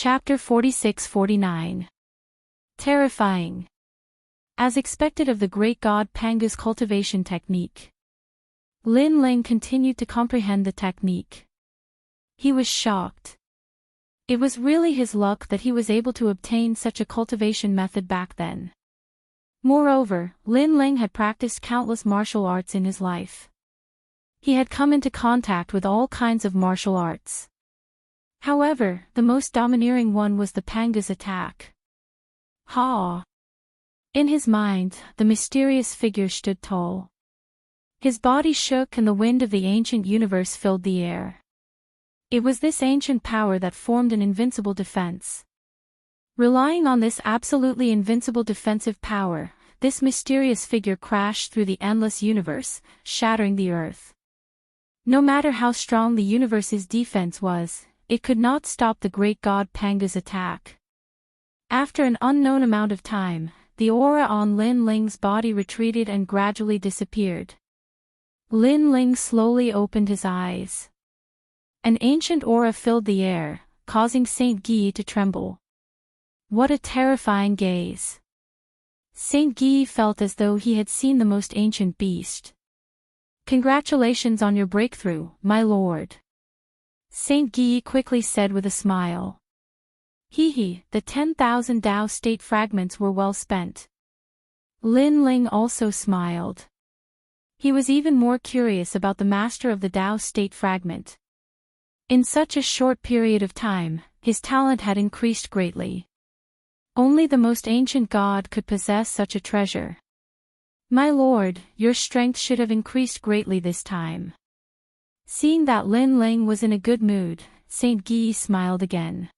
Chapter 46-49. Terrifying. As expected of the great god Panga's cultivation technique, Lin Ling continued to comprehend the technique. He was shocked. It was really his luck that he was able to obtain such a cultivation method back then. Moreover, Lin Ling had practiced countless martial arts in his life. He had come into contact with all kinds of martial arts. However, the most domineering one was the Panga's attack. Ha! In his mind, the mysterious figure stood tall. His body shook and the wind of the ancient universe filled the air. It was this ancient power that formed an invincible defense. Relying on this absolutely invincible defensive power, this mysterious figure crashed through the endless universe, shattering the earth. No matter how strong the universe's defense was, it could not stop the great god Panga's attack. After an unknown amount of time, the aura on Lin Ling's body retreated and gradually disappeared. Lin Ling slowly opened his eyes. An ancient aura filled the air, causing Saint Guy to tremble. What a terrifying gaze! Saint Guy felt as though he had seen the most ancient beast. Congratulations on your breakthrough, my lord. Saint Guy quickly said with a smile. He, the 10,000 Tao state fragments were well spent. Lin Ling also smiled. He was even more curious about the master of the Tao state fragment. In such a short period of time, his talent had increased greatly. Only the most ancient god could possess such a treasure. My lord, your strength should have increased greatly this time. Seeing that Lin Ling was in a good mood, Saint Guy smiled again.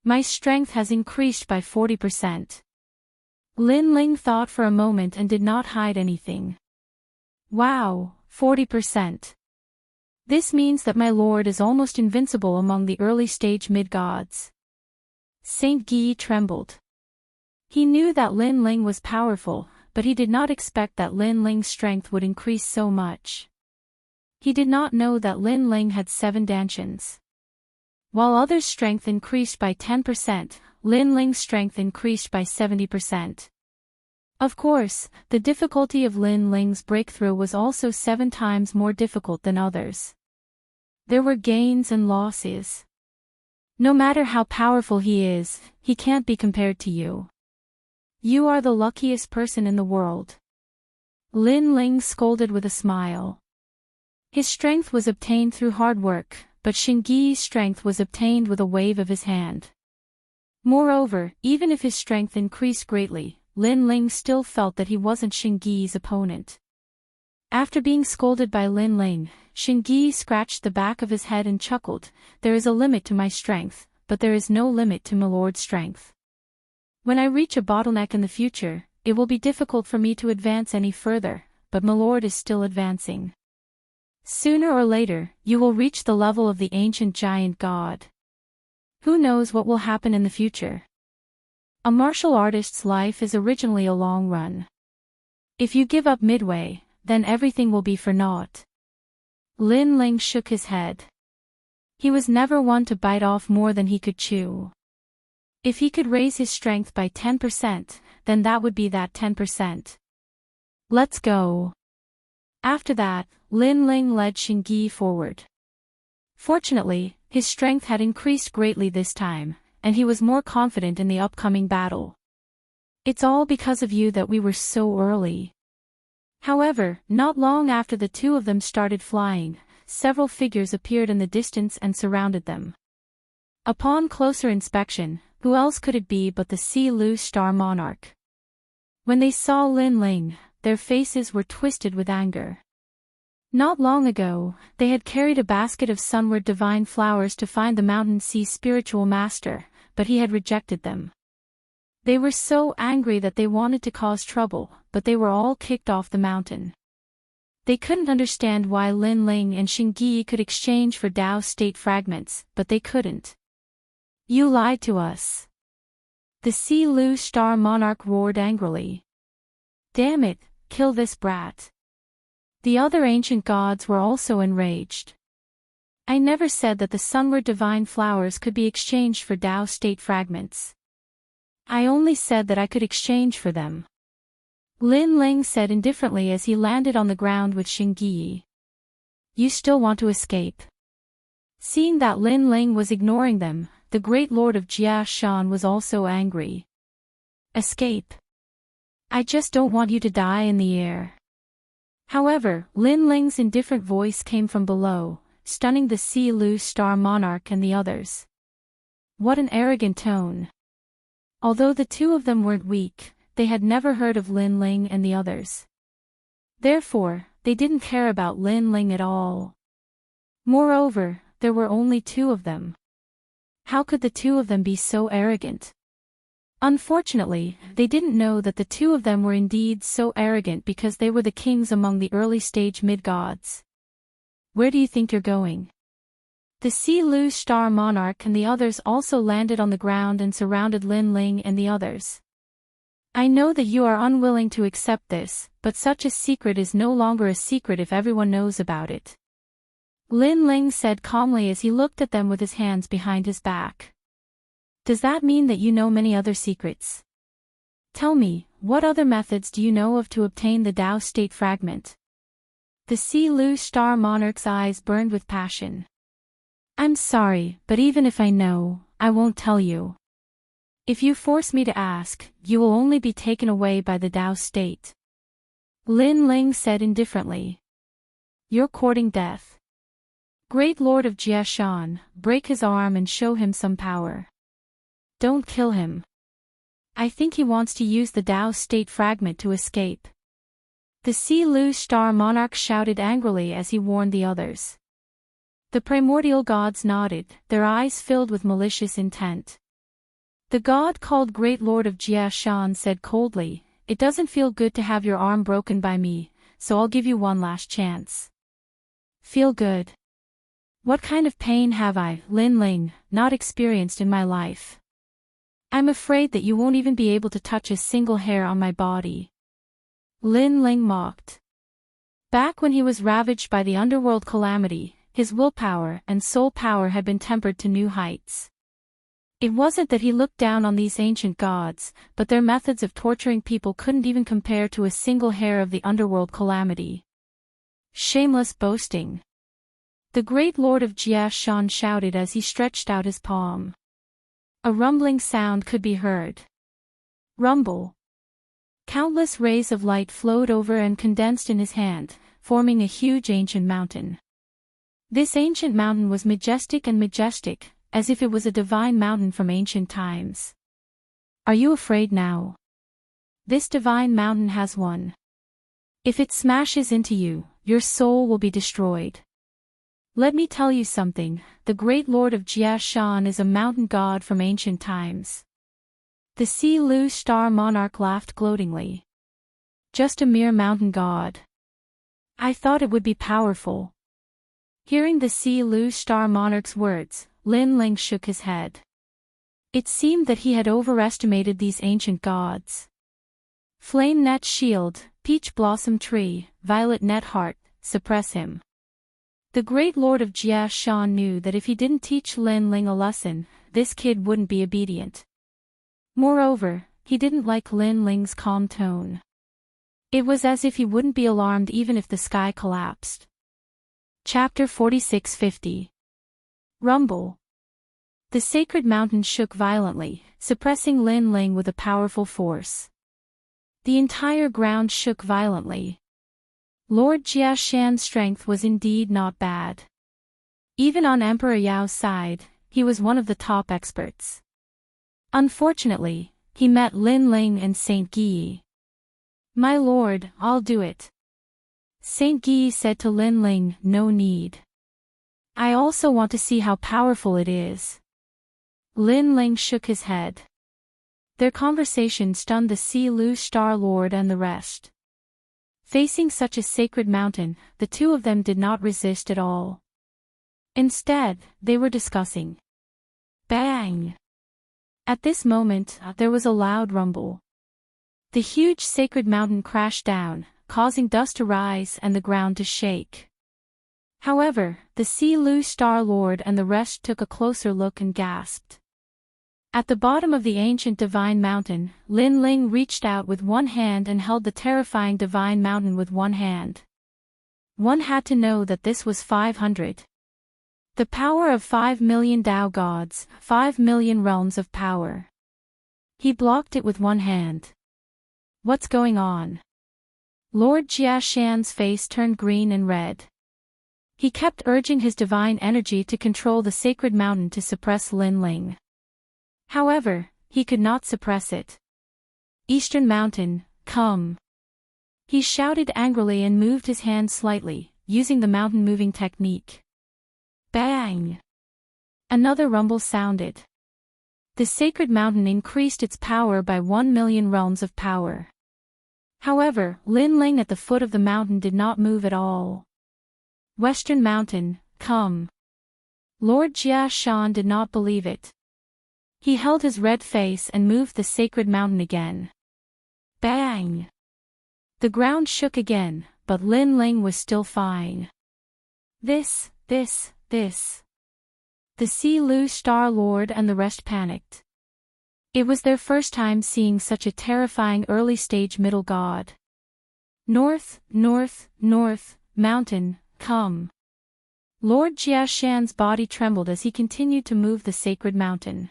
My strength has increased by 40%. Lin Ling thought for a moment and did not hide anything. Wow, 40%. This means that my lord is almost invincible among the early stage mid-gods. Saint Guy trembled. He knew that Lin Ling was powerful, but he did not expect that Lin Ling's strength would increase so much. He did not know that Lin Ling had 7 dantians. While others' strength increased by 10%, Lin Ling's strength increased by 70%. Of course, the difficulty of Lin Ling's breakthrough was also 7 times more difficult than others. There were gains and losses. No matter how powerful he is, he can't be compared to you. You are the luckiest person in the world. Lin Ling scolded with a smile. His strength was obtained through hard work, but Xingyi's strength was obtained with a wave of his hand. Moreover, even if his strength increased greatly, Lin Ling still felt that he wasn't Xingyi's opponent. After being scolded by Lin Ling, Xingyi scratched the back of his head and chuckled, "There is a limit to my strength, but there is no limit to my lord's strength. When I reach a bottleneck in the future, it will be difficult for me to advance any further, but my lord is still advancing. Sooner or later, you will reach the level of the ancient giant god. Who knows what will happen in the future? A martial artist's life is originally a long run. If you give up midway, then everything will be for naught." Lin Ling shook his head. He was never one to bite off more than he could chew. If he could raise his strength by 10%, then that would be that 10%. Let's go. After that, Lin Ling led Xingyi forward. Fortunately, his strength had increased greatly this time, and he was more confident in the upcoming battle. It's all because of you that we were so early. However, not long after the two of them started flying, several figures appeared in the distance and surrounded them. Upon closer inspection, who else could it be but the Si-Lu Star Monarch? When they saw Lin Ling, their faces were twisted with anger. Not long ago, they had carried a basket of sunward divine flowers to find the Mountain Sea spiritual master, but he had rejected them. They were so angry that they wanted to cause trouble, but they were all kicked off the mountain. They couldn't understand why Lin Ling and Xingyi could exchange for Tao state fragments, but they couldn't. You lied to us. The Si-Lu Star Monarch roared angrily. Damn it, kill this brat. The other ancient gods were also enraged. I never said that the sunward divine flowers could be exchanged for Tao state fragments. I only said that I could exchange for them. Lin Ling said indifferently as he landed on the ground with Xingyi. You still want to escape? Seeing that Lin Ling was ignoring them, the great lord of Jia Shan was also angry. Escape? I just don't want you to die in the air. However, Lin Ling's indifferent voice came from below, stunning the Si Lu Star Monarch and the others. What an arrogant tone. Although the two of them weren't weak, they had never heard of Lin Ling and the others. Therefore, they didn't care about Lin Ling at all. Moreover, there were only two of them. How could the two of them be so arrogant? Unfortunately, they didn't know that the two of them were indeed so arrogant because they were the kings among the early-stage mid-gods. Where do you think you're going? The Si Lu Star Monarch and the others also landed on the ground and surrounded Lin Ling and the others. I know that you are unwilling to accept this, but such a secret is no longer a secret if everyone knows about it. Lin Ling said calmly as he looked at them with his hands behind his back. Does that mean that you know many other secrets? Tell me, what other methods do you know of to obtain the Tao state fragment? The Si Lu Star Monarch's eyes burned with passion. I'm sorry, but even if I know, I won't tell you. If you force me to ask, you will only be taken away by the Tao state. Lin Ling said indifferently. You're courting death. Great Lord of Jiashan, break his arm and show him some power. Don't kill him. I think he wants to use the Tao state fragment to escape. The Si Lu Star Monarch shouted angrily as he warned the others. The primordial gods nodded, their eyes filled with malicious intent. The god called Great Lord of Jiashan said coldly, It doesn't feel good to have your arm broken by me, so I'll give you one last chance. Feel good? What kind of pain have I, Lin Ling, not experienced in my life? I'm afraid that you won't even be able to touch a single hair on my body. Lin Ling mocked. Back when he was ravaged by the underworld calamity, his willpower and soul power had been tempered to new heights. It wasn't that he looked down on these ancient gods, but their methods of torturing people couldn't even compare to a single hair of the underworld calamity. Shameless boasting. The great lord of Jiashan shouted as he stretched out his palm. A rumbling sound could be heard. Rumble. Countless rays of light flowed over and condensed in his hand, forming a huge ancient mountain. This ancient mountain was majestic, as if it was a divine mountain from ancient times. Are you afraid now? This divine mountain has won. If it smashes into you, your soul will be destroyed. Let me tell you something, the great lord of Jiashan is a mountain god from ancient times. The Si Lu Star Monarch laughed gloatingly. Just a mere mountain god. I thought it would be powerful. Hearing the Si Lu Star Monarch's words, Lin Ling shook his head. It seemed that he had overestimated these ancient gods. Flame Net Shield, Peach Blossom Tree, Violet Net Heart, suppress him. The great lord of Jiashan knew that if he didn't teach Lin Ling a lesson, this kid wouldn't be obedient. Moreover, he didn't like Lin Ling's calm tone. It was as if he wouldn't be alarmed even if the sky collapsed. Chapter 4650. Rumble. The sacred mountain shook violently, suppressing Lin Ling with a powerful force. The entire ground shook violently. Lord Jiashan's strength was indeed not bad. Even on Emperor Yao's side, he was one of the top experts. Unfortunately, he met Lin Ling and Saint Guyi. My lord, I'll do it. Saint Guyi said to Lin Ling, no need. I also want to see how powerful it is. Lin Ling shook his head. Their conversation stunned the Si Lu Star Lord and the rest. Facing such a sacred mountain, the two of them did not resist at all. Instead, they were discussing. Bang! At this moment, there was a loud rumble. The huge sacred mountain crashed down, causing dust to rise and the ground to shake. However, the Sea Lu Star Lord and the rest took a closer look and gasped. At the bottom of the ancient divine mountain, Lin Ling reached out with one hand and held the terrifying divine mountain with one hand. One had to know that this was 500. The power of 5 million Tao gods, 5 million realms of power. He blocked it with one hand. What's going on? Lord Jia Shan's face turned green and red. He kept urging his divine energy to control the sacred mountain to suppress Lin Ling. However, he could not suppress it. Eastern Mountain, come. He shouted angrily and moved his hand slightly, using the mountain moving technique. Bang! Another rumble sounded. The sacred mountain increased its power by 1 million realms of power. However, Lin Ling at the foot of the mountain did not move at all. Western Mountain, come. Lord Jia Shan did not believe it. He held his red face and moved the sacred mountain again. Bang! The ground shook again, but Lin Ling was still fine. This. The Sea Lu Star Lord and the rest panicked. It was their first time seeing such a terrifying early-stage middle god. North, mountain, come. Lord Jia Shan's body trembled as he continued to move the sacred mountain.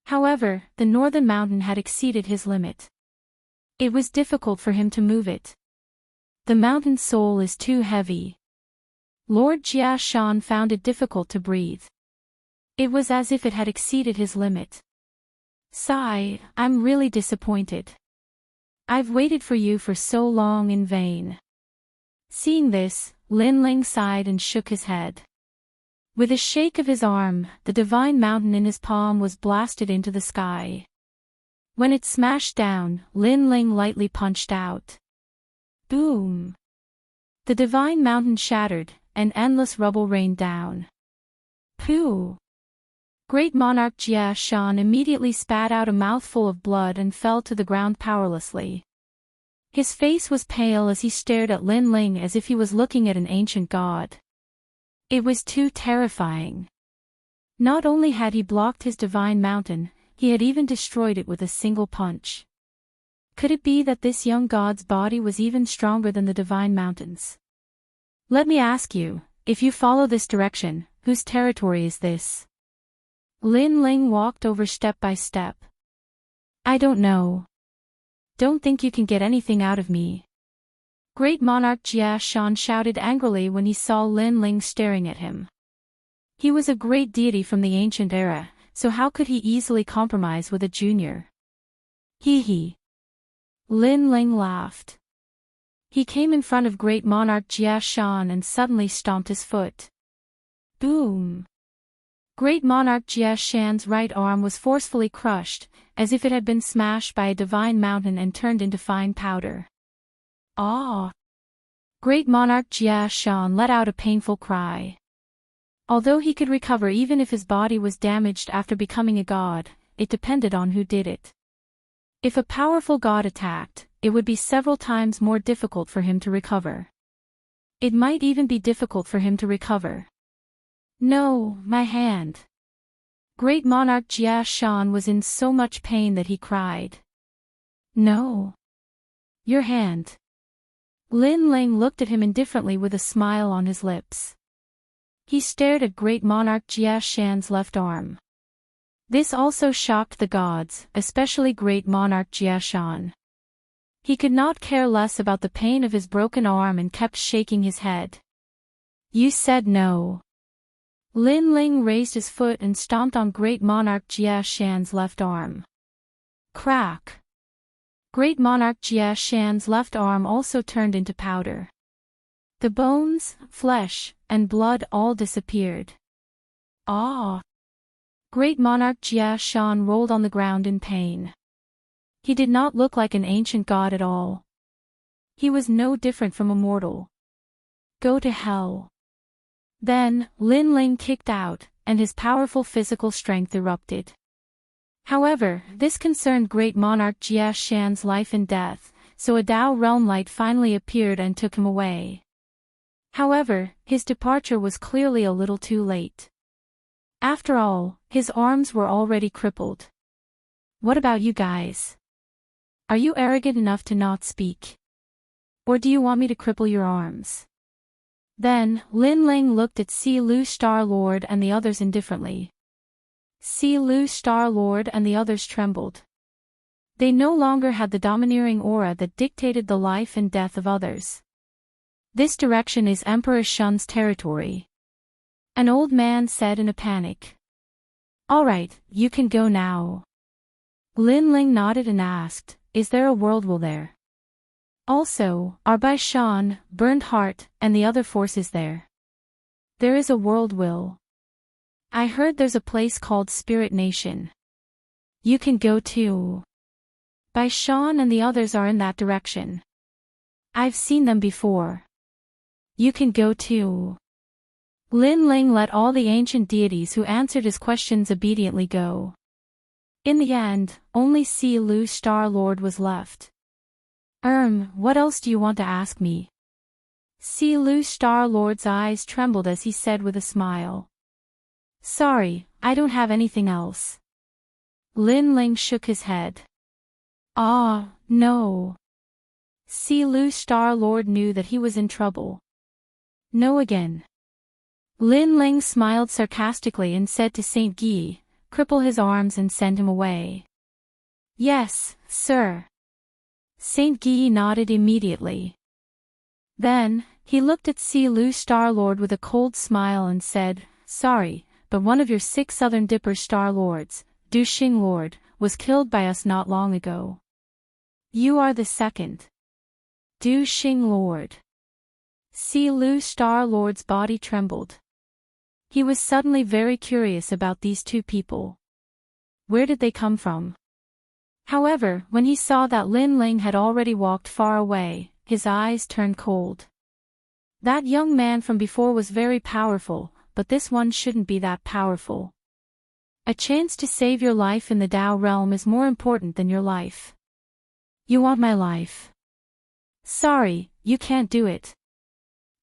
However, the northern mountain had exceeded his limit. It was difficult for him to move it. The mountain's soul is too heavy. Lord Jia Shan found it difficult to breathe. It was as if it had exceeded his limit. Sigh, I'm really disappointed. I've waited for you for so long in vain. Seeing this, Lin Ling sighed and shook his head. With a shake of his arm, the divine mountain in his palm was blasted into the sky. When it smashed down, Lin Ling lightly punched out. Boom! The divine mountain shattered, and endless rubble rained down. Pooh! Great monarch Jia Shan immediately spat out a mouthful of blood and fell to the ground powerlessly. His face was pale as he stared at Lin Ling as if he was looking at an ancient god. It was too terrifying. Not only had he blocked his divine mountain, he had even destroyed it with a single punch. Could it be that this young god's body was even stronger than the divine mountains? Let me ask you, if you follow this direction, whose territory is this? Lin Ling walked over step by step. I don't know. Don't think you can get anything out of me. Great monarch Jia Shan shouted angrily when he saw Lin Ling staring at him. He was a great deity from the ancient era, so how could he easily compromise with a junior? Hee. Lin Ling laughed. He came in front of great monarch Jia Shan and suddenly stomped his foot. Boom! Great monarch Jia Shan's right arm was forcefully crushed, as if it had been smashed by a divine mountain and turned into fine powder. Ah! Great monarch Jia Shan let out a painful cry. Although he could recover even if his body was damaged after becoming a god, it depended on who did it. If a powerful god attacked, it would be several times more difficult for him to recover. It might even be difficult for him to recover. No, my hand. Great monarch Jia Shan was in so much pain that he cried. No. Your hand. Lin Ling looked at him indifferently with a smile on his lips. He stared at great monarch Jia Shan's left arm. This also shocked the gods, especially great monarch Jia Shan. He could not care less about the pain of his broken arm and kept shaking his head. You said no. Lin Ling raised his foot and stomped on great monarch Jia Shan's left arm. Crack! Great monarch Jia Shan's left arm also turned into powder. The bones, flesh, and blood all disappeared. Ah! Great monarch Jia Shan rolled on the ground in pain. He did not look like an ancient god at all. He was no different from Immortal. Go to hell. Then, Lin Ling kicked out, and his powerful physical strength erupted. However, this concerned great monarch Jia Shan's life and death, so a Tao realm light finally appeared and took him away. However, his departure was clearly a little too late. After all, his arms were already crippled. What about you guys? Are you arrogant enough to not speak? Or do you want me to cripple your arms? Then, Lin Ling looked at Si Lu Star-Lord and the others indifferently. Si Lu Star-Lord and the others trembled. They no longer had the domineering aura that dictated the life and death of others. This direction is Emperor Shun's territory. An old man said in a panic. All right, you can go now. Lin Ling nodded and asked, is there a world will there? Also, are Bai Shan, Burned Heart, and the other forces there? There is a world will. I heard there's a place called Spirit Nation. You can go too. Bai Shan and the others are in that direction. I've seen them before. You can go too. Lin Ling let all the ancient deities who answered his questions obediently go. In the end, only Si Lu Star-Lord was left. What else do you want to ask me? Si Lu Star-Lord's eyes trembled as he said with a smile. Sorry, I don't have anything else. Lin Ling shook his head. Ah, no. Si Lu Star-Lord knew that he was in trouble. No again. Lin Ling smiled sarcastically and said to Saint Guy, cripple his arms and send him away. Yes, sir. Saint Guy nodded immediately. Then, he looked at Si Lu Star-Lord with a cold smile and said, sorry, but one of your 6 Southern Dipper Star-Lords, Du Xing Lord, was killed by us not long ago. You are the second. Du Xing Lord. Si Lu Star-Lord's body trembled. He was suddenly very curious about these 2 people. Where did they come from? However, when he saw that Lin Ling had already walked far away, his eyes turned cold. That young man from before was very powerful, but this one shouldn't be that powerful. A chance to save your life in the Tao realm is more important than your life. You want my life? Sorry, you can't do it.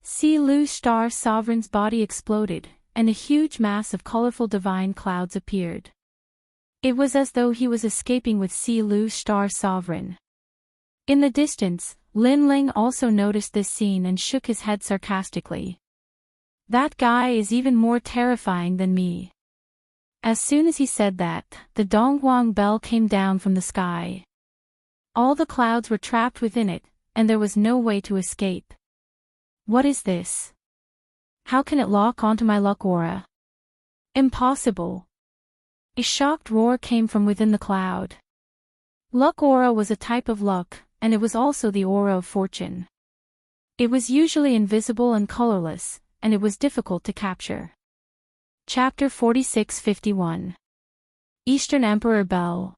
Si Lu Star Sovereign's body exploded, and a huge mass of colorful divine clouds appeared. It was as though he was escaping with Si Lu Star Sovereign. In the distance, Lin Ling also noticed this scene and shook his head sarcastically. That guy is even more terrifying than me. As soon as he said that, the Dongguang bell came down from the sky. All the clouds were trapped within it, and there was no way to escape. What is this? How can it lock onto my luck aura? Impossible. A shocked roar came from within the cloud. Luck aura was a type of luck, and it was also the aura of fortune. It was usually invisible and colorless, and it was difficult to capture. Chapter 46-51. Eastern Emperor Bell.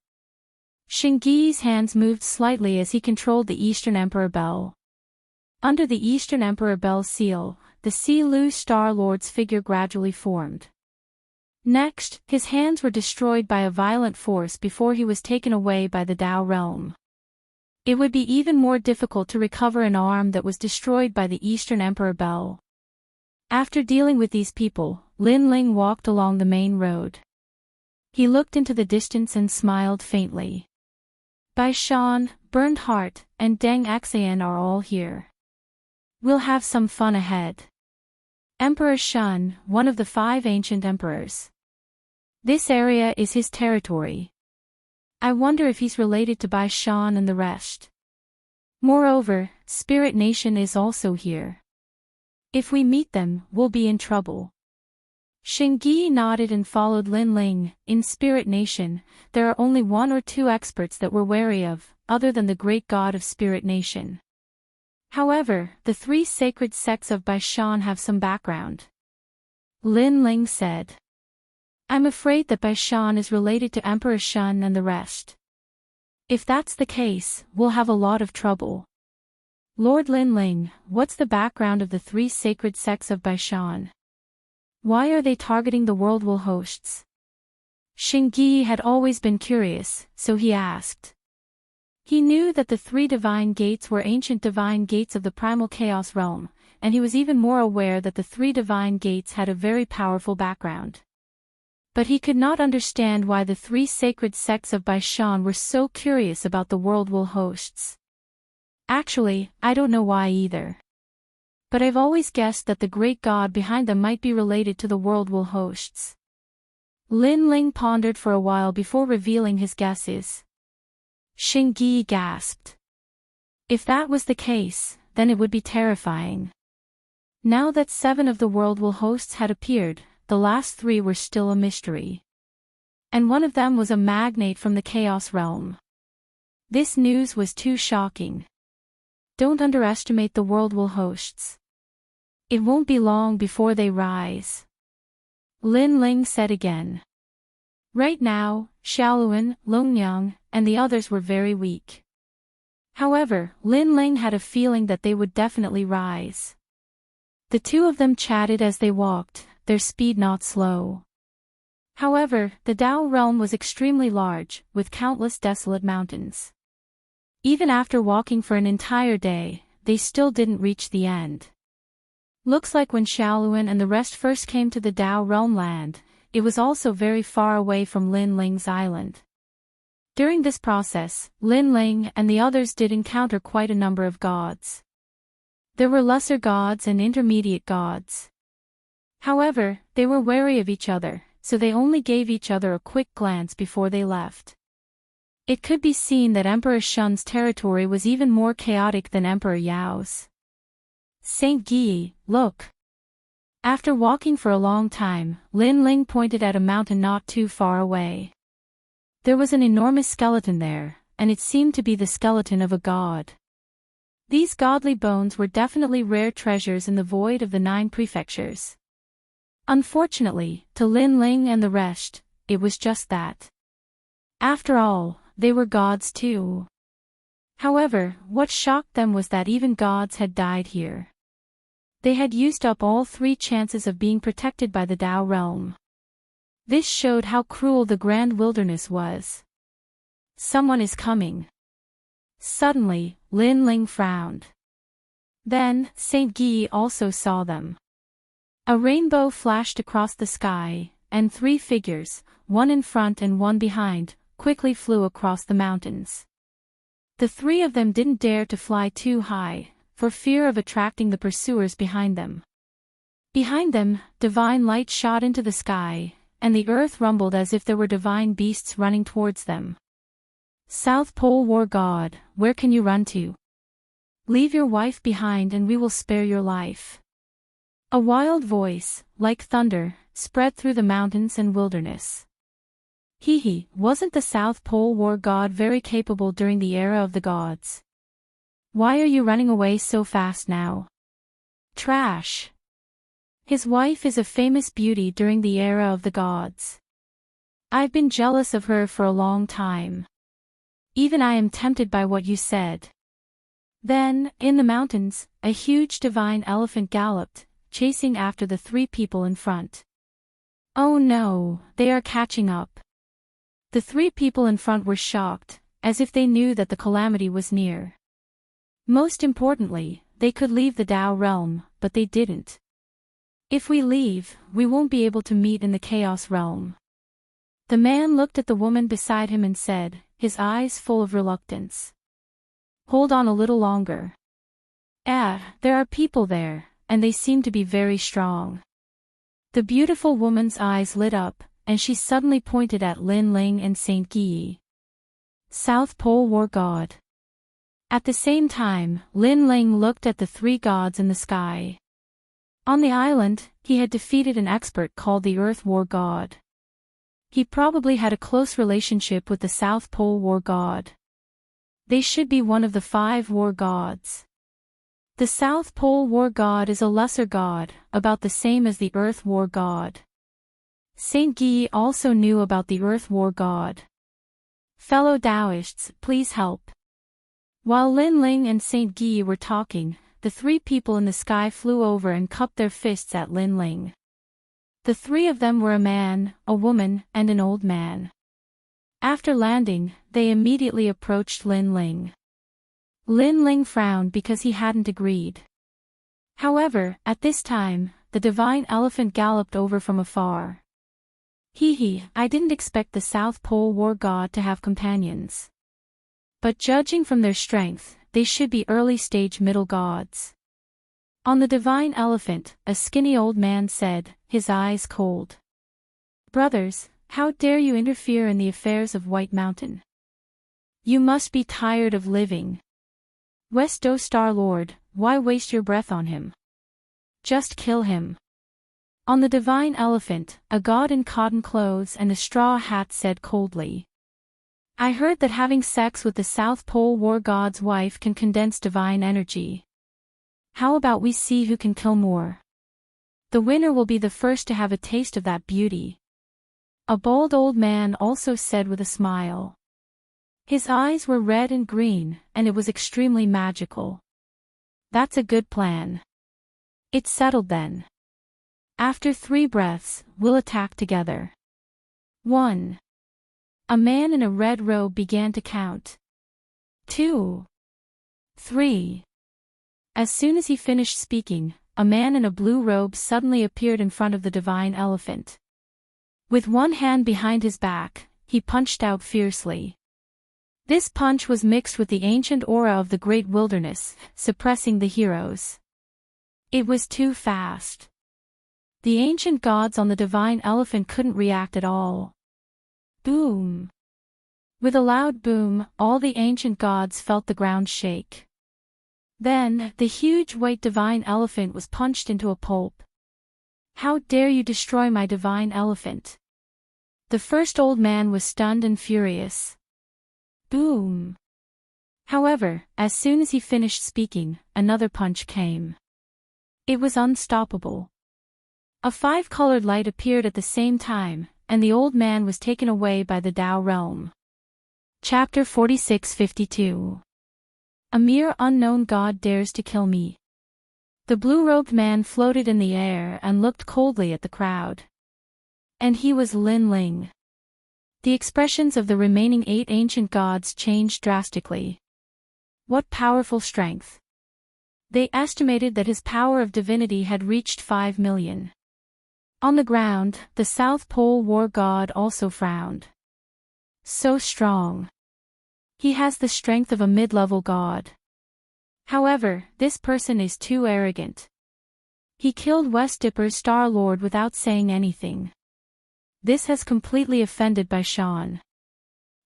Xingyi's hands moved slightly as he controlled the Eastern Emperor Bell. Under the Eastern Emperor Bell's seal, the Si Lu Star-Lord's figure gradually formed. Next, his hands were destroyed by a violent force before he was taken away by the Tao realm. It would be even more difficult to recover an arm that was destroyed by the Eastern Emperor Bell. After dealing with these people, Lin Ling walked along the main road. He looked into the distance and smiled faintly. Bai Shan, Burned Heart, and Deng Xian are all here. We'll have some fun ahead. Emperor Shun, one of the 5 ancient emperors. This area is his territory. I wonder if he's related to Bai Shan and the rest. Moreover, Spirit Nation is also here. If we meet them, we'll be in trouble. Xingyi nodded and followed Lin Ling. In Spirit Nation, there are only 1 or 2 experts that we're wary of, other than the great god of Spirit Nation. However, the 3 sacred sects of Bai Shan have some background. Lin Ling said. I'm afraid that Bai Shan is related to Emperor Shun and the rest. If that's the case, we'll have a lot of trouble. Lord Lin Ling, what's the background of the 3 sacred sects of Bai Shan? Why are they targeting the world will hosts? Xingyi had always been curious, so he asked. He knew that the 3 divine gates were ancient divine gates of the primal chaos realm, and he was even more aware that the three divine gates had a very powerful background. But he could not understand why the three sacred sects of Baishan were so curious about the world will hosts. Actually, I don't know why either. But I've always guessed that the great god behind them might be related to the world will hosts. Lin Ling pondered for a while before revealing his guesses. Xing Yi gasped. If that was the case, then it would be terrifying. Now that 7 of the world will hosts had appeared, the last 3 were still a mystery. And one of them was a magnate from the Chaos Realm. This news was too shocking. Don't underestimate the world will hosts. It won't be long before they rise. Lin Ling said again. Right now, Xiaoluan, Longyang, and the others were very weak. However, Lin Ling had a feeling that they would definitely rise. The two of them chatted as they walked, their speed not slow. However, the Dao realm was extremely large, with countless desolate mountains. Even after walking for an entire day, they still didn't reach the end. Looks like when Xiaoluan and the rest first came to the Dao realm land, it was also very far away from Lin Ling's island. During this process, Lin Ling and the others did encounter quite a number of gods. There were lesser gods and intermediate gods. However, they were wary of each other, so they only gave each other a quick glance before they left. It could be seen that Emperor Shun's territory was even more chaotic than Emperor Yao's. Saint Yi, look. After walking for a long time, Lin Ling pointed at a mountain not too far away. There was an enormous skeleton there, and it seemed to be the skeleton of a god. These godly bones were definitely rare treasures in the void of the 9 prefectures. Unfortunately, to Lin Ling and the rest, it was just that. After all, they were gods too. However, what shocked them was that even gods had died here. They had used up all 3 chances of being protected by the Dao realm. This showed how cruel the grand wilderness was. Someone is coming. Suddenly, Lin Ling frowned. Then, Saint Yi also saw them. A rainbow flashed across the sky, and 3 figures, one in front and one behind, quickly flew across the mountains. The 3 of them didn't dare to fly too high, for fear of attracting the pursuers behind them. Behind them, divine light shot into the sky, and the earth rumbled as if there were divine beasts running towards them. South Pole War God, where can you run to? Leave your wife behind and we will spare your life. A wild voice, like thunder, spread through the mountains and wilderness. Wasn't the South Pole War God very capable during the era of the gods? Why are you running away so fast now? Trash. His wife is a famous beauty during the era of the gods. I've been jealous of her for a long time. Even I am tempted by what you said. Then, in the mountains, a huge divine elephant galloped, chasing after the 3 people in front. Oh no, they are catching up. The 3 people in front were shocked, as if they knew that the calamity was near. Most importantly, they could leave the Dao realm, but they didn't. If we leave, we won't be able to meet in the Chaos realm. The man looked at the woman beside him and said, his eyes full of reluctance. Hold on a little longer. There are people there, and they seem to be very strong. The beautiful woman's eyes lit up, and she suddenly pointed at Lin Ling and Saint Yi. South Pole War God. At the same time, Lin Ling looked at the 3 gods in the sky. On the island, he had defeated an expert called the Earth War God. He probably had a close relationship with the South Pole War God. They should be one of the 5 war gods. The South Pole War God is a lesser god, about the same as the Earth War God. Saint Yi also knew about the Earth War God. Fellow Taoists, please help. While Lin Ling and Saint Yi were talking, the 3 people in the sky flew over and cupped their fists at Lin Ling. The 3 of them were a man, a woman, and an old man. After landing, they immediately approached Lin Ling. Lin Ling frowned because he hadn't agreed. However, at this time, the divine elephant galloped over from afar. I didn't expect the South Pole War God to have companions. But judging from their strength, they should be early-stage middle gods. On the divine elephant, a skinny old man said, his eyes cold. Brothers, how dare you interfere in the affairs of White Mountain? You must be tired of living. Westo Star-Lord, why waste your breath on him? Just kill him. On the divine elephant, a god in cotton clothes and a straw hat said coldly. I heard that having sex with the South Pole War God's wife can condense divine energy. How about we see who can kill more? The winner will be the first to have a taste of that beauty. A bald old man also said with a smile. His eyes were red and green, and it was extremely magical. That's a good plan. It's settled then. After 3 breaths, we'll attack together. 1. A man in a red robe began to count. 2. 3. As soon as he finished speaking, a man in a blue robe suddenly appeared in front of the divine elephant. With one hand behind his back, he punched out fiercely. This punch was mixed with the ancient aura of the great wilderness, suppressing the heroes. It was too fast. The ancient gods on the divine elephant couldn't react at all. Boom! With a loud boom, all the ancient gods felt the ground shake. Then, the huge white divine elephant was punched into a pulp. How dare you destroy my divine elephant? The first old man was stunned and furious. Boom! However, as soon as he finished speaking, another punch came. It was unstoppable. A 5-colored light appeared at the same time, and the old man was taken away by the Tao realm. Chapter 46-52. A mere unknown god dares to kill me. The blue-robed man floated in the air and looked coldly at the crowd. And he was Lin Ling. The expressions of the remaining 8 ancient gods changed drastically. What powerful strength! They estimated that his power of divinity had reached 5 million. On the ground, the South Pole War God also frowned. So strong. He has the strength of a mid-level god. However, this person is too arrogant. He killed West Dipper's Star-Lord without saying anything. This has completely offended Baishan.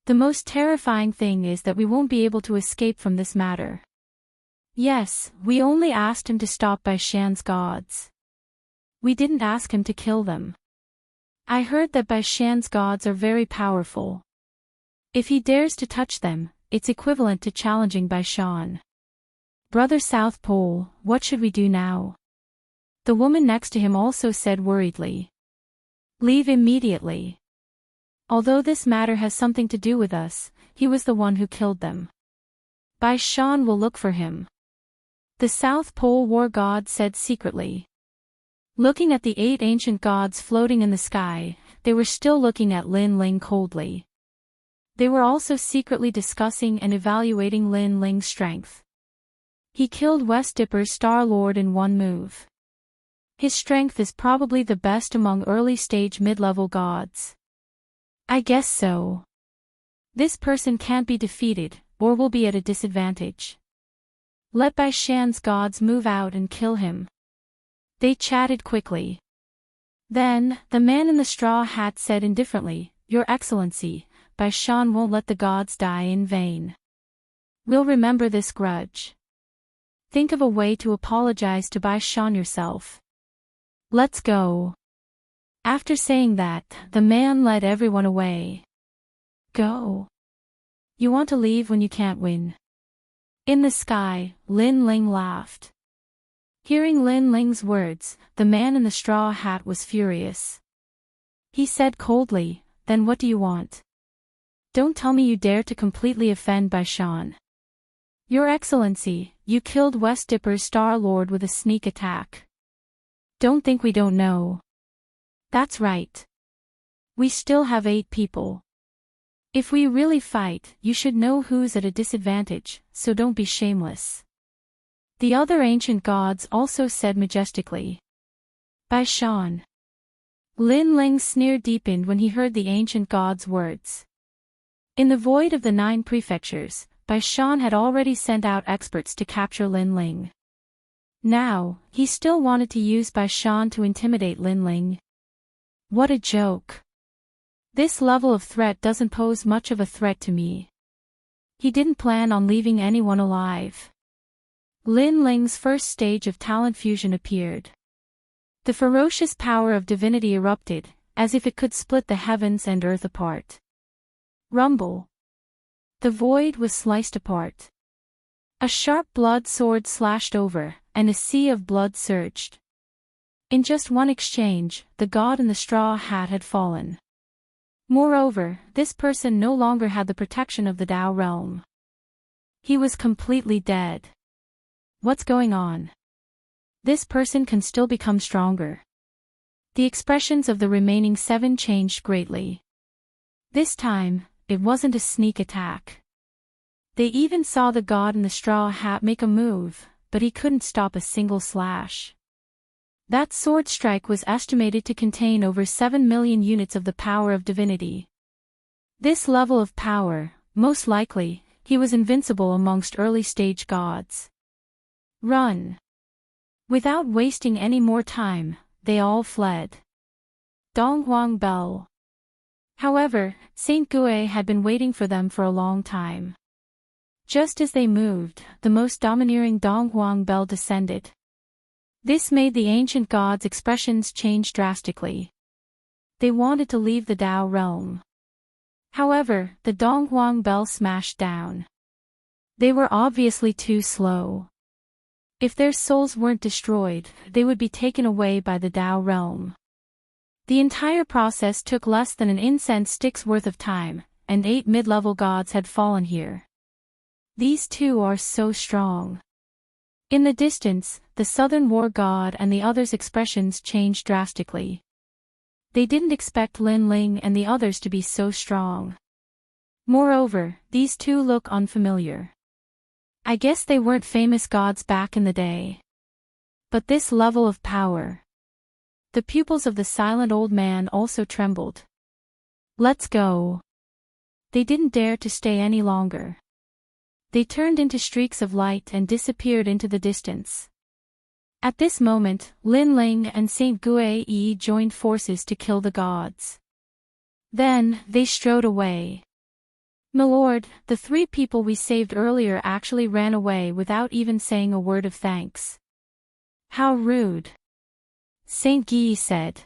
The most terrifying thing is that we won't be able to escape from this matter. Yes, we only asked him to stop Baishan's gods. We didn't ask him to kill them. I heard that Baishan's gods are very powerful. If he dares to touch them, it's equivalent to challenging Baishan. Brother South Pole, what should we do now? The woman next to him also said worriedly. Leave immediately. Although this matter has something to do with us, he was the one who killed them. Baishan will look for him. The South Pole War God said secretly. Looking at the 8 ancient gods floating in the sky, they were still looking at Lin Ling coldly. They were also secretly discussing and evaluating Lin Ling's strength. He killed West Dipper's Star-Lord in one move. His strength is probably the best among early-stage mid-level gods. I guess so. This person can't be defeated, or will be at a disadvantage. Let Baishan's gods move out and kill him. They chatted quickly. Then, the man in the straw hat said indifferently, Your Excellency, Baishan won't let the gods die in vain. We'll remember this grudge. Think of a way to apologize to Baishan yourself. Let's go. After saying that, the man led everyone away. Go. You want to leave when you can't win. In the sky, Lin Ling laughed. Hearing Lin Ling's words, the man in the straw hat was furious. He said coldly, Then what do you want? Don't tell me you dare to completely offend Baishan. Your Excellency, you killed West Dipper's Star-Lord with a sneak attack. Don't think we don't know. That's right. We still have 8 people. If we really fight, you should know who's at a disadvantage, so don't be shameless. The other ancient gods also said majestically. Bai Shan. Lin Ling's sneer deepened when he heard the ancient god's words. In the void of the 9 prefectures, Bai Shan had already sent out experts to capture Lin Ling. Now, he still wanted to use Bai Shan to intimidate Lin Ling. What a joke. This level of threat doesn't pose much of a threat to me. He didn't plan on leaving anyone alive. Lin Ling's first stage of talent fusion appeared. The ferocious power of divinity erupted, as if it could split the heavens and earth apart. Rumble. The void was sliced apart. A sharp blood sword slashed over, and a sea of blood surged. In just one exchange, the god in the straw hat had fallen. Moreover, this person no longer had the protection of the Tao realm. He was completely dead. What's going on? This person can still become stronger. The expressions of the remaining 7 changed greatly. This time, it wasn't a sneak attack. They even saw the god in the straw hat make a move, but he couldn't stop a single slash. That sword strike was estimated to contain over 7 million units of the power of divinity. This level of power, most likely, he was invincible amongst early-stage gods. Run. Without wasting any more time, they all fled. Donghuang Bell. However, Saint Gui had been waiting for them for a long time. Just as they moved, the most domineering Donghuang Bell descended. This made the ancient gods' expressions change drastically. They wanted to leave the Tao realm. However, the Donghuang Bell smashed down. They were obviously too slow. If their souls weren't destroyed, they would be taken away by the Tao realm. The entire process took less than an incense stick's worth of time, and 8 mid-level gods had fallen here. These 2 are so strong. In the distance, the Southern War God and the others' expressions changed drastically. They didn't expect Lin Ling and the others to be so strong. Moreover, these 2 look unfamiliar. I guess they weren't famous gods back in the day. But this level of power. The pupils of the silent old man also trembled. Let's go. They didn't dare to stay any longer. They turned into streaks of light and disappeared into the distance. At this moment, Lin Ling and Saint Gui joined forces to kill the gods. Then, they strode away. Milord, the 3 people we saved earlier actually ran away without even saying a word of thanks. How rude. Saint Guy said.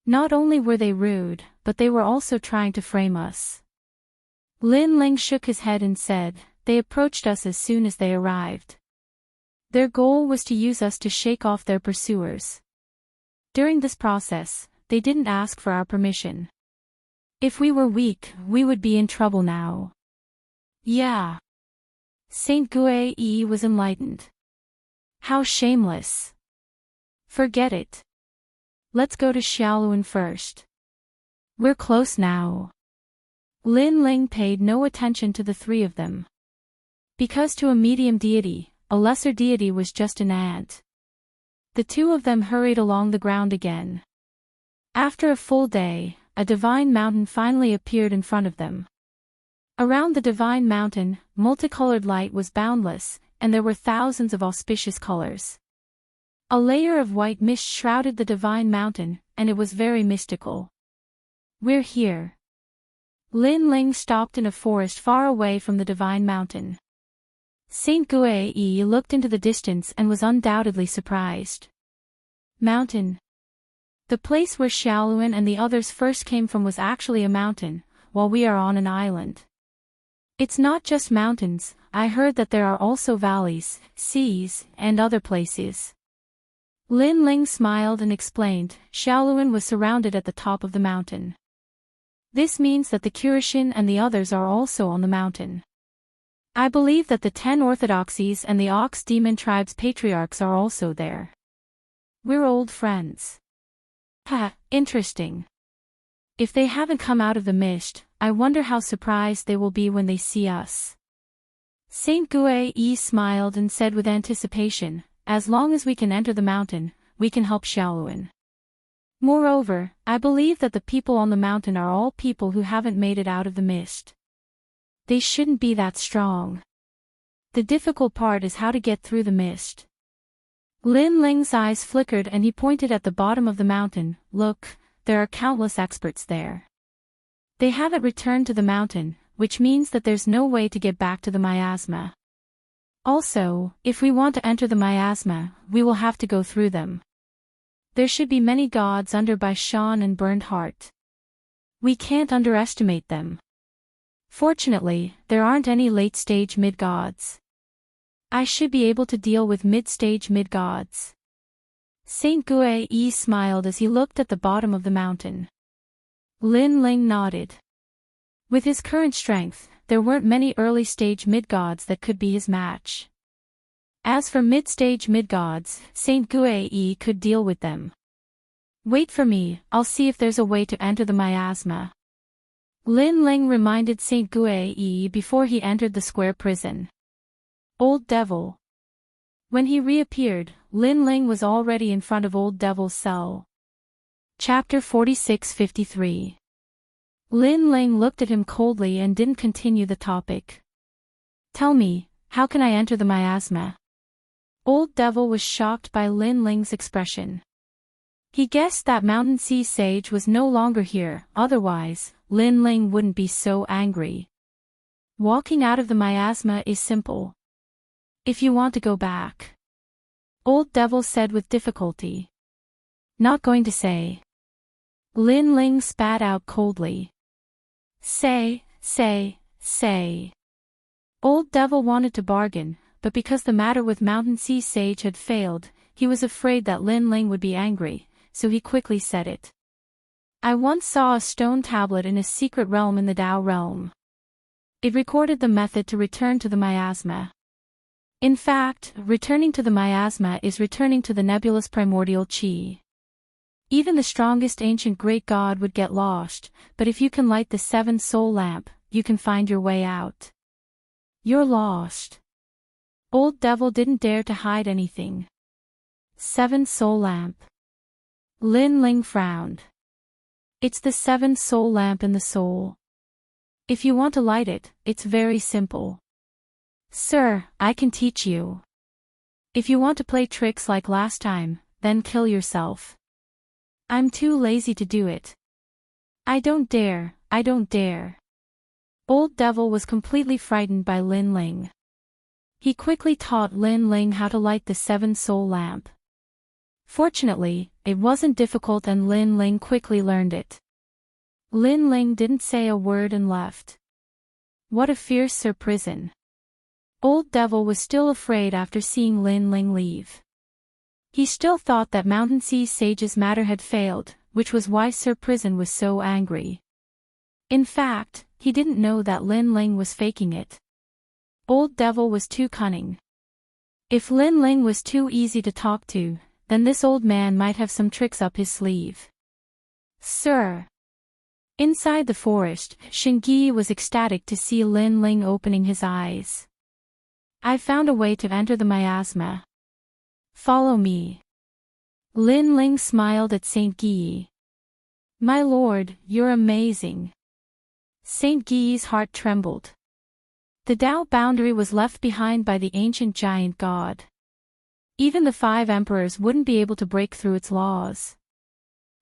Not only were they rude, but they were also trying to frame us. Lin Ling shook his head and said, they approached us as soon as they arrived. Their goal was to use us to shake off their pursuers. During this process, they didn't ask for our permission. If we were weak, we would be in trouble now. Yeah. Saint Gui was enlightened. How shameless. Forget it. Let's go to Xiaoluan first. We're close now. Lin Ling paid no attention to the 3 of them. Because to a medium deity, a lesser deity was just an ant. The 2 of them hurried along the ground again. After a full day, a divine mountain finally appeared in front of them. Around the divine mountain, multicolored light was boundless, and there were thousands of auspicious colors. A layer of white mist shrouded the divine mountain, and it was very mystical. We're here. Lin Ling stopped in a forest far away from the divine mountain. Saint Gui looked into the distance and was undoubtedly surprised. Mountain. The place where Xiaoluan and the others first came from was actually a mountain, while we are on an island. It's not just mountains, I heard that there are also valleys, seas, and other places. Lin Ling smiled and explained, Xiaoluan was surrounded at the top of the mountain. This means that the Kurishin and the others are also on the mountain. I believe that the 10 orthodoxies and the Ox Demon Tribe's patriarchs are also there. We're old friends. Ha, interesting. If they haven't come out of the mist, I wonder how surprised they will be when they see us. Saint Gue smiled and said with anticipation, as long as we can enter the mountain, we can help Shaolin. Moreover, I believe that the people on the mountain are all people who haven't made it out of the mist. They shouldn't be that strong. The difficult part is how to get through the mist. Lin Ling's eyes flickered and he pointed at the bottom of the mountain. Look, there are countless experts there. They haven't returned to the mountain, which means that there's no way to get back to the miasma. Also, if we want to enter the miasma, we will have to go through them. There should be many gods under Bai Shan and Burned Heart. We can't underestimate them. Fortunately, there aren't any late-stage mid-gods. I should be able to deal with mid-stage mid-gods. Saint Gue smiled as he looked at the bottom of the mountain. Lin Ling nodded. With his current strength, there weren't many early-stage mid-gods that could be his match. As for mid-stage mid-gods, Saint Gue could deal with them. Wait for me, I'll see if there's a way to enter the miasma. Lin Ling reminded Saint Gue before he entered the square prison. Old Devil. When he reappeared, Lin Ling was already in front of Old Devil's cell. Chapter 46-53. Lin Ling looked at him coldly and didn't continue the topic. Tell me, how can I enter the miasma? Old Devil was shocked by Lin Ling's expression. He guessed that Mountain Sea Sage was no longer here, otherwise, Lin Ling wouldn't be so angry. Walking out of the miasma is simple. If you want to go back. Old Devil said with difficulty. Not going to say. Lin Ling spat out coldly. Say. Old Devil wanted to bargain, but because the matter with Mountain Sea Sage had failed, he was afraid that Lin Ling would be angry, so he quickly said it. I once saw a stone tablet in a secret realm in the Tao realm. It recorded the method to return to the miasma. In fact, returning to the miasma is returning to the nebulous primordial chi. Even the strongest ancient great god would get lost, but if you can light the 7 soul lamp, you can find your way out. You're lost. Old Devil didn't dare to hide anything. 7 soul lamp. Lin Ling frowned. It's the 7 soul lamp in the soul. If you want to light it, it's very simple. Sir, I can teach you. If you want to play tricks like last time, then kill yourself. I'm too lazy to do it. I don't dare. Old Devil was completely frightened by Lin Ling. He quickly taught Lin Ling how to light the 7 soul lamp. Fortunately, it wasn't difficult and Lin Ling quickly learned it. Lin Ling didn't say a word and left. What a fierce prison. Old Devil was still afraid after seeing Lin Ling leave. He still thought that Mountain Sea Sage's matter had failed, which was why Sir Prison was so angry. In fact, he didn't know that Lin Ling was faking it. Old Devil was too cunning. If Lin Ling was too easy to talk to, then this old man might have some tricks up his sleeve. Sir. Inside the forest, Xingyi was ecstatic to see Lin Ling opening his eyes. I found a way to enter the miasma. Follow me. Lin Ling smiled at Saint Guyi. My lord, you're amazing. Saint Guyi's heart trembled. The Tao boundary was left behind by the ancient giant god. Even the 5 emperors wouldn't be able to break through its laws.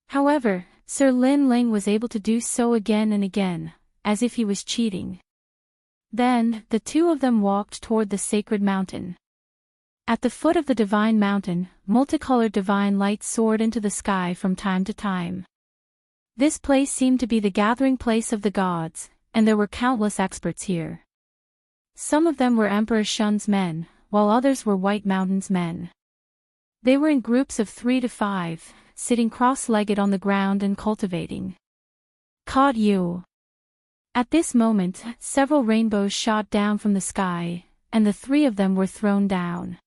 However, Sir Lin Ling was able to do so again and again, as if he was cheating. Then, the two of them walked toward the sacred mountain. At the foot of the divine mountain, multicolored divine light soared into the sky from time to time. This place seemed to be the gathering place of the gods, and there were countless experts here. Some of them were Emperor Shun's men, while others were White Mountain's men. They were in groups of 3 to 5, sitting cross-legged on the ground and cultivating. Caught you. At this moment, several rainbows shot down from the sky, and the 3 of them were thrown down.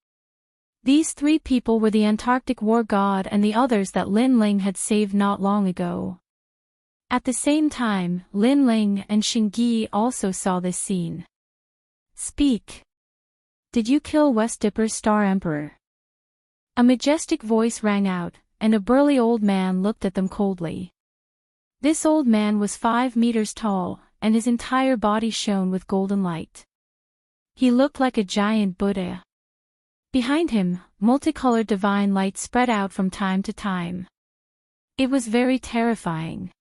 These 3 people were the Antarctic war god and the others that Lin Ling had saved not long ago. At the same time, Lin Ling and Xingyi also saw this scene. Speak. Did you kill West Dipper's Star Emperor? A majestic voice rang out, and a burly old man looked at them coldly. This old man was 5 meters tall, and his entire body shone with golden light. He looked like a giant Buddha. Behind him, multicolored divine light spread out from time to time. It was very terrifying.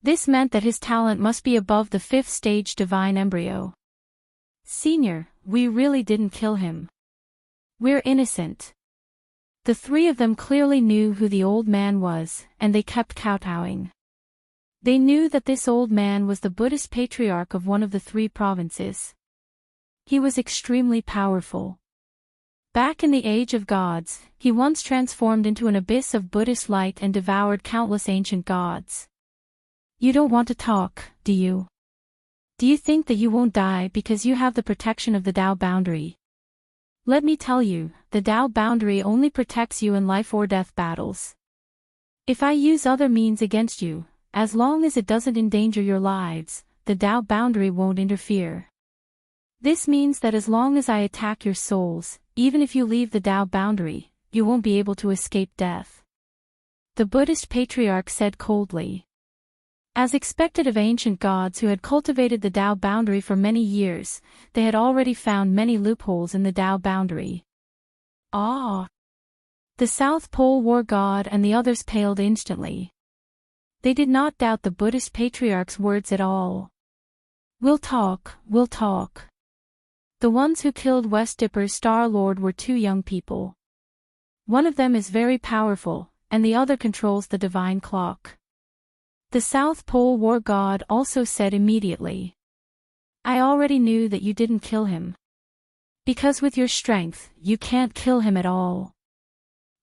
This meant that his talent must be above the 5th stage divine embryo. Senior, we really didn't kill him. We're innocent. The 3 of them clearly knew who the old man was, and they kept kowtowing. They knew that this old man was the Buddhist patriarch of one of the 3 provinces. He was extremely powerful. Back in the Age of Gods, he once transformed into an abyss of Buddhist light and devoured countless ancient gods. You don't want to talk, do you? Do you think that you won't die because you have the protection of the Tao boundary? Let me tell you, the Tao boundary only protects you in life or death battles. If I use other means against you, as long as it doesn't endanger your lives, the Tao boundary won't interfere. This means that as long as I attack your souls, even if you leave the Tao boundary, you won't be able to escape death. The Buddhist patriarch said coldly. As expected of ancient gods who had cultivated the Tao boundary for many years, they had already found many loopholes in the Tao boundary. Ah! The South Pole War god and the others paled instantly. They did not doubt the Buddhist patriarch's words at all. We'll talk, we'll talk. The ones who killed West Dipper's Star Lord were 2 young people. One of them is very powerful, and the other controls the divine clock. The South Pole War god also said immediately. I already knew that you didn't kill him. Because with your strength, you can't kill him at all.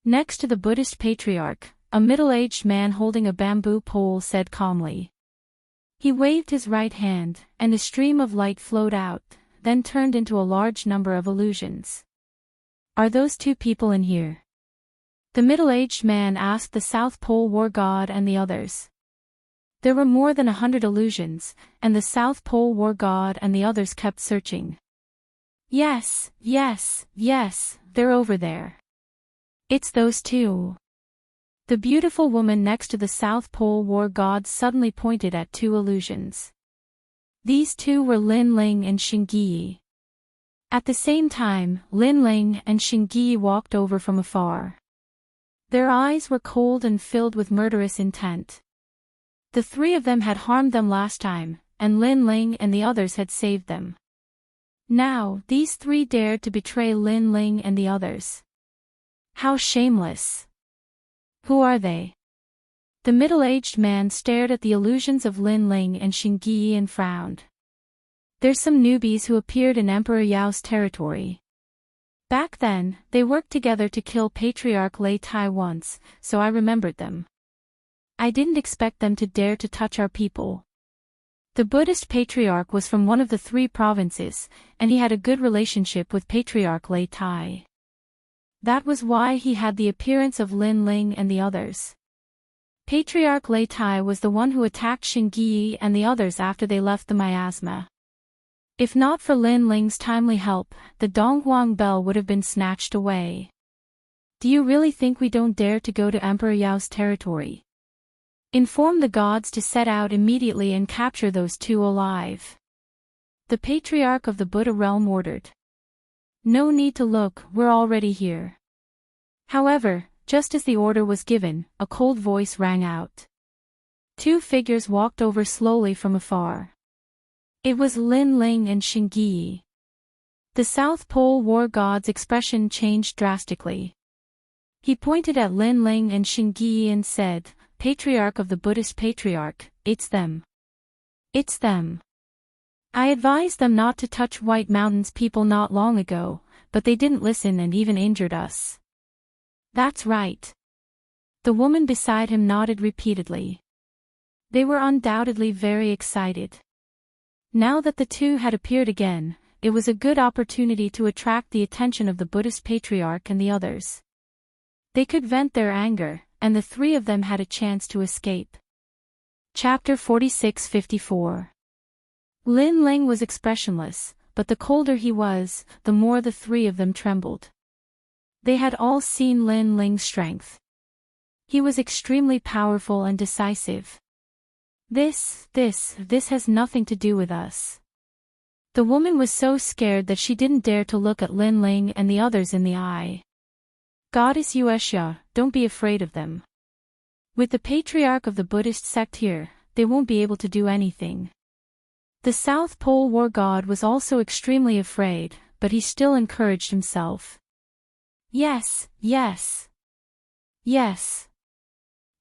Next to the Buddhist patriarch, a middle-aged man holding a bamboo pole said calmly. He waved his right hand, and a stream of light flowed out, then turned into a large number of illusions. Are those 2 people in here? The middle-aged man asked the South Pole War god and the others. There were more than 100 illusions, and the South Pole War god and the others kept searching. Yes, yes, yes, they're over there. It's those 2. The beautiful woman next to the South Pole War god suddenly pointed at 2 illusions. These 2 were Lin Ling and Xingyi. At the same time, Lin Ling and Xingyi walked over from afar. Their eyes were cold and filled with murderous intent. The 3 of them had harmed them last time, and Lin Ling and the others had saved them. Now, these 3 dared to betray Lin Ling and the others. How shameless! Who are they? The middle-aged man stared at the illusions of Lin Ling and Xingyi and frowned. There's some newbies who appeared in Emperor Yao's territory. Back then, they worked together to kill Patriarch Lei Tai once, so I remembered them. I didn't expect them to dare to touch our people. The Buddhist patriarch was from one of the 3 provinces, and he had a good relationship with Patriarch Lei Tai. That was why he had the appearance of Lin Ling and the others. Patriarch Lei Tai was the one who attacked Xingyi and the others after they left the miasma. If not for Lin Ling's timely help, the Donghuang bell would have been snatched away. Do you really think we don't dare to go to Emperor Yao's territory? Inform the gods to set out immediately and capture those 2 alive. The Patriarch of the Buddha realm ordered. No need to look, we're already here. However, just as the order was given, a cold voice rang out. 2 figures walked over slowly from afar. It was Lin Ling and Xingyi. The South Pole War god's expression changed drastically. He pointed at Lin Ling and Xingyi and said, Patriarch of the Buddhist patriarch, it's them. It's them. I advised them not to touch White Mountain's people not long ago, but they didn't listen and even injured us. That's right. The woman beside him nodded repeatedly. They were undoubtedly very excited. Now that the 2 had appeared again, it was a good opportunity to attract the attention of the Buddhist patriarch and the others. They could vent their anger, and the 3 of them had a chance to escape. Chapter 46-54. Lin Ling was expressionless, but the colder he was, the more the three of them trembled. They had all seen Lin Ling's strength. He was extremely powerful and decisive. This has nothing to do with us. The woman was so scared that she didn't dare to look at Lin Ling and the others in the eye. Goddess Wuxia, don't be afraid of them. With the patriarch of the Buddhist sect here, they won't be able to do anything. The South Pole War God was also extremely afraid, but he still encouraged himself. Yes.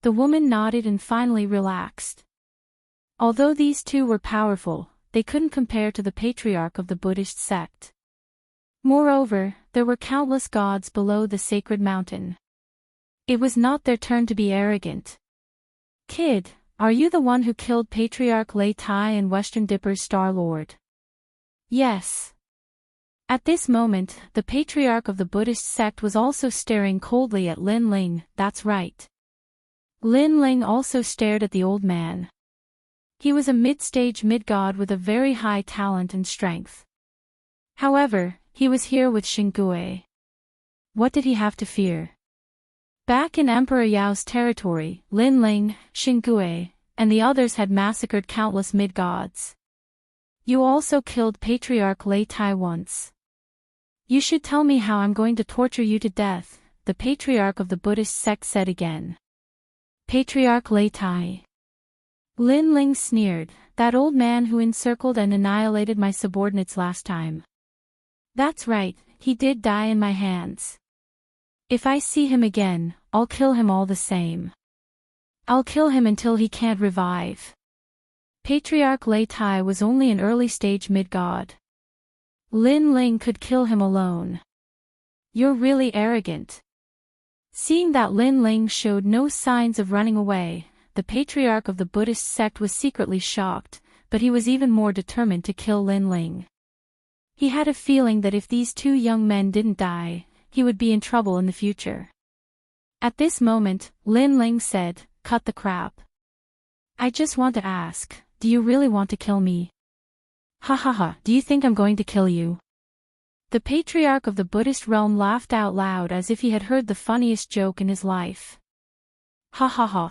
The woman nodded and finally relaxed. Although these two were powerful, they couldn't compare to the patriarch of the Buddhist sect. Moreover, there were countless gods below the sacred mountain. It was not their turn to be arrogant. Kid, are you the one who killed Patriarch Lei Tai and Western Dipper's Star Lord? Yes. At this moment, the patriarch of the Buddhist sect was also staring coldly at Lin Ling. That's right. Lin Ling also stared at the old man. He was a mid-stage mid-god with a very high talent and strength. However, he was here with Xingui. What did he have to fear? Back in Emperor Yao's territory, Lin Ling, Xingui, and the others had massacred countless mid-gods. You also killed Patriarch Lei Tai once. You should tell me how I'm going to torture you to death, the patriarch of the Buddhist sect said again. Patriarch Lei Tai. Lin Ling sneered, that old man who encircled and annihilated my subordinates last time. That's right, he did die in my hands. If I see him again, I'll kill him all the same. I'll kill him until he can't revive. Patriarch Lei Tai was only an early-stage mid-god. Lin Ling could kill him alone. You're really arrogant. Seeing that Lin Ling showed no signs of running away, the patriarch of the Buddhist sect was secretly shocked, but he was even more determined to kill Lin Ling. He had a feeling that if these two young men didn't die, he would be in trouble in the future. At this moment, Lin Ling said, "Cut the crap. I just want to ask, do you really want to kill me?" Ha, do you think I'm going to kill you? The patriarch of the Buddhist realm laughed out loud as if he had heard the funniest joke in his life. Ha.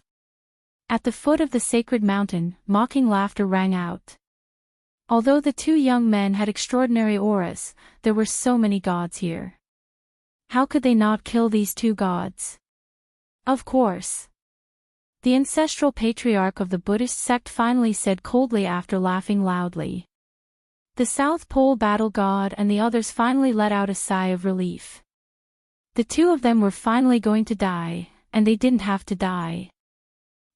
At the foot of the sacred mountain, mocking laughter rang out. Although the two young men had extraordinary auras, there were so many gods here. How could they not kill these two gods? Of course. The ancestral patriarch of the Buddhist sect finally said coldly after laughing loudly. The South Pole battle god and the others finally let out a sigh of relief. The two of them were finally going to die, and they didn't have to die.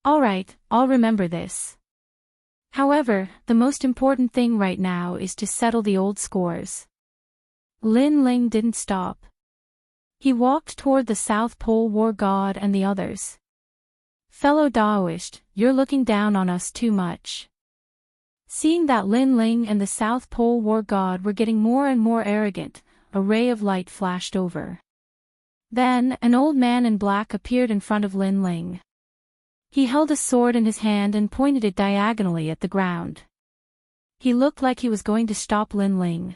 Alright, I'll remember this. However, the most important thing right now is to settle the old scores. Lin Ling didn't stop. He walked toward the South Pole War God and the others. Fellow Daoist, you're looking down on us too much. Seeing that Lin Ling and the South Pole War God were getting more and more arrogant, a ray of light flashed over. Then, an old man in black appeared in front of Lin Ling. He held a sword in his hand and pointed it diagonally at the ground. He looked like he was going to stop Lin Ling.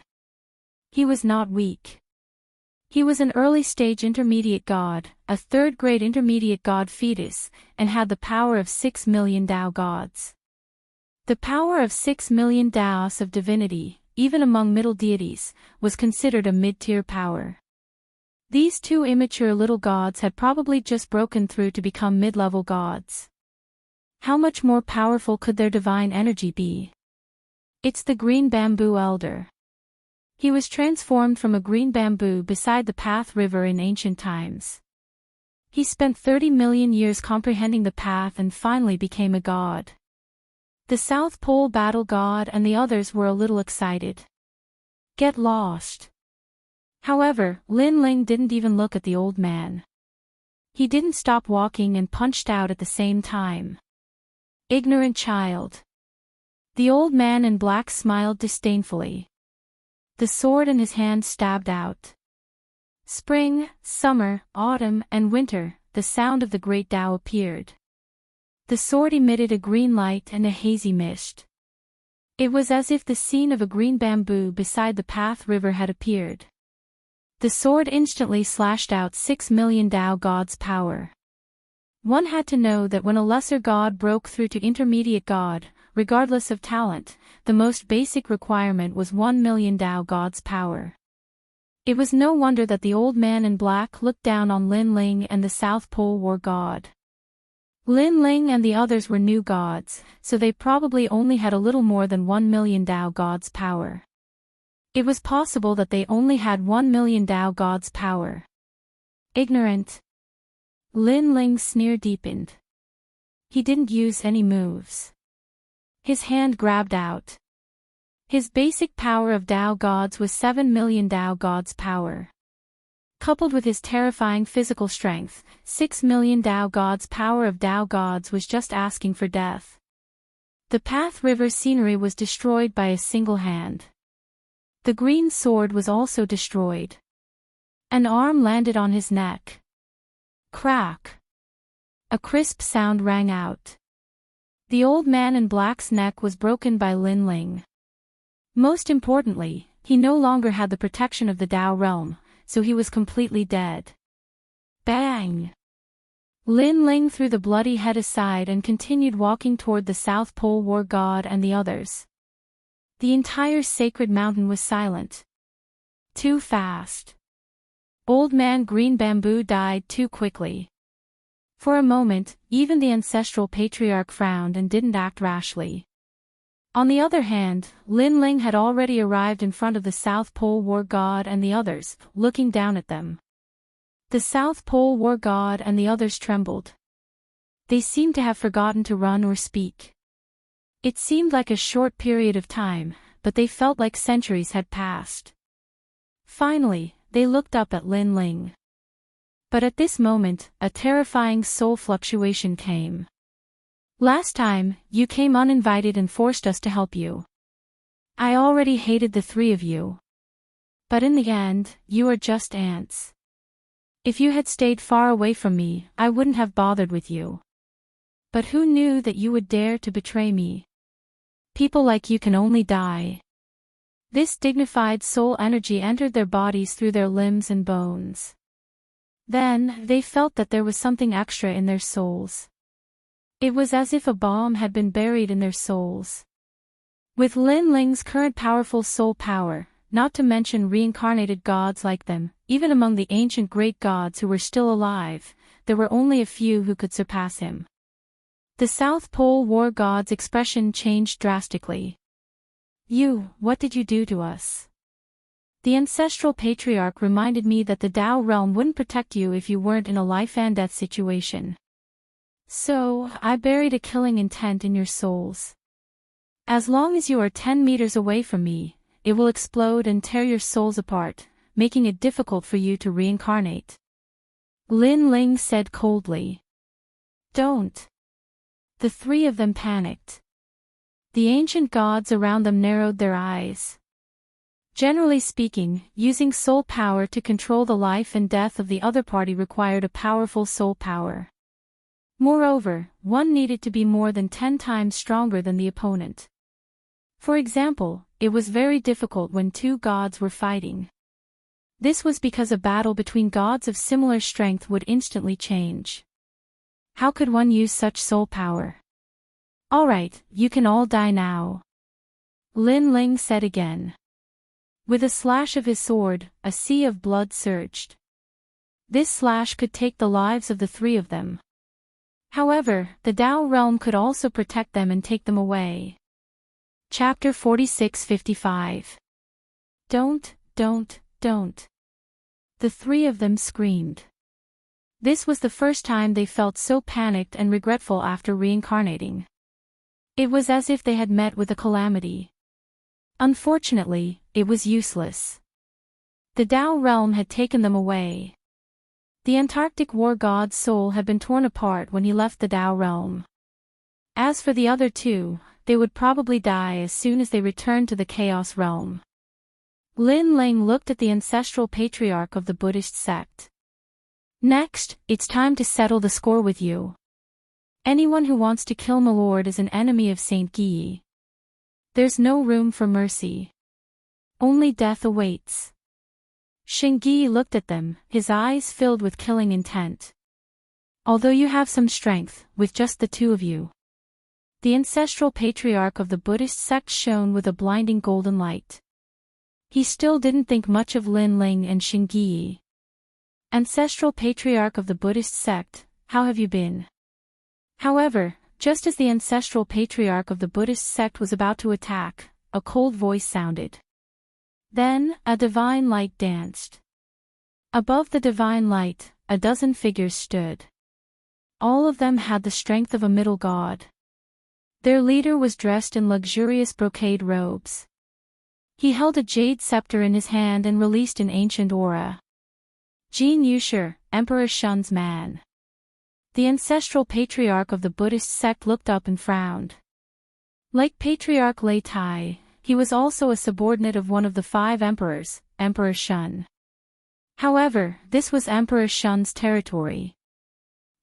He was not weak. He was an early-stage intermediate god, a third-grade intermediate god fetus, and had the power of 6 million Tao gods. The power of 6 million Taos of divinity, even among middle deities, was considered a mid-tier power. These two immature little gods had probably just broken through to become mid-level gods. How much more powerful could their divine energy be? It's the green bamboo elder. He was transformed from a green bamboo beside the Path River in ancient times. He spent 30 million years comprehending the path and finally became a god. The South Pole battle god and the others were a little excited. Get lost. However, Lin Ling didn't even look at the old man. He didn't stop walking and punched out at the same time. Ignorant child. The old man in black smiled disdainfully. The sword in his hand stabbed out. Spring, summer, autumn, and winter, the sound of the great Tao appeared. The sword emitted a green light and a hazy mist. It was as if the scene of a green bamboo beside the path river had appeared. The sword instantly slashed out 6 million Tao gods' power. One had to know that when a lesser god broke through to intermediate god, regardless of talent, the most basic requirement was 1 million Tao gods' power. It was no wonder that the old man in black looked down on Lin Ling and the South Pole War god. Lin Ling and the others were new gods, so they probably only had a little more than 1 million Tao gods' power. It was possible that they only had 1 million Tao gods' power. Ignorant. Lin Ling's sneer deepened. He didn't use any moves. His hand grabbed out. His basic power of Tao gods was 7 million Tao gods' power. Coupled with his terrifying physical strength, 6 million Tao gods' power of Tao gods was just asking for death. The path river scenery was destroyed by a single hand. The green sword was also destroyed. An arm landed on his neck. Crack! A crisp sound rang out. The old man in black's neck was broken by Lin Ling. Most importantly, he no longer had the protection of the Tao realm, so he was completely dead. Bang! Lin Ling threw the bloody head aside and continued walking toward the South Pole War god and the others. The entire sacred mountain was silent. Too fast. Old man Green Bamboo died too quickly. For a moment, even the ancestral patriarch frowned and didn't act rashly. On the other hand, Lin Ling had already arrived in front of the South Pole War god and the others, looking down at them. The South Pole War god and the others trembled. They seemed to have forgotten to run or speak. It seemed like a short period of time, but they felt like centuries had passed. Finally, they looked up at Lin Ling. But at this moment, a terrifying soul fluctuation came. Last time, you came uninvited and forced us to help you. I already hated the three of you. But in the end, you are just ants. If you had stayed far away from me, I wouldn't have bothered with you. But who knew that you would dare to betray me? People like you can only die. This dignified soul energy entered their bodies through their limbs and bones. Then, they felt that there was something extra in their souls. It was as if a bomb had been buried in their souls. With Lin Ling's current powerful soul power, not to mention reincarnated gods like them, even among the ancient great gods who were still alive, there were only a few who could surpass him. The South Pole War god's expression changed drastically. What did you do to us? The ancestral patriarch reminded me that the Tao realm wouldn't protect you if you weren't in a life and death situation. So, I buried a killing intent in your souls. As long as you are 10 meters away from me, it will explode and tear your souls apart, making it difficult for you to reincarnate. Lin Ling said coldly. Don't. The three of them panicked. The ancient gods around them narrowed their eyes. Generally speaking, using soul power to control the life and death of the other party required a powerful soul power. Moreover, one needed to be more than 10 times stronger than the opponent. For example, it was very difficult when two gods were fighting. This was because a battle between gods of similar strength would instantly change. How could one use such soul power? Alright, you can all die now. Lin Ling said again. With a slash of his sword, a sea of blood surged. This slash could take the lives of the three of them. However, the Tao realm could also protect them and take them away. Chapter 46-55. Don't. The three of them screamed. This was the first time they felt so panicked and regretful after reincarnating. It was as if they had met with a calamity. Unfortunately, it was useless. The Tao realm had taken them away. The Antarctic war god's soul had been torn apart when he left the Tao realm. As for the other two, they would probably die as soon as they returned to the Chaos realm. Lin Ling looked at the ancestral patriarch of the Buddhist sect. Next, it's time to settle the score with you. Anyone who wants to kill my lord is an enemy of Saint Guy. There's no room for mercy. Only death awaits. Xingyi looked at them, his eyes filled with killing intent. Although you have some strength, with just the two of you. The ancestral patriarch of the Buddhist sect shone with a blinding golden light. He still didn't think much of Lin Ling and Xingyi. Ancestral patriarch of the Buddhist sect, how have you been? However, just as the ancestral patriarch of the Buddhist sect was about to attack, a cold voice sounded. Then, a divine light danced. Above the divine light, a dozen figures stood. All of them had the strength of a middle god. Their leader was dressed in luxurious brocade robes. He held a jade scepter in his hand and released an ancient aura. Jin Yushi, Emperor Shun's man. The ancestral patriarch of the Buddhist sect looked up and frowned. Like Patriarch Lei Tai, he was also a subordinate of one of the 5 emperors, Emperor Shun. However, this was Emperor Shun's territory.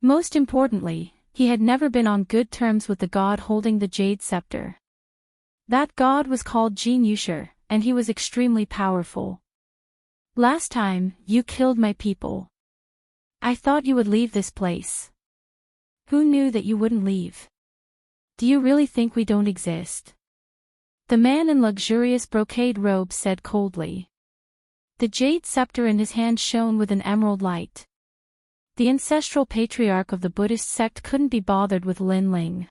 Most importantly, he had never been on good terms with the god holding the jade scepter. That god was called Jin Yushi, and he was extremely powerful. Last time, you killed my people. I thought you would leave this place. Who knew that you wouldn't leave? Do you really think we don't exist? The man in luxurious brocade robe said coldly. The jade scepter in his hand shone with an emerald light. The ancestral patriarch of the Buddhist sect couldn't be bothered with Lin Ling.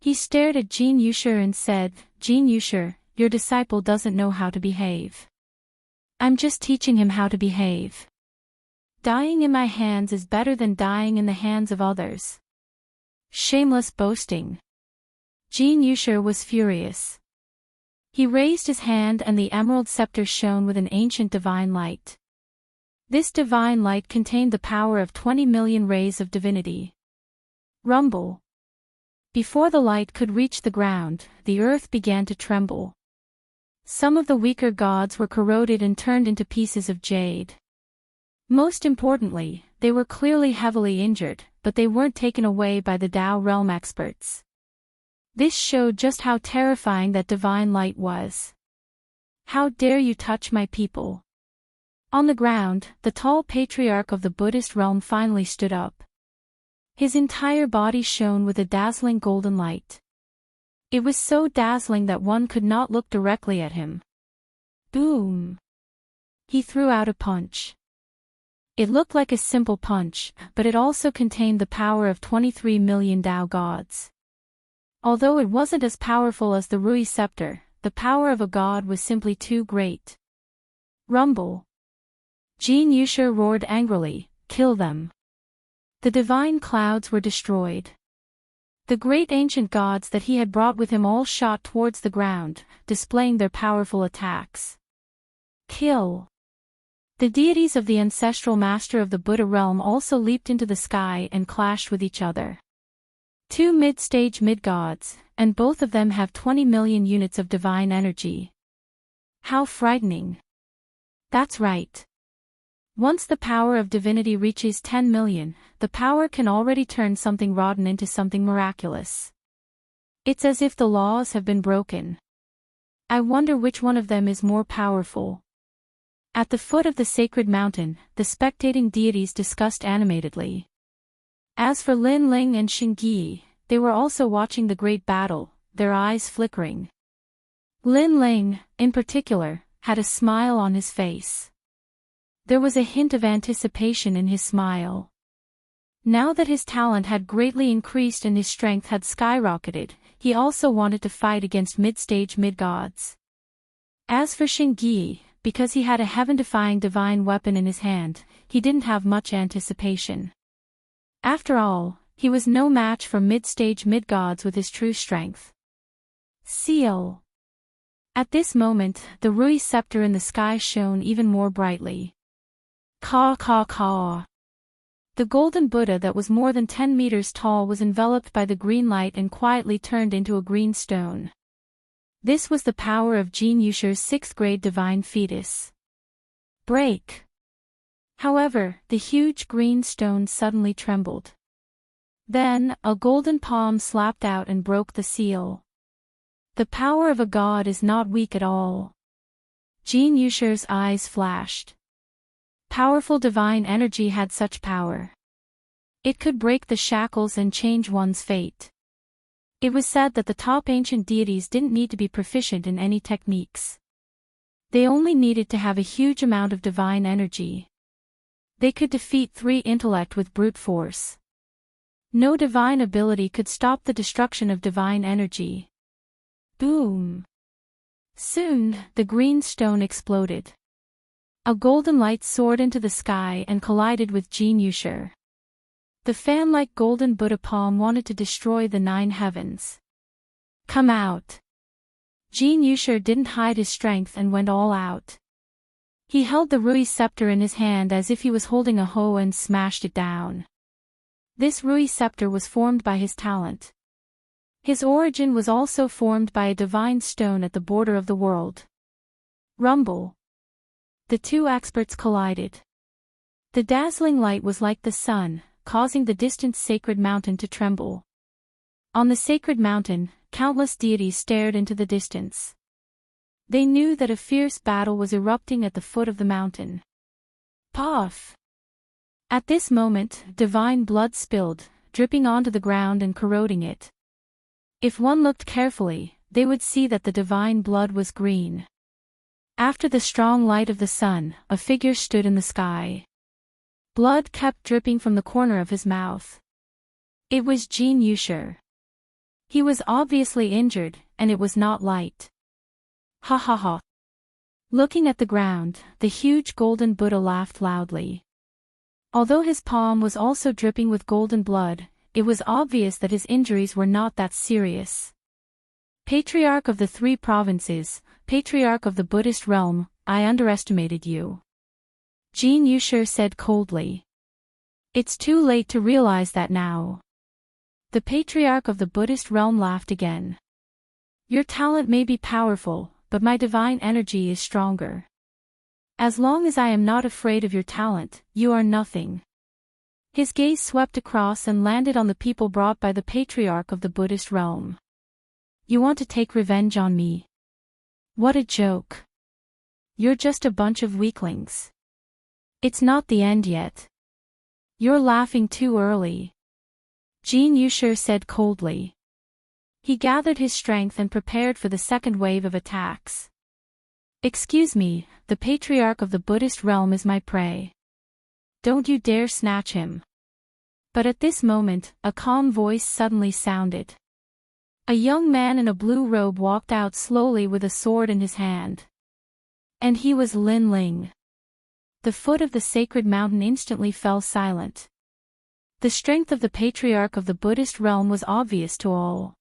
He stared at Jin Yushi and said, Jin Yushi, your disciple doesn't know how to behave. I'm just teaching him how to behave. Dying in my hands is better than dying in the hands of others. Shameless boasting. Jin Yushi was furious. He raised his hand and the emerald scepter shone with an ancient divine light. This divine light contained the power of 20 million rays of divinity. Rumble. Before the light could reach the ground, the earth began to tremble. Some of the weaker gods were corroded and turned into pieces of jade. Most importantly, they were clearly heavily injured, but they weren't taken away by the Tao realm experts. This showed just how terrifying that divine light was. How dare you touch my people? On the ground, the tall patriarch of the Buddhist realm finally stood up. His entire body shone with a dazzling golden light. It was so dazzling that one could not look directly at him. Boom! He threw out a punch. It looked like a simple punch, but it also contained the power of 23 million Tao gods. Although it wasn't as powerful as the Rui scepter, the power of a god was simply too great. Rumble. Jin Yushi roared angrily, kill them. The divine clouds were destroyed. The great ancient gods that he had brought with him all shot towards the ground, displaying their powerful attacks. Kill. The deities of the ancestral master of the Buddha realm also leaped into the sky and clashed with each other. 2 mid-stage mid-gods, and both of them have 20 million units of divine energy. How frightening. That's right. Once the power of divinity reaches 10 million, the power can already turn something rotten into something miraculous. It's as if the laws have been broken. I wonder which one of them is more powerful. At the foot of the sacred mountain, the spectating deities discussed animatedly. As for Lin Ling and Xingyi, they were also watching the great battle, their eyes flickering. Lin Ling, in particular, had a smile on his face. There was a hint of anticipation in his smile. Now that his talent had greatly increased and his strength had skyrocketed, he also wanted to fight against mid-stage mid-gods. As for Xingyi, because he had a heaven-defying divine weapon in his hand, he didn't have much anticipation. After all, he was no match for mid-stage mid-gods with his true strength. Seal. At this moment, the Rui scepter in the sky shone even more brightly. Caw caw caw. The golden Buddha that was more than 10 meters tall was enveloped by the green light and quietly turned into a green stone. This was the power of Jin Yushi's 6th grade divine fetus. Break. However, the huge green stone suddenly trembled. Then, a golden palm slapped out and broke the seal. The power of a god is not weak at all. Jin Yusher's eyes flashed. Powerful divine energy had such power. It could break the shackles and change one's fate. It was said that the top ancient deities didn't need to be proficient in any techniques. They only needed to have a huge amount of divine energy. They could defeat 3 intellect with brute force. No divine ability could stop the destruction of divine energy. Boom! Soon, the green stone exploded. A golden light soared into the sky and collided with Jin Yusher. The fan-like golden Buddha palm wanted to destroy the 9 heavens. Come out! Jin Yusher didn't hide his strength and went all out. He held the Rui scepter in his hand as if he was holding a hoe and smashed it down. This Rui scepter was formed by his talent. His origin was also formed by a divine stone at the border of the world. Rumble. The 2 experts collided. The dazzling light was like the sun, causing the distant sacred mountain to tremble. On the sacred mountain, countless deities stared into the distance. They knew that a fierce battle was erupting at the foot of the mountain. Puff! At this moment, divine blood spilled, dripping onto the ground and corroding it. If one looked carefully, they would see that the divine blood was green. After the strong light of the sun, a figure stood in the sky. Blood kept dripping from the corner of his mouth. It was Jin Yusher. He was obviously injured, and it was not light. Ha ha ha. Looking at the ground, the huge golden Buddha laughed loudly. Although his palm was also dripping with golden blood, it was obvious that his injuries were not that serious. Patriarch of the 3 provinces, Patriarch of the Buddhist realm, I underestimated you. Jin Yusher said coldly. It's too late to realize that now. The Patriarch of the Buddhist realm laughed again. Your talent may be powerful, but my divine energy is stronger. As long as I am not afraid of your talent, you are nothing. His gaze swept across and landed on the people brought by the Patriarch of the Buddhist realm. You want to take revenge on me? What a joke. You're just a bunch of weaklings. It's not the end yet. You're laughing too early. Jin Yusher said coldly. He gathered his strength and prepared for the second wave of attacks. Excuse me, the Patriarch of the Buddhist realm is my prey. Don't you dare snatch him. But at this moment, a calm voice suddenly sounded. A young man in a blue robe walked out slowly with a sword in his hand. And he was Lin Ling. The foot of the sacred mountain instantly fell silent. The strength of the Patriarch of the Buddhist realm was obvious to all.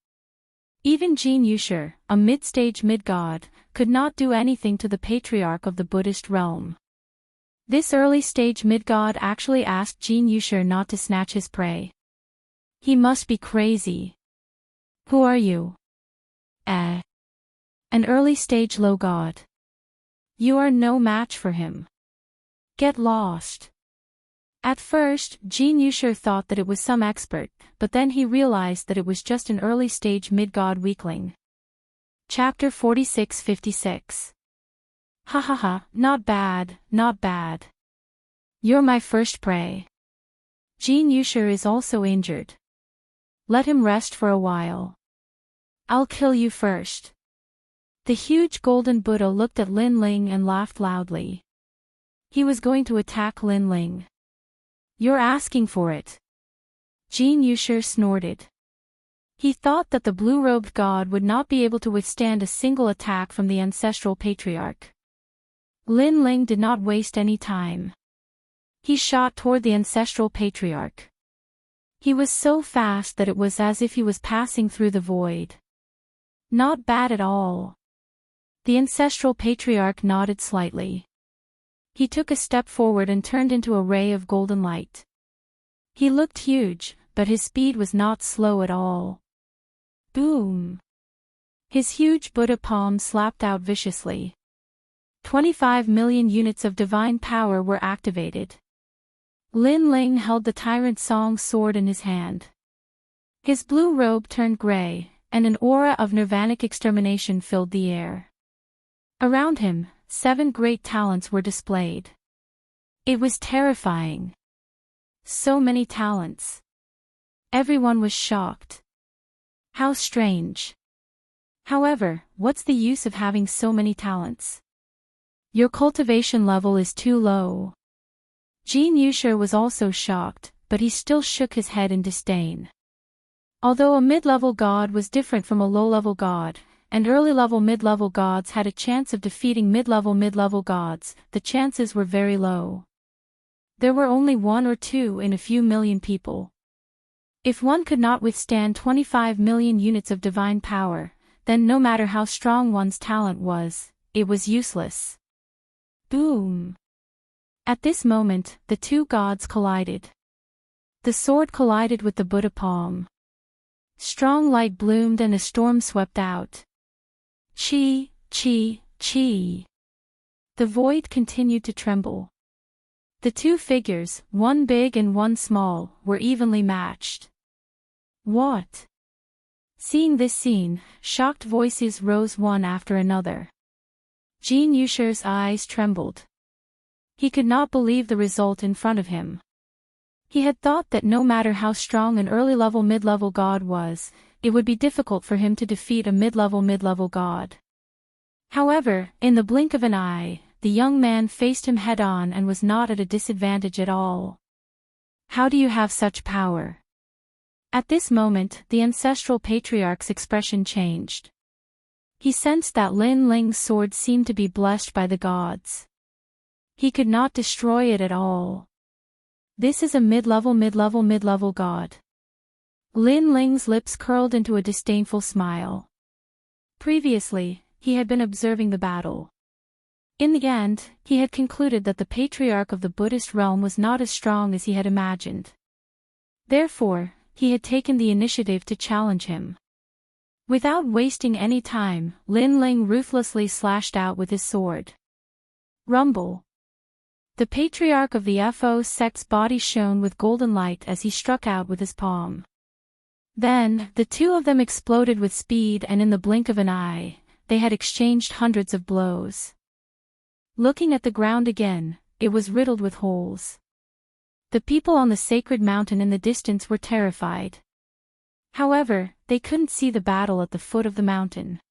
Even Jin Yusher, a mid-stage mid-god, could not do anything to the Patriarch of the Buddhist realm. This early-stage mid-god actually asked Jin Yusher not to snatch his prey. He must be crazy. Who are you? An early-stage low god. You are no match for him. Get lost. At first, Jin Yusher thought that it was some expert, but then he realized that it was just an early-stage mid-god weakling. Chapter 46-56. Ha ha ha, not bad, not bad. You're my first prey. Jin Yusher is also injured. Let him rest for a while. I'll kill you first. The huge golden Buddha looked at Lin Ling and laughed loudly. He was going to attack Lin Ling. You're asking for it. Jin Yusher snorted. He thought that the blue-robed god would not be able to withstand a single attack from the ancestral patriarch. Lin Ling did not waste any time. He shot toward the ancestral patriarch. He was so fast that it was as if he was passing through the void. Not bad at all. The ancestral patriarch nodded slightly. He took a step forward and turned into a ray of golden light. He looked huge, but his speed was not slow at all. Boom! His huge Buddha palm slapped out viciously. 25 million units of divine power were activated. Lin Ling held the Tyrant Song sword in his hand. His blue robe turned gray, and an aura of nirvanic extermination filled the air. Around him, 7 great talents were displayed. It was terrifying. So many talents. Everyone was shocked. How strange. However, what's the use of having so many talents? Your cultivation level is too low. Jin Yushir was also shocked, but he still shook his head in disdain. Although a mid-level god was different from a low-level god, and early-level mid-level gods had a chance of defeating mid-level gods, the chances were very low. There were only 1 or 2 in a few million people. If one could not withstand 25 million units of divine power, then no matter how strong one's talent was, it was useless. Boom! At this moment, the 2 gods collided. The sword collided with the Buddha palm. Strong light bloomed and a storm swept out. Chi, chi, chi. The void continued to tremble. The 2 figures, one big and one small, were evenly matched. What? Seeing this scene, shocked voices rose one after another. Jin Yushir's eyes trembled. He could not believe the result in front of him. He had thought that no matter how strong an early-level mid-level god was, it would be difficult for him to defeat a mid-level god. However, in the blink of an eye, the young man faced him head-on and was not at a disadvantage at all. How do you have such power? At this moment, the ancestral patriarch's expression changed. He sensed that Lin Ling's sword seemed to be blessed by the gods. He could not destroy it at all. This is a mid-level god. Lin Ling's lips curled into a disdainful smile. Previously, he had been observing the battle. In the end, he had concluded that the patriarch of the Buddhist realm was not as strong as he had imagined. Therefore, he had taken the initiative to challenge him. Without wasting any time, Lin Ling ruthlessly slashed out with his sword. Rumble. The patriarch of the Fo sect's body shone with golden light as he struck out with his palm. Then, the 2 of them exploded with speed, and in the blink of an eye, they had exchanged hundreds of blows. Looking at the ground again, it was riddled with holes. The people on the sacred mountain in the distance were terrified. However, they couldn't see the battle at the foot of the mountain.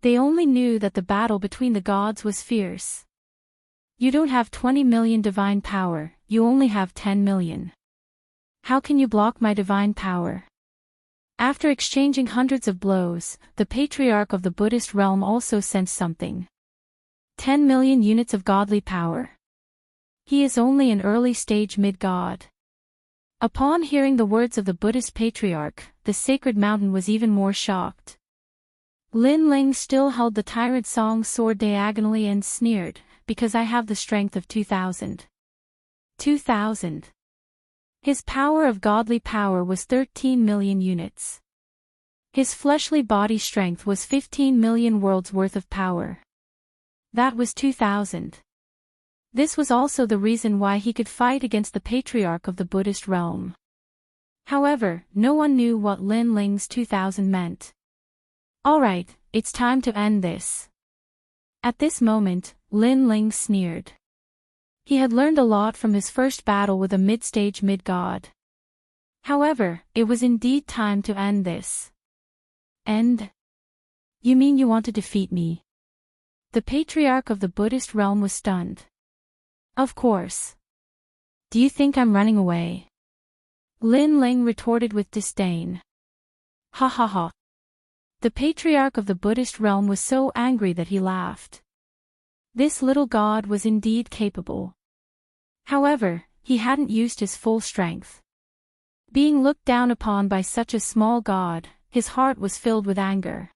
They only knew that the battle between the gods was fierce. You don't have 20 million divine power, you only have 10 million. How can you block my divine power? After exchanging hundreds of blows, the patriarch of the Buddhist realm also sensed something. 10 million units of godly power. He is only an early-stage mid-god. Upon hearing the words of the Buddhist patriarch, the sacred mountain was even more shocked. Lin Ling still held the tyrant song sword diagonally and sneered, because I have the strength of 2,000. 2,000. His power of godly power was 13 million units. His fleshly body strength was 15 million worlds worth of power. That was 2,000. This was also the reason why he could fight against the patriarch of the Buddhist realm. However, no one knew what Lin Ling's 2,000 meant. Alright, it's time to end this. At this moment, Lin Ling sneered. He had learned a lot from his first battle with a mid-stage mid-god. However, it was indeed time to end this. End? You mean you want to defeat me? The patriarch of the Buddhist realm was stunned. Of course. Do you think I'm running away? Lin Ling retorted with disdain. Ha ha ha. The patriarch of the Buddhist realm was so angry that he laughed. This little god was indeed capable. However, he hadn't used his full strength. Being looked down upon by such a small god, his heart was filled with anger.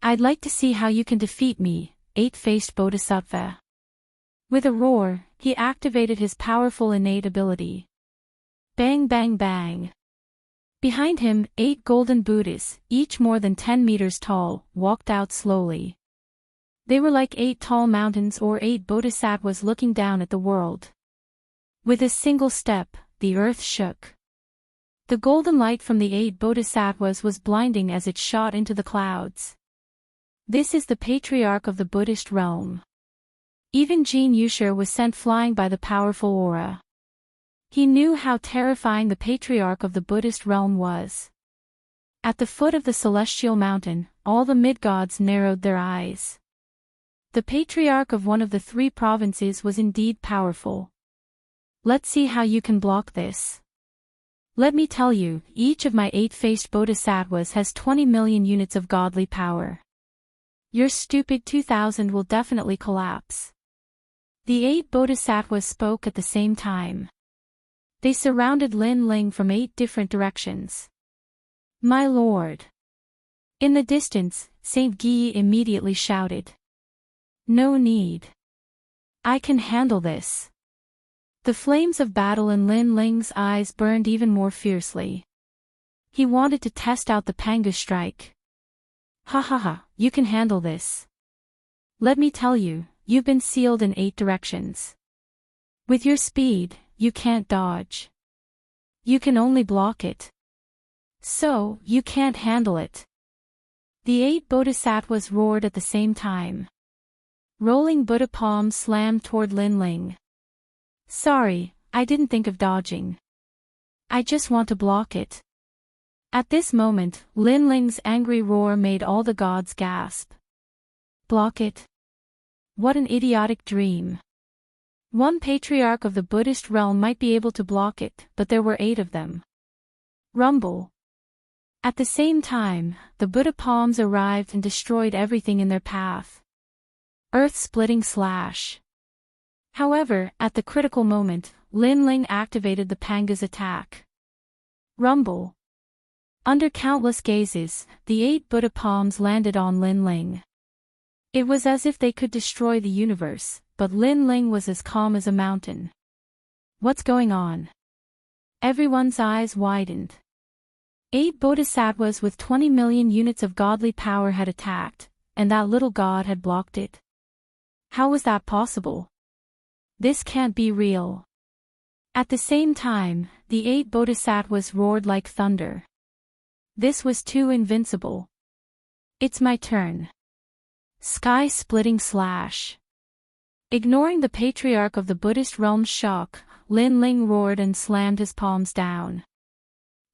I'd like to see how you can defeat me, 8-faced bodhisattva. With a roar, he activated his powerful innate ability. Bang bang bang. Behind him, 8 golden Buddhas, each more than 10 meters tall, walked out slowly. They were like 8 tall mountains or 8 bodhisattvas looking down at the world. With a single step, the earth shook. The golden light from the 8 bodhisattvas was blinding as it shot into the clouds. This is the patriarch of the Buddhist realm. Even Jin Yushir was sent flying by the powerful aura. He knew how terrifying the patriarch of the Buddhist realm was. At the foot of the celestial mountain, all the mid-gods narrowed their eyes. The patriarch of one of the 3 provinces was indeed powerful. Let's see how you can block this. Let me tell you, each of my 8-faced bodhisattvas has 20 million units of godly power. Your stupid 2000 will definitely collapse. The 8 bodhisattvas spoke at the same time. They surrounded Lin Ling from 8 different directions. My lord. In the distance, Saint Guy immediately shouted. No need. I can handle this. The flames of battle in Lin Ling's eyes burned even more fiercely. He wanted to test out the Pangu strike. Ha ha ha, you can handle this. Let me tell you, you've been sealed in 8 directions. With your speed, you can't dodge. You can only block it. So, you can't handle it. The 8 bodhisattvas roared at the same time. Rolling Buddha palms slammed toward Lin Ling. Sorry, I didn't think of dodging. I just want to block it. At this moment, Lin Ling's angry roar made all the gods gasp. Block it? What an idiotic dream. One patriarch of the Buddhist realm might be able to block it, but there were 8 of them. Rumble. At the same time, the Buddha palms arrived and destroyed everything in their path. Earth-splitting slash. However, at the critical moment, Lin Ling activated the Panga's attack. Rumble. Under countless gazes, the 8 Buddha palms landed on Lin Ling. It was as if they could destroy the universe, but Lin Ling was as calm as a mountain. What's going on? Everyone's eyes widened. 8 bodhisattvas with 20 million units of godly power had attacked, and that little god had blocked it. How was that possible? This can't be real. At the same time, the 8 bodhisattvas roared like thunder. This was too invincible. It's my turn. Sky-splitting slash. Ignoring the patriarch of the Buddhist realm's shock, Lin Ling roared and slammed his palms down.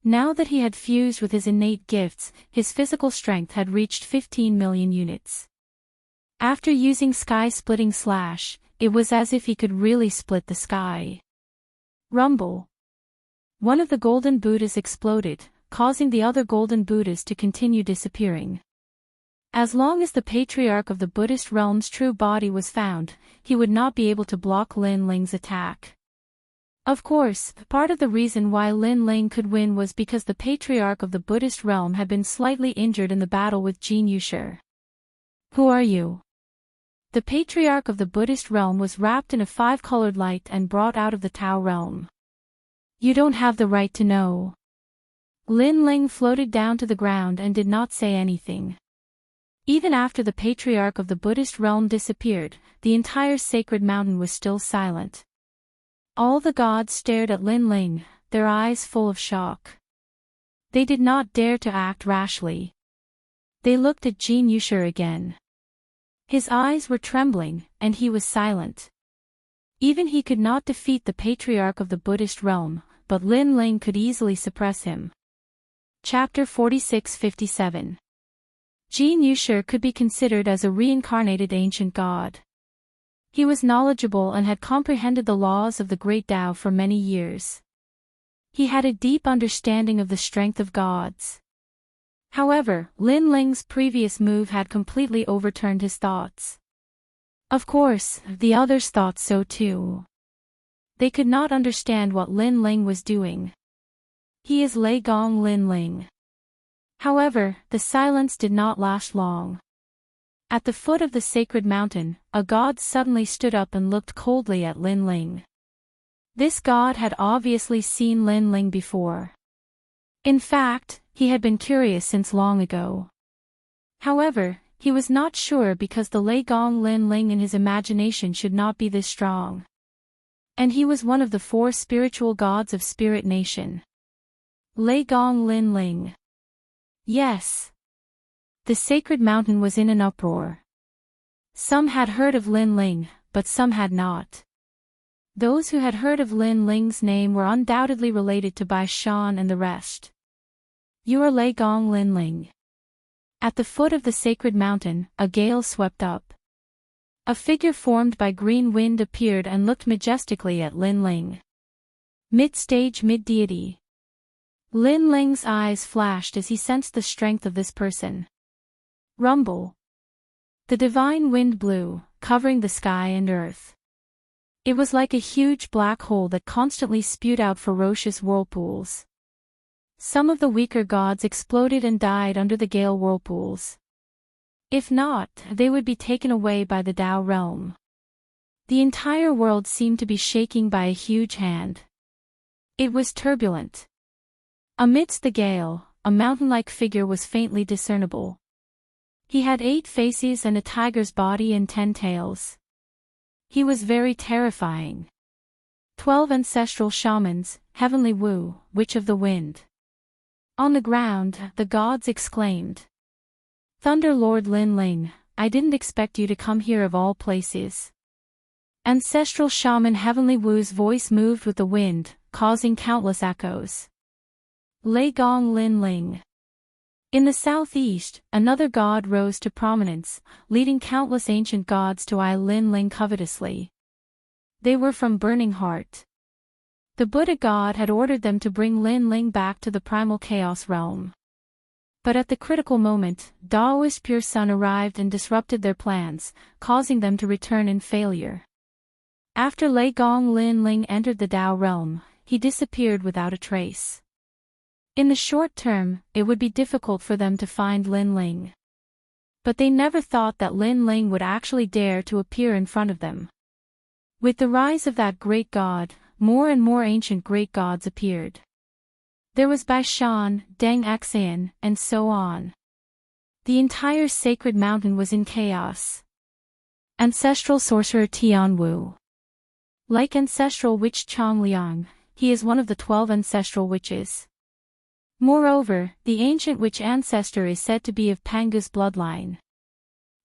Now that he had fused with his innate gifts, his physical strength had reached 15 million units. After using sky-splitting slash, it was as if he could really split the sky. Rumble. One of the golden Buddhas exploded, causing the other golden Buddhas to continue disappearing. As long as the patriarch of the Buddhist realm's true body was found, he would not be able to block Lin Ling's attack. Of course, part of the reason why Lin Ling could win was because the patriarch of the Buddhist realm had been slightly injured in the battle with Jin Yushir. Who are you? The patriarch of the Buddhist realm was wrapped in a 5-colored light and brought out of the Tao realm. You don't have the right to know. Lin Ling floated down to the ground and did not say anything. Even after the patriarch of the Buddhist realm disappeared, the entire sacred mountain was still silent. All the gods stared at Lin Ling, their eyes full of shock. They did not dare to act rashly. They looked at Jin Yushir again. His eyes were trembling, and he was silent. Even he could not defeat the patriarch of the Buddhist realm, but Lin Ling could easily suppress him. Chapter 46-57. Jin Yushir could be considered as a reincarnated ancient god. He was knowledgeable and had comprehended the laws of the great Tao for many years. He had a deep understanding of the strength of gods. However, Lin Ling's previous move had completely overturned his thoughts. Of course, the others thought so too. They could not understand what Lin Ling was doing. He is Lei Gong Lin Ling. However, the silence did not last long. At the foot of the sacred mountain, a god suddenly stood up and looked coldly at Lin Ling. This god had obviously seen Lin Ling before. In fact, he had been curious since long ago. However, he was not sure because the Lei Gong Lin Ling in his imagination should not be this strong. And he was one of the 4 spiritual gods of Spirit Nation. Lei Gong Lin Ling. Yes. The sacred mountain was in an uproar. Some had heard of Lin Ling, but some had not. Those who had heard of Lin Ling's name were undoubtedly related to Bai Shan and the rest. You are Lei Gong Lin Ling. At the foot of the sacred mountain, a gale swept up. A figure formed by green wind appeared and looked majestically at Lin Ling. Mid-stage mid-deity. Lin Ling's eyes flashed as he sensed the strength of this person. Rumble. The divine wind blew, covering the sky and earth. It was like a huge black hole that constantly spewed out ferocious whirlpools. Some of the weaker gods exploded and died under the gale whirlpools. If not, they would be taken away by the Tao realm. The entire world seemed to be shaking by a huge hand. It was turbulent. Amidst the gale, a mountain-like figure was faintly discernible. He had 8 faces and a tiger's body and 10 tails. He was very terrifying. 12 ancestral shamans, Heavenly Wu, Witch of the Wind. On the ground, the gods exclaimed. Thunder Lord Lin Ling, I didn't expect you to come here of all places. Ancestral shaman Heavenly Wu's voice moved with the wind, causing countless echoes. Lei Gong Lin Ling. In the southeast, another god rose to prominence, leading countless ancient gods to eye Lin Ling covetously. They were from Burning Heart. The Buddha god had ordered them to bring Lin Ling back to the primal chaos realm. But at the critical moment, Daoist Pure Sun arrived and disrupted their plans, causing them to return in failure. After Lei Gong Lin Ling entered the Tao realm, he disappeared without a trace. In the short term, it would be difficult for them to find Lin Ling. But they never thought that Lin Ling would actually dare to appear in front of them. With the rise of that great god, more and more ancient great gods appeared. There was Bai Shan, Deng Xian, and so on. The entire sacred mountain was in chaos. Ancestral sorcerer Tian Wu. Like ancestral witch Chang Liang, he is one of the 12 ancestral witches. Moreover, the ancient witch ancestor is said to be of Pangu's bloodline.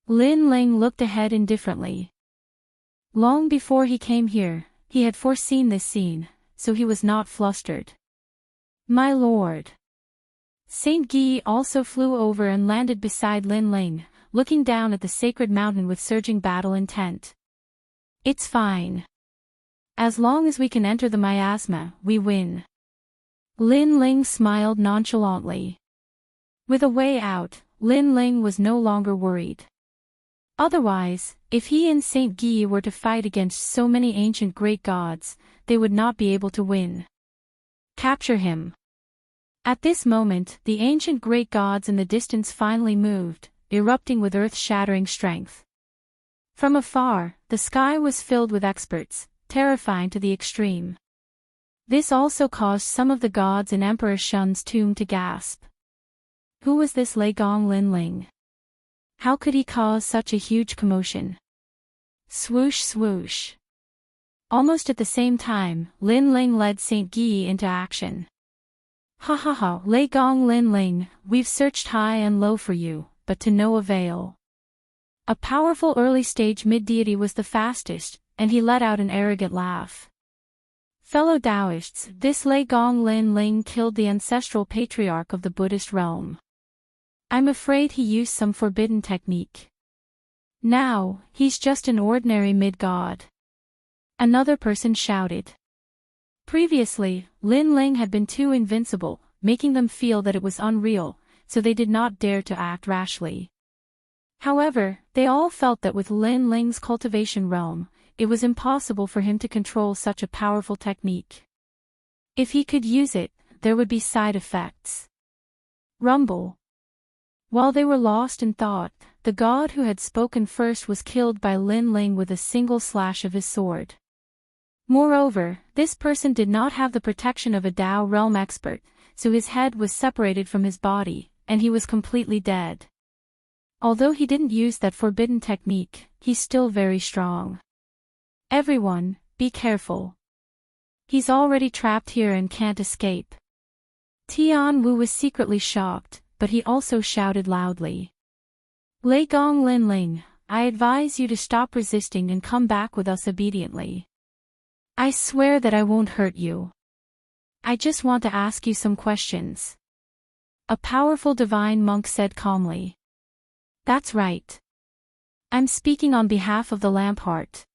Lin Ling looked ahead indifferently. Long before he came here, he had foreseen this scene, so he was not flustered. My lord. Saint Guy also flew over and landed beside Lin Ling, looking down at the sacred mountain with surging battle intent. It's fine. As long as we can enter the miasma, we win. Lin Ling smiled nonchalantly. With a way out, Lin Ling was no longer worried. Otherwise, if he and Saint Guy were to fight against so many ancient great gods, they would not be able to win. Capture him. At this moment, the ancient great gods in the distance finally moved, erupting with earth-shattering strength. From afar, the sky was filled with experts, terrifying to the extreme. This also caused some of the gods in Emperor Shun's tomb to gasp. Who was this Lei Gong Lin Ling? How could he cause such a huge commotion? Swoosh swoosh. Almost at the same time, Lin Ling led Saint Guy into action. Ha ha ha, Lei Gong Lin Ling, we've searched high and low for you, but to no avail. A powerful early-stage mid-deity was the fastest, and he let out an arrogant laugh. Fellow Taoists, this Lei Gong Lin Ling killed the ancestral patriarch of the Buddhist realm. I'm afraid he used some forbidden technique. Now, he's just an ordinary mid-god. Another person shouted. Previously, Lin Ling had been too invincible, making them feel that it was unreal, so they did not dare to act rashly. However, they all felt that with Lin Ling's cultivation realm, it was impossible for him to control such a powerful technique. If he could use it, there would be side effects. Rumble. While they were lost in thought, the god who had spoken first was killed by Lin Ling with a single slash of his sword. Moreover, this person did not have the protection of a Tao realm expert, so his head was separated from his body, and he was completely dead. Although he didn't use that forbidden technique, he's still very strong. Everyone, be careful. He's already trapped here and can't escape. Tian Wu was secretly shocked, but he also shouted loudly. Lei Gong Linling, I advise you to stop resisting and come back with us obediently. I swear that I won't hurt you. I just want to ask you some questions. A powerful divine monk said calmly. That's right. I'm speaking on behalf of the Lamp Heart.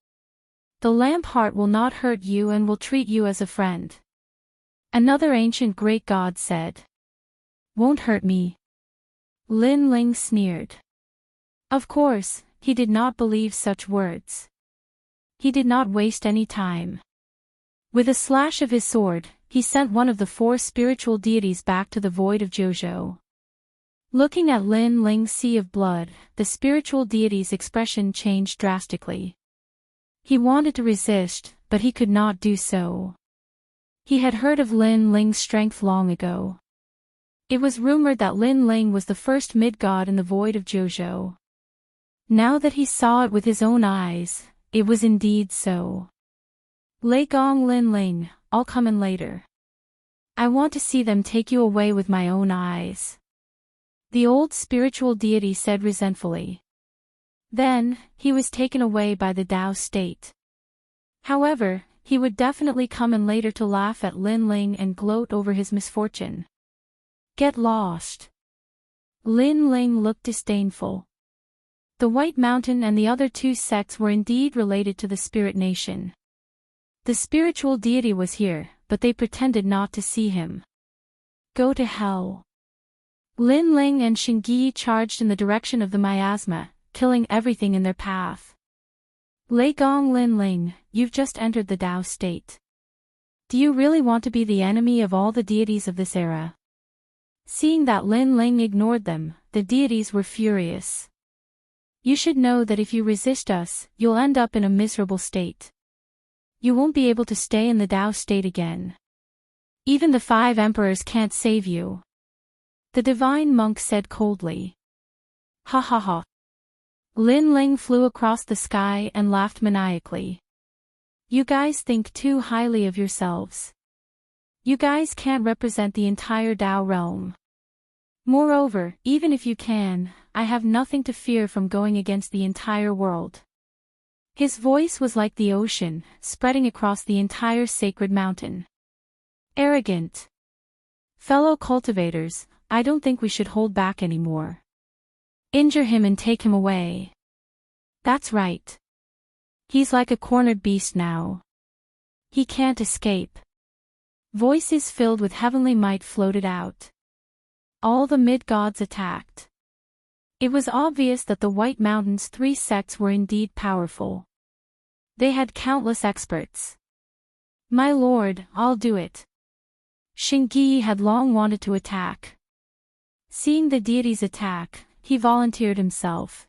The Lamp Heart will not hurt you and will treat you as a friend. Another ancient great god said. Won't hurt me. Lin Ling sneered. Of course, he did not believe such words. He did not waste any time. With a slash of his sword, he sent one of the 4 spiritual deities back to the void of Jojo. Looking at Lin Ling's sea of blood, the spiritual deity's expression changed drastically. He wanted to resist, but he could not do so. He had heard of Lin Ling's strength long ago. It was rumored that Lin Ling was the first mid-god in the void of Jojo. Now that he saw it with his own eyes, it was indeed so. Lei Gong Lin Ling, I'll come in later. I want to see them take you away with my own eyes. The old spiritual deity said resentfully. Then, he was taken away by the Tao state. However, he would definitely come in later to laugh at Lin Ling and gloat over his misfortune. Get lost. Lin Ling looked disdainful. The White Mountain and the other 2 sects were indeed related to the Spirit Nation. The spiritual deity was here, but they pretended not to see him. Go to hell. Lin Ling and Xingyi charged in the direction of the miasma, killing everything in their path. Lei Gong Lin Ling, you've just entered the Tao state. Do you really want to be the enemy of all the deities of this era? Seeing that Lin Ling ignored them, the deities were furious. You should know that if you resist us, you'll end up in a miserable state. You won't be able to stay in the Tao state again. Even the 5 emperors can't save you. The divine monk said coldly. Ha ha ha. Lin Ling flew across the sky and laughed maniacally. You guys think too highly of yourselves. You guys can't represent the entire Tao realm. Moreover, even if you can, I have nothing to fear from going against the entire world. His voice was like the ocean, spreading across the entire sacred mountain. Arrogant. Fellow cultivators, I don't think we should hold back anymore. Injure him and take him away. That's right. He's like a cornered beast now. He can't escape. Voices filled with heavenly might floated out. All the mid-gods attacked. It was obvious that the White Mountain's 3 sects were indeed powerful. They had countless experts. My lord, I'll do it. Xingyi had long wanted to attack. Seeing the deities attack, he volunteered himself.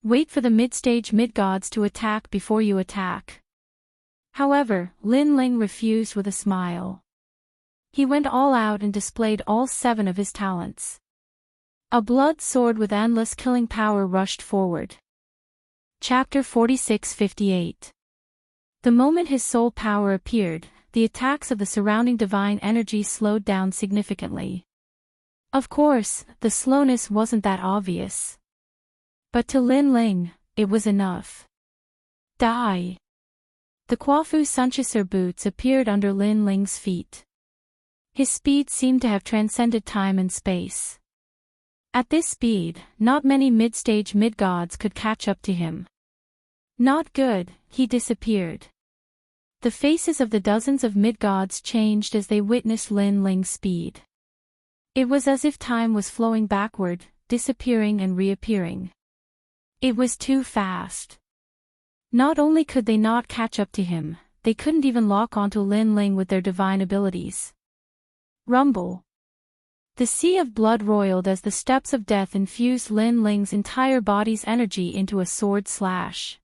Wait for the mid-stage mid-gods to attack before you attack. However, Lin Ling refused with a smile. He went all out and displayed all 7 of his talents. A blood sword with endless killing power rushed forward. Chapter 46-58. The moment his soul power appeared, the attacks of the surrounding divine energy slowed down significantly. Of course, the slowness wasn't that obvious. But to Lin Ling, it was enough. Die! The Quafu Sunchaser boots appeared under Lin Ling's feet. His speed seemed to have transcended time and space. At this speed, not many mid-stage mid-gods could catch up to him. Not good, he disappeared. The faces of the dozens of mid-gods changed as they witnessed Lin Ling's speed. It was as if time was flowing backward, disappearing and reappearing. It was too fast. Not only could they not catch up to him, they couldn't even lock onto Lin Ling with their divine abilities. Rumble. The sea of blood roiled as the steps of death infused Lin Ling's entire body's energy into a sword slash.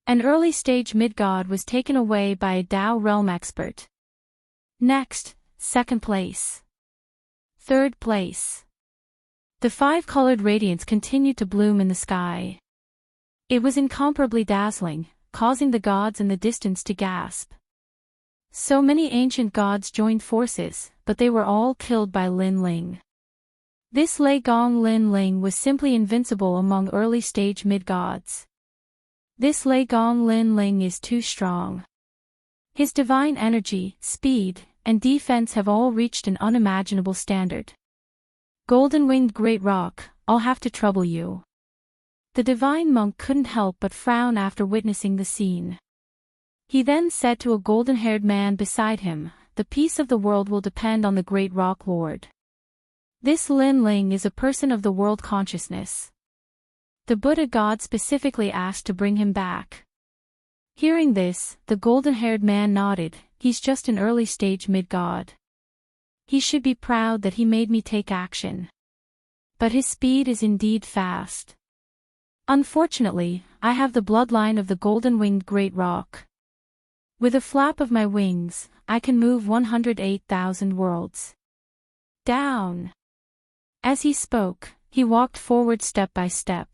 An early-stage mid-god was taken away by a Tao realm expert. Next, 2nd place. 3rd place. The 5-colored radiance continued to bloom in the sky. It was incomparably dazzling, causing the gods in the distance to gasp. So many ancient gods joined forces, but they were all killed by Lin Ling. This Lei Gong Lin Ling was simply invincible among early-stage mid-gods. This Lei Gong Lin Ling is too strong. His divine energy, speed, and defense have all reached an unimaginable standard. Golden-winged great rock, I'll have to trouble you. The divine monk couldn't help but frown after witnessing the scene. He then said to a golden-haired man beside him, "The peace of the world will depend on the great rock lord. This Lin Ling is a person of the world consciousness. The Buddha God specifically asked to bring him back." Hearing this, the golden-haired man nodded. He's just an early-stage mid-god. He should be proud that he made me take action. But his speed is indeed fast. Unfortunately, I have the bloodline of the golden-winged great rock. With a flap of my wings, I can move 108,000 worlds. Down. As he spoke, he walked forward step by step.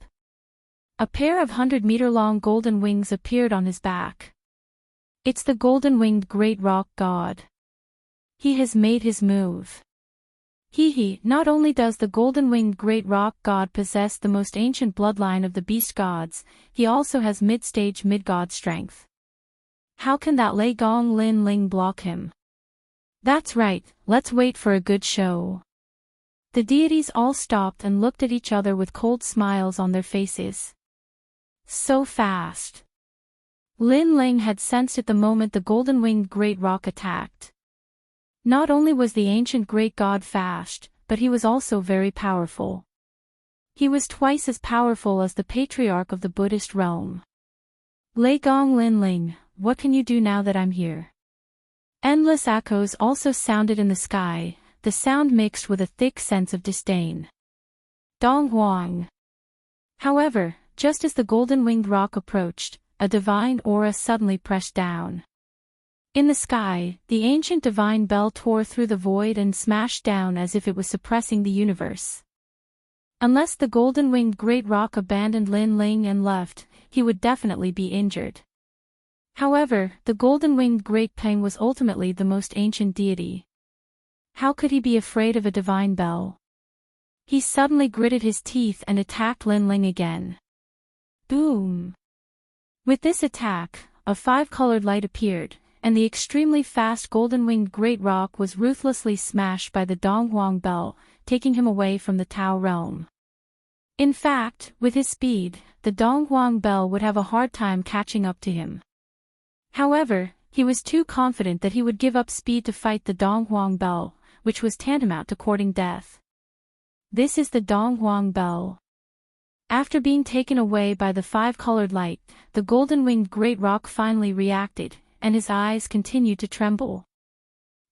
A pair of 100-meter-long golden wings appeared on his back. It's the golden-winged great rock god. He has made his move. Not only does the golden-winged great rock god possess the most ancient bloodline of the beast gods, he also has mid-stage mid-god strength. How can that Lei Gong Lin Ling block him? That's right, let's wait for a good show. The deities all stopped and looked at each other with cold smiles on their faces. So fast. Lin Ling had sensed it the moment the golden-winged great rock attacked. Not only was the ancient great god fast, but he was also very powerful. He was twice as powerful as the patriarch of the Buddhist realm. Lei Gong Lin Ling, what can you do now that I'm here? Endless echoes also sounded in the sky, the sound mixed with a thick sense of disdain. Dong Huang. However, just as the golden-winged rock approached, a divine aura suddenly pressed down. In the sky, the ancient divine bell tore through the void and smashed down as if it was suppressing the universe. Unless the golden-winged great rock abandoned Lin Ling and left, he would definitely be injured. However, the golden-winged great Peng was ultimately the most ancient deity. How could he be afraid of a divine bell? He suddenly gritted his teeth and attacked Lin Ling again. Boom! With this attack, a five-colored light appeared, and the extremely fast golden-winged great rock was ruthlessly smashed by the Donghuang bell, taking him away from the Tao realm. In fact, with his speed, the Donghuang bell would have a hard time catching up to him. However, he was too confident that he would give up speed to fight the Donghuang bell, which was tantamount to courting death. This is the Donghuang bell. After being taken away by the five-colored light, the golden-winged great rock finally reacted, and his eyes continued to tremble.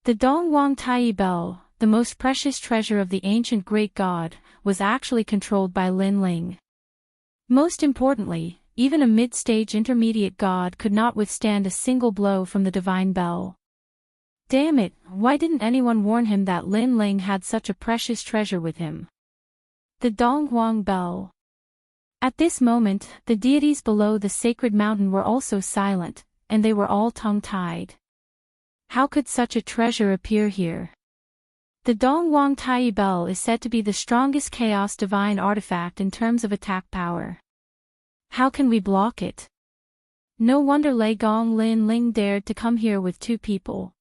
The Donghuang Tai bell, the most precious treasure of the ancient great god, was actually controlled by Lin Ling. Most importantly, even a mid-stage intermediate god could not withstand a single blow from the divine bell. Damn it, why didn't anyone warn him that Lin Ling had such a precious treasure with him? The Donghuang bell. At this moment, the deities below the sacred mountain were also silent, and they were all tongue-tied. How could such a treasure appear here? The Donghuang Tai bell is said to be the strongest chaos divine artifact in terms of attack power. How can we block it? No wonder Lei Gong Lin Ling dared to come here with two people.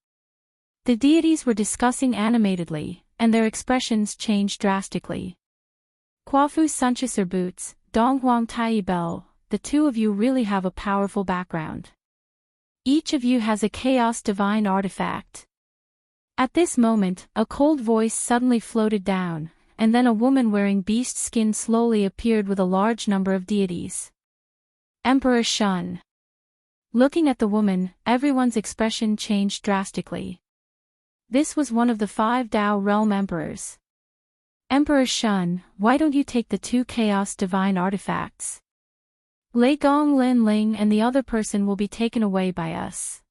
The deities were discussing animatedly, and their expressions changed drastically. Quafu Sunchasur Boots, Donghuang Tai bell, the two of you really have a powerful background. Each of you has a chaos divine artifact. At this moment, a cold voice suddenly floated down, and then a woman wearing beast skin slowly appeared with a large number of deities. Emperor Shun. Looking at the woman, everyone's expression changed drastically. This was one of the 5 Dao realm emperors. Emperor Shun, why don't you take the 2 chaos divine artifacts? Lei Gong Lin Ling and the other person will be taken away by us.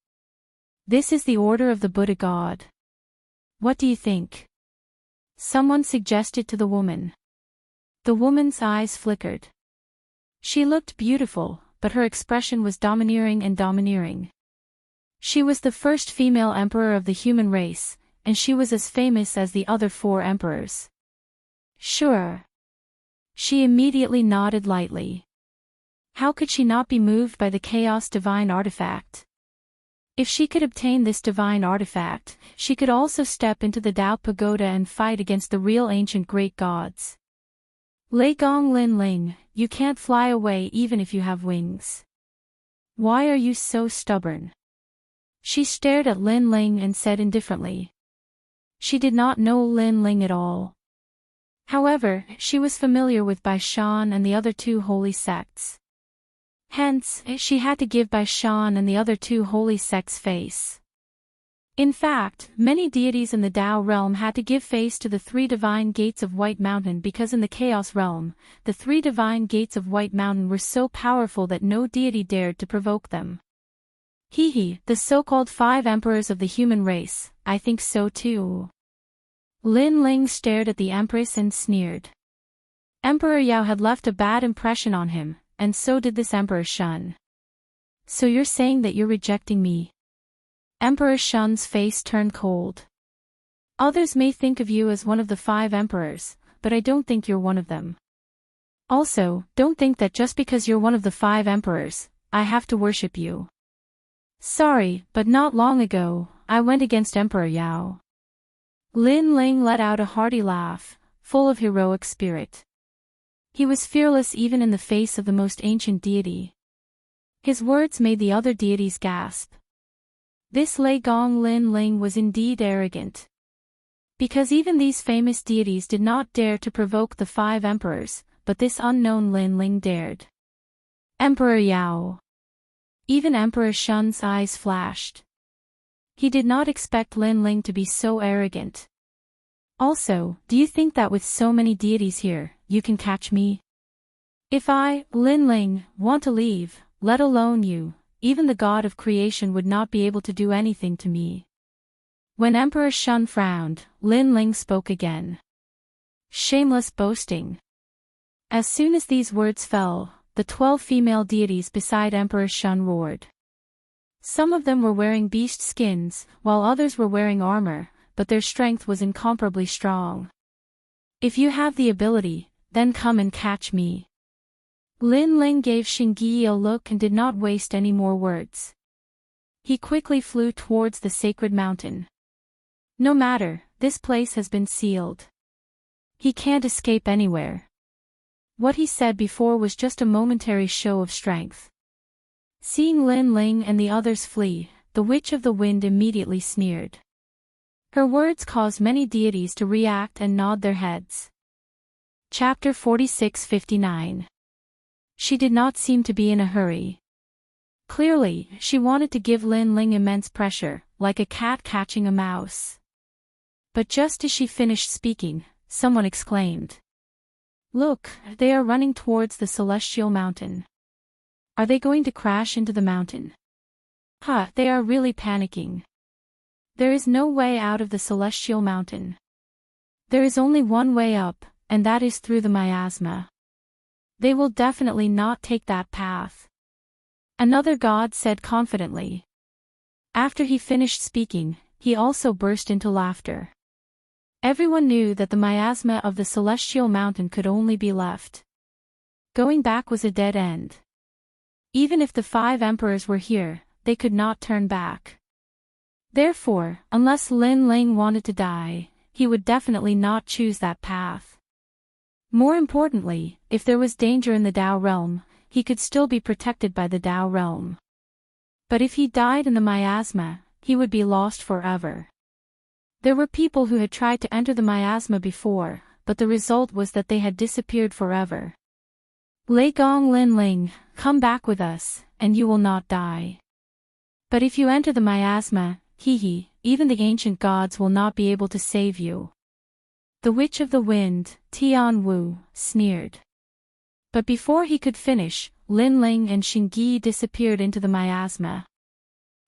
This is the order of the Buddha God. What do you think? Someone suggested to the woman. The woman's eyes flickered. She looked beautiful, but her expression was domineering and domineering. She was the first female emperor of the human race, and she was as famous as the other 4 emperors. Sure. She immediately nodded lightly. How could she not be moved by the chaos divine artifact? If she could obtain this divine artifact, she could also step into the Tao Pagoda and fight against the real ancient great gods. Lei Gong Lin Ling, you can't fly away even if you have wings. Why are you so stubborn? She stared at Lin Ling and said indifferently. She did not know Lin Ling at all. However, she was familiar with Bai Shan and the other 2 holy sects. Hence, she had to give Bai Shan and the other 2 holy sects face. In fact, many deities in the Tao realm had to give face to the 3 divine gates of White Mountain because in the Chaos realm, the 3 divine gates of White Mountain were so powerful that no deity dared to provoke them. The so-called 5 emperors of the human race, I think so too. Lin Ling stared at the empress and sneered. Emperor Yao had left a bad impression on him, and so did this Emperor Shun. So you're saying that you're rejecting me? Emperor Shun's face turned cold. Others may think of you as one of the 5 emperors, but I don't think you're one of them. Also, don't think that just because you're one of the 5 emperors, I have to worship you. Sorry, but not long ago, I went against Emperor Yao. Lin Ling let out a hearty laugh, full of heroic spirit. He was fearless even in the face of the most ancient deity. His words made the other deities gasp. This Lei Gong Lin Ling was indeed arrogant. Because even these famous deities did not dare to provoke the 5 emperors, but this unknown Lin Ling dared. Emperor Yao. Even Emperor Shun's eyes flashed. He did not expect Lin Ling to be so arrogant. Also, do you think that with so many deities here, you can catch me? If I, Lin Ling, want to leave, let alone you, even the god of creation would not be able to do anything to me. When Emperor Shun frowned, Lin Ling spoke again. Shameless boasting. As soon as these words fell, the 12 female deities beside Emperor Shun roared. Some of them were wearing beast skins, while others were wearing armor, but their strength was incomparably strong. If you have the ability, then come and catch me. Lin Ling gave Xingyi a look and did not waste any more words. He quickly flew towards the sacred mountain. No matter, this place has been sealed. He can't escape anywhere. What he said before was just a momentary show of strength. Seeing Lin Ling and the others flee, the Witch of the Wind immediately sneered. Her words caused many deities to react and nod their heads. Chapter 46-59. She did not seem to be in a hurry. Clearly, she wanted to give Lin Ling immense pressure, like a cat catching a mouse. But just as she finished speaking, someone exclaimed. Look, they are running towards the celestial mountain. Are they going to crash into the mountain? They are really panicking. There is no way out of the celestial mountain. There is only one way up, and that is through the miasma. They will definitely not take that path. Another god said confidently. After he finished speaking, he also burst into laughter. Everyone knew that the miasma of the celestial mountain could only be left. Going back was a dead end. Even if the 5 emperors were here, they could not turn back. Therefore, unless Lin Ling wanted to die, he would definitely not choose that path. More importantly, if there was danger in the Tao realm, he could still be protected by the Tao realm. But if he died in the miasma, he would be lost forever. There were people who had tried to enter the miasma before, but the result was that they had disappeared forever. Lei Gong Lin Ling, come back with us, and you will not die. But if you enter the miasma, even the ancient gods will not be able to save you. The Witch of the Wind, Tian Wu, sneered. But before he could finish, Lin Ling and Xingyi disappeared into the miasma.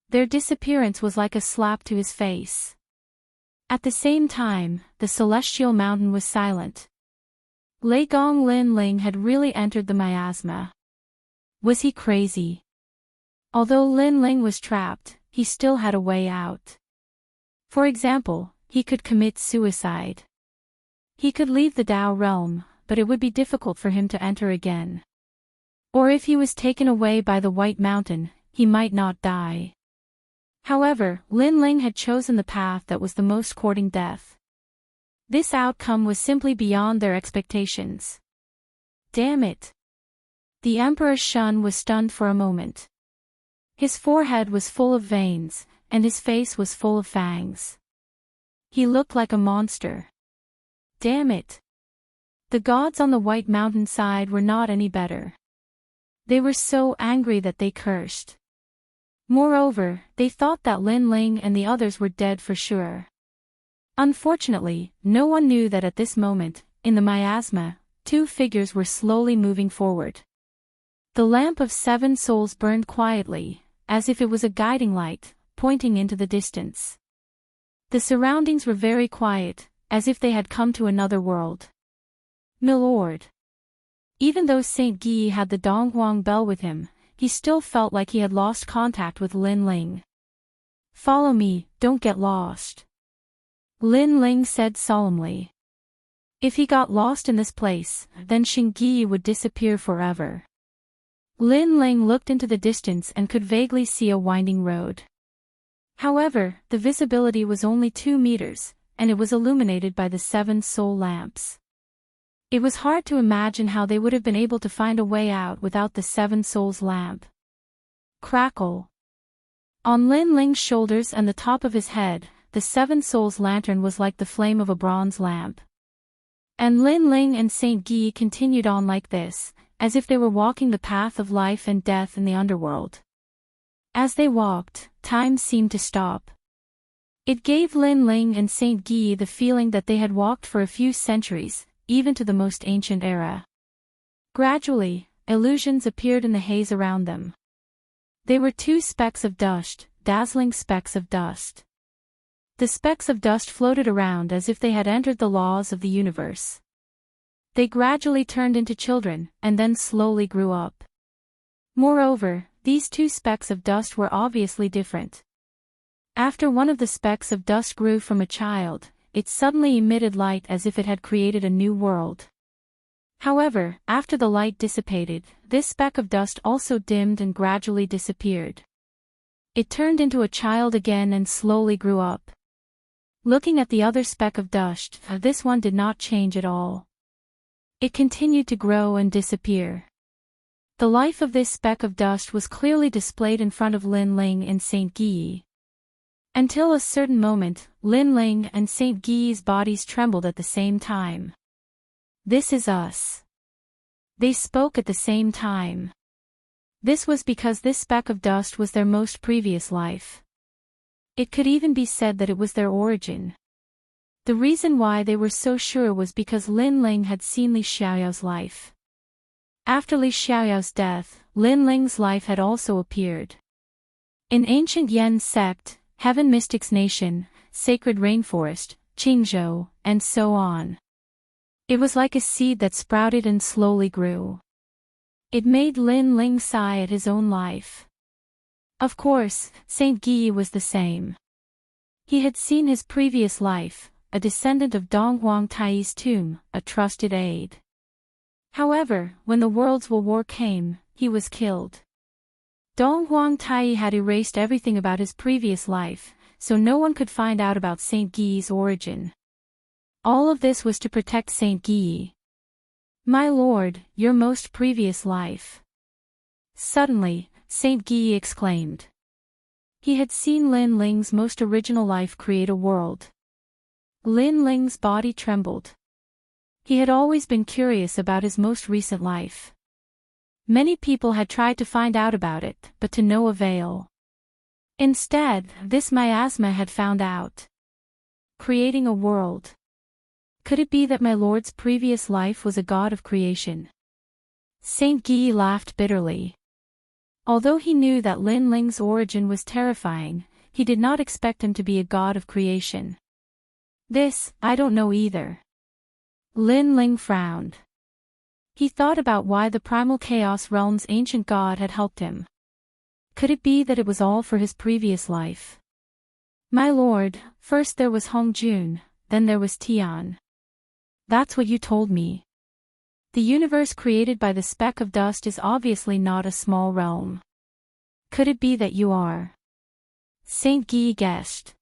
Their disappearance was like a slap to his face. At the same time, the celestial mountain was silent. Lei Gong Lin Ling had really entered the miasma. Was he crazy? Although Lin Ling was trapped, he still had a way out. For example, he could commit suicide. He could leave the Tao realm, but it would be difficult for him to enter again. Or if he was taken away by the White Mountain, he might not die. However, Lin Ling had chosen the path that was the most courting death. This outcome was simply beyond their expectations. Damn it! The Emperor Shun was stunned for a moment. His forehead was full of veins, and his face was full of fangs. He looked like a monster. Damn it! The gods on the White Mountain side were not any better. They were so angry that they cursed. Moreover, they thought that Lin Ling and the others were dead for sure. Unfortunately, no one knew that at this moment, in the miasma, two figures were slowly moving forward. The lamp of 7 souls burned quietly, as if it was a guiding light, pointing into the distance. The surroundings were very quiet, as if they had come to another world. Milord. Even though Saint Guy had the Donghuang bell with him, he still felt like he had lost contact with Lin Ling. Follow me, don't get lost. Lin Ling said solemnly. If he got lost in this place, then Xingyi would disappear forever. Lin Ling looked into the distance and could vaguely see a winding road. However, the visibility was only 2 meters, and it was illuminated by the 7 soul lamps. It was hard to imagine how they would have been able to find a way out without the 7 souls lamp. Crackle. On Lin Ling's shoulders and the top of his head, the 7 souls lantern was like the flame of a bronze lamp. And Lin Ling and Saint Guy continued on like this, as if they were walking the path of life and death in the underworld. As they walked, time seemed to stop. It gave Lin Ling and Saint Guy the feeling that they had walked for a few centuries, even to the most ancient era. Gradually, illusions appeared in the haze around them. They were 2 specks of dust, dazzling specks of dust. The specks of dust floated around as if they had entered the laws of the universe. They gradually turned into children, and then slowly grew up. Moreover, these 2 specks of dust were obviously different. After one of the specks of dust grew from a child, it suddenly emitted light as if it had created a new world. However, after the light dissipated, this speck of dust also dimmed and gradually disappeared. It turned into a child again and slowly grew up. Looking at the other speck of dust, this one did not change at all. It continued to grow and disappear. The life of this speck of dust was clearly displayed in front of Lin Ling and Saint Guy. Until a certain moment, Lin Ling and Saint Guy's bodies trembled at the same time. This is us. They spoke at the same time. This was because this speck of dust was their most previous life. It could even be said that it was their origin. The reason why they were so sure was because Lin Ling had seen Li Xiaoyao's life. After Li Xiaoyao's death, Lin Ling's life had also appeared. In ancient Yen sect, Heaven Mystics Nation, Sacred Rainforest, Qingzhou, and so on. It was like a seed that sprouted and slowly grew. It made Lin Ling sigh at his own life. Of course, Saint Guy was the same. He had seen his previous life, a descendant of Donghuang Tai's tomb, a trusted aide. However, when the World's War came, he was killed. Donghuang Tai had erased everything about his previous life, so no one could find out about Saint Guy's origin. All of this was to protect Saint Guy. My lord, your most previous life. Suddenly, Saint Guy exclaimed. He had seen Lin Ling's most original life create a world. Lin Ling's body trembled. He had always been curious about his most recent life. Many people had tried to find out about it, but to no avail. Instead, this miasma had found out. Creating a world. Could it be that my lord's previous life was a god of creation? Saint Guy laughed bitterly. Although he knew that Lin Ling's origin was terrifying, he did not expect him to be a god of creation. This, I don't know either. Lin Ling frowned. He thought about why the primal chaos realm's ancient god had helped him. Could it be that it was all for his previous life? My lord, first there was Hongjun, then there was Tian. That's what you told me. The universe created by the speck of dust is obviously not a small realm. Could it be that you are? Saint Guy guessed.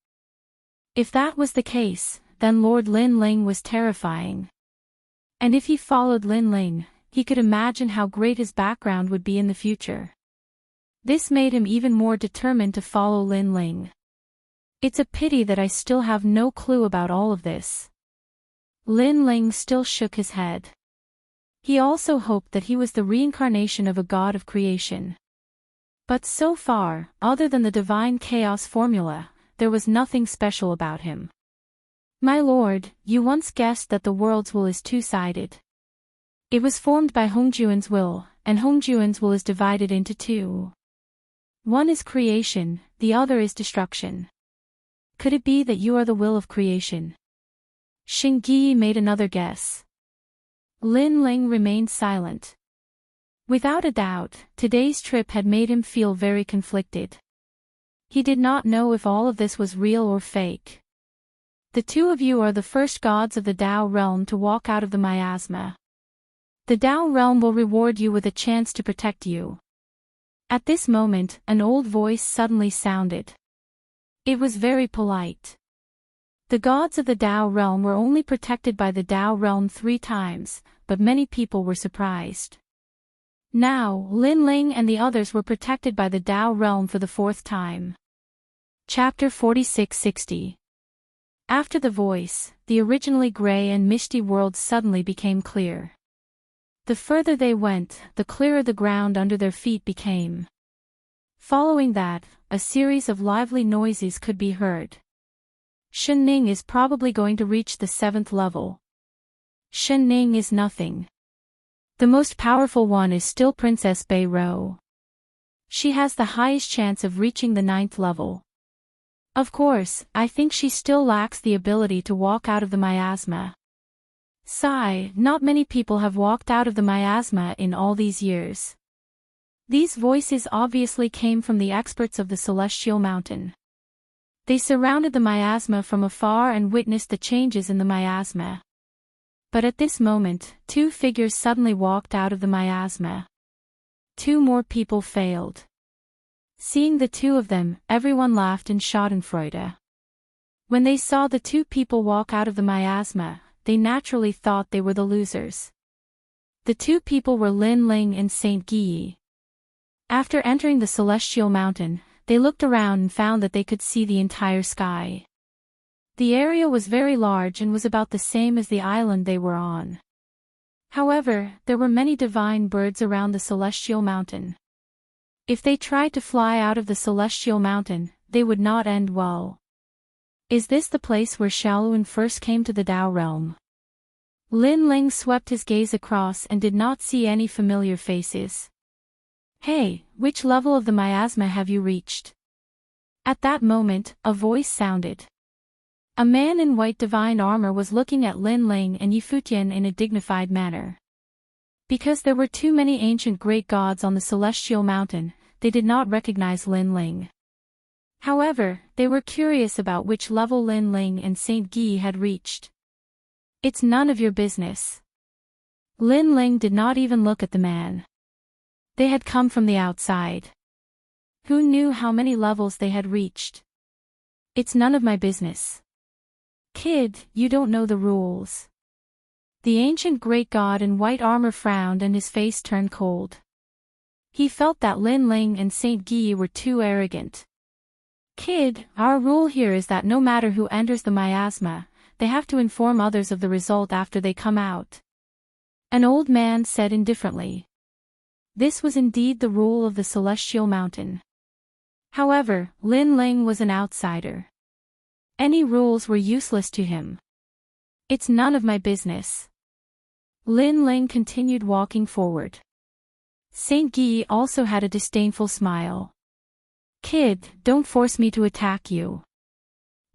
If that was the case, then Lord Lin Ling was terrifying. And if he followed Lin Ling, he could imagine how great his background would be in the future. This made him even more determined to follow Lin Ling. It's a pity that I still have no clue about all of this. Lin Ling still shook his head. He also hoped that he was the reincarnation of a god of creation. But so far, other than the divine chaos formula, there was nothing special about him. My lord, you once guessed that the world's will is two-sided. It was formed by Hongjuan's will, and Hongjuan's will is divided into two. One is creation, the other is destruction. Could it be that you are the will of creation? Xingyi made another guess. Lin Ling remained silent. Without a doubt, today's trip had made him feel very conflicted. He did not know if all of this was real or fake. The two of you are the first gods of the Tao realm to walk out of the miasma. The Tao realm will reward you with a chance to protect you. At this moment, an old voice suddenly sounded. It was very polite. The gods of the Tao realm were only protected by the Tao realm 3 times, but many people were surprised. Now, Lin Ling and the others were protected by the Tao realm for the 4th time. Chapter 4660. After the voice, the originally gray and misty world suddenly became clear. The further they went, the clearer the ground under their feet became. Following that, a series of lively noises could be heard. Shen Ning is probably going to reach the 7th level. Shen Ning is nothing. The most powerful one is still Princess Bei Rou. She has the highest chance of reaching the 9th level. Of course, I think she still lacks the ability to walk out of the miasma. Sigh, not many people have walked out of the miasma in all these years. These voices obviously came from the experts of the Celestial Mountain. They surrounded the miasma from afar and witnessed the changes in the miasma. But at this moment, 2 figures suddenly walked out of the miasma. 2 more people failed. Seeing the 2 of them, everyone laughed in schadenfreude. When they saw the 2 people walk out of the miasma, they naturally thought they were the losers. The 2 people were Lin Ling and Saint Guy. After entering the Celestial Mountain, they looked around and found that they could see the entire sky. The area was very large and was about the same as the island they were on. However, there were many divine birds around the Celestial Mountain. If they tried to fly out of the Celestial Mountain, they would not end well. Is this the place where Shaolun first came to the Tao realm? Lin Ling swept his gaze across and did not see any familiar faces. Hey, which level of the miasma have you reached? At that moment, a voice sounded. A man in white divine armor was looking at Lin Ling and Yifutian in a dignified manner. Because there were too many ancient great gods on the Celestial Mountain, they did not recognize Lin Ling. However, they were curious about which level Lin Ling and Saint Guy had reached. It's none of your business. Lin Ling did not even look at the man. They had come from the outside. Who knew how many levels they had reached? It's none of my business. Kid, you don't know the rules. The ancient great god in white armor frowned and his face turned cold. He felt that Lin Ling and Saint Guy were too arrogant. Kid, our rule here is that no matter who enters the miasma, they have to inform others of the result after they come out. An old man said indifferently. This was indeed the rule of the Celestial Mountain. However, Lin Ling was an outsider. Any rules were useless to him. It's none of my business. Lin Ling continued walking forward. Saint Guy also had a disdainful smile. Kid, don't force me to attack you.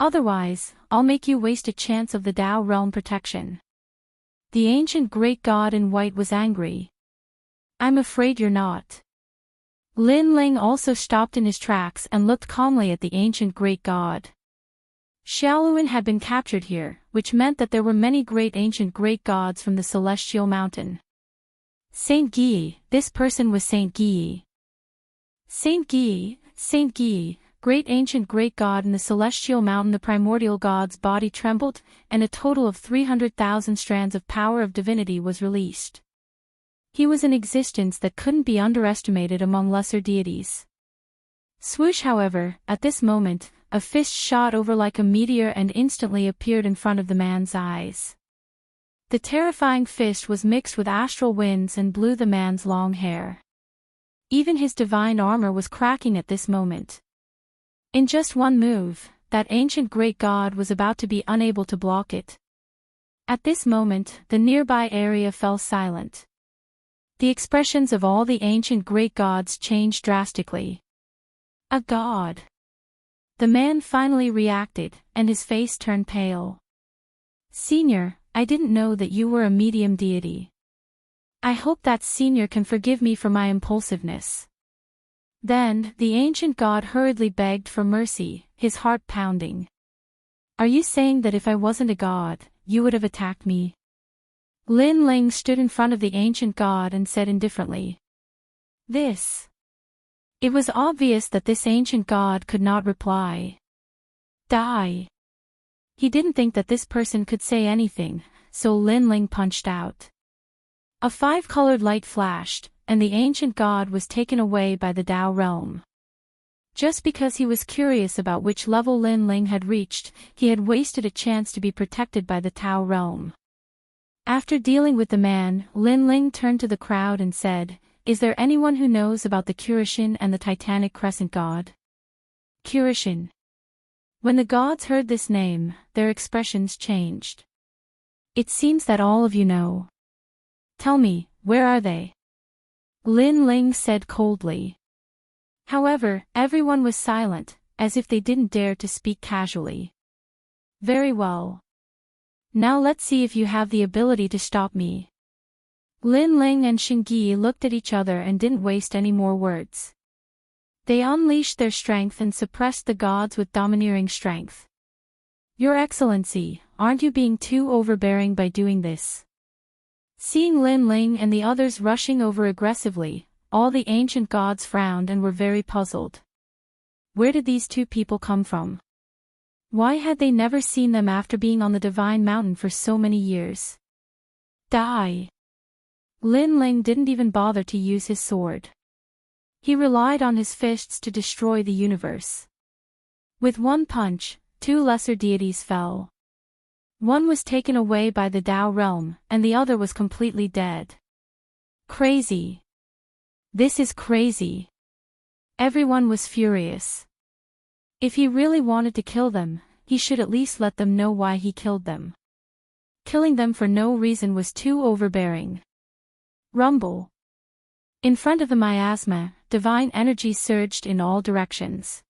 Otherwise, I'll make you waste a chance of the Tao realm protection. The ancient great god in white was angry. I'm afraid you're not. Lin Ling also stopped in his tracks and looked calmly at the ancient great god. Xiaoluan had been captured here, which meant that there were many great ancient great gods from the celestial mountain. Saint Guy, this person was Saint Guy. Saint Guy, great ancient great god in the celestial mountain. The primordial god's body trembled, and a total of 300,000 strands of power of divinity was released. He was an existence that couldn't be underestimated among lesser deities. Swoosh, however, at this moment, a fist shot over like a meteor and instantly appeared in front of the man's eyes. The terrifying fist was mixed with astral winds and blew the man's long hair. Even his divine armor was cracking at this moment. In just one move, that ancient great god was about to be unable to block it. At this moment, the nearby area fell silent. The expressions of all the ancient great gods changed drastically. A god. The man finally reacted, and his face turned pale. Senior, I didn't know that you were a medium deity. I hope that Senior can forgive me for my impulsiveness. Then, the ancient god hurriedly begged for mercy, his heart pounding. Are you saying that if I wasn't a god, you would have attacked me? Lin Ling stood in front of the ancient god and said indifferently. This. It was obvious that this ancient god could not reply. Die. He didn't think that this person could say anything, so Lin Ling punched out. A five-colored light flashed, and the ancient god was taken away by the Tao realm. Just because he was curious about which level Lin Ling had reached, he had wasted a chance to be protected by the Tao realm. After dealing with the man, Lin Ling turned to the crowd and said, Is there anyone who knows about the Curishin and the Titanic Crescent god? Curishin. When the gods heard this name, their expressions changed. It seems that all of you know. Tell me, where are they? Lin Ling said coldly. However, everyone was silent, as if they didn't dare to speak casually. Very well. Now let's see if you have the ability to stop me. Lin Ling and Xingyi looked at each other and didn't waste any more words. They unleashed their strength and suppressed the gods with domineering strength. Your Excellency, aren't you being too overbearing by doing this? Seeing Lin Ling and the others rushing over aggressively, all the ancient gods frowned and were very puzzled. Where did these two people come from? Why had they never seen them after being on the Divine Mountain for so many years? Die! Lin Ling didn't even bother to use his sword. He relied on his fists to destroy the universe. With one punch, two lesser deities fell. One was taken away by the Tao realm, and the other was completely dead. Crazy. This is crazy. Everyone was furious. If he really wanted to kill them, he should at least let them know why he killed them. Killing them for no reason was too overbearing. Rumble. In front of the miasma, divine energy surged in all directions.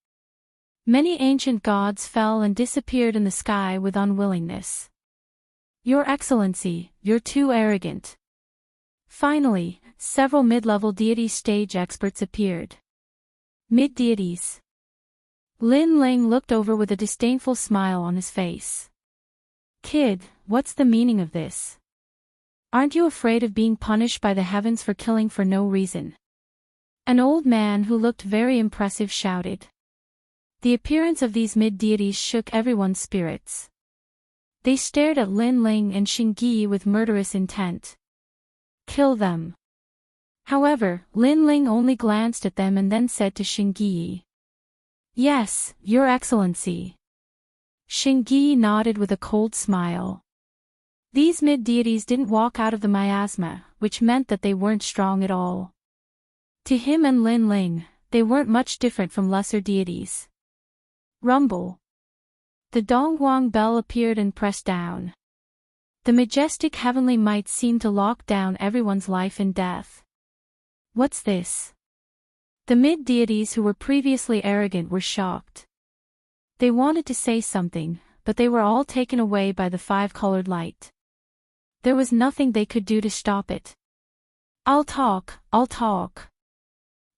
Many ancient gods fell and disappeared in the sky with unwillingness. Your Excellency, you're too arrogant. Finally, several mid-level deity stage experts appeared. Mid-deities. Lin Ling looked over with a disdainful smile on his face. Kid, what's the meaning of this? Aren't you afraid of being punished by the heavens for killing for no reason? An old man who looked very impressive shouted. The appearance of these mid-deities shook everyone's spirits. They stared at Lin Ling and Xingyi with murderous intent. Kill them. However, Lin Ling only glanced at them and then said to Xingyi. Yes, Your Excellency. Xingyi nodded with a cold smile. These mid-deities didn't walk out of the miasma, which meant that they weren't strong at all. To him and Lin Ling, they weren't much different from lesser deities. Rumble. The Dongguang bell appeared and pressed down. The majestic heavenly might seemed to lock down everyone's life and death. What's this? The mid-deities who were previously arrogant were shocked. They wanted to say something, but they were all taken away by the five-colored light. There was nothing they could do to stop it. I'll talk.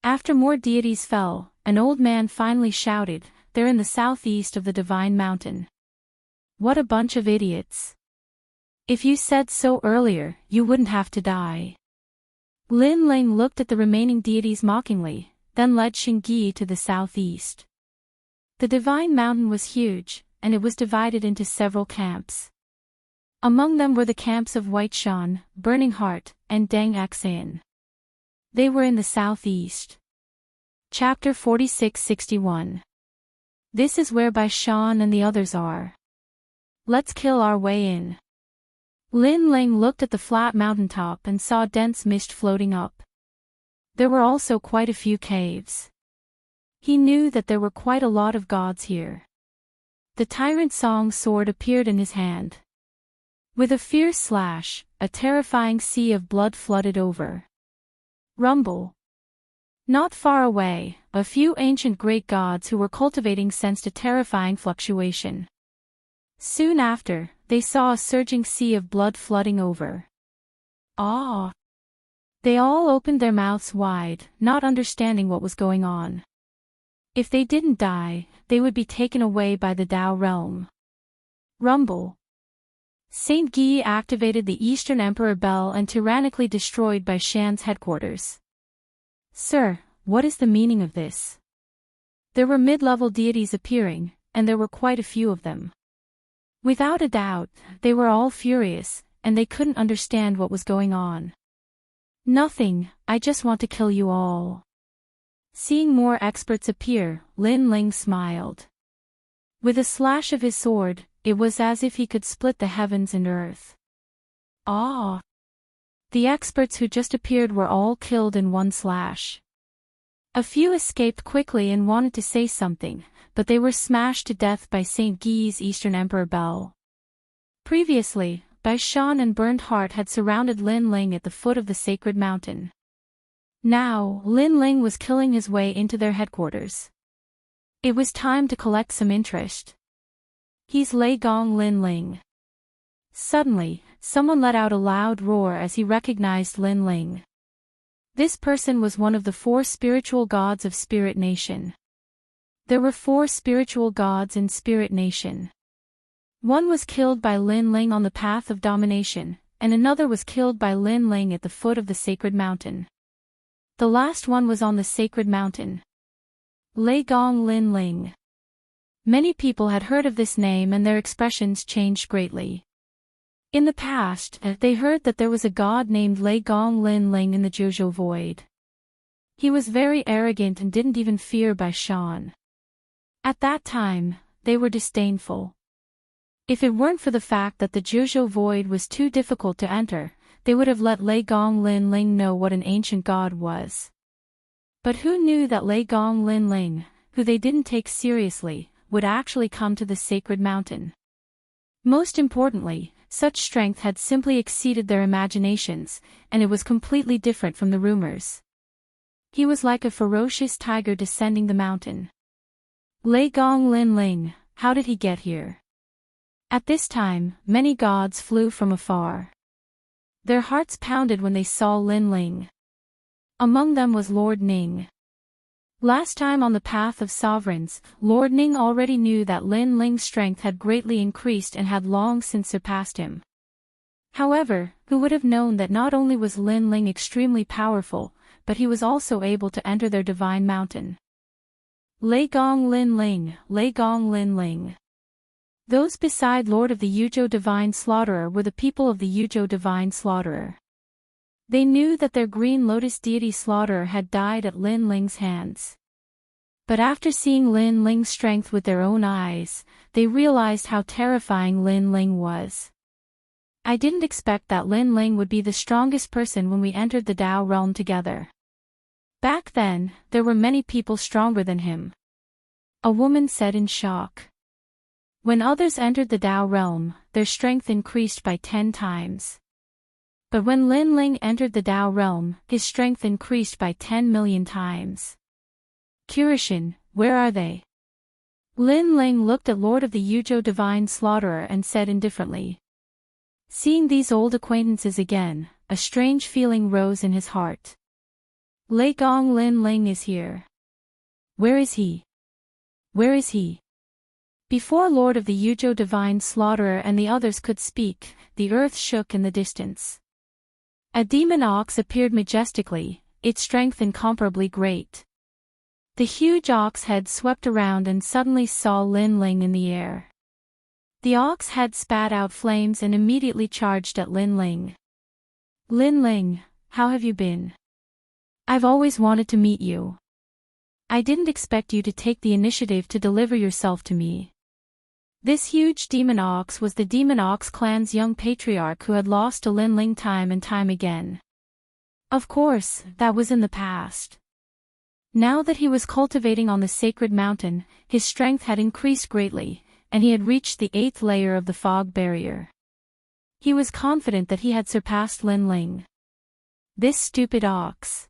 After more deities fell, an old man finally shouted, they're in the southeast of the Divine Mountain. What a bunch of idiots. If you said so earlier, you wouldn't have to die. Lin Ling looked at the remaining deities mockingly, then led Xingyi to the southeast. The divine mountain was huge, and it was divided into several camps. Among them were the camps of White Shan, Burning Heart, and Deng Xian. They were in the southeast. Chapter 46-61. This is where Bai Shan and the others are. Let's kill our way in. Lin Ling looked at the flat mountaintop and saw dense mist floating up. There were also quite a few caves. He knew that there were quite a lot of gods here. The Tyrant Song sword appeared in his hand. With a fierce slash, a terrifying sea of blood flooded over. Rumble. Not far away, a few ancient great gods who were cultivating sensed a terrifying fluctuation. Soon after, they saw a surging sea of blood flooding over. Ah! They all opened their mouths wide, not understanding what was going on. If they didn't die, they would be taken away by the Tao realm. Rumble. Saint Yi activated the Eastern Emperor Bell and tyrannically destroyed Bai Shan's headquarters. Sir, what is the meaning of this? There were mid-level deities appearing, and there were quite a few of them. Without a doubt, they were all furious, and they couldn't understand what was going on. Nothing, I just want to kill you all. Seeing more experts appear, Lin Ling smiled. With a slash of his sword, it was as if he could split the heavens and earth. Ah! The experts who just appeared were all killed in one slash. A few escaped quickly and wanted to say something, but they were smashed to death by Saint Yi's Eastern Emperor Bell. Previously, Bai Shan and Burned Heart had surrounded Lin Ling at the foot of the sacred mountain. Now, Lin Ling was killing his way into their headquarters. It was time to collect some interest. He's Lei Gong Lin Ling. Suddenly, someone let out a loud roar as he recognized Lin Ling. This person was one of the 4 spiritual gods of Spirit Nation. There were 4 spiritual gods in Spirit Nation. One was killed by Lin Ling on the path of domination, and another was killed by Lin Ling at the foot of the sacred mountain. The last one was on the sacred mountain. Lei Gong Lin Ling. Many people had heard of this name and their expressions changed greatly. In the past, they heard that there was a god named Lei Gong Lin Ling in the Zhuzhou Void. He was very arrogant and didn't even fear Bai Shan. At that time, they were disdainful. If it weren't for the fact that the Zhuzhou Void was too difficult to enter, they would have let Lei Gong Lin Ling know what an ancient god was. But who knew that Lei Gong Lin Ling, who they didn't take seriously, would actually come to the sacred mountain? Most importantly, such strength had simply exceeded their imaginations, and it was completely different from the rumors. He was like a ferocious tiger descending the mountain. Lei Gong Lin Ling, how did he get here? At this time, many gods flew from afar. Their hearts pounded when they saw Lin Ling. Among them was Lord Ning. Last time on the path of sovereigns, Lord Ning already knew that Lin Ling's strength had greatly increased and had long since surpassed him. However, who would have known that not only was Lin Ling extremely powerful, but he was also able to enter their divine mountain. Lei Gong Lin Ling, Lei Gong Lin Ling. Those beside Lord of the Yuzhou Divine Slaughterer were the people of the Yuzhou Divine Slaughterer. They knew that their Green Lotus deity Slaughterer had died at Lin Ling's hands. But after seeing Lin Ling's strength with their own eyes, they realized how terrifying Lin Ling was. I didn't expect that Lin Ling would be the strongest person when we entered the Tao realm together. Back then, there were many people stronger than him. A woman said in shock. When others entered the Tao realm, their strength increased by 10 times. But when Lin Ling entered the Tao realm, his strength increased by 10 million times. Kurishin, where are they? Lin Ling looked at Lord of the Yuzhou Divine Slaughterer and said indifferently. Seeing these old acquaintances again, a strange feeling rose in his heart. Lei Gong Lin Ling is here. Where is he? Where is he? Before Lord of the Yuzhou Divine Slaughterer and the others could speak, the earth shook in the distance. A demon ox appeared majestically, its strength incomparably great. The huge ox head swept around and suddenly saw Lin Ling in the air. The ox head spat out flames and immediately charged at Lin Ling. Lin Ling, how have you been? I've always wanted to meet you. I didn't expect you to take the initiative to deliver yourself to me. This huge demon ox was the demon ox clan's young patriarch who had lost to Lin Ling time and time again. Of course, that was in the past. Now that he was cultivating on the sacred mountain, his strength had increased greatly, and he had reached the 8th layer of the fog barrier. He was confident that he had surpassed Lin Ling. This stupid ox.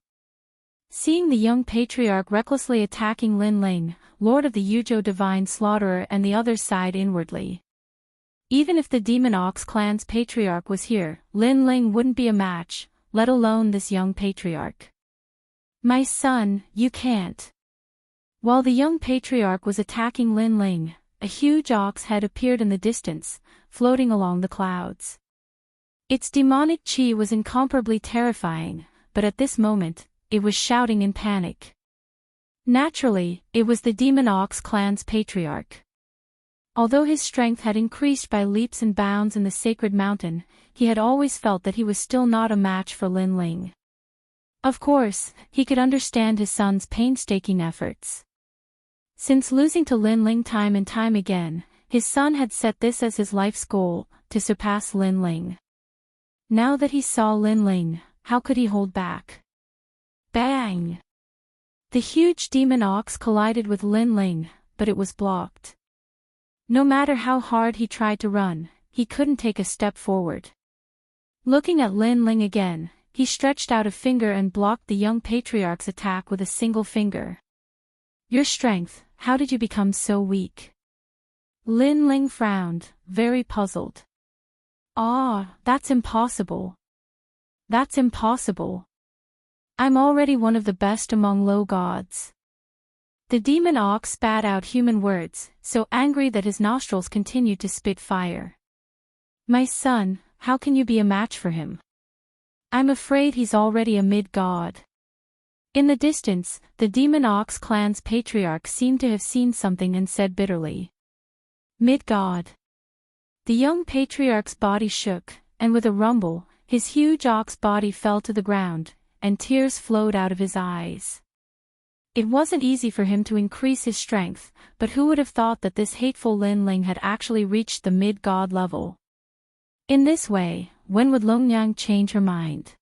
Seeing the young patriarch recklessly attacking Lin Ling, Lord of the Yuzhou Divine Slaughterer and the others sighed inwardly. Even if the demon ox clan's patriarch was here, Lin Ling wouldn't be a match, let alone this young patriarch. My son, you can't. While the young patriarch was attacking Lin Ling, a huge ox head appeared in the distance, floating along the clouds. Its demonic chi was incomparably terrifying, but at this moment, it was shouting in panic. Naturally, it was the demon ox clan's patriarch. Although his strength had increased by leaps and bounds in the sacred mountain, he had always felt that he was still not a match for Lin Ling. Of course, he could understand his son's painstaking efforts. Since losing to Lin Ling time and time again, his son had set this as his life's goal, to surpass Lin Ling. Now that he saw Lin Ling, how could he hold back? Bang! The huge demon ox collided with Lin Ling, but it was blocked. No matter how hard he tried to run, he couldn't take a step forward. Looking at Lin Ling again, he stretched out a finger and blocked the young patriarch's attack with a single finger. Your strength, how did you become so weak? Lin Ling frowned, very puzzled. Ah, that's impossible. That's impossible. I'm already one of the best among low gods. The demon ox spat out human words, so angry that his nostrils continued to spit fire. My son, how can you be a match for him? I'm afraid he's already a mid-god. In the distance, the demon ox clan's patriarch seemed to have seen something and said bitterly. Mid-god. The young patriarch's body shook, and with a rumble, his huge ox body fell to the ground, and tears flowed out of his eyes. It wasn't easy for him to increase his strength, but who would have thought that this hateful Lin Ling had actually reached the mid-god level? In this way, when would Longyang change her mind?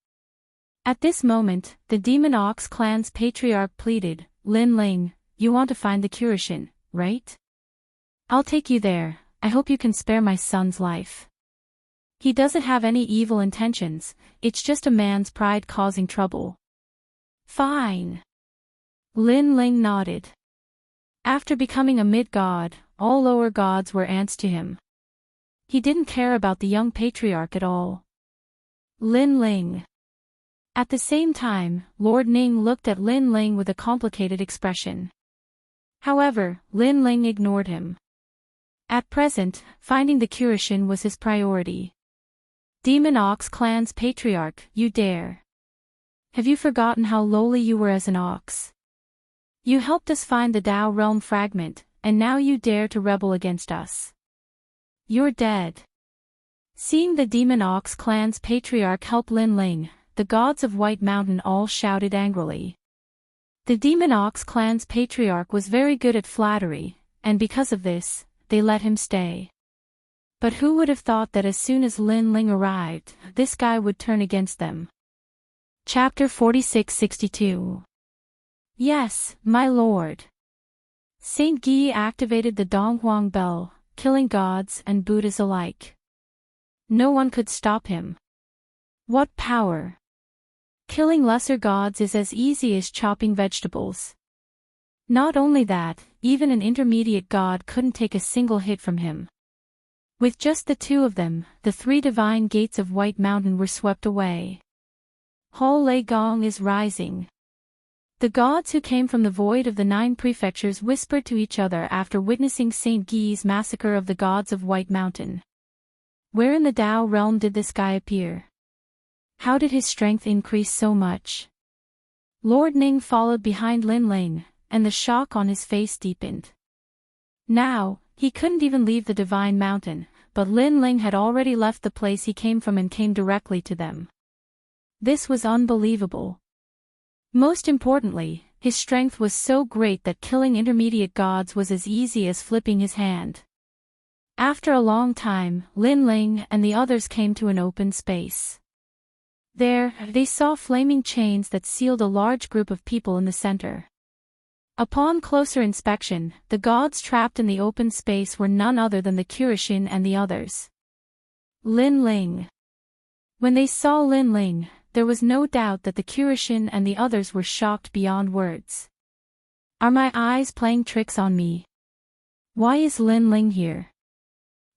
At this moment, the demon ox clan's patriarch pleaded, Lin Ling, you want to find the Curishin, right? I'll take you there, I hope you can spare my son's life. He doesn't have any evil intentions, it's just a man's pride causing trouble. Fine. Lin Ling nodded. After becoming a mid-god, all lower gods were ants to him. He didn't care about the young patriarch at all. Lin Ling. At the same time, Lord Ning looked at Lin Ling with a complicated expression. However, Lin Ling ignored him. At present, finding the Curishin was his priority. Demon Ox clan's patriarch, you dare. Have you forgotten how lowly you were as an ox? You helped us find the Dao realm fragment, and now you dare to rebel against us. You're dead. Seeing the Demon Ox clan's patriarch help Lin Ling, the gods of White Mountain all shouted angrily. The Demon Ox clan's patriarch was very good at flattery, and because of this, they let him stay. But who would have thought that as soon as Lin Ling arrived, this guy would turn against them? Chapter 46-62. Yes, my lord. Saint Guy activated the Donghuang bell, killing gods and Buddhas alike. No one could stop him. What power! Killing lesser gods is as easy as chopping vegetables. Not only that, even an intermediate god couldn't take a single hit from him. With just the two of them, the three divine gates of White Mountain were swept away. Hall Lei Gong is rising. The gods who came from the void of the 9 prefectures whispered to each other after witnessing Saint Guy's massacre of the gods of White Mountain. Where in the Tao realm did this guy appear? How did his strength increase so much? Lord Ning followed behind Lin Ling, and the shock on his face deepened. Now, he couldn't even leave the Divine Mountain, but Lin Ling had already left the place he came from and came directly to them. This was unbelievable. Most importantly, his strength was so great that killing intermediate gods was as easy as flipping his hand. After a long time, Lin Ling and the others came to an open space. There, they saw flaming chains that sealed a large group of people in the center. Upon closer inspection, the gods trapped in the open space were none other than the Kurishin and the others. Lin Ling. When they saw Lin Ling, there was no doubt that the Kurishin and the others were shocked beyond words. Are my eyes playing tricks on me? Why is Lin Ling here?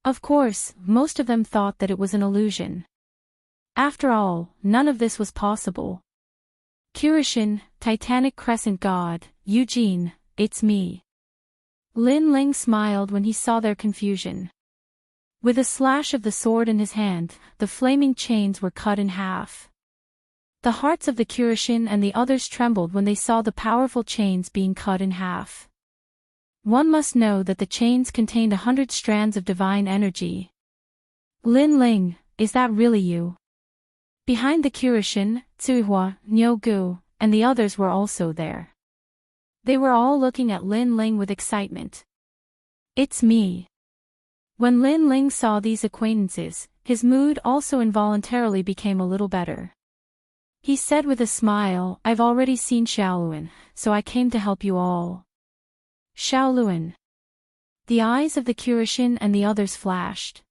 Of course, most of them thought that it was an illusion. After all, none of this was possible. Kurishin, Titanic Crescent God, Eugene, it's me. Lin Ling smiled when he saw their confusion. With a slash of the sword in his hand, the flaming chains were cut in half. The hearts of the Kurishin and the others trembled when they saw the powerful chains being cut in half. One must know that the chains contained 100 strands of divine energy. Lin Ling, is that really you? Behind the Kurishin, Tsuhua, Nyogu, and the others were also there. They were all looking at Lin Ling with excitement. It's me. When Lin Ling saw these acquaintances, his mood also involuntarily became a little better. He said with a smile, I've already seen Xiaoluan, so I came to help you all. Xiaoluan. The eyes of the Kurishin and the others flashed.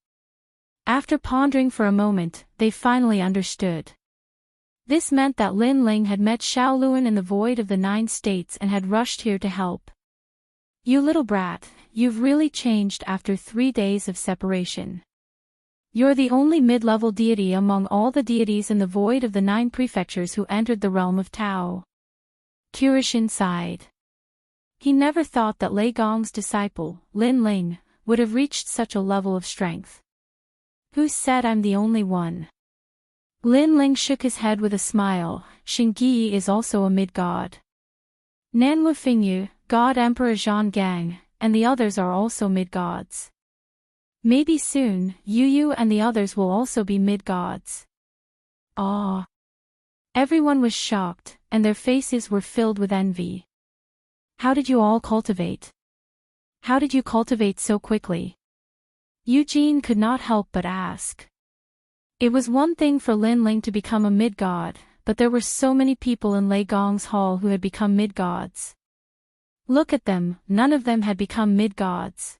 After pondering for a moment, they finally understood. This meant that Lin Ling had met Xiaoluan in the void of the 9 states and had rushed here to help. You little brat, you've really changed after 3 days of separation. You're the only mid-level deity among all the deities in the void of the 9 prefectures who entered the realm of Tao. Kurishin sighed. He never thought that Lei Gong's disciple, Lin Ling, would have reached such a level of strength. Who said I'm the only one? Lin Ling shook his head with a smile. Xingyi is also a mid-god. Nanwu Fingyu, God Emperor Zhang Gang, and the others are also mid-gods. Maybe soon, Yu and the others will also be mid-gods. Ah! Everyone was shocked, and their faces were filled with envy. How did you all cultivate? How did you cultivate so quickly? Eugene could not help but ask. It was one thing for Lin Ling to become a mid-god, but there were so many people in Lei Gong's hall who had become mid-gods. Look at them, none of them had become mid-gods.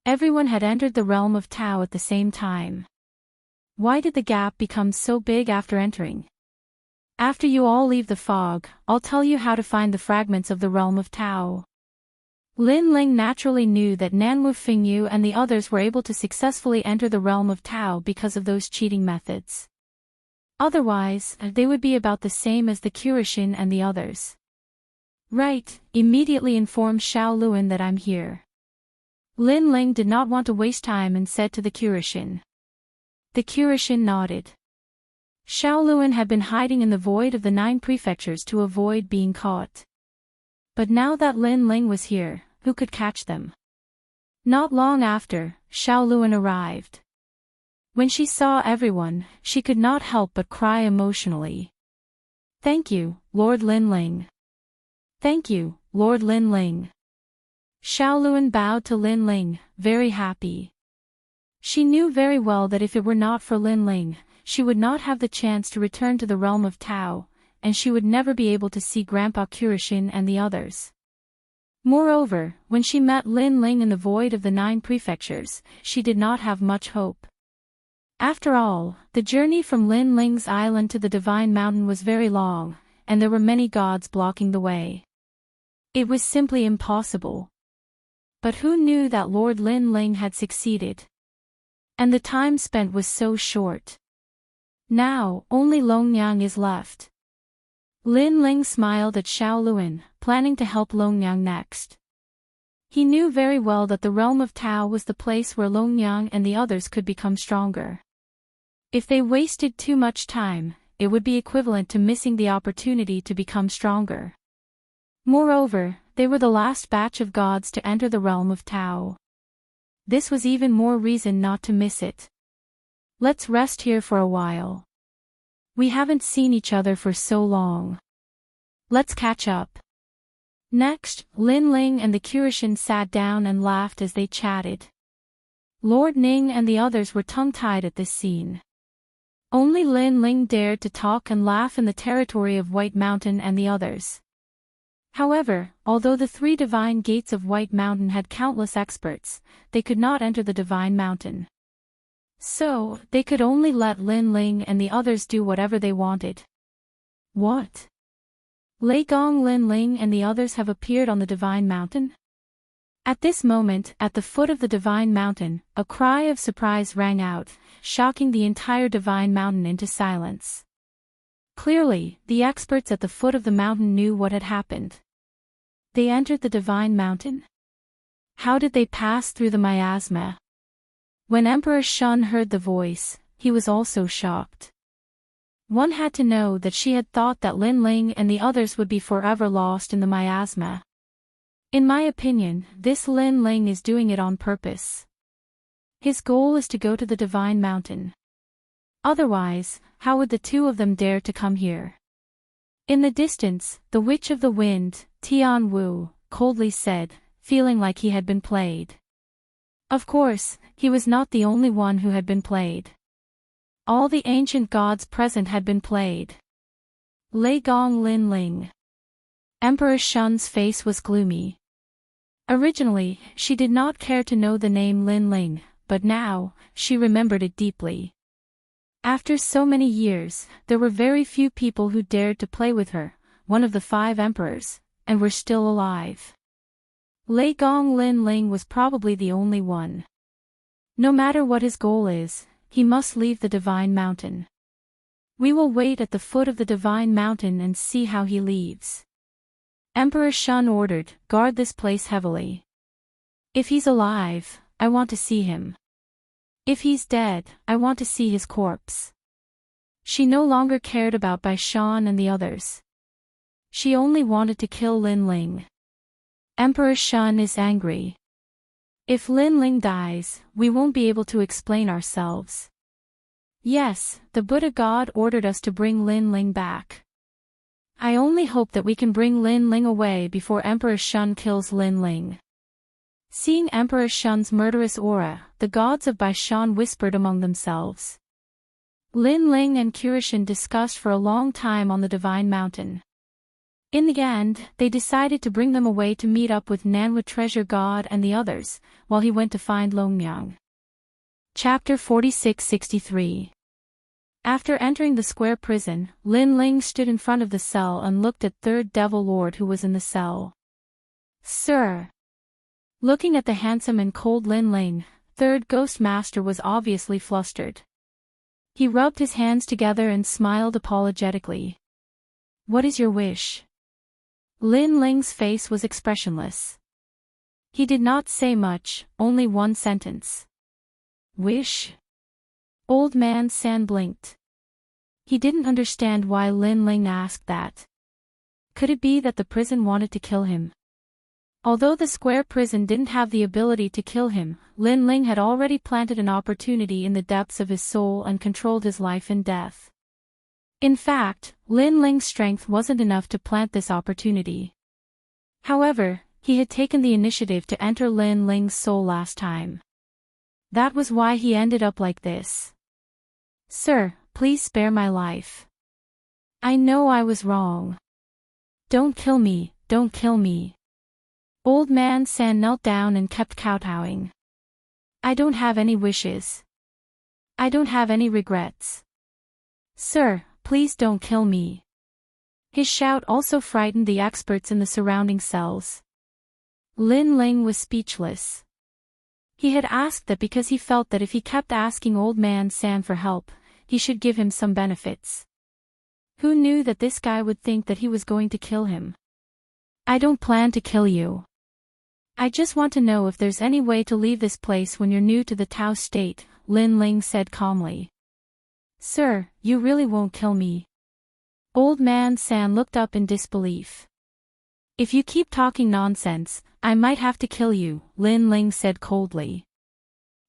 Everyone had entered the realm of Tao at the same time. Why did the gap become so big after entering? After you all leave the fog, I'll tell you how to find the fragments of the realm of Tao. Lin Ling naturally knew that Nanwu Fingyu and the others were able to successfully enter the realm of Tao because of those cheating methods. Otherwise, they would be about the same as the Kurishin and the others. Right, immediately inform Xiaoluan that I'm here. Lin Ling did not want to waste time and said to the Kurishin. The Kurishin nodded. Xiaoluan had been hiding in the void of the 9 prefectures to avoid being caught. But now that Lin Ling was here, who could catch them? Not long after, Xiaoluan arrived. When she saw everyone, she could not help but cry emotionally. Thank you, Lord Lin Ling. Thank you, Lord Lin Ling. Xiaoluan bowed to Lin Ling, very happy. She knew very well that if it were not for Lin Ling, she would not have the chance to return to the realm of Tao, and she would never be able to see Grandpa Kurishin and the others. Moreover, when she met Lin Ling in the void of the 9 prefectures, she did not have much hope. After all, the journey from Lin Ling's island to the Divine Mountain was very long, and there were many gods blocking the way. It was simply impossible. But who knew that Lord Lin Ling had succeeded? And the time spent was so short. Now, only Longyang is left. Lin Ling smiled at Xiao Luan, planning to help Longyang next. He knew very well that the realm of Tao was the place where Longyang and the others could become stronger. If they wasted too much time, it would be equivalent to missing the opportunity to become stronger. Moreover, they were the last batch of gods to enter the realm of Tao. This was even more reason not to miss it. Let's rest here for a while. We haven't seen each other for so long. Let's catch up. Next, Lin Ling and the Curishan sat down and laughed as they chatted. Lord Ning and the others were tongue-tied at this scene. Only Lin Ling dared to talk and laugh in the territory of White Mountain and the others. However, although the 3 divine gates of White Mountain had countless experts, they could not enter the divine mountain. So, they could only let Lin Ling and the others do whatever they wanted. What? Lei Gong, Lin Ling and the others have appeared on the divine mountain? At this moment, at the foot of the divine mountain, a cry of surprise rang out, shocking the entire divine mountain into silence. Clearly, the experts at the foot of the mountain knew what had happened. They entered the divine mountain? How did they pass through the miasma? When Emperor Shun heard the voice, he was also shocked. One had to know that she had thought that Lin Ling and the others would be forever lost in the miasma. In my opinion, this Lin Ling is doing it on purpose. His goal is to go to the divine mountain. Otherwise, how would the 2 of them dare to come here? In the distance, the Witch of the Wind, Tian Wu, coldly said, feeling like he had been played. Of course, he was not the only one who had been played. All the ancient gods present had been played. Lei Gong, Lin Ling. Emperor Shun's face was gloomy. Originally, she did not care to know the name Lin Ling, but now, she remembered it deeply. After so many years, there were very few people who dared to play with her, one of the 5 emperors, and were still alive. Lei Gong, Lin Ling was probably the only one. No matter what his goal is, he must leave the divine mountain. We will wait at the foot of the divine mountain and see how he leaves. Emperor Shun ordered, guard this place heavily. If he's alive, I want to see him. If he's dead, I want to see his corpse. She no longer cared about Bai Shan and the others. She only wanted to kill Lin Ling. Emperor Shun is angry. If Lin Ling dies, we won't be able to explain ourselves. Yes, the Buddha God ordered us to bring Lin Ling back. I only hope that we can bring Lin Ling away before Emperor Shun kills Lin Ling. Seeing Emperor Shun's murderous aura, the gods of Bai Shan whispered among themselves. Lin Ling and Curishan discussed for a long time on the divine mountain. In the end, they decided to bring them away to meet up with Nanhua Treasure God and the others, while he went to find Longyang. Chapter 46-63. After entering the square prison, Lin Ling stood in front of the cell and looked at Third Devil Lord who was in the cell. Sir. Looking at the handsome and cold Lin Ling, Third Ghost Master was obviously flustered. He rubbed his hands together and smiled apologetically. What is your wish? Lin Ling's face was expressionless. He did not say much, only one sentence. Wish? Old man San blinked. He didn't understand why Lin Ling asked that. Could it be that the prison wanted to kill him? Although the square prison didn't have the ability to kill him, Lin Ling had already planted an opportunity in the depths of his soul and controlled his life and death. In fact, Lin Ling's strength wasn't enough to plant this opportunity. However, he had taken the initiative to enter Lin Ling's soul last time. That was why he ended up like this. Sir, please spare my life. I know I was wrong. Don't kill me, don't kill me. Old man San knelt down and kept kowtowing. I don't have any wishes. I don't have any regrets. Sir, please don't kill me. His shout also frightened the experts in the surrounding cells. Lin Ling was speechless. He had asked that because he felt that if he kept asking Old Man San for help, he should give him some benefits. Who knew that this guy would think that he was going to kill him? I don't plan to kill you. I just want to know if there's any way to leave this place when you're new to the Tao state, Lin Ling said calmly. Sir, you really won't kill me? Old man San looked up in disbelief. If you keep talking nonsense, I might have to kill you, Lin Ling said coldly.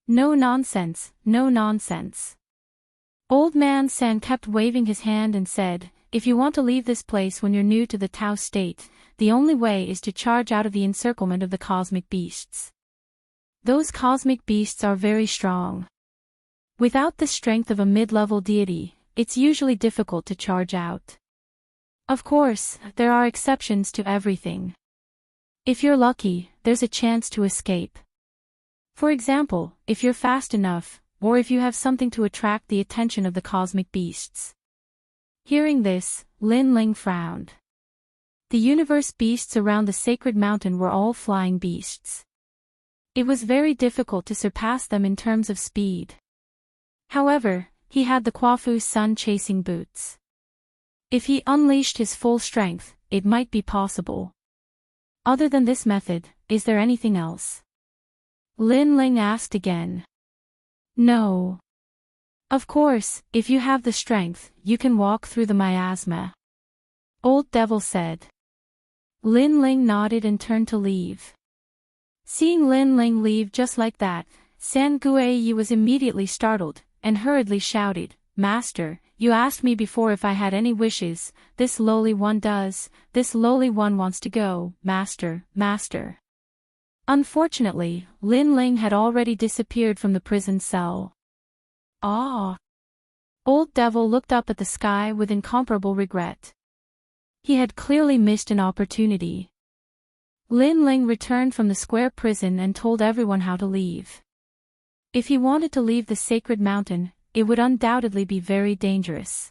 No nonsense, no nonsense. Old man San kept waving his hand and said, if you want to leave this place when you're new to the Tao state, the only way is to charge out of the encirclement of the cosmic beasts. Those cosmic beasts are very strong. Without the strength of a mid-level deity, it's usually difficult to charge out. Of course, there are exceptions to everything. If you're lucky, there's a chance to escape. For example, if you're fast enough, or if you have something to attract the attention of the cosmic beasts. Hearing this, Lin Ling frowned. The universe beasts around the sacred mountain were all flying beasts. It was very difficult to surpass them in terms of speed. However, he had the Quafu's sun chasing boots. If he unleashed his full strength, it might be possible. Other than this method, is there anything else? Lin Ling asked again. No. Of course, if you have the strength, you can walk through the miasma. Old Devil said. Lin Ling nodded and turned to leave. Seeing Lin Ling leave just like that, San Guiyi was immediately startled, and hurriedly shouted, Master, you asked me before if I had any wishes, this lowly one does, this lowly one wants to go, Master, Master. Unfortunately, Lin Ling had already disappeared from the prison cell. Ah! Old Devil looked up at the sky with incomparable regret. He had clearly missed an opportunity. Lin Ling returned from the square prison and told everyone how to leave. If he wanted to leave the sacred mountain, it would undoubtedly be very dangerous.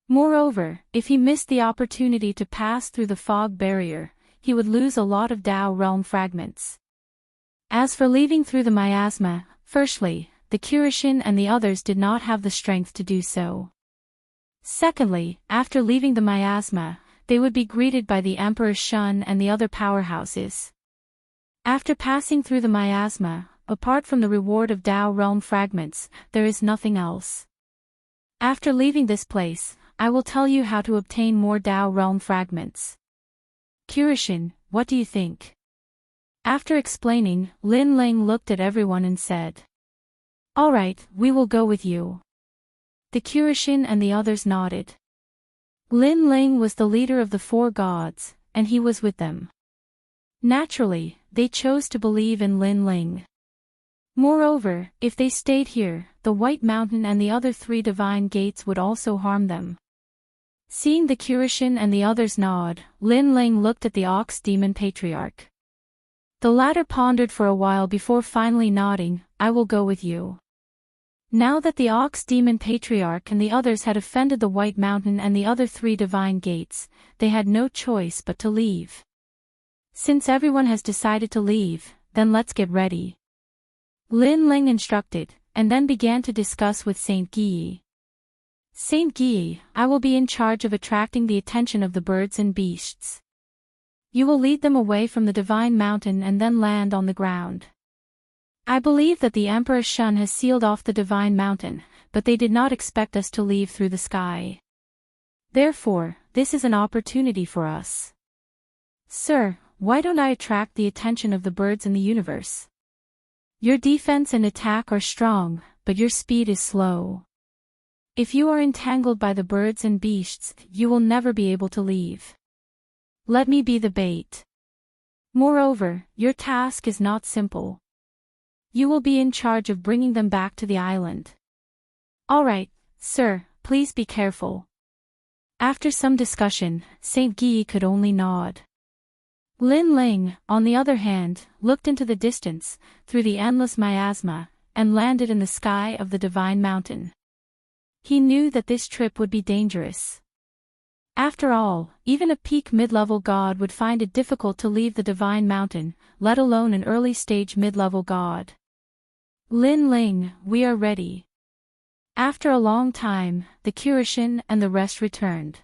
Moreover, if he missed the opportunity to pass through the fog barrier, he would lose a lot of Tao realm fragments. As for leaving through the miasma, firstly, the Kirishin and the others did not have the strength to do so. Secondly, after leaving the miasma, they would be greeted by the Emperor's Shun and the other powerhouses. After passing through the miasma, apart from the reward of Tao realm fragments, there is nothing else. After leaving this place, I will tell you how to obtain more Tao realm fragments. Kirishin, what do you think? After explaining, Lin Ling looked at everyone and said. Alright, we will go with you. The Kirishin and the others nodded. Lin Ling was the leader of the four gods, and he was with them. Naturally, they chose to believe in Lin Ling. Moreover, if they stayed here, the White Mountain and the other three divine gates would also harm them. Seeing the Kirishin and the others nod, Lin Ling looked at the Ox Demon Patriarch. The latter pondered for a while before finally nodding, I will go with you. Now that the Ox Demon Patriarch and the others had offended the White Mountain and the other three divine gates, they had no choice but to leave. Since everyone has decided to leave, then let's get ready. Lin Ling instructed, and then began to discuss with Saint Guiyi. Saint Guiyi, I will be in charge of attracting the attention of the birds and beasts. You will lead them away from the divine mountain and then land on the ground. I believe that the Emperor Shun has sealed off the divine mountain, but they did not expect us to leave through the sky. Therefore, this is an opportunity for us. Sir, why don't I attract the attention of the birds in the universe? Your defense and attack are strong, but your speed is slow. If you are entangled by the birds and beasts, you will never be able to leave. Let me be the bait. Moreover, your task is not simple. You will be in charge of bringing them back to the island. Alright, sir, please be careful. After some discussion, Saint Guiyi could only nod. Lin Ling, on the other hand, looked into the distance, through the endless miasma, and landed in the sky of the divine mountain. He knew that this trip would be dangerous. After all, even a peak mid-level god would find it difficult to leave the divine mountain, let alone an early-stage mid-level god. Lin Ling, we are ready. After a long time, the Curishan and the rest returned.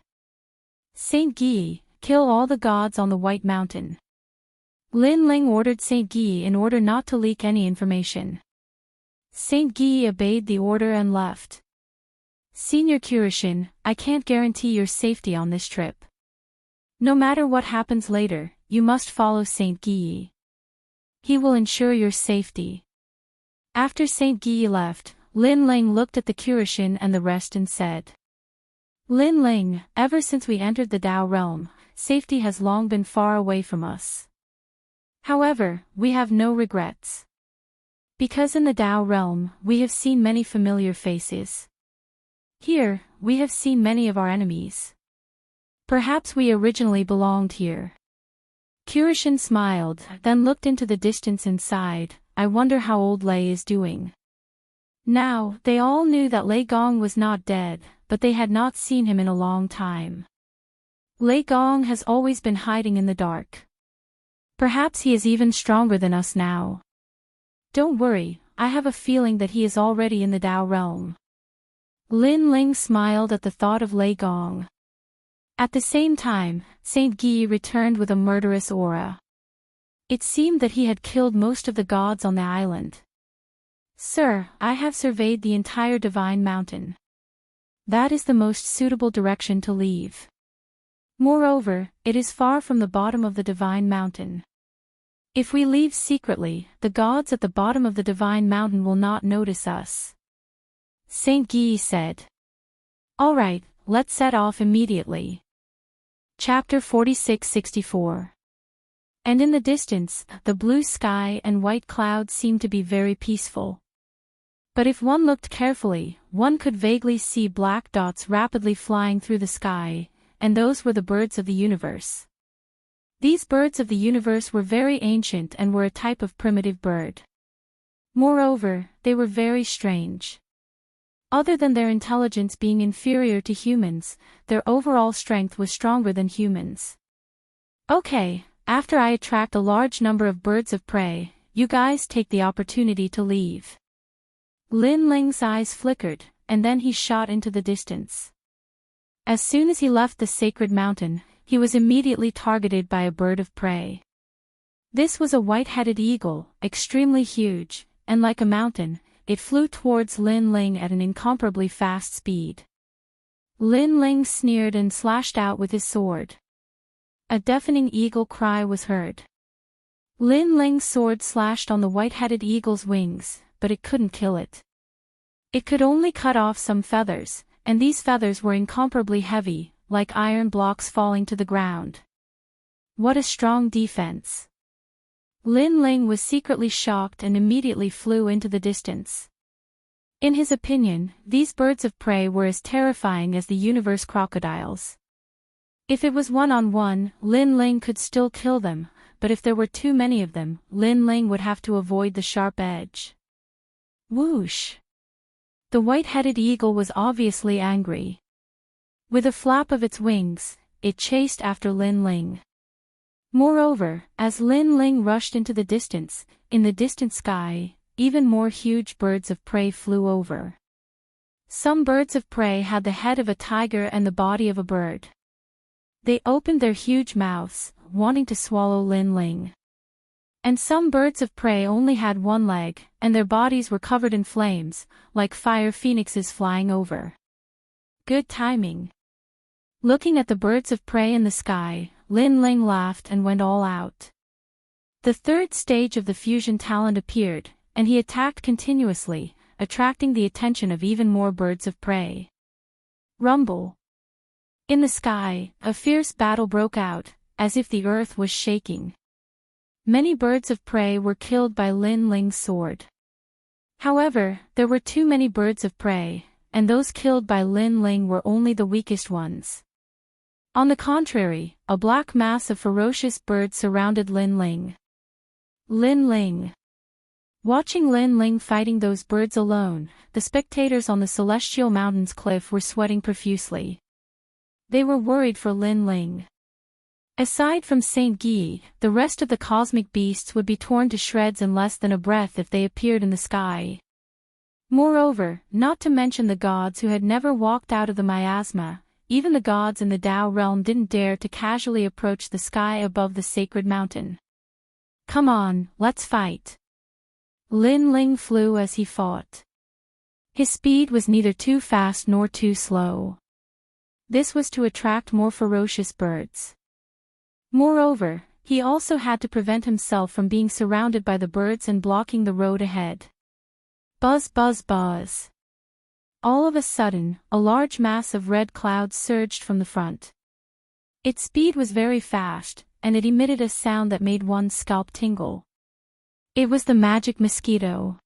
Saint Guy, kill all the gods on the White Mountain. Lin Ling ordered Saint Guy in order not to leak any information. Saint Guy obeyed the order and left. Senior Curishan, I can't guarantee your safety on this trip. No matter what happens later, you must follow Saint Guy. He will ensure your safety. After Saint Guy left, Lin Ling looked at the Curishan and the rest and said, Lin Ling, ever since we entered the Tao realm, safety has long been far away from us. However, we have no regrets. Because in the Tao realm, we have seen many familiar faces. Here, we have seen many of our enemies. Perhaps we originally belonged here. Curishan smiled, then looked into the distance and sighed, I wonder how old Lei is doing. Now, they all knew that Lei Gong was not dead, but they had not seen him in a long time. Lei Gong has always been hiding in the dark. Perhaps he is even stronger than us now. Don't worry, I have a feeling that he is already in the Tao realm. Lin Ling smiled at the thought of Lei Gong. At the same time, Saint Guy returned with a murderous aura. It seemed that he had killed most of the gods on the island. Sir, I have surveyed the entire Divine Mountain. That is the most suitable direction to leave. Moreover, it is far from the bottom of the Divine Mountain. If we leave secretly, the gods at the bottom of the Divine Mountain will not notice us. Saint Guy said. All right, let's set off immediately. Chapter 46-64. And in the distance, the blue sky and white clouds seemed to be very peaceful. But if one looked carefully, one could vaguely see black dots rapidly flying through the sky, and those were the birds of the universe. These birds of the universe were very ancient and were a type of primitive bird. Moreover, they were very strange. Other than their intelligence being inferior to humans, their overall strength was stronger than humans. Okay, after I attract a large number of birds of prey, you guys take the opportunity to leave. Lin Ling's eyes flickered, and then he shot into the distance. As soon as he left the sacred mountain, he was immediately targeted by a bird of prey. This was a white-headed eagle, extremely huge, and like a mountain, it flew towards Lin Ling at an incomparably fast speed. Lin Ling sneered and slashed out with his sword. A deafening eagle cry was heard. Lin Ling's sword slashed on the white-headed eagle's wings, but it couldn't kill it. It could only cut off some feathers, and these feathers were incomparably heavy, like iron blocks falling to the ground. What a strong defense! Lin Ling was secretly shocked and immediately flew into the distance. In his opinion, these birds of prey were as terrifying as the universe crocodiles. If it was one-on-one, Lin Ling could still kill them, but if there were too many of them, Lin Ling would have to avoid the sharp edge. Whoosh! The white-headed eagle was obviously angry. With a flap of its wings, it chased after Lin Ling. Moreover, as Lin Ling rushed into the distance, in the distant sky, even more huge birds of prey flew over. Some birds of prey had the head of a tiger and the body of a bird. They opened their huge mouths, wanting to swallow Lin Ling. And some birds of prey only had one leg, and their bodies were covered in flames, like fire phoenixes flying over. Good timing. Looking at the birds of prey in the sky, Lin Ling laughed and went all out. The third stage of the fusion talent appeared, and he attacked continuously, attracting the attention of even more birds of prey. Rumble. In the sky, a fierce battle broke out, as if the earth was shaking. Many birds of prey were killed by Lin Ling's sword. However, there were too many birds of prey, and those killed by Lin Ling were only the weakest ones. On the contrary, a black mass of ferocious birds surrounded Lin Ling. Lin Ling. Watching Lin Ling fighting those birds alone, the spectators on the Celestial Mountains cliff were sweating profusely. They were worried for Lin Ling. Aside from Saint Guy, the rest of the cosmic beasts would be torn to shreds in less than a breath if they appeared in the sky. Moreover, not to mention the gods who had never walked out of the miasma, even the gods in the Tao realm didn't dare to casually approach the sky above the sacred mountain. Come on, let's fight. Lin Ling flew as he fought. His speed was neither too fast nor too slow. This was to attract more ferocious birds. Moreover, he also had to prevent himself from being surrounded by the birds and blocking the road ahead. Buzz buzz buzz. All of a sudden, a large mass of red clouds surged from the front. Its speed was very fast, and it emitted a sound that made one's scalp tingle. It was the magic mosquito.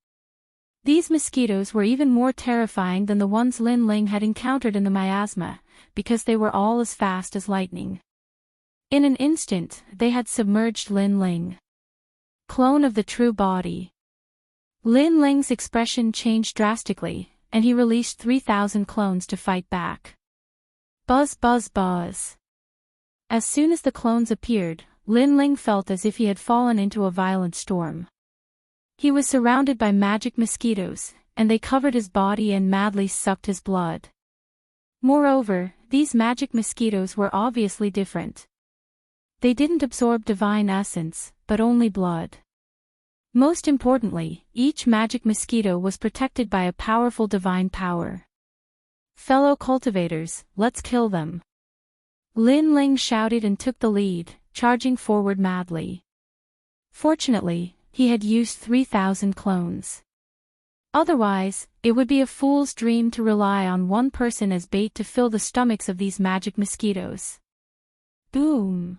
These mosquitoes were even more terrifying than the ones Lin Ling had encountered in the miasma, because they were all as fast as lightning. In an instant, they had submerged Lin Ling. Clone of the true body. Lin Ling's expression changed drastically, and he released 3,000 clones to fight back. Buzz buzz buzz. As soon as the clones appeared, Lin Ling felt as if he had fallen into a violent storm. He was surrounded by magic mosquitoes, and they covered his body and madly sucked his blood. Moreover, these magic mosquitoes were obviously different. They didn't absorb divine essence, but only blood. Most importantly, each magic mosquito was protected by a powerful divine power. Fellow cultivators, let's kill them. Lin Ling shouted and took the lead, charging forward madly. Fortunately, he had used 3,000 clones. Otherwise, it would be a fool's dream to rely on one person as bait to fill the stomachs of these magic mosquitoes. Boom!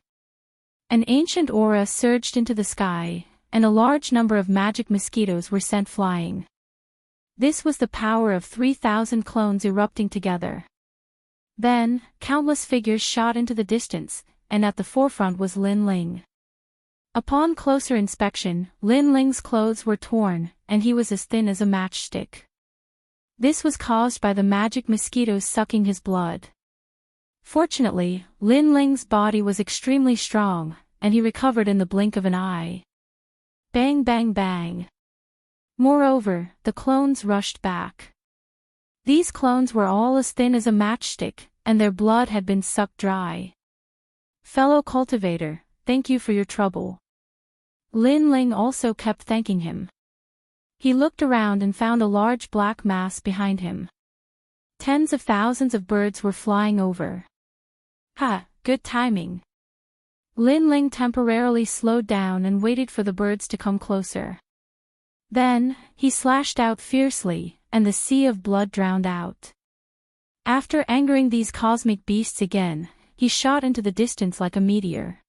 An ancient aura surged into the sky, and a large number of magic mosquitoes were sent flying. This was the power of 3,000 clones erupting together. Then, countless figures shot into the distance, and at the forefront was Lin Ling. Upon closer inspection, Lin Ling's clothes were torn, and he was as thin as a matchstick. This was caused by the magic mosquitoes sucking his blood. Fortunately, Lin Ling's body was extremely strong, and he recovered in the blink of an eye. Bang bang bang. Moreover, the clones rushed back. These clones were all as thin as a matchstick, and their blood had been sucked dry. Fellow cultivator, thank you for your trouble. Lin Ling also kept thanking him. He looked around and found a large black mass behind him. Tens of thousands of birds were flying over. Ha, good timing. Lin Ling temporarily slowed down and waited for the birds to come closer. Then, he slashed out fiercely, and the sea of blood drowned out. After angering these cosmic beasts again, he shot into the distance like a meteor.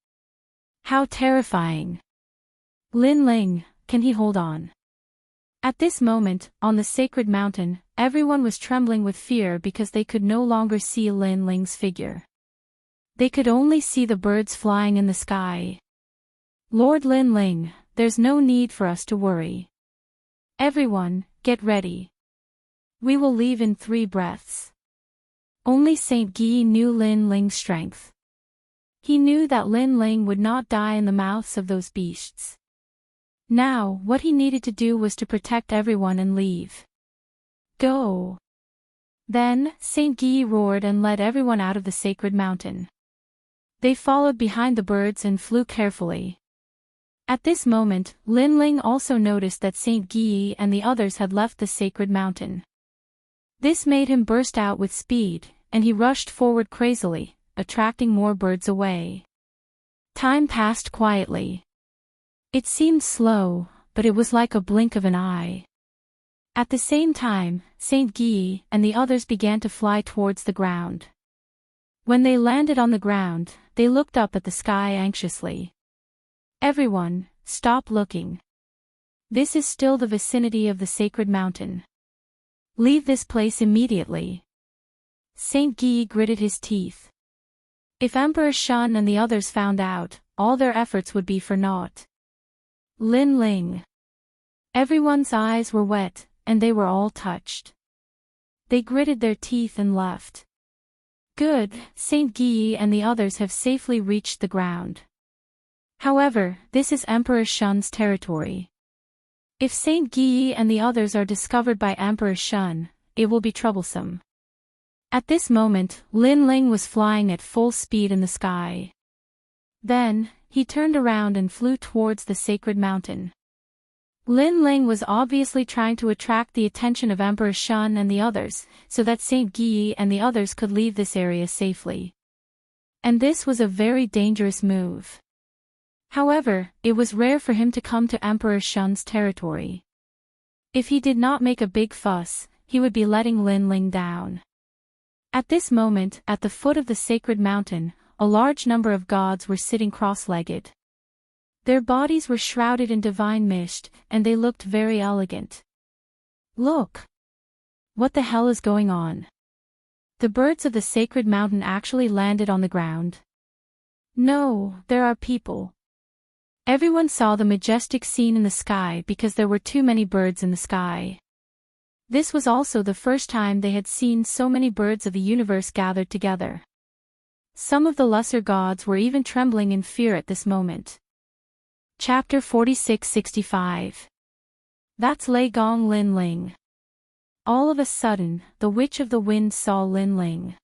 How terrifying! Lin Ling, can he hold on? At this moment, on the sacred mountain, everyone was trembling with fear because they could no longer see Lin Ling's figure. They could only see the birds flying in the sky. Lord Lin Ling, there's no need for us to worry. Everyone, get ready. We will leave in 3 breaths. Only Saint Guy knew Lin Ling's strength. He knew that Lin Ling would not die in the mouths of those beasts. Now, what he needed to do was to protect everyone and leave. Go! Then, Saint Guy roared and led everyone out of the sacred mountain. They followed behind the birds and flew carefully. At this moment, Lin Ling also noticed that Saint Guy and the others had left the sacred mountain. This made him burst out with speed, and he rushed forward crazily, attracting more birds away. Time passed quietly. It seemed slow, but it was like a blink of an eye. At the same time, Saint Guy and the others began to fly towards the ground. When they landed on the ground, they looked up at the sky anxiously. Everyone, stop looking. This is still the vicinity of the sacred mountain. Leave this place immediately. Saint Guy gritted his teeth. If Emperor Shun and the others found out, all their efforts would be for naught. Lin Ling. Everyone's eyes were wet, and they were all touched. They gritted their teeth and left. Good, Saint Guy and the others have safely reached the ground. However, this is Emperor Shun's territory. If Saint Guyi and the others are discovered by Emperor Shun, it will be troublesome. At this moment, Lin Ling was flying at full speed in the sky. Then, he turned around and flew towards the sacred mountain. Lin Ling was obviously trying to attract the attention of Emperor Shun and the others, so that Saint Guyi and the others could leave this area safely. And this was a very dangerous move. However, it was rare for him to come to Emperor Shun's territory. If he did not make a big fuss, he would be letting Lin Ling down. At this moment, at the foot of the sacred mountain, a large number of gods were sitting cross-legged. Their bodies were shrouded in divine mist, and they looked very elegant. Look! What the hell is going on? The birds of the sacred mountain actually landed on the ground. No, there are people. Everyone saw the majestic scene in the sky because there were too many birds in the sky. This was also the first time they had seen so many birds of the universe gathered together. Some of the lesser gods were even trembling in fear at this moment. Chapter 46-65. That's Lei Gong Lin Ling. All of a sudden, the Witch of the Wind saw Lin Ling.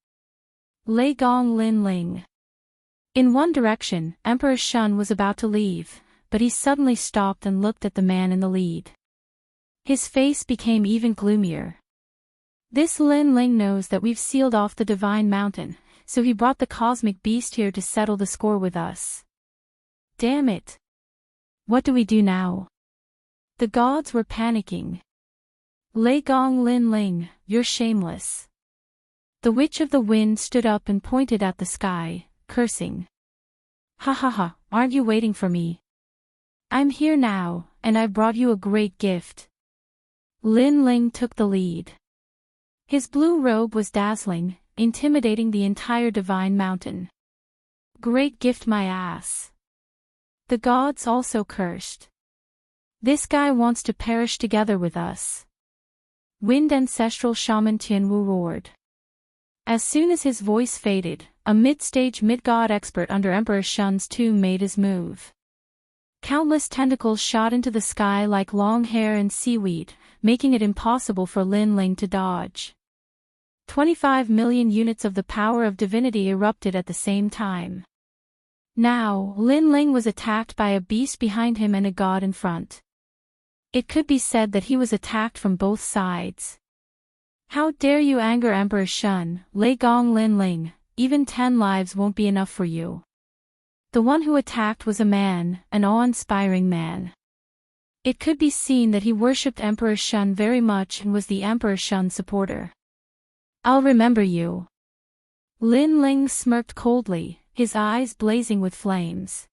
Lei Gong Lin Ling. In one direction, Emperor Shun was about to leave, but he suddenly stopped and looked at the man in the lead. His face became even gloomier. This Lin Ling knows that we've sealed off the divine mountain, so he brought the cosmic beast here to settle the score with us. Damn it! What do we do now? The gods were panicking. Lei Gong Lin Ling, you're shameless. The Witch of the Wind stood up and pointed at the sky, cursing. Ha ha ha, aren't you waiting for me? I'm here now, and I brought you a great gift. Lin Ling took the lead. His blue robe was dazzling, intimidating the entire divine mountain. Great gift my ass. The gods also cursed. This guy wants to perish together with us. Wind Ancestral Shaman Tianwu roared. As soon as his voice faded, a mid-stage mid-god expert under Emperor Shun's tomb made his move. Countless tentacles shot into the sky like long hair and seaweed, making it impossible for Lin Ling to dodge. 25 million units of the power of divinity erupted at the same time. Now, Lin Ling was attacked by a beast behind him and a god in front. It could be said that he was attacked from both sides. How dare you anger Emperor Shun, Lei Gong Lin Ling, even 10 lives won't be enough for you. The one who attacked was a man, an awe-inspiring man. It could be seen that he worshipped Emperor Shun very much and was the Emperor Shun supporter. I'll remember you. Lin Ling smirked coldly, his eyes blazing with flames.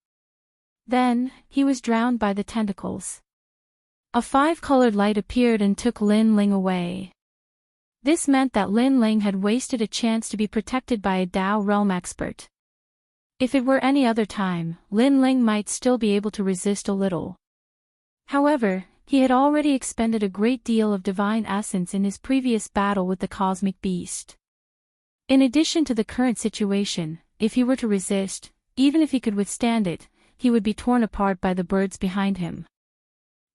Then, he was drowned by the tentacles. A 5-colored light appeared and took Lin Ling away. This meant that Lin Ling had wasted a chance to be protected by a Dao realm expert. If it were any other time, Lin Ling might still be able to resist a little. However, he had already expended a great deal of divine essence in his previous battle with the cosmic beast. In addition to the current situation, if he were to resist, even if he could withstand it, he would be torn apart by the birds behind him.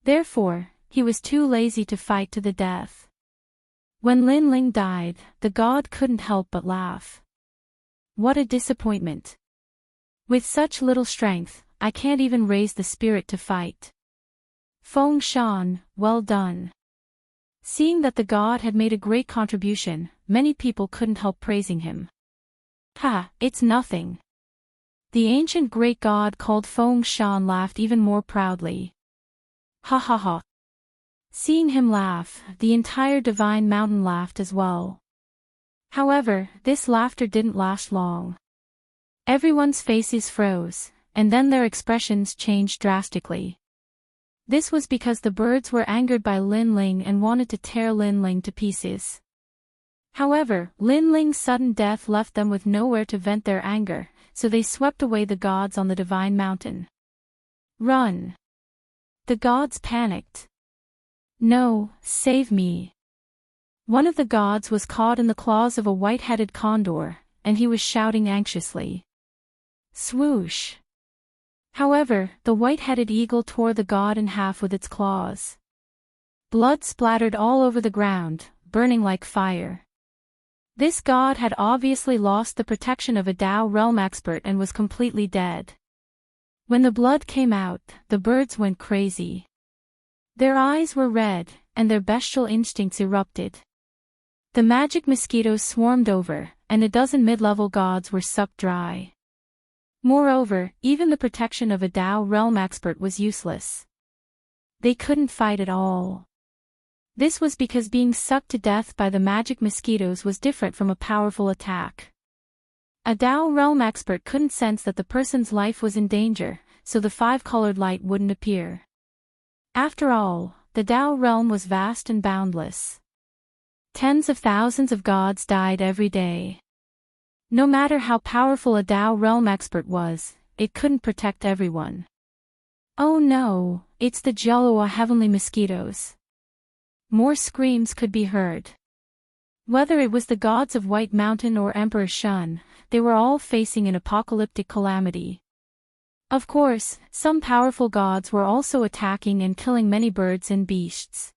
Therefore, he was too lazy to fight to the death. When Lin Ling died, the god couldn't help but laugh. What a disappointment. With such little strength, I can't even raise the spirit to fight. Feng Shan, well done. Seeing that the god had made a great contribution, many people couldn't help praising him. Ha, it's nothing. The ancient great god called Feng Shan laughed even more proudly. Ha ha ha. Seeing him laugh, the entire divine mountain laughed as well. However, this laughter didn't last long. Everyone's faces froze, and then their expressions changed drastically. This was because the birds were angered by Lin Ling and wanted to tear Lin Ling to pieces. However, Lin Ling's sudden death left them with nowhere to vent their anger, so they swept away the gods on the divine mountain. Run! The gods panicked. No, save me. One of the gods was caught in the claws of a white-headed condor, and he was shouting anxiously. Swoosh! However, the white-headed eagle tore the god in half with its claws. Blood splattered all over the ground, burning like fire. This god had obviously lost the protection of a Dao realm expert and was completely dead. When the blood came out, the birds went crazy. Their eyes were red, and their bestial instincts erupted. The magic mosquitoes swarmed over, and a dozen mid-level gods were sucked dry. Moreover, even the protection of a Dao realm expert was useless. They couldn't fight at all. This was because being sucked to death by the magic mosquitoes was different from a powerful attack. A Dao realm expert couldn't sense that the person's life was in danger, so the five-colored light wouldn't appear. After all, the Dao realm was vast and boundless. Tens of thousands of gods died every day. No matter how powerful a Dao realm expert was, it couldn't protect everyone. Oh no, it's the Jelua heavenly mosquitoes. More screams could be heard. Whether it was the gods of White Mountain or Emperor Shun, they were all facing an apocalyptic calamity. Of course, some powerful gods were also attacking and killing many birds and beasts.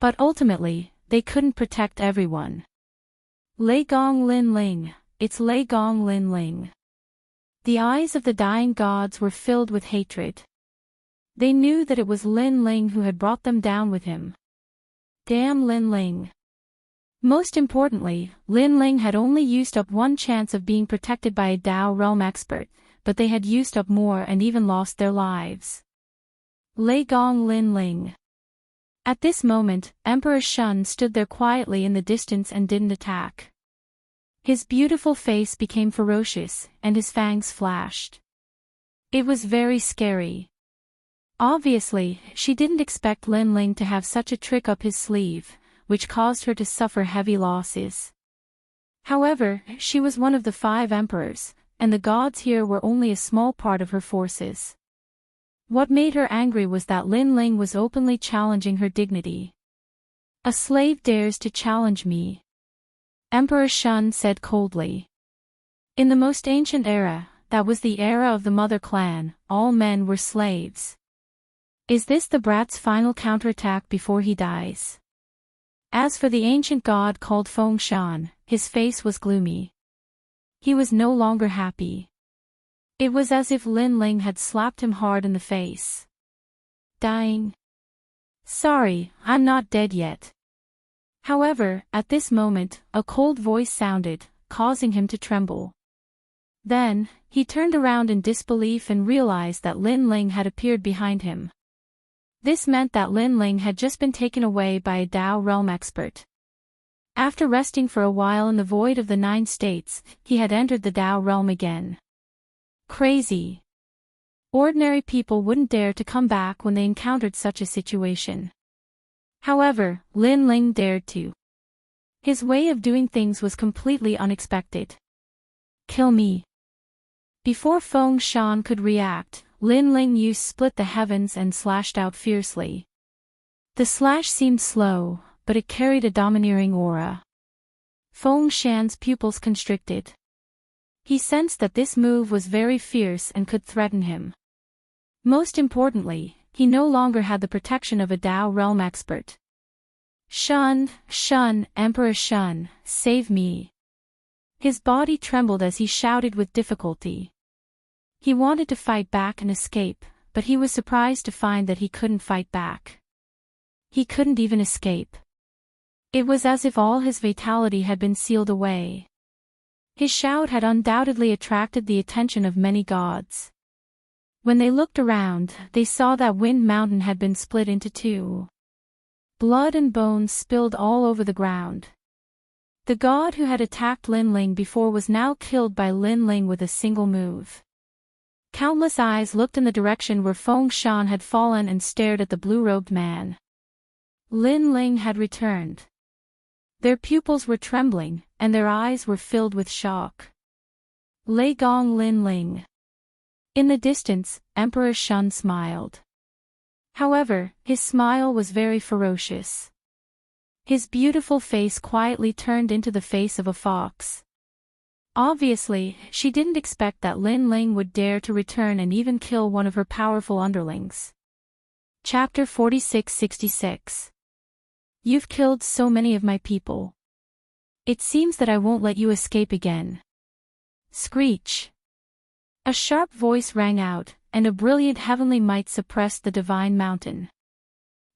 But ultimately, they couldn't protect everyone. Lei Gong Lin Ling, it's Lei Gong Lin Ling. The eyes of the dying gods were filled with hatred. They knew that it was Lin Ling who had brought them down with him. Damn Lin Ling. Most importantly, Lin Ling had only used up one chance of being protected by a Dao realm expert, but they had used up more and even lost their lives. Lei Gong Lin Ling. At this moment, Emperor Shun stood there quietly in the distance and didn't attack. His beautiful face became ferocious, and his fangs flashed. It was very scary. Obviously, she didn't expect Lin Ling to have such a trick up his sleeve, which caused her to suffer heavy losses. However, she was one of the 5 emperors, and the gods here were only a small part of her forces. What made her angry was that Lin Ling was openly challenging her dignity. A slave dares to challenge me, Emperor Shun said coldly. In the most ancient era, that was the era of the Mother Clan, all men were slaves. Is this the brat's final counterattack before he dies? As for the ancient god called Feng Shan, his face was gloomy. He was no longer happy. It was as if Lin Ling had slapped him hard in the face. Dying? Sorry, I'm not dead yet. However, at this moment, a cold voice sounded, causing him to tremble. Then, he turned around in disbelief and realized that Lin Ling had appeared behind him. This meant that Lin Ling had just been taken away by a Dao realm expert. After resting for a while in the void of the 9 states, he had entered the Dao realm again. Crazy. Ordinary people wouldn't dare to come back when they encountered such a situation. However, Lin Ling dared to. His way of doing things was completely unexpected. Kill me. Before Feng Shan could react, Lin Ling used split the heavens and slashed out fiercely. The slash seemed slow, but it carried a domineering aura. Feng Shan's pupils constricted. He sensed that this move was very fierce and could threaten him. Most importantly, he no longer had the protection of a Dao realm expert. Shun, Emperor Shun, save me. His body trembled as he shouted with difficulty. He wanted to fight back and escape, but he was surprised to find that he couldn't fight back. He couldn't even escape. It was as if all his vitality had been sealed away. His shout had undoubtedly attracted the attention of many gods. When they looked around, they saw that Wind Mountain had been split into 2. Blood and bones spilled all over the ground. The god who had attacked Lin Ling before was now killed by Lin Ling with a single move. Countless eyes looked in the direction where Feng Shan had fallen and stared at the blue-robed man. Lin Ling had returned. Their pupils were trembling, and their eyes were filled with shock. Lei Gong Lin Ling. In the distance, Emperor Shun smiled. However, his smile was very ferocious. His beautiful face quietly turned into the face of a fox. Obviously, she didn't expect that Lin Ling would dare to return and even kill one of her powerful underlings. Chapter 46-66. You've killed so many of my people. It seems that I won't let you escape again. Screech. A sharp voice rang out, and a brilliant heavenly might suppressed the divine mountain.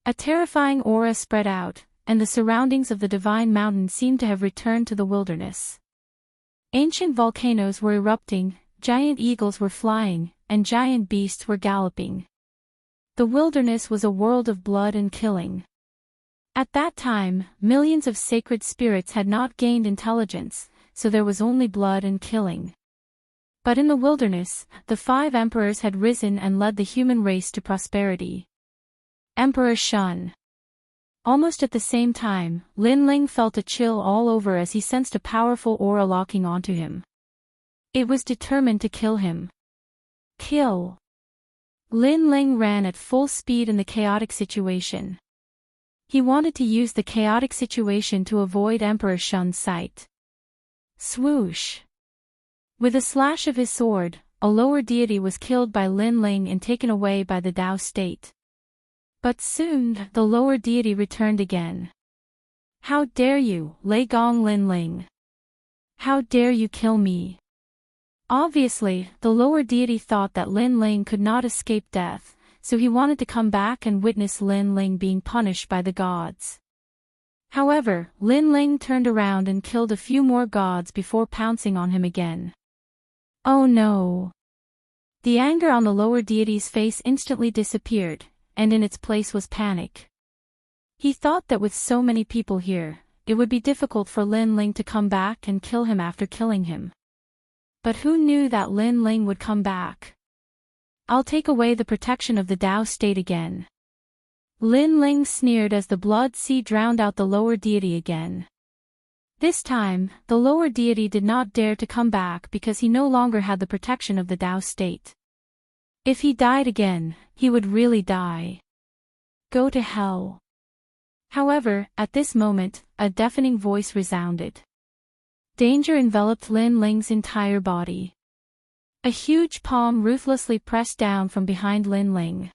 A terrifying aura spread out, and the surroundings of the divine mountain seemed to have returned to the wilderness. Ancient volcanoes were erupting, giant eagles were flying, and giant beasts were galloping. The wilderness was a world of blood and killing. At that time, millions of sacred spirits had not gained intelligence, so there was only blood and killing. But in the wilderness, the 5 emperors had risen and led the human race to prosperity. Emperor Shun. Almost at the same time, Lin Ling felt a chill all over as he sensed a powerful aura locking onto him. It was determined to kill him. Kill. Lin Ling ran at full speed in the chaotic situation. He wanted to use the chaotic situation to avoid Emperor Shun's sight. Swoosh. With a slash of his sword, a lower deity was killed by Lin Ling and taken away by the Tao state. But soon, the lower deity returned again. How dare you, Lei Gong Lin Ling? How dare you kill me? Obviously, the lower deity thought that Lin Ling could not escape death, so he wanted to come back and witness Lin Ling being punished by the gods. However, Lin Ling turned around and killed a few more gods before pouncing on him again. Oh no! The anger on the lower deity's face instantly disappeared, and in its place was panic. He thought that with so many people here, it would be difficult for Lin Ling to come back and kill him after killing him. But who knew that Lin Ling would come back? I'll take away the protection of the Tao state again. Lin Ling sneered as the blood sea drowned out the lower deity again. This time, the lower deity did not dare to come back because he no longer had the protection of the Tao state. If he died again, he would really die. Go to hell. However, at this moment, a deafening voice resounded. Danger enveloped Lin Ling's entire body. A huge palm ruthlessly pressed down from behind Lin Ling.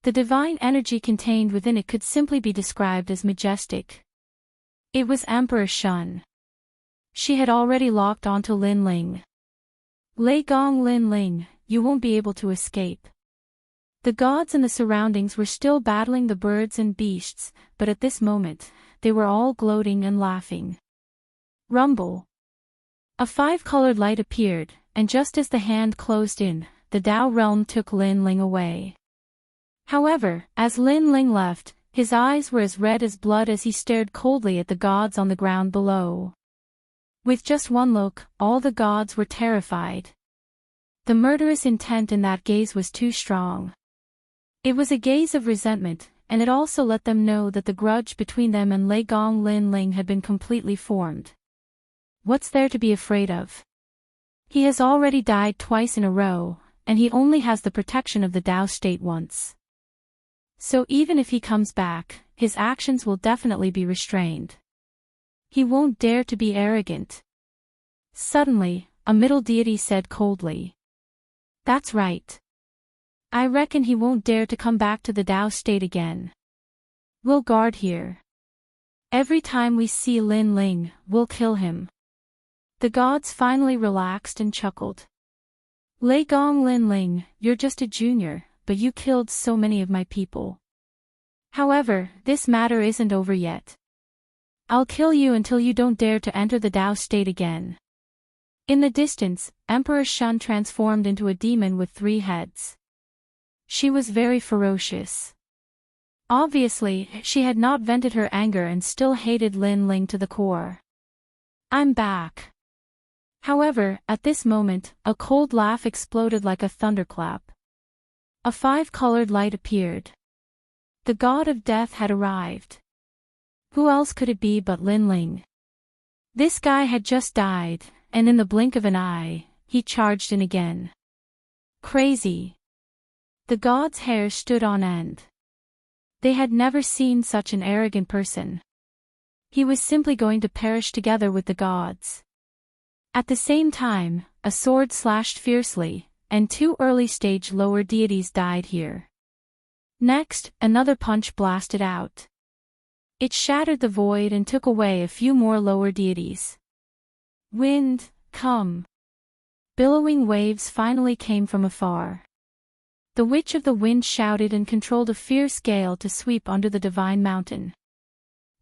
The divine energy contained within it could simply be described as majestic. It was Emperor Shun. She had already locked onto Lin Ling. Lei Gong Lin Ling, you won't be able to escape. The gods and the surroundings were still battling the birds and beasts, but at this moment, they were all gloating and laughing. Rumble. A 5-colored light appeared, and just as the hand closed in, the Tao realm took Lin Ling away. However, as Lin Ling left, his eyes were as red as blood as he stared coldly at the gods on the ground below. With just one look, all the gods were terrified. The murderous intent in that gaze was too strong. It was a gaze of resentment, and it also let them know that the grudge between them and Lei Gong Lin Ling had been completely formed. What's there to be afraid of? He has already died twice in a row, and he only has the protection of the Tao state once. So even if he comes back, his actions will definitely be restrained. He won't dare to be arrogant. Suddenly, a middle deity said coldly. That's right. I reckon he won't dare to come back to the Tao state again. We'll guard here. Every time we see Lin Ling, we'll kill him. The gods finally relaxed and chuckled. Lei Gong Lin Ling, you're just a junior, but you killed so many of my people. However, this matter isn't over yet. I'll kill you until you don't dare to enter the Tao state again. In the distance, Emperor Shun transformed into a demon with 3 heads. She was very ferocious. Obviously, she had not vented her anger and still hated Lin Ling to the core. I'm back. However, at this moment, a cold laugh exploded like a thunderclap. A 5-colored light appeared. The god of death had arrived. Who else could it be but Lin Ling? This guy had just died, and in the blink of an eye, he charged in again. Crazy. The god's hair stood on end. They had never seen such an arrogant person. He was simply going to perish together with the gods. At the same time, a sword slashed fiercely, and 2 early-stage lower deities died here. Next, another punch blasted out. It shattered the void and took away a few more lower deities. Wind, come. Billowing waves finally came from afar. The Witch of the Wind shouted and controlled a fierce gale to sweep under the divine mountain.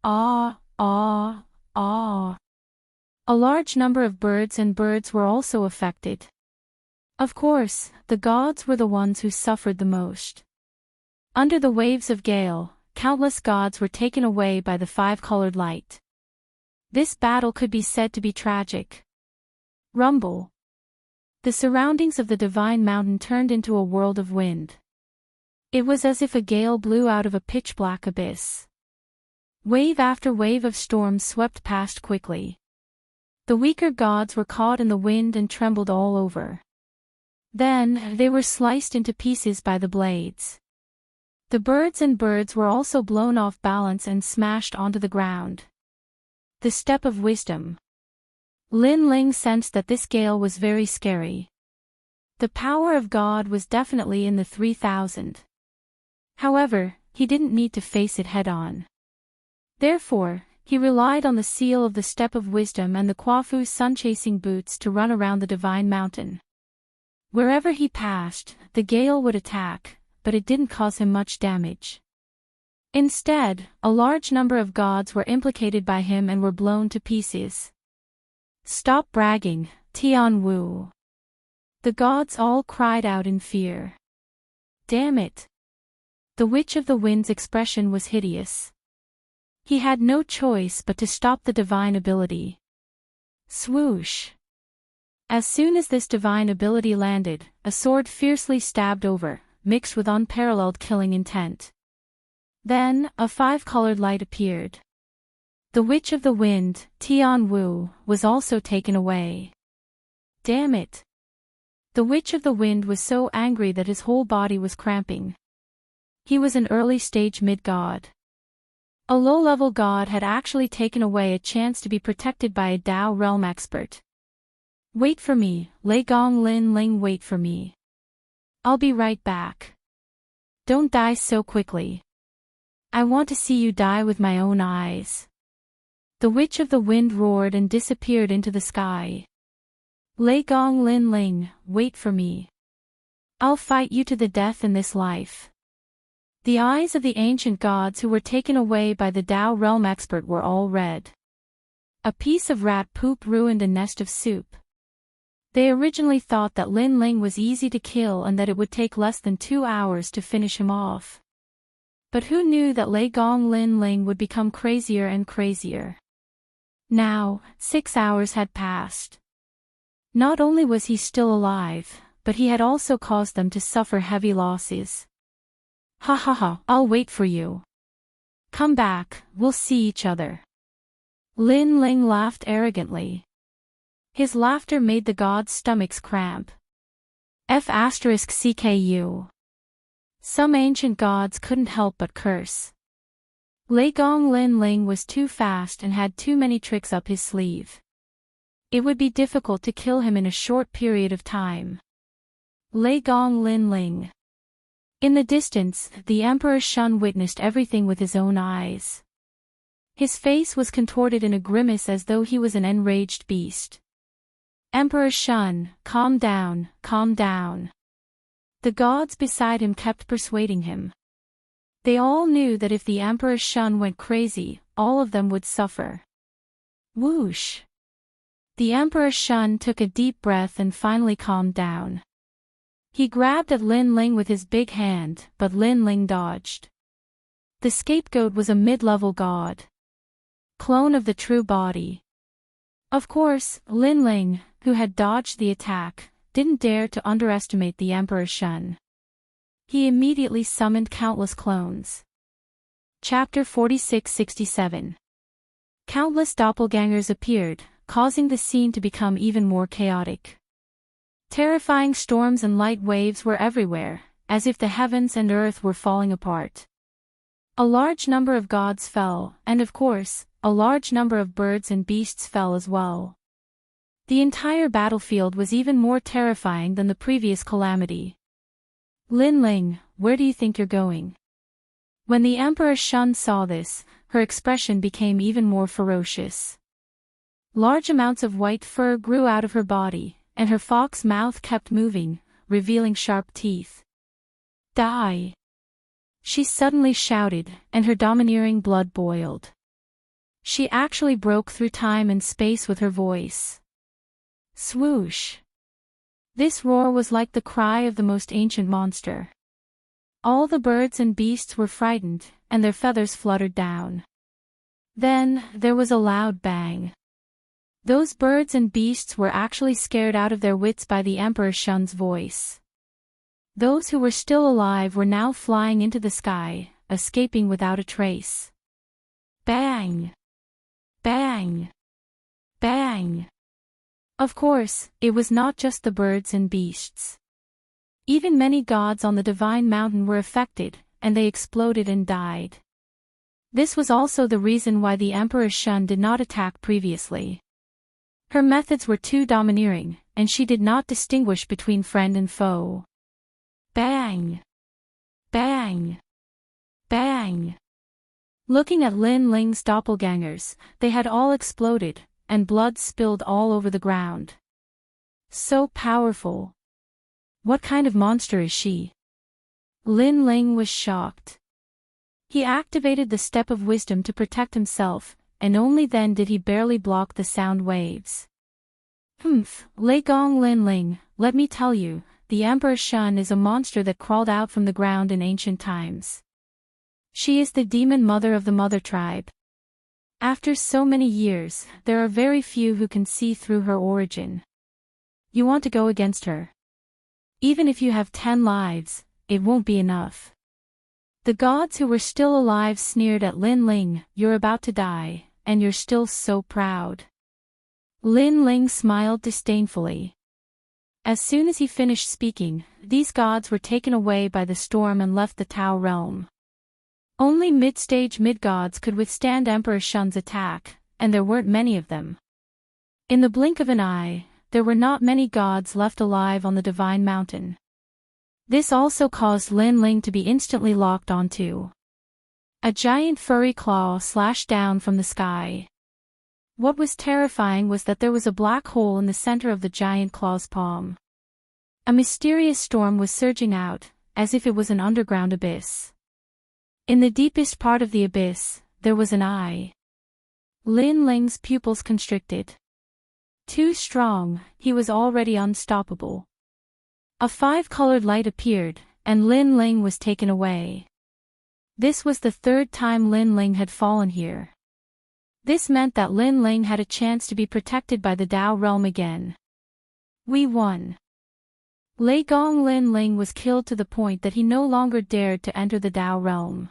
Ah, ah, ah. A large number of birds were also affected. Of course, the gods were the ones who suffered the most. Under the waves of gale, countless gods were taken away by the five-colored light. This battle could be said to be tragic. Rumble. The surroundings of the divine mountain turned into a world of wind. It was as if a gale blew out of a pitch-black abyss. Wave after wave of storms swept past quickly. The weaker gods were caught in the wind and trembled all over. Then, they were sliced into pieces by the blades. The birds were also blown off balance and smashed onto the ground. The Step of Wisdom. Lin Ling sensed that this gale was very scary. The power of God was definitely in the 3000. However, he didn't need to face it head-on. Therefore, he relied on the seal of the Step of Wisdom and the Quafu's sun-chasing boots to run around the divine mountain. Wherever he passed, the gale would attack, but it didn't cause him much damage. Instead, a large number of gods were implicated by him and were blown to pieces. Stop bragging, Tian Wu. The gods all cried out in fear. Damn it. The Witch of the Wind's expression was hideous. He had no choice but to stop the divine ability. Swoosh. As soon as this divine ability landed, a sword fiercely stabbed over, mixed with unparalleled killing intent. Then, a five-colored light appeared. The Witch of the Wind, Tian Wu, was also taken away. Damn it. The Witch of the Wind was so angry that his whole body was cramping. He was an early-stage mid-god. A low-level god had actually taken away a chance to be protected by a Dao realm expert. Wait for me, Lei Gong Lin Ling, wait for me. I'll be right back. Don't die so quickly. I want to see you die with my own eyes. The Witch of the Wind roared and disappeared into the sky. Lei Gong Lin Ling, wait for me. I'll fight you to the death in this life. The eyes of the ancient gods who were taken away by the Dao realm expert were all red. A piece of rat poop ruined a nest of soup. They originally thought that Lin Ling was easy to kill and that it would take less than 2 hours to finish him off. But who knew that Lei Gong Lin Ling would become crazier and crazier? Now, 6 hours had passed. Not only was he still alive, but he had also caused them to suffer heavy losses. Ha ha ha, I'll wait for you. Come back, we'll see each other. Lin Ling laughed arrogantly. His laughter made the gods' stomachs cramp. F***CKU. Some ancient gods couldn't help but curse. Lei Gong Lin Ling was too fast and had too many tricks up his sleeve. It would be difficult to kill him in a short period of time. Lei Gong Lin Ling. In the distance, the Emperor Shun witnessed everything with his own eyes. His face was contorted in a grimace as though he was an enraged beast. Emperor Shun, calm down, calm down. The gods beside him kept persuading him. They all knew that if the Emperor Shun went crazy, all of them would suffer. Whoosh. The Emperor Shun took a deep breath and finally calmed down. He grabbed at Lin Ling with his big hand, but Lin Ling dodged. The scapegoat was a mid-level god. Clone of the true body. Of course, Lin Ling, who had dodged the attack, didn't dare to underestimate the Emperor Shun. He immediately summoned countless clones. Chapter 46-67. Countless doppelgangers appeared, causing the scene to become even more chaotic. Terrifying storms and light waves were everywhere, as if the heavens and earth were falling apart. A large number of gods fell, and of course, a large number of birds and beasts fell as well. The entire battlefield was even more terrifying than the previous calamity. Lin Ling, where do you think you're going? When the Emperor Shun saw this, her expression became even more ferocious. Large amounts of white fur grew out of her body, and her fox mouth kept moving, revealing sharp teeth. Die! She suddenly shouted, and her domineering blood boiled. She actually broke through time and space with her voice. Swoosh! This roar was like the cry of the most ancient monster. All the birds and beasts were frightened, and their feathers fluttered down. Then, there was a loud bang. Those birds and beasts were actually scared out of their wits by the Emperor Shun's voice. Those who were still alive were now flying into the sky, escaping without a trace. Bang! Bang! Bang! Of course, it was not just the birds and beasts. Even many gods on the divine mountain were affected, and they exploded and died. This was also the reason why the Emperor Shun did not attack previously. Her methods were too domineering, and she did not distinguish between friend and foe. Bang! Bang! Bang! Looking at Lin Ling's doppelgangers, they had all exploded, and blood spilled all over the ground. So powerful. What kind of monster is she? Lin Ling was shocked. He activated the Step of Wisdom to protect himself, and only then did he barely block the sound waves. Lei Gong Lin Ling, let me tell you, the Emperor Shun is a monster that crawled out from the ground in ancient times. She is the demon mother of the Mother Tribe. After so many years, there are very few who can see through her origin. You want to go against her? Even if you have 10 lives, it won't be enough. The gods who were still alive sneered at Lin Ling, you're about to die, and you're still so proud. Lin Ling smiled disdainfully. As soon as he finished speaking, these gods were taken away by the storm and left the Tao realm. Only mid-stage mid-gods could withstand Emperor Shun's attack, and there weren't many of them. In the blink of an eye, there were not many gods left alive on the Divine Mountain. This also caused Lin Ling to be instantly locked onto. A giant furry claw slashed down from the sky. What was terrifying was that there was a black hole in the center of the giant claw's palm. A mysterious storm was surging out, as if it was an underground abyss. In the deepest part of the abyss, there was an eye. Lin Ling's pupils constricted. Too strong, he was already unstoppable. A 5-colored light appeared, and Lin Ling was taken away. This was the 3rd time Lin Ling had fallen here. This meant that Lin Ling had a chance to be protected by the Tao realm again. We won. Lei Gong Lin Ling was killed to the point that he no longer dared to enter the Tao realm.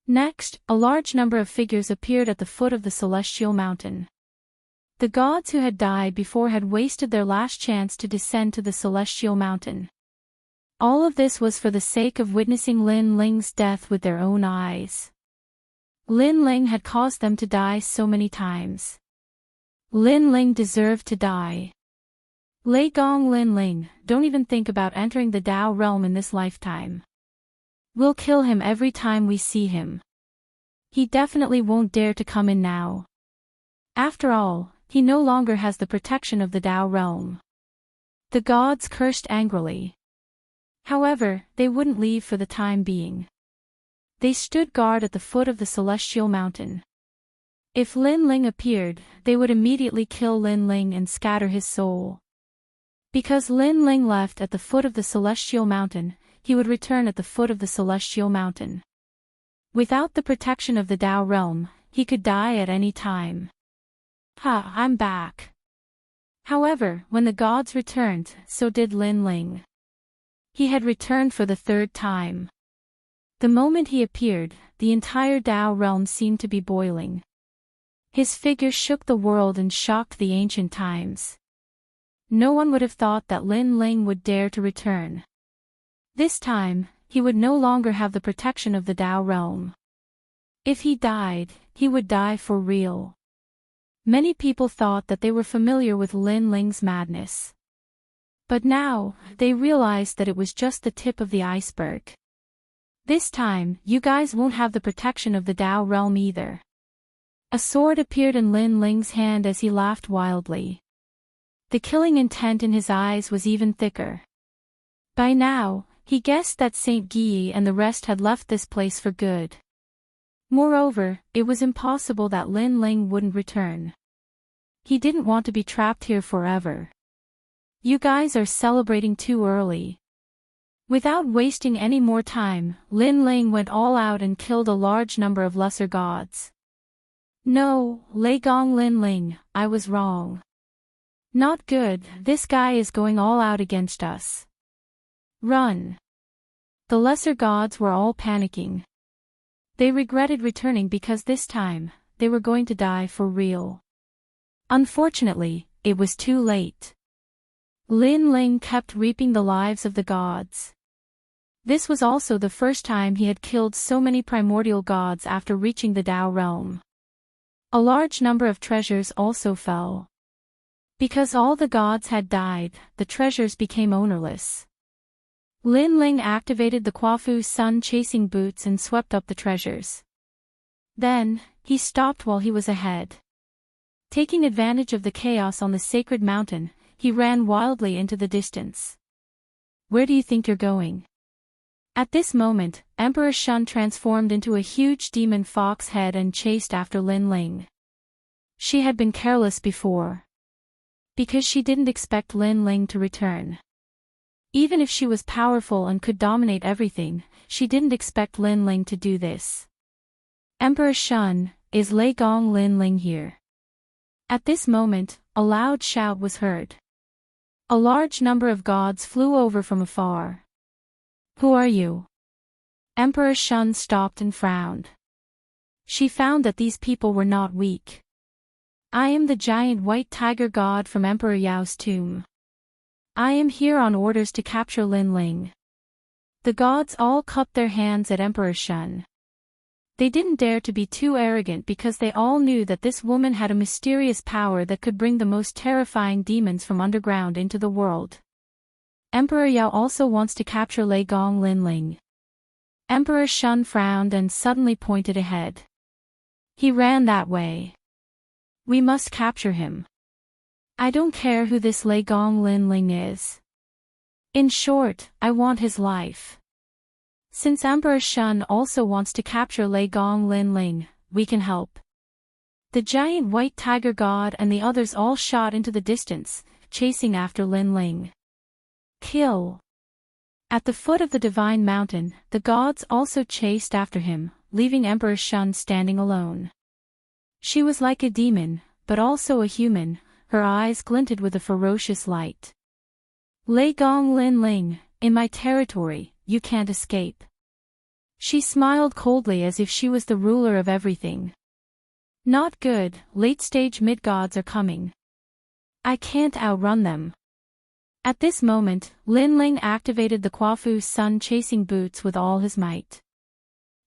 Next, a large number of figures appeared at the foot of the celestial mountain. The gods who had died before had wasted their last chance to descend to the celestial mountain. All of this was for the sake of witnessing Lin Ling's death with their own eyes. Lin Ling had caused them to die so many times. Lin Ling deserved to die. Lei Gong Lin Ling, don't even think about entering the Tao realm in this lifetime. We'll kill him every time we see him. He definitely won't dare to come in now. After all, he no longer has the protection of the Tao realm. The gods cursed angrily. However, they wouldn't leave for the time being. They stood guard at the foot of the celestial mountain. If Lin Ling appeared, they would immediately kill Lin Ling and scatter his soul. Because Lin Ling left at the foot of the celestial mountain, he would return at the foot of the celestial mountain. Without the protection of the Tao realm, he could die at any time. I'm back. However, when the gods returned, so did Lin Ling. He had returned for the 3rd time. The moment he appeared, the entire Tao realm seemed to be boiling. His figure shook the world and shocked the ancient times. No one would have thought that Lin Ling would dare to return. This time, he would no longer have the protection of the Tao realm. If he died, he would die for real. Many people thought that they were familiar with Lin Ling's madness. But now, they realized that it was just the tip of the iceberg. This time, you guys won't have the protection of the Tao realm either. A sword appeared in Lin Ling's hand as he laughed wildly. The killing intent in his eyes was even thicker. By now, he guessed that Saint Guy and the rest had left this place for good. Moreover, it was impossible that Lin Ling wouldn't return. He didn't want to be trapped here forever. You guys are celebrating too early. Without wasting any more time, Lin Ling went all out and killed a large number of lesser gods. No, Lei Gong Lin Ling, I was wrong. Not good, this guy is going all out against us. Run. The lesser gods were all panicking. They regretted returning because this time, they were going to die for real. Unfortunately, it was too late. Lin Ling kept reaping the lives of the gods. This was also the first time he had killed so many primordial gods after reaching the Tao realm. A large number of treasures also fell. Because all the gods had died, the treasures became ownerless. Lin Ling activated the Quafu sun-chasing boots and swept up the treasures. Then, he stopped while he was ahead. Taking advantage of the chaos on the sacred mountain, he ran wildly into the distance. Where do you think you're going? At this moment, Emperor Shun transformed into a huge demon fox head and chased after Lin Ling. She had been careless before. Because she didn't expect Lin Ling to return. Even if she was powerful and could dominate everything, she didn't expect Lin Ling to do this. Emperor Shun, is Lei Gong Lin Ling here? At this moment, a loud shout was heard. A large number of gods flew over from afar. Who are you? Emperor Shun stopped and frowned. She found that these people were not weak. I am the giant white tiger god from Emperor Yao's tomb. I am here on orders to capture Lin Ling. The gods all cupped their hands at Emperor Shun. They didn't dare to be too arrogant because they all knew that this woman had a mysterious power that could bring the most terrifying demons from underground into the world. Emperor Yao also wants to capture Lei Gong Lin Ling. Emperor Shun frowned and suddenly pointed ahead. He ran that way. We must capture him. I don't care who this Lei Gong Lin Ling is. In short, I want his life. Since Emperor Shun also wants to capture Lei Gong Lin Ling, we can help. The giant white tiger god and the others all shot into the distance, chasing after Lin Ling. Kill. At the foot of the divine mountain, the gods also chased after him, leaving Emperor Shun standing alone. She was like a demon, but also a human, her eyes glinted with a ferocious light. Lei Gong Lin Ling, in my territory, you can't escape. She smiled coldly as if she was the ruler of everything. Not good, late-stage mid-gods are coming. I can't outrun them. At this moment, Lin Ling activated the Quafu sun-chasing boots with all his might.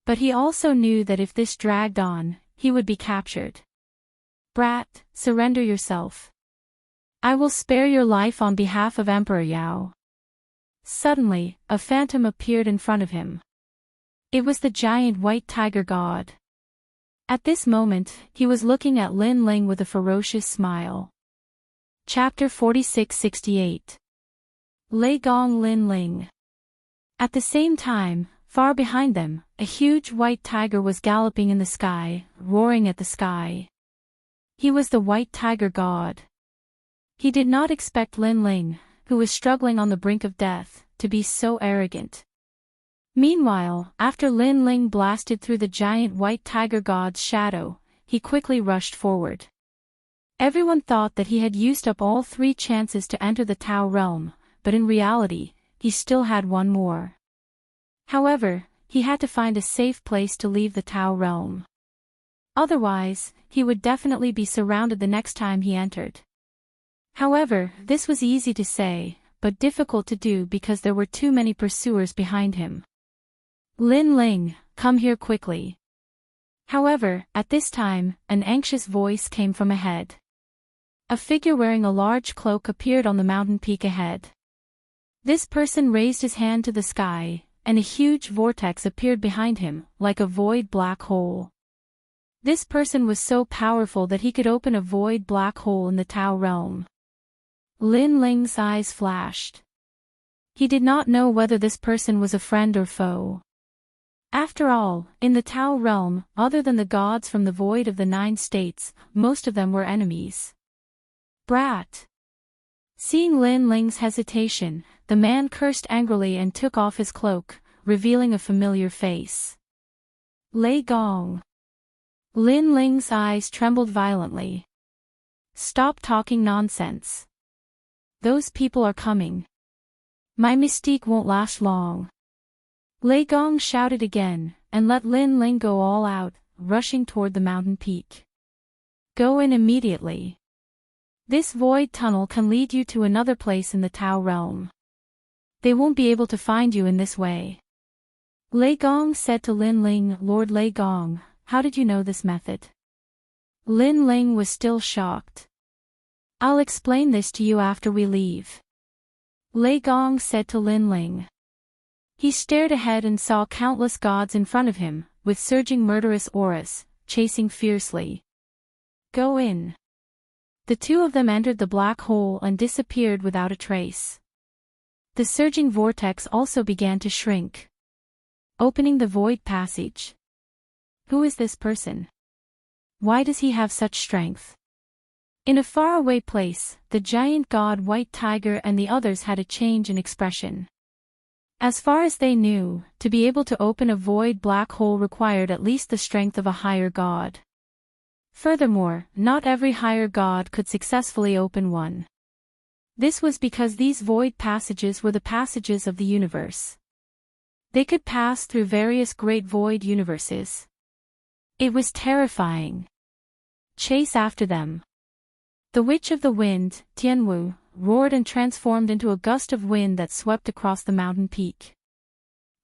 But he also knew that if this dragged on, he would be captured. Brat, surrender yourself. I will spare your life on behalf of Emperor Yao. Suddenly, a phantom appeared in front of him. It was the giant white tiger god. At this moment, he was looking at Lin Ling with a ferocious smile. Chapter 46-68. Lei Gong Lin Ling. At the same time, far behind them, a huge white tiger was galloping in the sky, roaring at the sky. He was the white tiger god. He did not expect Lin Ling, who was struggling on the brink of death, to be so arrogant. Meanwhile, after Lin Ling blasted through the giant white tiger god's shadow, he quickly rushed forward. Everyone thought that he had used up all 3 chances to enter the Tao realm, but in reality, he still had one more. However, he had to find a safe place to leave the Tao realm. Otherwise, he would definitely be surrounded the next time he entered. However, this was easy to say, but difficult to do because there were too many pursuers behind him. Lin Ling, come here quickly. However, at this time, an anxious voice came from ahead. A figure wearing a large cloak appeared on the mountain peak ahead. This person raised his hand to the sky, and a huge vortex appeared behind him, like a void black hole. This person was so powerful that he could open a void black hole in the Tao realm. Lin Ling's eyes flashed. He did not know whether this person was a friend or foe. After all, in the Tao realm, other than the gods from the void of the 9 states, most of them were enemies. Brat! Seeing Lin Ling's hesitation, the man cursed angrily and took off his cloak, revealing a familiar face. Lei Gong. Lin Ling's eyes trembled violently. Stop talking nonsense. Those people are coming. My mystique won't last long. Lei Gong shouted again, and let Lin Ling go all out, rushing toward the mountain peak. Go in immediately. This void tunnel can lead you to another place in the Tao realm. They won't be able to find you in this way. Lei Gong said to Lin Ling, Lord Lei Gong, how did you know this method? Lin Ling was still shocked. I'll explain this to you after we leave. Lei Gong said to Lin Ling. He stared ahead and saw countless gods in front of him, with surging murderous auras, chasing fiercely. Go in. The two of them entered the black hole and disappeared without a trace. The surging vortex also began to shrink, opening the void passage. Who is this person? Why does he have such strength? In a faraway place, the giant god White Tiger and the others had a change in expression. As far as they knew, to be able to open a void black hole required at least the strength of a higher god. Furthermore, not every higher god could successfully open one. This was because these void passages were the passages of the universe. They could pass through various great void universes. It was terrifying. Chase after them. The Witch of the Wind, Tianwu, roared and transformed into a gust of wind that swept across the mountain peak.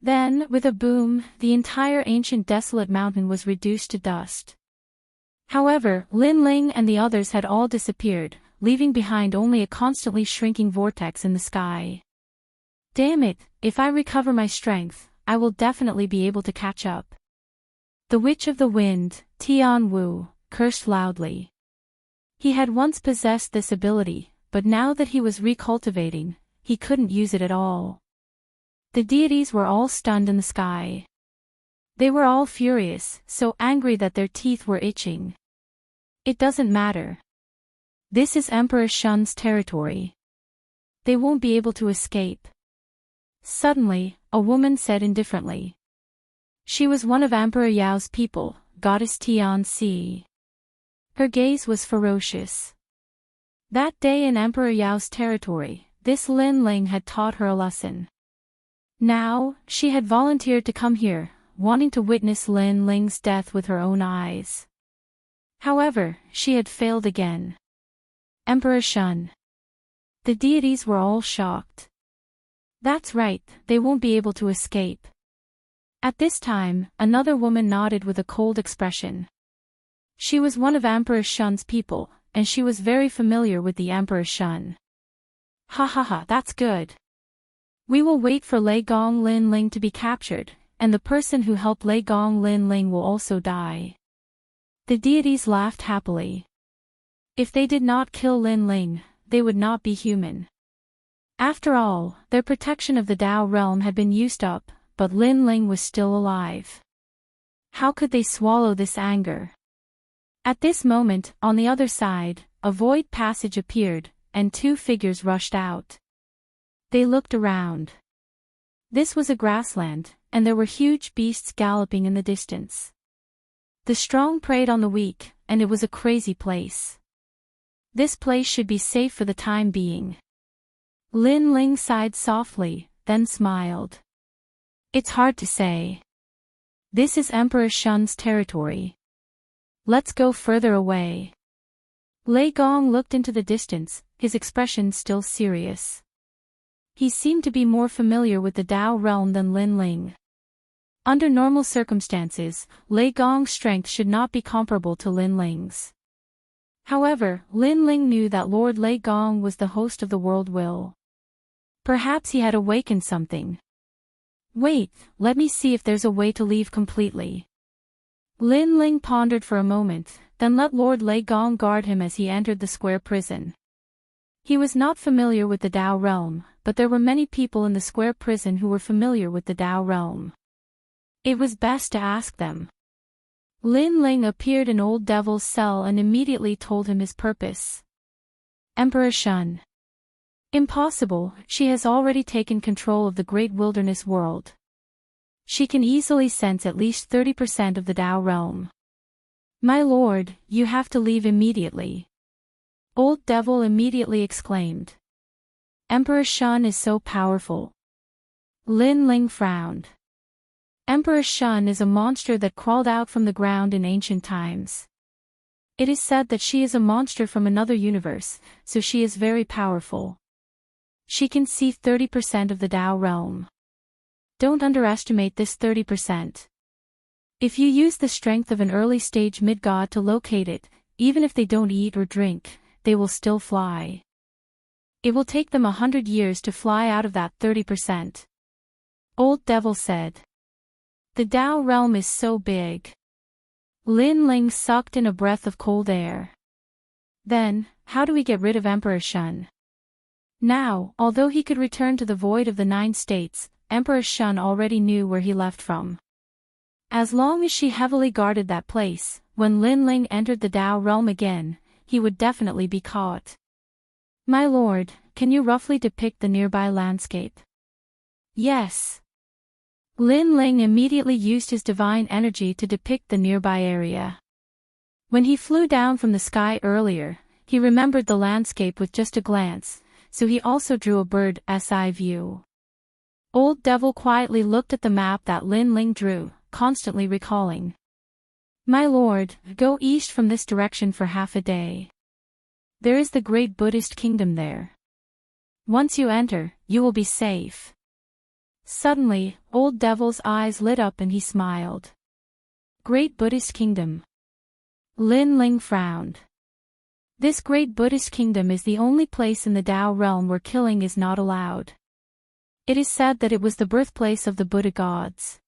Then, with a boom, the entire ancient desolate mountain was reduced to dust. However, Lin Ling and the others had all disappeared, leaving behind only a constantly shrinking vortex in the sky. Damn it, if I recover my strength, I will definitely be able to catch up. The Witch of the Wind, Tianwu, cursed loudly. He had once possessed this ability, but now that he was recultivating, he couldn't use it at all. The deities were all stunned in the sky. They were all furious, so angry that their teeth were itching. It doesn't matter. This is Emperor Shun's territory. They won't be able to escape. Suddenly, a woman said indifferently. She was one of Emperor Yao's people, Goddess Tianxi. Her gaze was ferocious. That day in Emperor Yao's territory, this Lin Ling had taught her a lesson. Now, she had volunteered to come here, wanting to witness Lin Ling's death with her own eyes. However, she had failed again. Emperor Shun. The deities were all shocked. That's right, they won't be able to escape. At this time, another woman nodded with a cold expression. She was one of Emperor Shun's people, and she was very familiar with the Emperor Shun. Ha ha ha, that's good. We will wait for Lei Gong Lin Ling to be captured, and the person who helped Lei Gong Lin Ling will also die. The deities laughed happily. If they did not kill Lin Ling, they would not be human. After all, their protection of the Tao realm had been used up, but Lin Ling was still alive. How could they swallow this anger? At this moment, on the other side, a void passage appeared, and 2 figures rushed out. They looked around. This was a grassland, and there were huge beasts galloping in the distance. The strong preyed on the weak, and it was a crazy place. This place should be safe for the time being. Lin Ling sighed softly, then smiled. It's hard to say. This is Emperor Shun's territory. Let's go further away. Lei Gong looked into the distance, his expression still serious. He seemed to be more familiar with the Tao realm than Lin Ling. Under normal circumstances, Lei Gong's strength should not be comparable to Lin Ling's. However, Lin Ling knew that Lord Lei Gong was the host of the world will. Perhaps he had awakened something. Wait, let me see if there's a way to leave completely. Lin Ling pondered for a moment, then let Lord Lei Gong guard him as he entered the square prison. He was not familiar with the Dao realm, but there were many people in the square prison who were familiar with the Dao realm. It was best to ask them. Lin Ling appeared in Old Devil's cell and immediately told him his purpose. Emperor Shun. Impossible, she has already taken control of the great wilderness world. She can easily sense at least 30% of the Dao realm. My lord, you have to leave immediately. Old Devil immediately exclaimed. Emperor Shun is so powerful. Lin Ling frowned. Emperor Shun is a monster that crawled out from the ground in ancient times. It is said that she is a monster from another universe, so she is very powerful. She can see 30% of the Dao realm. Don't underestimate this 30%. If you use the strength of an early-stage mid-god to locate it, even if they don't eat or drink, they will still fly. It will take them 100 years to fly out of that 30%. Old Devil said. The Dao realm is so big. Lin Ling sucked in a breath of cold air. Then, how do we get rid of Emperor Shun? Now, although he could return to the void of the 9 states, Emperor Shun already knew where he left from. As long as she heavily guarded that place, when Lin Ling entered the Dao realm again, he would definitely be caught. My lord, can you roughly depict the nearby landscape? Yes. Lin Ling immediately used his divine energy to depict the nearby area. When he flew down from the sky earlier, he remembered the landscape with just a glance, so he also drew a bird's eye view. Old Devil quietly looked at the map that Lin Ling drew, constantly recalling. My lord, go east from this direction for half a day. There is the great Buddhist kingdom there. Once you enter, you will be safe. Suddenly, Old Devil's eyes lit up and he smiled. Great Buddhist kingdom. Lin Ling frowned. This great Buddhist kingdom is the only place in the Dao realm where killing is not allowed. It is said that it was the birthplace of the Buddha gods.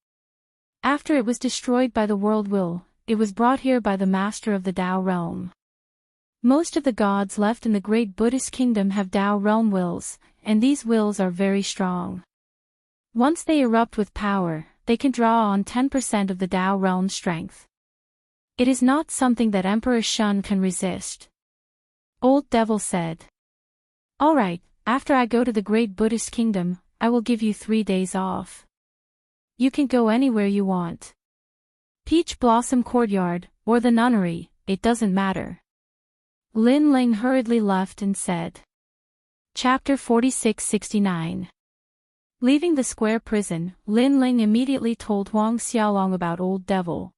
After it was destroyed by the world will, it was brought here by the master of the Dao realm. Most of the gods left in the great Buddhist kingdom have Dao realm wills, and these wills are very strong. Once they erupt with power, they can draw on 10% of the Dao realm strength. It is not something that Emperor Shun can resist. Old Devil said. Alright, after I go to the great Buddhist kingdom, I will give you 3 days off. You can go anywhere you want. Peach Blossom Courtyard, or the nunnery, it doesn't matter. Lin Ling hurriedly left and said. Chapter 46-69. Leaving the square prison, Lin Ling immediately told Huang Xiaolong about Old Devil.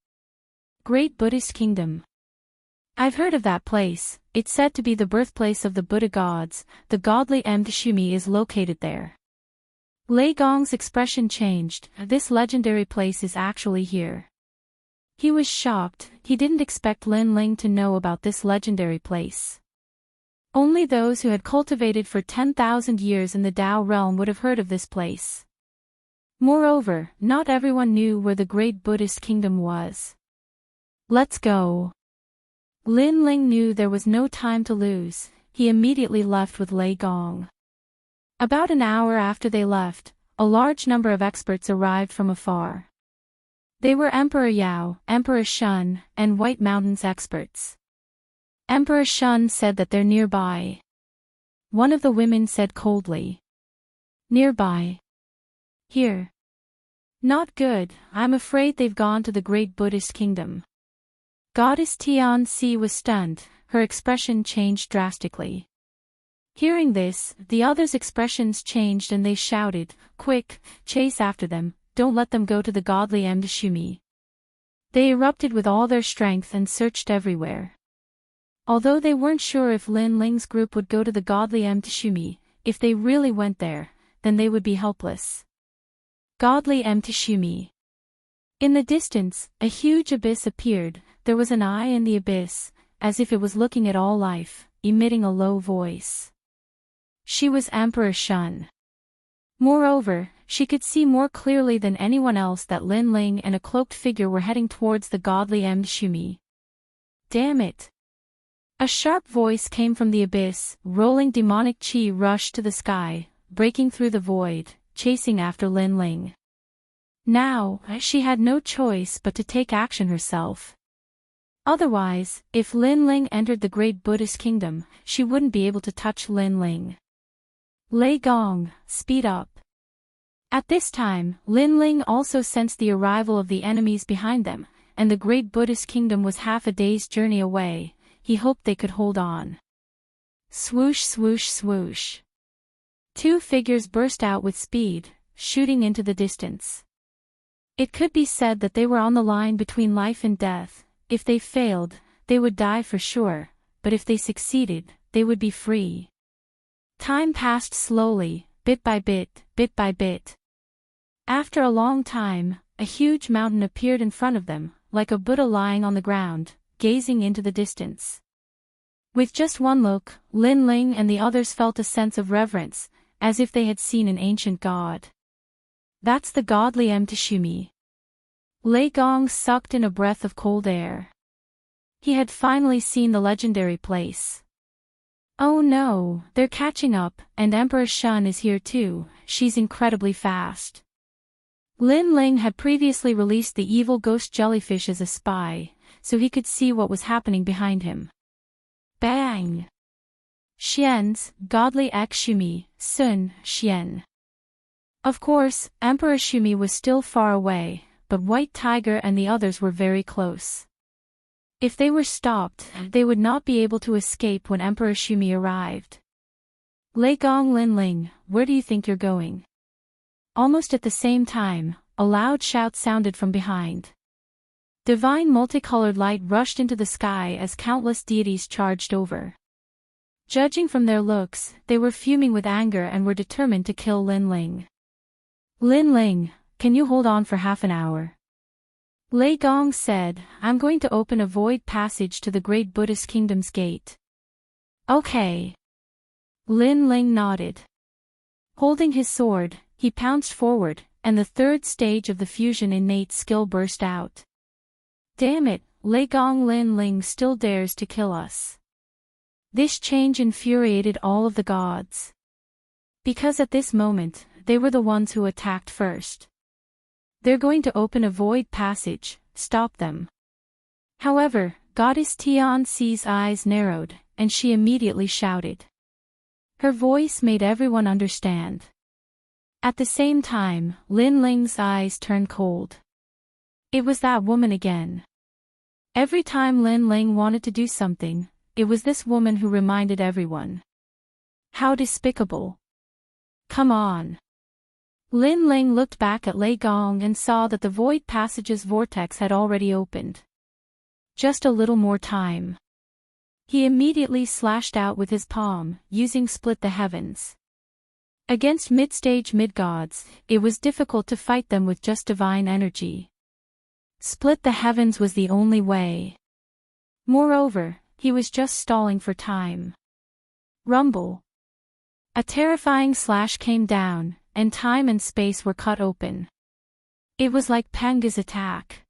Great Buddhist Kingdom. I've heard of that place, it's said to be the birthplace of the Buddha gods, the godly Mdshumi is located there. Lei Gong's expression changed, this legendary place is actually here. He was shocked, he didn't expect Lin Ling to know about this legendary place. Only those who had cultivated for 10,000 years in the Dao realm would have heard of this place. Moreover, not everyone knew where the great Buddhist kingdom was. Let's go. Lin Ling knew there was no time to lose, he immediately left with Lei Gong. About an hour after they left, a large number of experts arrived from afar. They were Emperor Yao, Emperor Shun, and White Mountain's experts. Emperor Shun said that they're nearby. One of the women said coldly. Nearby. Here. Not good, I'm afraid they've gone to the great Buddhist kingdom. Goddess Tian Si was stunned, her expression changed drastically. Hearing this, the others' expressions changed and they shouted, quick, chase after them, don't let them go to the godly Mdshumi. They erupted with all their strength and searched everywhere. Although they weren't sure if Lin Ling's group would go to the godly Mdshumi, if they really went there, then they would be helpless. Godly Mdshumi. In the distance, a huge abyss appeared, there was an eye in the abyss, as if it was looking at all life, emitting a low voice. She was Emperor Shun. Moreover, she could see more clearly than anyone else that Lin Ling and a cloaked figure were heading towards the godly Shumi. Damn it! A sharp voice came from the abyss, rolling demonic chi rushed to the sky, breaking through the void, chasing after Lin Ling. Now, she had no choice but to take action herself. Otherwise, if Lin Ling entered the great Buddhist kingdom, she wouldn't be able to touch Lin Ling. Lei Gong, speed up. At this time, Lin Ling also sensed the arrival of the enemies behind them, and the great Buddhist kingdom was half a day's journey away. He hoped they could hold on. Swoosh swoosh swoosh. Two figures burst out with speed, shooting into the distance. It could be said that they were on the line between life and death. If they failed, they would die for sure, but if they succeeded, they would be free. Time passed slowly, bit by bit, bit by bit. After a long time, a huge mountain appeared in front of them, like a Buddha lying on the ground, gazing into the distance. With just one look, Lin Ling and the others felt a sense of reverence, as if they had seen an ancient god. That's the godly Shumi. Lei Gong sucked in a breath of cold air. He had finally seen the legendary place. Oh no, they're catching up, and Emperor Shun is here too. She's incredibly fast. Lin Ling had previously released the evil ghost jellyfish as a spy, so he could see what was happening behind him. Bang! Xian's, godly Shumi, Sun, Xian. Of course, Emperor Shumi was still far away, but White Tiger and the others were very close. If they were stopped, they would not be able to escape when Emperor Shumi arrived. Lei Gong Lin Ling, where do you think you're going? Almost at the same time, a loud shout sounded from behind. Divine multicolored light rushed into the sky as countless deities charged over. Judging from their looks, they were fuming with anger and were determined to kill Lin Ling. Lin Ling, can you hold on for half an hour? Lei Gong said, I'm going to open a void passage to the great Buddhist kingdom's gate. Okay. Lin Ling nodded. Holding his sword, he pounced forward, and the third stage of the fusion innate skill burst out. Damn it, Lei Gong Lin Ling still dares to kill us. This change infuriated all of the gods. Because at this moment, they were the ones who attacked first. They're going to open a void passage, stop them. However, Goddess Tian Xi's eyes narrowed, and she immediately shouted. Her voice made everyone understand. At the same time, Lin Ling's eyes turned cold. It was that woman again. Every time Lin Ling wanted to do something, it was this woman who reminded everyone. How despicable. Come on. Lin Ling looked back at Lei Gong and saw that the void passage's vortex had already opened. Just a little more time. He immediately slashed out with his palm, using Split the Heavens. Against mid-stage mid-gods, it was difficult to fight them with just divine energy. Split the Heavens was the only way. Moreover, he was just stalling for time. Rumble. A terrifying slash came down, and time and space were cut open. It was like Panga's attack.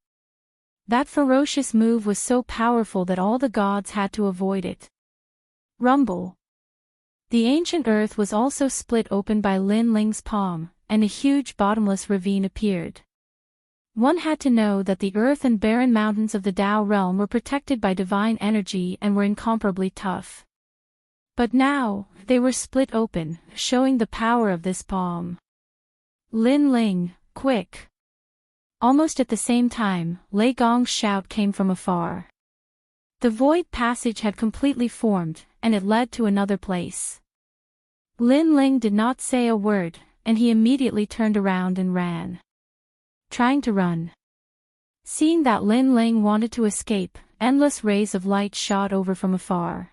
That ferocious move was so powerful that all the gods had to avoid it. Rumble. The ancient earth was also split open by Lin Ling's palm, and a huge bottomless ravine appeared. One had to know that the earth and barren mountains of the Tao realm were protected by divine energy and were incomparably tough. But now, they were split open, showing the power of this palm. Lin Ling, quick! Almost at the same time, Lei Gong's shout came from afar. The void passage had completely formed, and it led to another place. Lin Ling did not say a word, and he immediately turned around and ran. Trying to run. Seeing that Lin Ling wanted to escape, endless rays of light shot over from afar.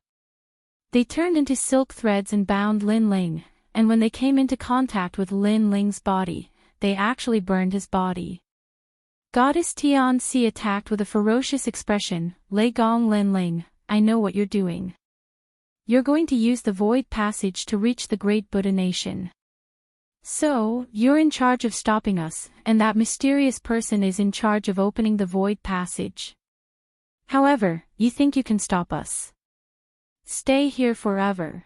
They turned into silk threads and bound Lin Ling, and when they came into contact with Lin Ling's body, they actually burned his body. Goddess Tian Xi attacked with a ferocious expression. Lei Gong Lin Ling, I know what you're doing. You're going to use the void passage to reach the great Buddha nation. So, you're in charge of stopping us, and that mysterious person is in charge of opening the void passage. However, you think you can stop us. Stay here forever.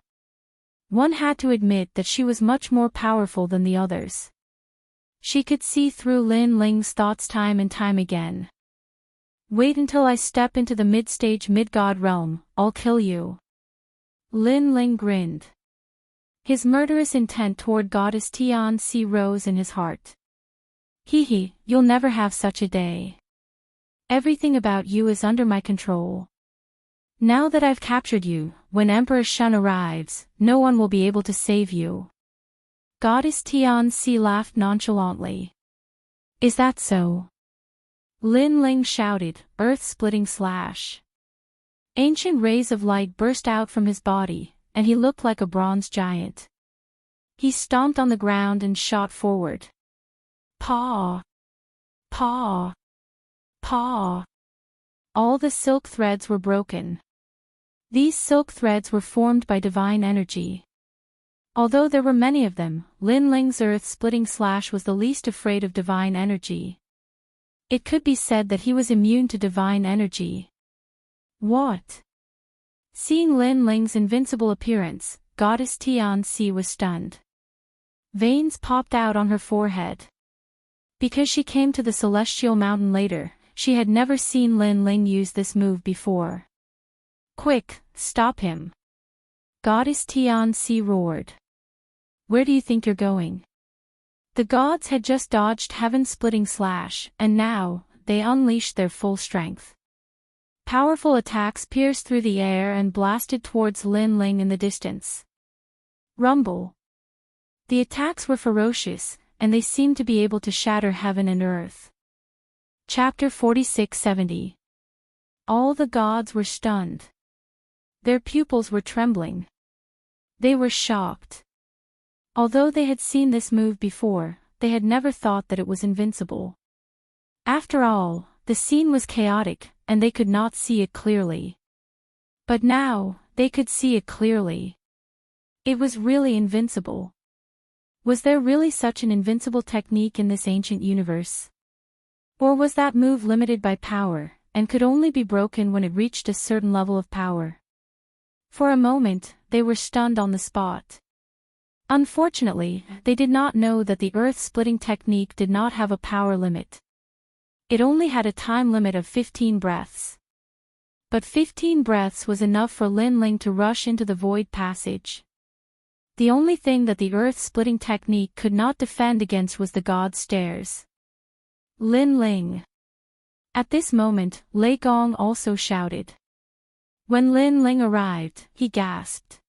One had to admit that she was much more powerful than the others. She could see through Lin Ling's thoughts time and time again. Wait until I step into the mid-stage mid-god realm, I'll kill you. Lin Ling grinned. His murderous intent toward goddess Tianxi rose in his heart. Hee, you'll never have such a day. Everything about you is under my control. Now that I've captured you, when Emperor Shun arrives, no one will be able to save you. Goddess Tianxi laughed nonchalantly. Is that so? Lin Ling shouted, earth-splitting slash. Ancient rays of light burst out from his body, and he looked like a bronze giant. He stomped on the ground and shot forward. Paw! Paw! Paw! All the silk threads were broken. These silk threads were formed by divine energy. Although there were many of them, Lin Ling's earth-splitting slash was the least afraid of divine energy. It could be said that he was immune to divine energy. What? Seeing Lin Ling's invincible appearance, goddess Tianxi was stunned. Veins popped out on her forehead. Because she came to the celestial mountain later, she had never seen Lin Ling use this move before. Quick, stop him! Goddess Tianxi roared. Where do you think you're going? The gods had just dodged heaven's splitting slash, and now, they unleashed their full strength. Powerful attacks pierced through the air and blasted towards Lin Ling in the distance. Rumble. The attacks were ferocious, and they seemed to be able to shatter heaven and earth. Chapter 46-70. All the gods were stunned. Their pupils were trembling. They were shocked. Although they had seen this move before, they had never thought that it was invincible. After all, the scene was chaotic, and they could not see it clearly. But now, they could see it clearly. It was really invincible. Was there really such an invincible technique in this ancient universe? Or was that move limited by power, and could only be broken when it reached a certain level of power? For a moment, they were stunned on the spot. Unfortunately, they did not know that the earth-splitting technique did not have a power limit. It only had a time limit of 15 breaths. But 15 breaths was enough for Lin Ling to rush into the void passage. The only thing that the earth-splitting technique could not defend against was the god stairs. Lin Ling. At this moment, Lei Gong also shouted. When Lin Ling arrived, he gasped.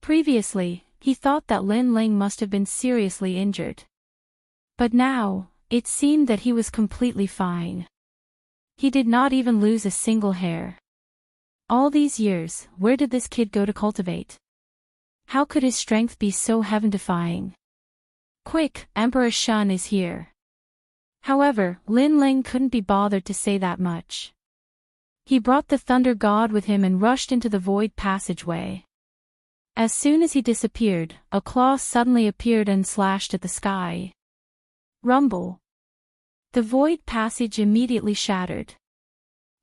Previously, he thought that Lin Ling must have been seriously injured. But now, it seemed that he was completely fine. He did not even lose a single hair. All these years, where did this kid go to cultivate? How could his strength be so heaven-defying? Quick, Emperor Shun is here. However, Lin Ling couldn't be bothered to say that much. He brought the thunder god with him and rushed into the void passageway. As soon as he disappeared, a claw suddenly appeared and slashed at the sky. Rumble. The void passage immediately shattered.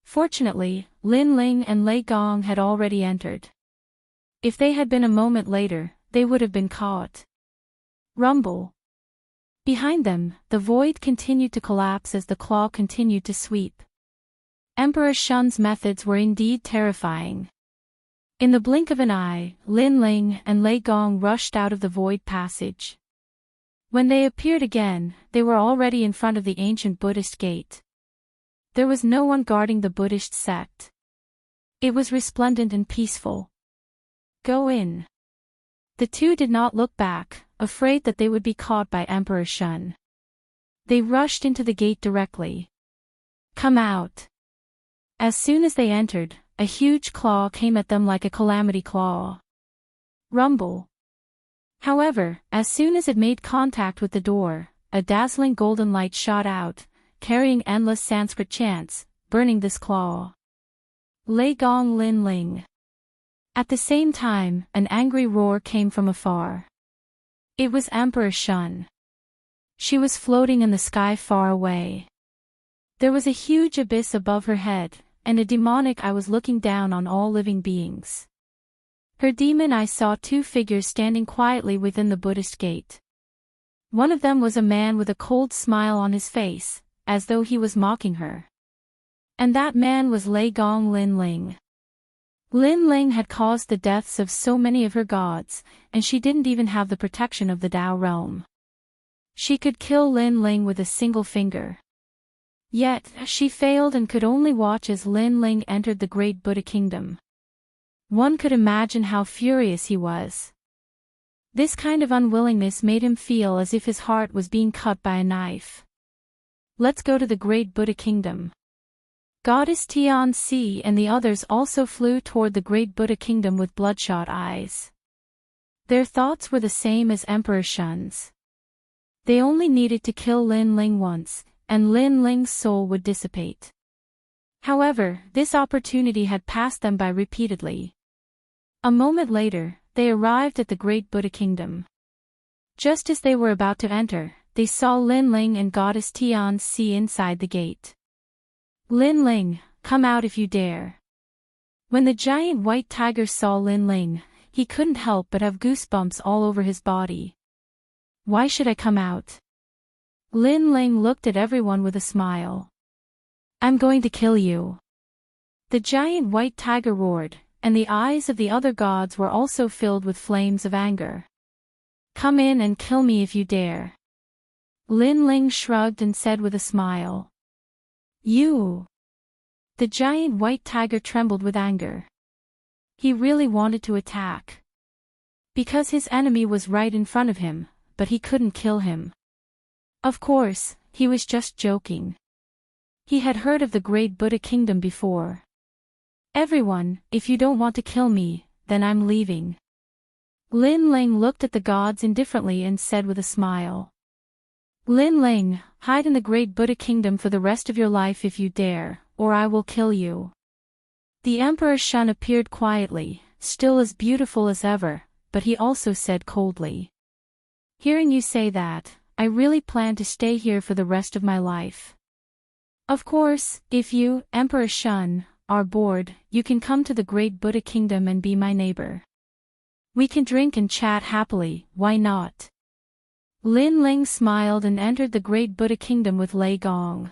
Fortunately, Lin Ling and Lei Gong had already entered. If they had been a moment later, they would have been caught. Rumble. Behind them, the void continued to collapse as the claw continued to sweep. Emperor Shun's methods were indeed terrifying. In the blink of an eye, Lin Ling and Lei Gong rushed out of the void passage. When they appeared again, they were already in front of the ancient Buddhist gate. There was no one guarding the Buddhist sect. It was resplendent and peaceful. Go in. The two did not look back, afraid that they would be caught by Emperor Shun. They rushed into the gate directly. Come out. As soon as they entered, a huge claw came at them like a calamity claw. Rumble. However, as soon as it made contact with the door, a dazzling golden light shot out, carrying endless Sanskrit chants, burning this claw. Lei Gong Lin Ling. At the same time, an angry roar came from afar. It was Emperor Shun. She was floating in the sky far away. There was a huge abyss above her head, and a demonic eye was looking down on all living beings. Her demon eye saw two figures standing quietly within the Buddhist gate. One of them was a man with a cold smile on his face, as though he was mocking her. And that man was Lei Gong Lin Ling. Lin Ling had caused the deaths of so many of her gods, and she didn't even have the protection of the Tao realm. She could kill Lin Ling with a single finger. Yet, she failed and could only watch as Lin Ling entered the great Buddha kingdom. One could imagine how furious he was. This kind of unwillingness made him feel as if his heart was being cut by a knife. Let's go to the great Buddha kingdom. Goddess Tian-Si and the others also flew toward the great Buddha kingdom with bloodshot eyes. Their thoughts were the same as Emperor Shun's. They only needed to kill Lin Ling once, and Lin Ling's soul would dissipate. However, this opportunity had passed them by repeatedly. A moment later, they arrived at the great Buddha kingdom. Just as they were about to enter, they saw Lin Ling and Goddess Tian-Si inside the gate. Lin Ling, come out if you dare. When the giant white tiger saw Lin Ling, he couldn't help but have goosebumps all over his body. Why should I come out? Lin Ling looked at everyone with a smile. I'm going to kill you. The giant white tiger roared, and the eyes of the other gods were also filled with flames of anger. Come in and kill me if you dare. Lin Ling shrugged and said with a smile. You! The giant white tiger trembled with anger. He really wanted to attack. Because his enemy was right in front of him, but he couldn't kill him. Of course, he was just joking. He had heard of the great Buddha kingdom before. Everyone, if you don't want to kill me, then I'm leaving. Lin Ling looked at the gods indifferently and said with a smile. Lin Ling, hide in the great Buddha kingdom for the rest of your life if you dare, or I will kill you. The Emperor Shun appeared quietly, still as beautiful as ever, but he also said coldly. Hearing you say that, I really plan to stay here for the rest of my life. Of course, if you, Emperor Shun, are bored, you can come to the great Buddha kingdom and be my neighbor. We can drink and chat happily, why not? Lin Ling smiled and entered the great Buddha kingdom with Lei Gong.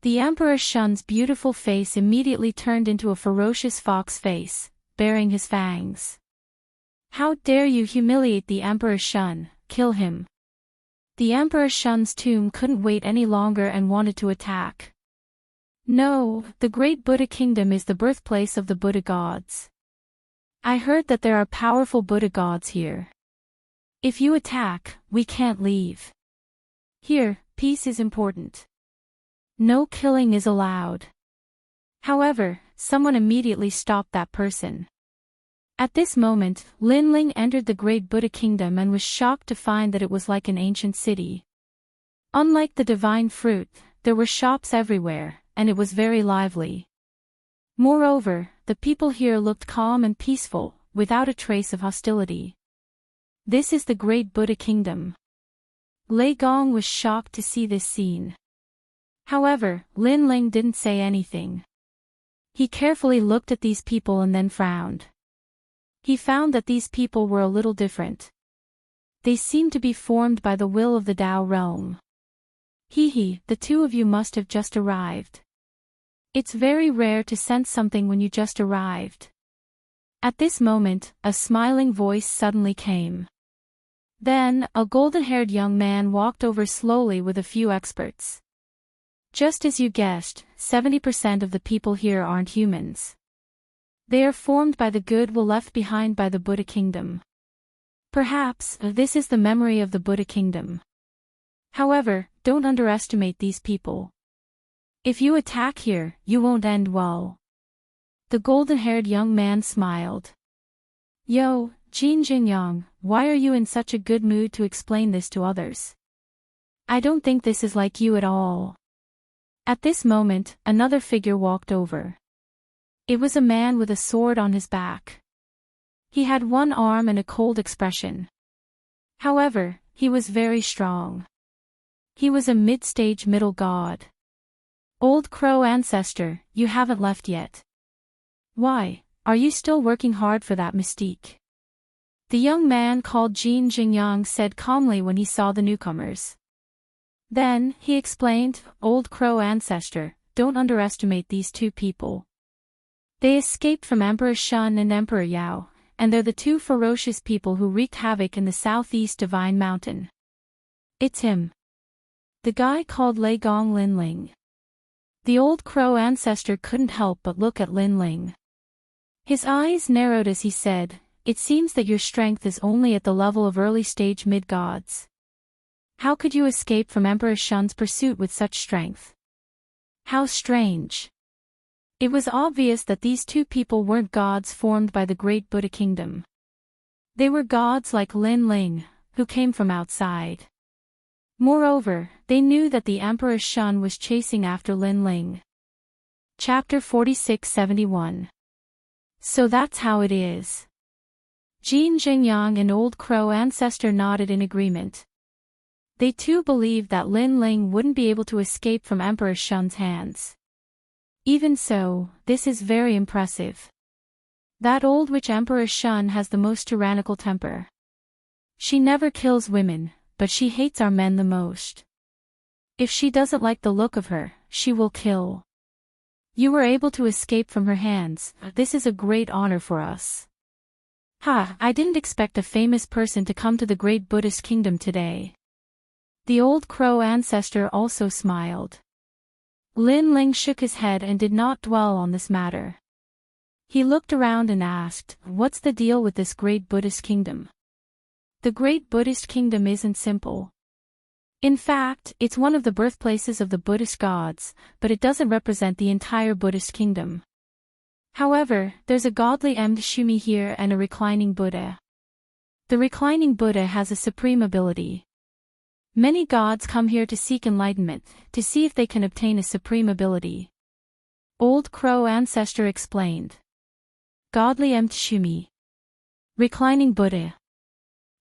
The Emperor Shun's beautiful face immediately turned into a ferocious fox face, baring his fangs. How dare you humiliate the Emperor Shun, kill him. The Emperor Shun's tomb couldn't wait any longer and wanted to attack. No, the great Buddha kingdom is the birthplace of the Buddha gods. I heard that there are powerful Buddha gods here. If you attack, we can't leave. Here, peace is important. No killing is allowed. However, someone immediately stopped that person. At this moment, Lin Ling entered the great Buddha kingdom and was shocked to find that it was like an ancient city. Unlike the divine fruit, there were shops everywhere, and it was very lively. Moreover, the people here looked calm and peaceful, without a trace of hostility. This is the great Buddha kingdom. Lei Gong was shocked to see this scene. However, Lin Ling didn't say anything. He carefully looked at these people and then frowned. He found that these people were a little different. They seemed to be formed by the will of the Tao realm. He, the two of you must have just arrived. It's very rare to sense something when you just arrived. At this moment, a smiling voice suddenly came. Then, a golden-haired young man walked over slowly with a few experts. Just as you guessed, 70% of the people here aren't humans. They are formed by the good will left behind by the Buddha kingdom. Perhaps, this is the memory of the Buddha kingdom. However, don't underestimate these people. If you attack here, you won't end well. The golden-haired young man smiled. Yo, Jin Jingyang, why are you in such a good mood to explain this to others? I don't think this is like you at all. At this moment, another figure walked over. It was a man with a sword on his back. He had one arm and a cold expression. However, he was very strong. He was a mid-stage middle god. Old Crow ancestor, you haven't left yet. Why, are you still working hard for that mystique? The young man called Jin Jingyang said calmly when he saw the newcomers. Then, he explained, Old Crow ancestor, don't underestimate these two people. They escaped from Emperor Shun and Emperor Yao, and they're the two ferocious people who wreaked havoc in the southeast Divine Mountain. It's him. The guy called Lei Gong Linling. The Old Crow ancestor couldn't help but look at Linling. His eyes narrowed as he said, it seems that your strength is only at the level of early-stage mid-gods. How could you escape from Emperor Shun's pursuit with such strength? How strange. It was obvious that these two people weren't gods formed by the great Buddha kingdom. They were gods like Lin Ling, who came from outside. Moreover, they knew that the Emperor Shun was chasing after Lin Ling. Chapter 46-71. So that's how it is. Jin Jingyang and Old Crow ancestor nodded in agreement. They too believed that Lin Ling wouldn't be able to escape from Emperor Shun's hands. Even so, this is very impressive. That old witch Emperor Shun has the most tyrannical temper. She never kills women, but she hates our men the most. If she doesn't like the look of her, she will kill. You were able to escape from her hands, this is a great honor for us. I didn't expect a famous person to come to the great Buddhist kingdom today. The Old Crow ancestor also smiled. Lin Ling shook his head and did not dwell on this matter. He looked around and asked, what's the deal with this great Buddhist kingdom? The great Buddhist kingdom isn't simple. In fact, it's one of the birthplaces of the Buddhist gods, but it doesn't represent the entire Buddhist kingdom. However, there's a godly Shumi here and a reclining Buddha. The reclining Buddha has a supreme ability. Many gods come here to seek enlightenment, to see if they can obtain a supreme ability. Old Crow ancestor explained. Godly Shumi. Reclining Buddha.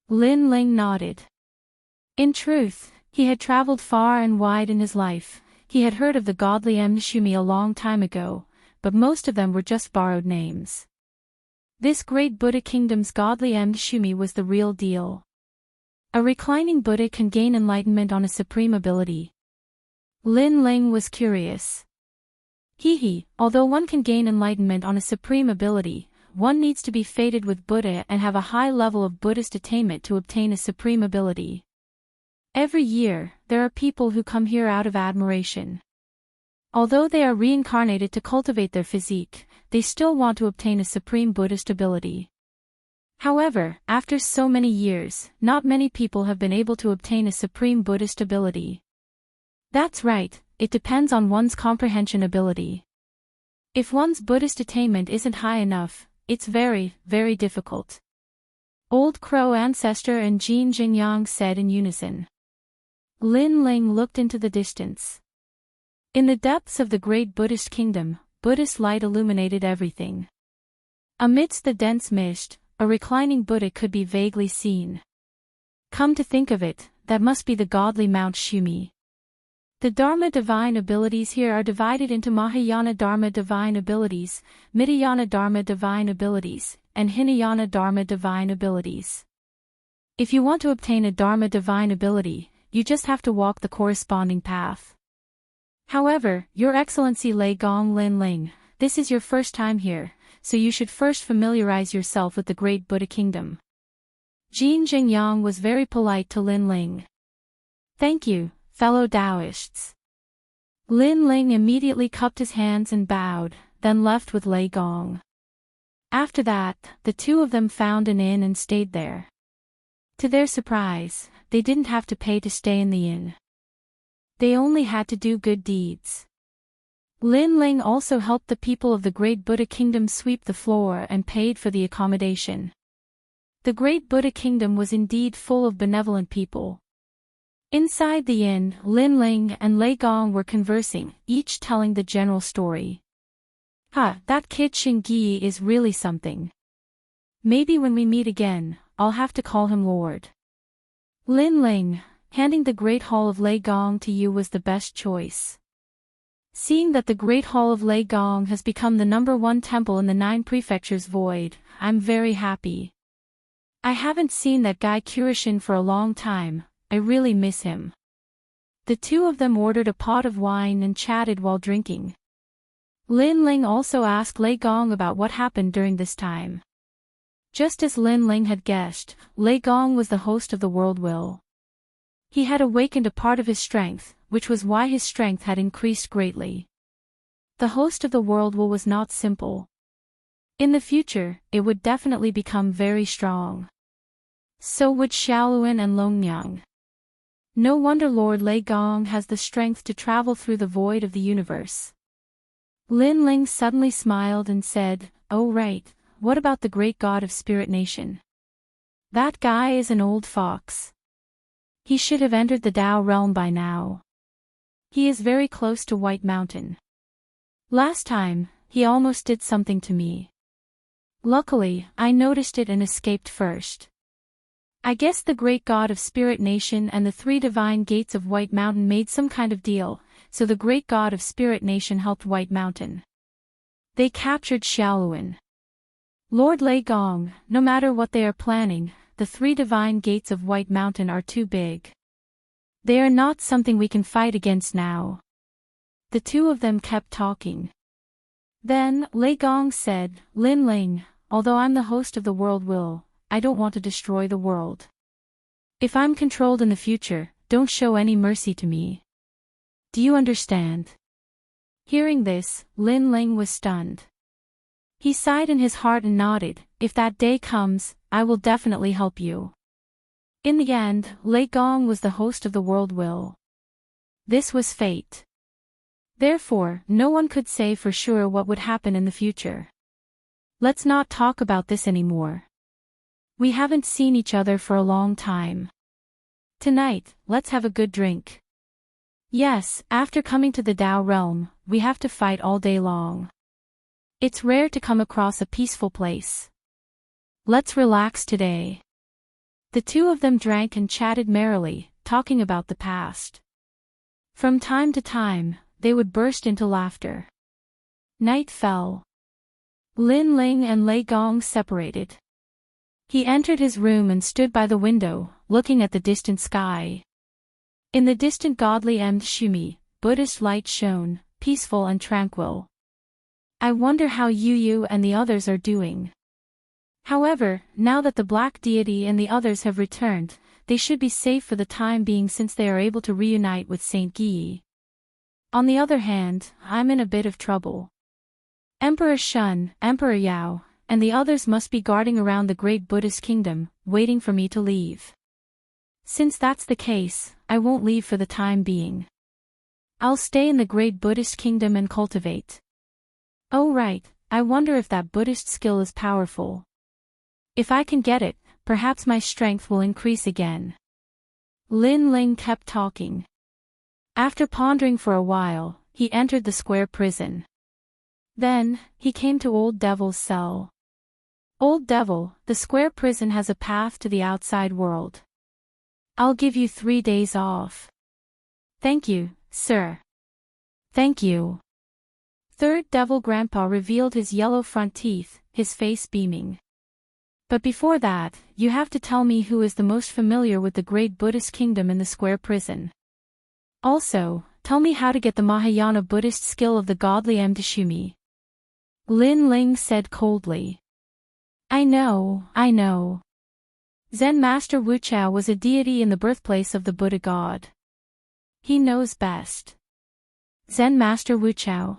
Lin Ling nodded. In truth, he had traveled far and wide in his life, he had heard of the godly Shumi a long time ago, but most of them were just borrowed names. This great Buddha kingdom's godly Shumi was the real deal. A reclining Buddha can gain enlightenment on a supreme ability. Lin Ling was curious. Although one can gain enlightenment on a supreme ability, one needs to be fated with Buddha and have a high level of Buddhist attainment to obtain a supreme ability. Every year, there are people who come here out of admiration. Although they are reincarnated to cultivate their physique, they still want to obtain a supreme Buddhist ability. However, after so many years, not many people have been able to obtain a supreme Buddhist ability. That's right, it depends on one's comprehension ability. If one's Buddhist attainment isn't high enough, it's very, very difficult. Old Crow ancestor and Jin Jingyang said in unison. Lin Ling looked into the distance. In the depths of the great Buddhist kingdom, Buddhist light illuminated everything. Amidst the dense mist, a reclining Buddha could be vaguely seen. Come to think of it, that must be the godly Mount Shumi. The Dharma divine abilities here are divided into Mahayana Dharma divine abilities, Midayana Dharma divine abilities, and Hinayana Dharma divine abilities. If you want to obtain a Dharma divine ability, you just have to walk the corresponding path. However, Your Excellency Lei Gong Lin Ling, this is your first time here, so you should first familiarize yourself with the great Buddha kingdom. Jin Jingyang was very polite to Lin Ling. Thank you, fellow Taoists. Lin Ling immediately cupped his hands and bowed, then left with Lei Gong. After that, the two of them found an inn and stayed there. To their surprise, they didn't have to pay to stay in the inn. They only had to do good deeds. Lin Ling also helped the people of the great Buddha kingdom sweep the floor and paid for the accommodation. The great Buddha kingdom was indeed full of benevolent people. Inside the inn, Lin Ling and Lei Gong were conversing, each telling the general story. That kid Xingyi is really something. Maybe when we meet again, I'll have to call him Lord. Lin Ling, handing the Great Hall of Lei Gong to you was the best choice. Seeing that the Great Hall of Lei Gong has become the #1 temple in the 9 prefectures void, I'm very happy. I haven't seen that guy Kurishin for a long time, I really miss him. The two of them ordered a pot of wine and chatted while drinking. Lin Ling also asked Lei Gong about what happened during this time. Just as Lin Ling had guessed, Lei Gong was the host of the world will. He had awakened a part of his strength, which was why his strength had increased greatly. The host of the world will was not simple. In the future, it would definitely become very strong. So would Xiaoluan and Longnyang. No wonder Lord Lei Gong has the strength to travel through the void of the universe. Lin Ling suddenly smiled and said, "Oh right, what about the great god of Spirit Nation? That guy is an old fox. He should have entered the Dao realm by now. He is very close to White Mountain. Last time, he almost did something to me. Luckily, I noticed it and escaped first. I guess the great god of Spirit Nation and the 3 divine gates of White Mountain made some kind of deal, so the great god of Spirit Nation helped White Mountain. They captured Xiaoluan. Lord Lei Gong, no matter what they are planning, the 3 divine gates of White Mountain are too big. They are not something we can fight against now." The two of them kept talking. Then, Lei Gong said, "Lin Ling, although I'm the host of the world will, I don't want to destroy the world. If I'm controlled in the future, don't show any mercy to me. Do you understand?" Hearing this, Lin Ling was stunned. He sighed in his heart and nodded, "If that day comes, I will definitely help you." In the end, Lei Gong was the host of the world will. This was fate. Therefore, no one could say for sure what would happen in the future. Let's not talk about this anymore. We haven't seen each other for a long time. Tonight, let's have a good drink. Yes, after coming to the Dao realm, we have to fight all day long. It's rare to come across a peaceful place. Let's relax today. The two of them drank and chatted merrily, talking about the past. From time to time, they would burst into laughter. Night fell. Lin Ling and Lei Gong separated. He entered his room and stood by the window, looking at the distant sky. In the distant godly Shumi, Buddhist light shone, peaceful and tranquil. I wonder how Yu and the others are doing. However, now that the Black Deity and the others have returned, they should be safe for the time being since they are able to reunite with Saint Guyi. On the other hand, I'm in a bit of trouble. Emperor Shun, Emperor Yao, and the others must be guarding around the great Buddhist kingdom, waiting for me to leave. Since that's the case, I won't leave for the time being. I'll stay in the great Buddhist kingdom and cultivate. Oh right, I wonder if that Buddhist skill is powerful. If I can get it, perhaps my strength will increase again. Lin Ling kept talking. After pondering for a while, he entered the square prison. Then, he came to Old Devil's cell. Old Devil, the square prison has a path to the outside world. I'll give you 3 days off. Thank you, sir. Thank you. Third Devil Grandpa revealed his yellow front teeth, his face beaming. But before that, you have to tell me who is the most familiar with the great Buddhist kingdom in the square prison. Also, tell me how to get the Mahayana Buddhist skill of the godly Shumi. Lin Ling said coldly. I know. Zen Master Wuxia was a deity in the birthplace of the Buddha god. He knows best. Zen Master Wuxia.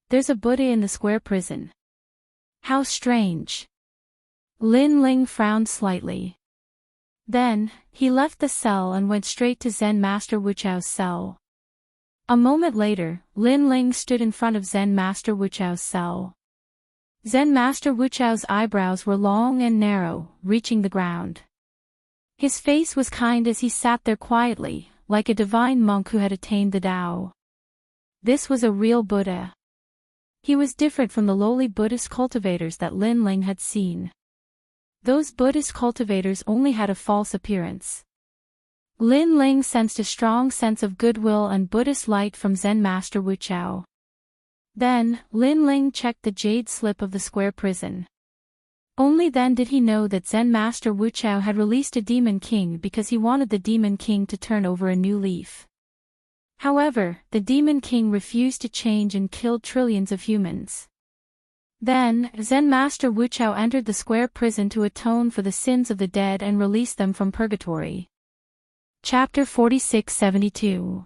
There's a Buddha in the square prison. How strange. Lin Ling frowned slightly. Then, he left the cell and went straight to Zen Master Wuxiao's cell. A moment later, Lin Ling stood in front of Zen Master Wuxiao's cell. Zen Master Wuxiao's eyebrows were long and narrow, reaching the ground. His face was kind as he sat there quietly, like a divine monk who had attained the Tao. This was a real Buddha. He was different from the lowly Buddhist cultivators that Lin Ling had seen. Those Buddhist cultivators only had a false appearance. Lin Ling sensed a strong sense of goodwill and Buddhist light from Zen Master Wuchao. Then, Lin Ling checked the jade slip of the square prison. Only then did he know that Zen Master Wuchao had released a Demon King because he wanted the Demon King to turn over a new leaf. However, the Demon King refused to change and killed trillions of humans. Then, Zen Master Wuchao entered the square prison to atone for the sins of the dead and release them from purgatory. Chapter 46-72.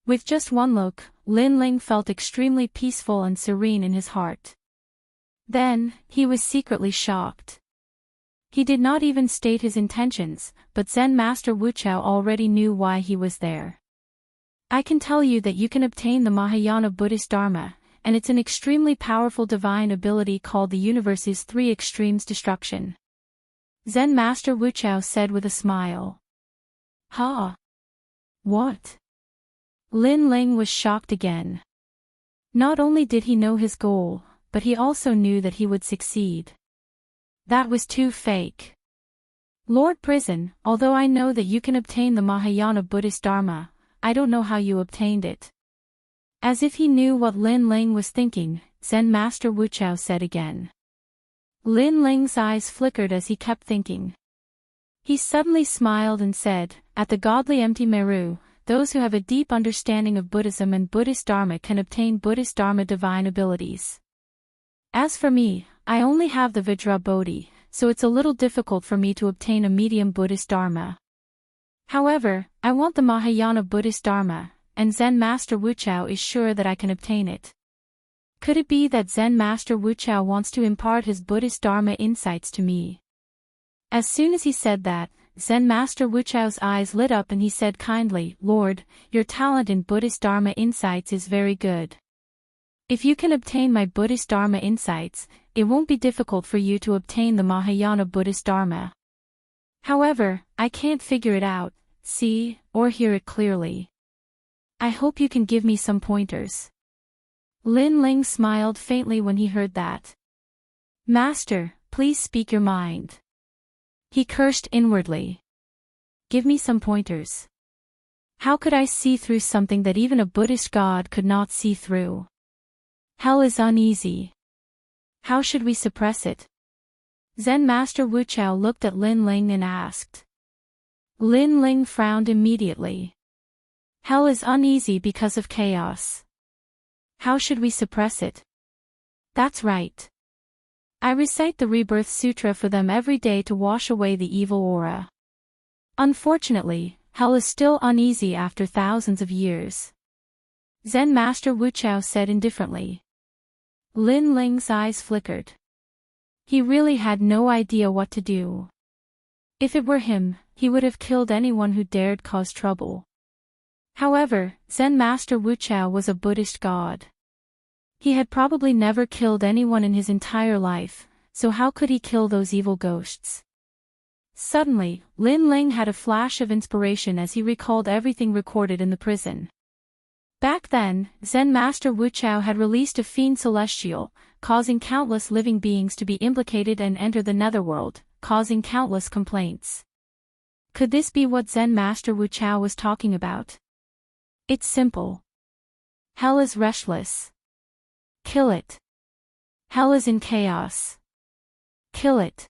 With just one look, Lin Ling felt extremely peaceful and serene in his heart. Then, he was secretly shocked. He did not even state his intentions, but Zen Master Wuchao already knew why he was there. I can tell you that you can obtain the Mahayana Buddhist Dharma, and it's an extremely powerful divine ability called the universe's three extremes destruction. Zen Master Wuchao said with a smile. Ha! What? Lin Ling was shocked again. Not only did he know his goal, but he also knew that he would succeed. That was too fake. Lord Prison, although I know that you can obtain the Mahayana Buddhist Dharma, I don't know how you obtained it. As if he knew what Lin Ling was thinking, Zen Master Wuchao said again. Lin Ling's eyes flickered as he kept thinking. He suddenly smiled and said, at the godly empty Meru, those who have a deep understanding of Buddhism and Buddhist Dharma can obtain Buddhist Dharma divine abilities. As for me, I only have the Vajra Bodhi, so it's a little difficult for me to obtain a medium Buddhist Dharma. However, I want the Mahayana Buddhist Dharma, and Zen Master Wuchao is sure that I can obtain it. Could it be that Zen Master Wuchao wants to impart his Buddhist Dharma insights to me? As soon as he said that, Zen Master Wuchao's eyes lit up and he said kindly, Lord, your talent in Buddhist Dharma insights is very good. If you can obtain my Buddhist Dharma insights, it won't be difficult for you to obtain the Mahayana Buddhist Dharma. However, I can't figure it out, see, or hear it clearly. I hope you can give me some pointers. Lin Ling smiled faintly when he heard that. Master, please speak your mind. He cursed inwardly. Give me some pointers. How could I see through something that even a Buddhist god could not see through? Hell is uneasy. How should we suppress it? Zen Master Wuchao looked at Lin Ling and asked. Lin Ling frowned immediately. Hell is uneasy because of chaos. How should we suppress it? That's right. I recite the Rebirth Sutra for them every day to wash away the evil aura. Unfortunately, hell is still uneasy after thousands of years. Zen Master Wuchao said indifferently. Lin Ling's eyes flickered. He really had no idea what to do. If it were him, he would have killed anyone who dared cause trouble. However, Zen Master Wuchao was a Buddhist god. He had probably never killed anyone in his entire life, so how could he kill those evil ghosts? Suddenly, Lin Ling had a flash of inspiration as he recalled everything recorded in the prison. Back then, Zen Master Wuchao had released a fiend celestial, causing countless living beings to be implicated and enter the netherworld, causing countless complaints. Could this be what Zen Master Wuchao was talking about? It's simple. Hell is restless. Kill it. Hell is in chaos. Kill it.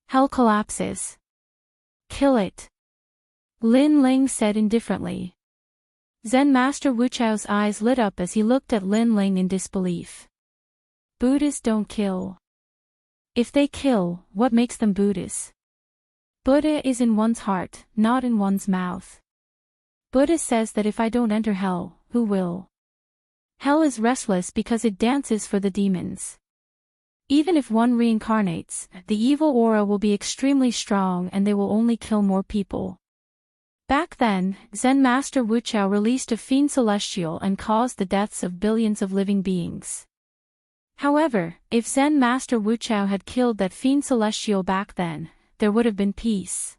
Hell collapses. Kill it. Lin Ling said indifferently. Zen Master Wuchao's eyes lit up as he looked at Lin Ling in disbelief. Buddhists don't kill. If they kill, what makes them Buddhists? Buddha is in one's heart, not in one's mouth. Buddha says that if I don't enter hell, who will? Hell is restless because it dances for the demons. Even if one reincarnates, the evil aura will be extremely strong and they will only kill more people. Back then, Zen Master Wuchao released a fiend celestial and caused the deaths of billions of living beings. However, if Zen Master Wuchao had killed that fiend celestial back then, there would have been peace.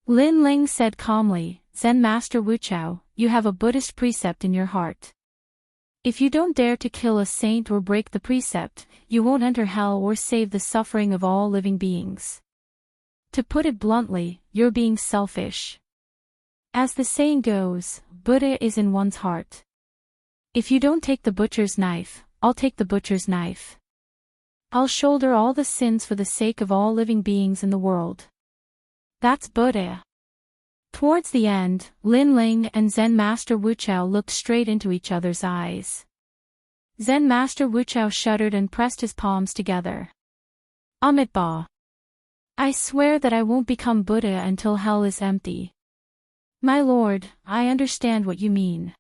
Lin Ling said calmly, Zen Master Wuchao, you have a Buddhist precept in your heart. If you don't dare to kill a saint or break the precept, you won't enter hell or save the suffering of all living beings. To put it bluntly, you're being selfish. As the saying goes, Buddha is in one's heart. If you don't take the butcher's knife, I'll take the butcher's knife. I'll shoulder all the sins for the sake of all living beings in the world. That's Buddha. Towards the end, Lin Ling and Zen Master Wuchao looked straight into each other's eyes. Zen Master Wuchao shuddered and pressed his palms together. Amitabha. I swear that I won't become Buddha until hell is empty. My lord, I understand what you mean.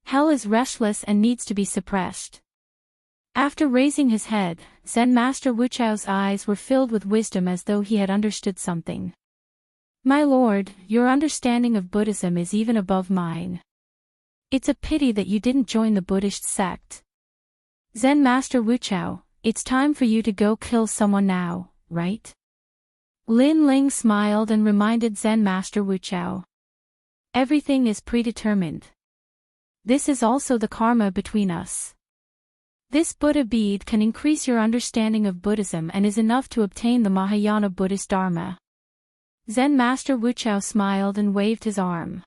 Hell is restless and needs to be suppressed. After raising his head, Zen Master Wuchao's eyes were filled with wisdom as though he had understood something. My lord, your understanding of Buddhism is even above mine. It's a pity that you didn't join the Buddhist sect. Zen Master Wuchao, it's time for you to go kill someone now, right? Lin Ling smiled and reminded Zen Master Wuchao. Everything is predetermined. This is also the karma between us. This Buddha bead can increase your understanding of Buddhism and is enough to obtain the Mahayana Buddhist Dharma. Zen Master Wuchao smiled and waved his arm.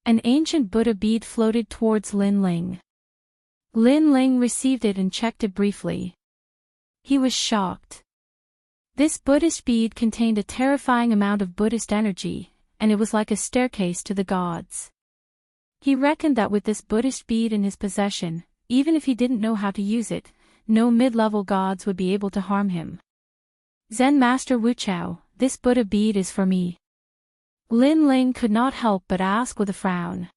An ancient Buddha bead floated towards Lin Ling. Lin Ling received it and checked it briefly. He was shocked. This Buddhist bead contained a terrifying amount of Buddhist energy, and it was like a staircase to the gods. He reckoned that with this Buddhist bead in his possession, even if he didn't know how to use it, no mid-level gods would be able to harm him. Zen Master Wuchao, this Buddha bead is for me. Lin Ling could not help but ask with a frown.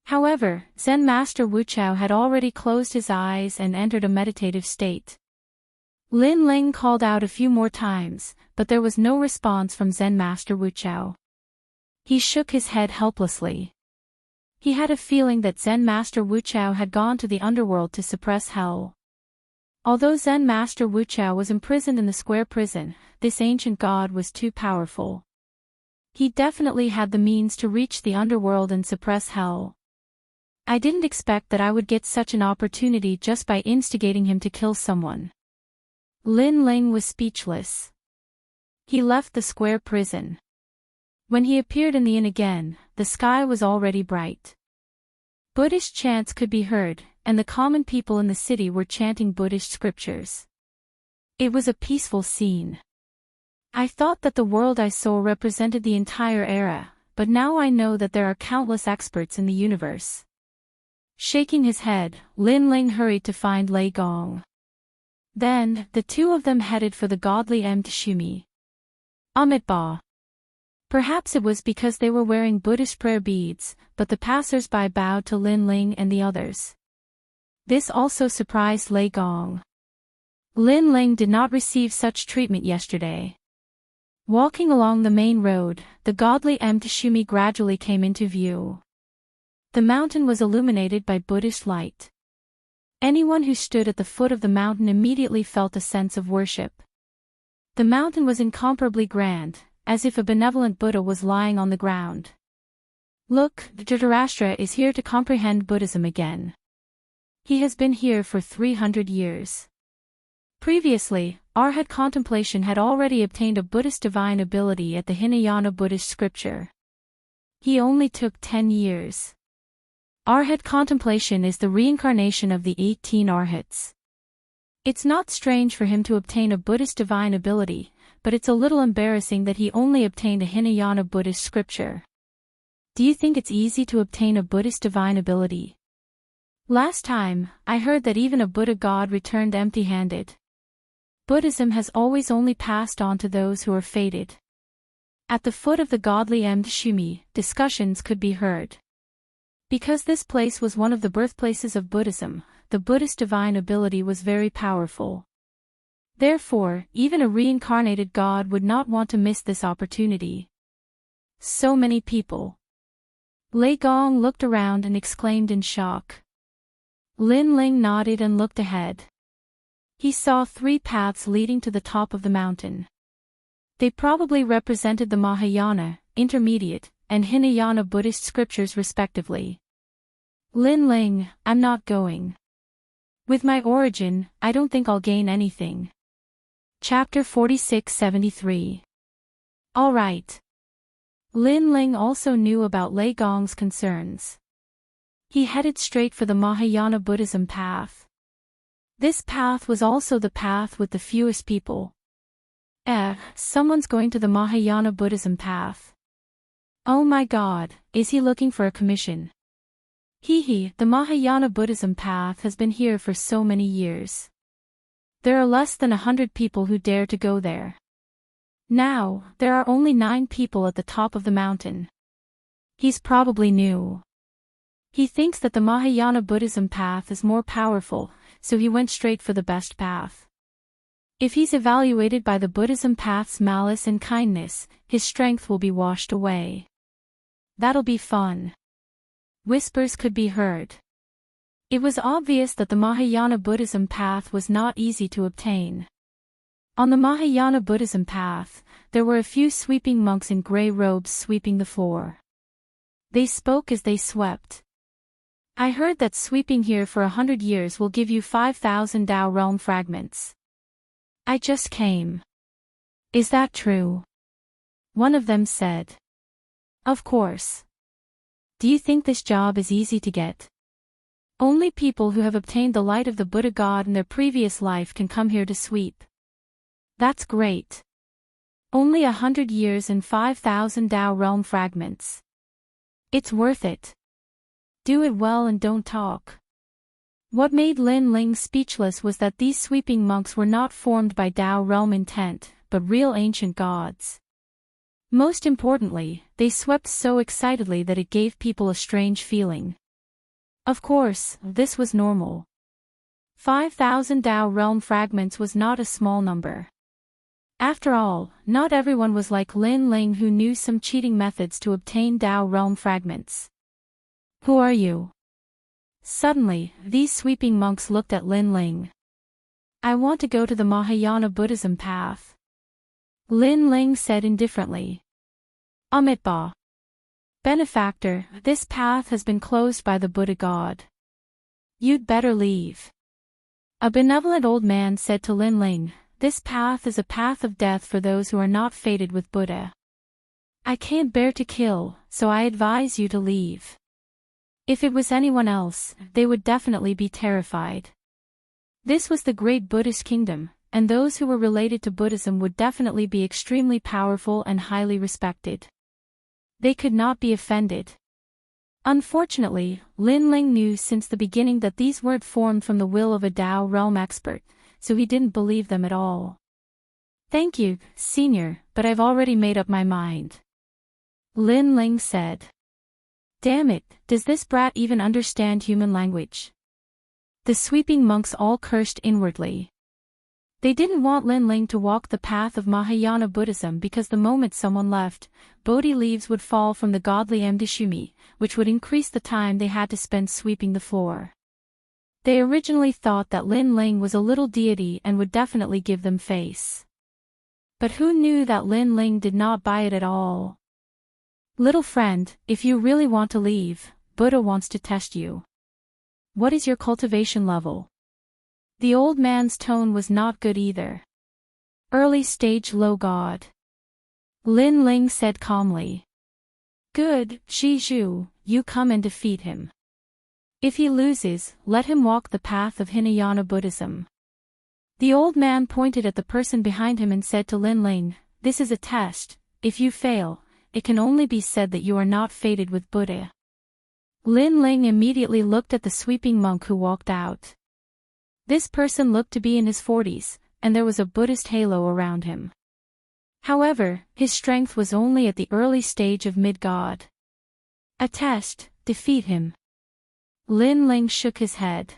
However, Zen Master Wuchao had already closed his eyes and entered a meditative state. Lin Ling called out a few more times, but there was no response from Zen Master Wuchao. He shook his head helplessly. He had a feeling that Zen Master Wuchao had gone to the underworld to suppress hell. Although Zen Master Wuchao was imprisoned in the square prison, this ancient god was too powerful. He definitely had the means to reach the underworld and suppress hell. I didn't expect that I would get such an opportunity just by instigating him to kill someone. Lin Ling was speechless. He left the square prison. When he appeared in the inn again, the sky was already bright. Buddhist chants could be heard, and the common people in the city were chanting Buddhist scriptures. It was a peaceful scene. I thought that the world I saw represented the entire era, but now I know that there are countless experts in the universe. Shaking his head, Lin Ling hurried to find Lei Gong. Then, the two of them headed for the godly Tshumi. Amitabha. Perhaps it was because they were wearing Buddhist prayer beads, but the passers-by bowed to Lin Ling and the others. This also surprised Lei Gong. Lin Ling did not receive such treatment yesterday. Walking along the main road, the godly Tshumi gradually came into view. The mountain was illuminated by Buddhist light. Anyone who stood at the foot of the mountain immediately felt a sense of worship. The mountain was incomparably grand, as if a benevolent Buddha was lying on the ground. Look, Dhritarashtra is here to comprehend Buddhism again. He has been here for 300 years. Previously, Arhat Contemplation had already obtained a Buddhist divine ability at the Hinayana Buddhist scripture. He only took 10 years. Arhat Contemplation is the reincarnation of the 18 Arhats. It's not strange for him to obtain a Buddhist divine ability, but it's a little embarrassing that he only obtained a Hinayana Buddhist scripture. Do you think it's easy to obtain a Buddhist divine ability? Last time, I heard that even a Buddha god returned empty-handed. Buddhism has always only passed on to those who are fated. At the foot of the godly Tshumi, discussions could be heard. Because this place was one of the birthplaces of Buddhism, the Buddhist divine ability was very powerful. Therefore, even a reincarnated god would not want to miss this opportunity. So many people. Lei Gong looked around and exclaimed in shock. Lin Ling nodded and looked ahead. He saw 3 paths leading to the top of the mountain. They probably represented the Mahayana, Intermediate, and Hinayana Buddhist scriptures respectively. Lin Ling, I'm not going. With my origin, I don't think I'll gain anything. Chapter 46-73. All right. Lin Ling also knew about Lei Gong's concerns. He headed straight for the Mahayana Buddhism path. This path was also the path with the fewest people. Someone's going to the Mahayana Buddhism path. Oh my god, is he looking for a commission? The Mahayana Buddhism path has been here for so many years. There are less than 100 people who dare to go there. Now, there are only 9 people at the top of the mountain. He's probably new. He thinks that the Mahayana Buddhism path is more powerful, so he went straight for the best path. If he's evaluated by the Buddhism path's malice and kindness, his strength will be washed away. That'll be fun. Whispers could be heard. It was obvious that the Mahayana Buddhism path was not easy to obtain. On the Mahayana Buddhism path, there were a few sweeping monks in grey robes sweeping the floor. They spoke as they swept. I heard that sweeping here for 100 years will give you 5,000 Tao realm fragments. I just came. Is that true? One of them said. Of course. Do you think this job is easy to get? Only people who have obtained the light of the Buddha God in their previous life can come here to sweep. That's great. Only 100 years and 5,000 Tao realm fragments. It's worth it. Do it well and don't talk. What made Lin Ling speechless was that these sweeping monks were not formed by Tao realm intent, but real ancient gods. Most importantly, they swept so excitedly that it gave people a strange feeling. Of course, this was normal. 5,000 Tao realm fragments was not a small number. After all, not everyone was like Lin Ling who knew some cheating methods to obtain Tao realm fragments. Who are you? Suddenly, these sweeping monks looked at Lin Ling. I want to go to the Mahayana Buddhism path. Lin Ling said indifferently. Amitabha. Benefactor, this path has been closed by the Buddha God. You'd better leave. A benevolent old man said to Lin Ling, this path is a path of death for those who are not fated with Buddha. I can't bear to kill, so I advise you to leave. If it was anyone else, they would definitely be terrified. This was the great Buddhist kingdom, and those who were related to Buddhism would definitely be extremely powerful and highly respected. They could not be offended. Unfortunately, Lin Ling knew since the beginning that these weren't formed from the will of a Tao realm expert, so he didn't believe them at all. Thank you, senior, but I've already made up my mind. Lin Ling said. Damn it, does this brat even understand human language? The sweeping monks all cursed inwardly. They didn't want Lin Ling to walk the path of Mahayana Buddhism because the moment someone left, Bodhi leaves would fall from the godly Mdishumi, which would increase the time they had to spend sweeping the floor. They originally thought that Lin Ling was a little deity and would definitely give them face. But who knew that Lin Ling did not buy it at all? Little friend, if you really want to leave, Buddha wants to test you. What is your cultivation level? The old man's tone was not good either. Early stage low god. Lin Ling said calmly. Good, Shizhu, you come and defeat him. If he loses, let him walk the path of Hinayana Buddhism. The old man pointed at the person behind him and said to Lin Ling, this is a test. If you fail, it can only be said that you are not fated with Buddha. Lin Ling immediately looked at the sweeping monk who walked out. This person looked to be in his 40s, and there was a Buddhist halo around him. However, his strength was only at the early stage of mid-god. A test, defeat him. Lin Ling shook his head.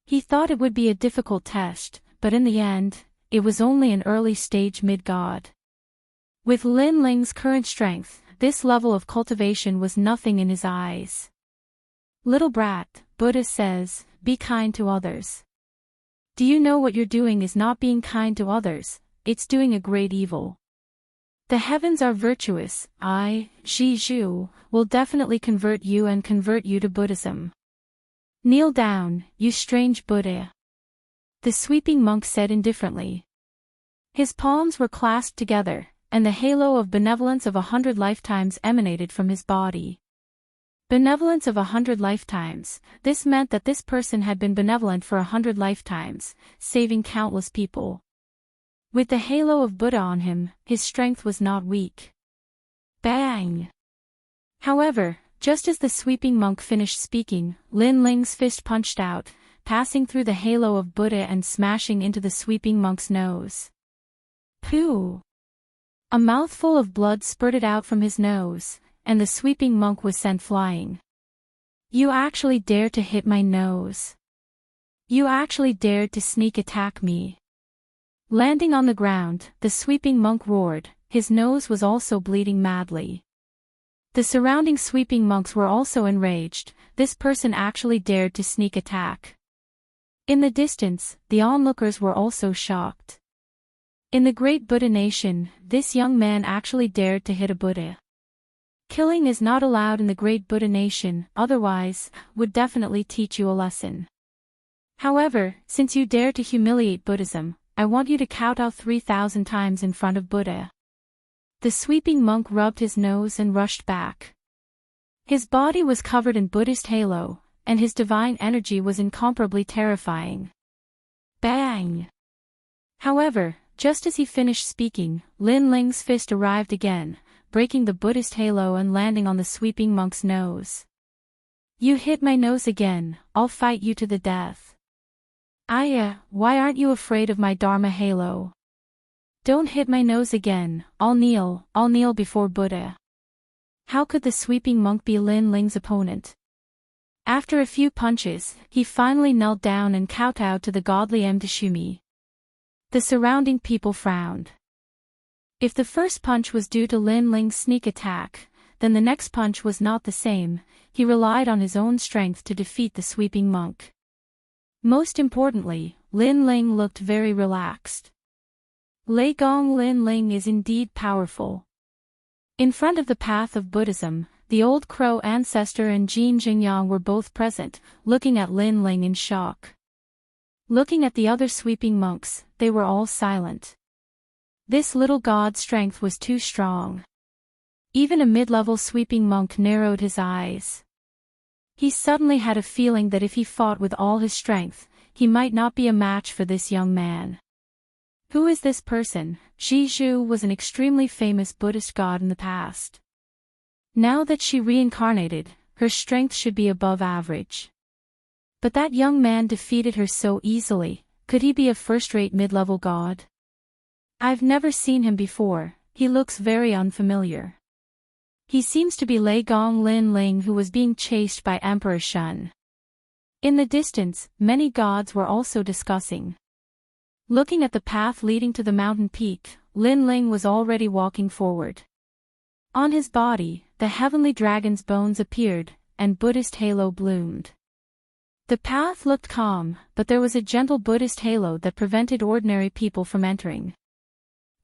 He thought it would be a difficult test, but in the end, it was only an early stage mid-god. With Lin Ling's current strength, this level of cultivation was nothing in his eyes. Little brat, Buddha says, be kind to others. Do you know what you're doing is not being kind to others, it's doing a great evil. The heavens are virtuous, Shizhu, will definitely convert you and convert you to Buddhism. Kneel down, you strange Buddha. The sweeping monk said indifferently. His palms were clasped together, and the halo of benevolence of 100 lifetimes emanated from his body. Benevolence of 100 lifetimes, this meant that this person had been benevolent for 100 lifetimes, saving countless people. With the halo of Buddha on him, his strength was not weak. Bang! However, just as the sweeping monk finished speaking, Lin Ling's fist punched out, passing through the halo of Buddha and smashing into the sweeping monk's nose. Pooh! A mouthful of blood spurted out from his nose, and the sweeping monk was sent flying. You actually dared to hit my nose. You actually dared to sneak attack me. Landing on the ground, the sweeping monk roared, his nose was also bleeding madly. The surrounding sweeping monks were also enraged, this person actually dared to sneak attack. In the distance, the onlookers were also shocked. In the great Buddha nation, this young man actually dared to hit a Buddha. Killing is not allowed in the great Buddha nation, otherwise, would definitely teach you a lesson. However, since you dare to humiliate Buddhism, I want you to kowtow 3,000 times in front of Buddha. The sweeping monk rubbed his nose and rushed back. His body was covered in Buddhist halo, and his divine energy was incomparably terrifying. Bang! However, just as he finished speaking, Lin Ling's fist arrived again, breaking the Buddhist halo and landing on the sweeping monk's nose. You hit my nose again, I'll fight you to the death. Why aren't you afraid of my Dharma halo? Don't hit my nose again, I'll kneel before Buddha. How could the sweeping monk be Lin Ling's opponent? After a few punches, he finally knelt down and kowtowed to the godly Mtshumi. The surrounding people frowned. If the first punch was due to Lin Ling's sneak attack, then the next punch was not the same, he relied on his own strength to defeat the sweeping monk. Most importantly, Lin Ling looked very relaxed. Lei Gong Lin Ling is indeed powerful. In front of the path of Buddhism, the old crow ancestor and Jin Jingyang were both present, looking at Lin Ling in shock. Looking at the other sweeping monks, they were all silent. This little god's strength was too strong. Even a mid-level sweeping monk narrowed his eyes. He suddenly had a feeling that if he fought with all his strength, he might not be a match for this young man. Who is this person? Shi Zhu was an extremely famous Buddhist god in the past. Now that she reincarnated, her strength should be above average. But that young man defeated her so easily, could he be a first-rate mid-level god? I've never seen him before, he looks very unfamiliar. He seems to be Lei Gong Lin Ling who was being chased by Emperor Shun. In the distance, many gods were also discussing. Looking at the path leading to the mountain peak, Lin Ling was already walking forward. On his body, the heavenly dragon's bones appeared, and Buddhist halo bloomed. The path looked calm, but there was a gentle Buddhist halo that prevented ordinary people from entering.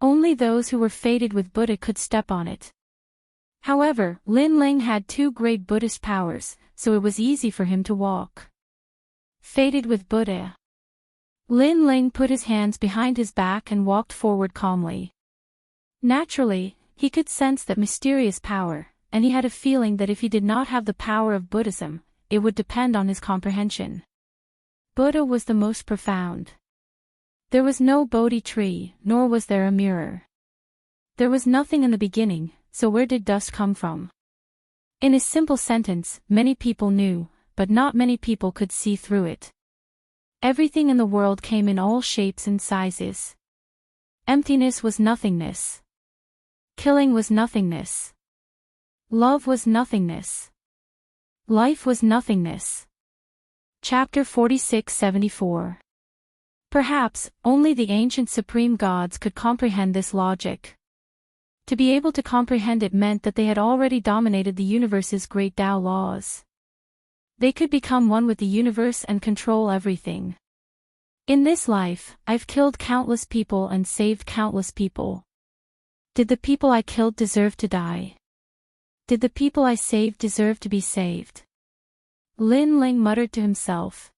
Only those who were fated with Buddha could step on it. However, Lin Ling had two great Buddhist powers, so it was easy for him to walk. Fated with Buddha. Lin Ling put his hands behind his back and walked forward calmly. Naturally, he could sense that mysterious power, and he had a feeling that if he did not have the power of Buddhism, it would depend on his comprehension. Buddha was the most profound. There was no Bodhi tree, nor was there a mirror. There was nothing in the beginning, so where did dust come from? In a simple sentence, many people knew, but not many people could see through it. Everything in the world came in all shapes and sizes. Emptiness was nothingness. Killing was nothingness. Love was nothingness. Life was nothingness. Chapter 46-74. Perhaps, only the ancient supreme gods could comprehend this logic. To be able to comprehend it meant that they had already dominated the universe's great Tao laws. They could become one with the universe and control everything. In this life, I've killed countless people and saved countless people. Did the people I killed deserve to die? Did the people I saved deserve to be saved? Lin Ling muttered to himself.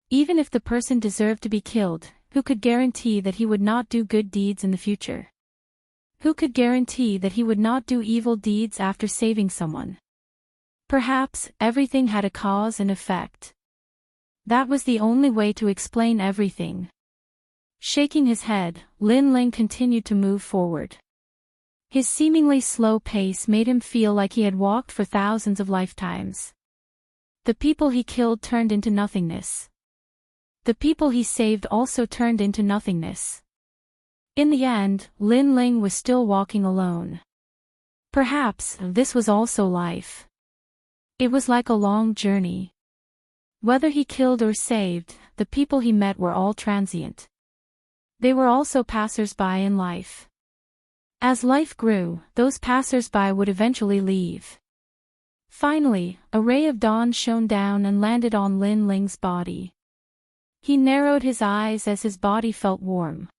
Even if the person deserved to be killed, who could guarantee that he would not do good deeds in the future? Who could guarantee that he would not do evil deeds after saving someone? Perhaps everything had a cause and effect. That was the only way to explain everything. Shaking his head, Lin Ling continued to move forward. His seemingly slow pace made him feel like he had walked for thousands of lifetimes. The people he killed turned into nothingness. The people he saved also turned into nothingness. In the end, Lin Ling was still walking alone. Perhaps this was also life. It was like a long journey. Whether he killed or saved, the people he met were all transient. They were also passers-by in life. As life grew, those passers-by would eventually leave. Finally, a ray of dawn shone down and landed on Lin Ling's body. He narrowed his eyes as his body felt warm.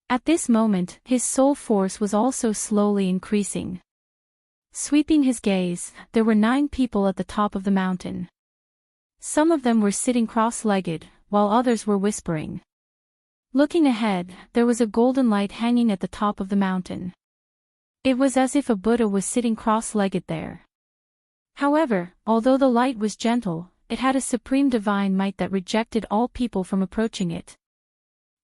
At this moment, his soul force was also slowly increasing. Sweeping his gaze, there were 9 people at the top of the mountain. Some of them were sitting cross-legged, while others were whispering. Looking ahead, there was a golden light hanging at the top of the mountain. It was as if a Buddha was sitting cross-legged there. However, although the light was gentle, it had a supreme divine might that rejected all people from approaching it.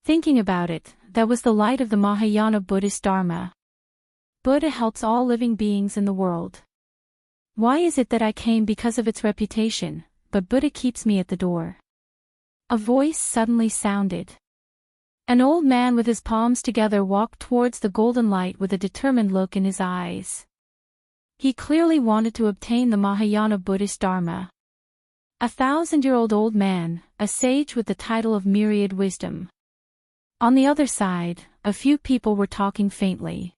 Thinking about it, that was the light of the Mahayana Buddhist Dharma. Buddha helps all living beings in the world. Why is it that I came because of its reputation, but Buddha keeps me at the door? A voice suddenly sounded. An old man with his palms together walked towards the golden light with a determined look in his eyes. He clearly wanted to obtain the Mahayana Buddhist Dharma. A 1,000-year-old old man, a sage with the title of myriad wisdom. On the other side, a few people were talking faintly.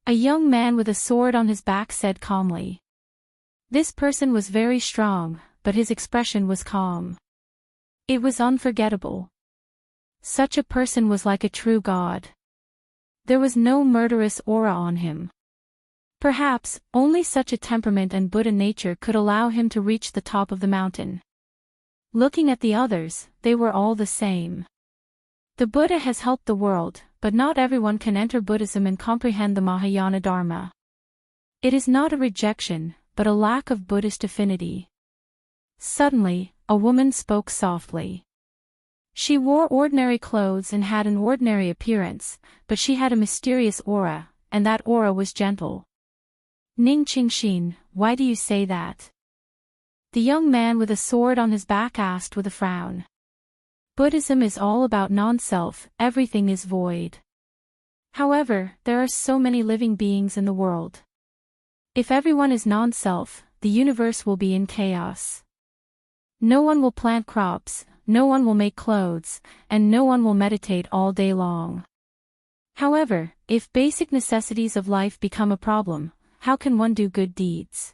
A young man with a sword on his back said calmly. This person was very strong, but his expression was calm. It was unforgettable. Such a person was like a true god. There was no murderous aura on him. Perhaps, only such a temperament and Buddha nature could allow him to reach the top of the mountain. Looking at the others, they were all the same. The Buddha has helped the world, but not everyone can enter Buddhism and comprehend the Mahayana Dharma. It is not a rejection, but a lack of Buddhist affinity. Suddenly, a woman spoke softly. She wore ordinary clothes and had an ordinary appearance, but she had a mysterious aura, and that aura was gentle. Ning Qingxin, why do you say that? The young man with a sword on his back asked with a frown. Buddhism is all about non-self, everything is void. However, there are so many living beings in the world. If everyone is non-self, the universe will be in chaos. No one will plant crops, no one will make clothes, and no one will meditate all day long. However, if basic necessities of life become a problem, how can one do good deeds?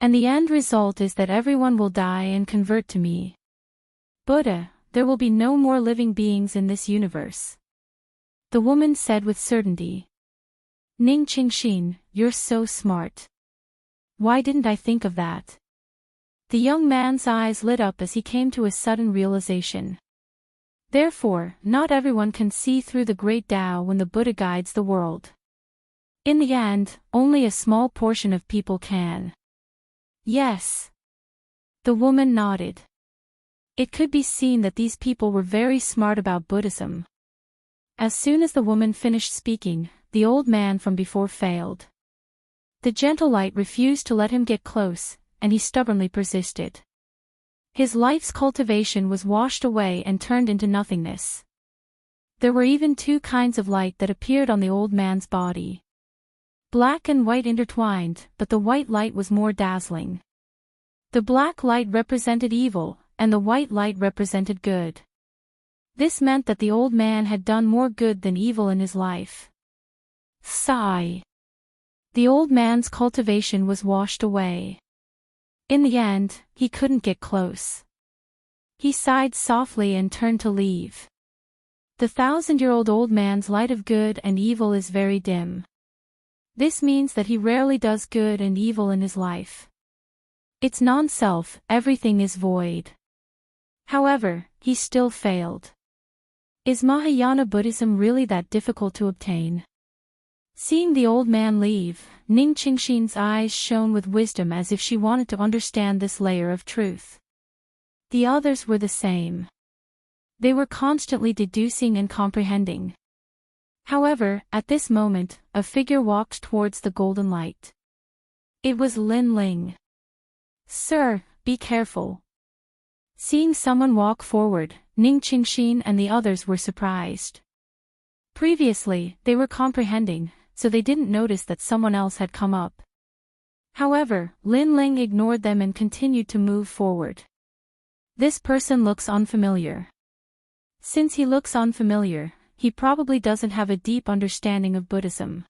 And the end result is that everyone will die and convert to me. Buddha, there will be no more living beings in this universe. The woman said with certainty. Ning Qingxin, you're so smart. Why didn't I think of that? The young man's eyes lit up as he came to a sudden realization. Therefore, not everyone can see through the great Tao when the Buddha guides the world. In the end, only a small portion of people can. Yes. The woman nodded. It could be seen that these people were very smart about Buddhism. As soon as the woman finished speaking, the old man from before failed. The gentle light refused to let him get close, and he stubbornly persisted. His life's cultivation was washed away and turned into nothingness. There were even 2 kinds of light that appeared on the old man's body. Black and white intertwined, but the white light was more dazzling. The black light represented evil, and the white light represented good. This meant that the old man had done more good than evil in his life. Sigh. The old man's cultivation was washed away. In the end, he couldn't get close. He sighed softly and turned to leave. The 1,000-year-old old man's light of good and evil is very dim. This means that he rarely does good and evil in his life. It's non-self, everything is void. However, he still failed. Is Mahayana Buddhism really that difficult to obtain? Seeing the old man leave, Ning Qingxin's eyes shone with wisdom as if she wanted to understand this layer of truth. The others were the same. They were constantly deducing and comprehending. However, at this moment, a figure walked towards the golden light. It was Lin Ling. "Sir, be careful." Seeing someone walk forward, Ning Qingxin and the others were surprised. Previously, they were comprehending, so they didn't notice that someone else had come up. However, Lin Ling ignored them and continued to move forward. This person looks unfamiliar. Since he looks unfamiliar, he probably doesn't have a deep understanding of Buddhism.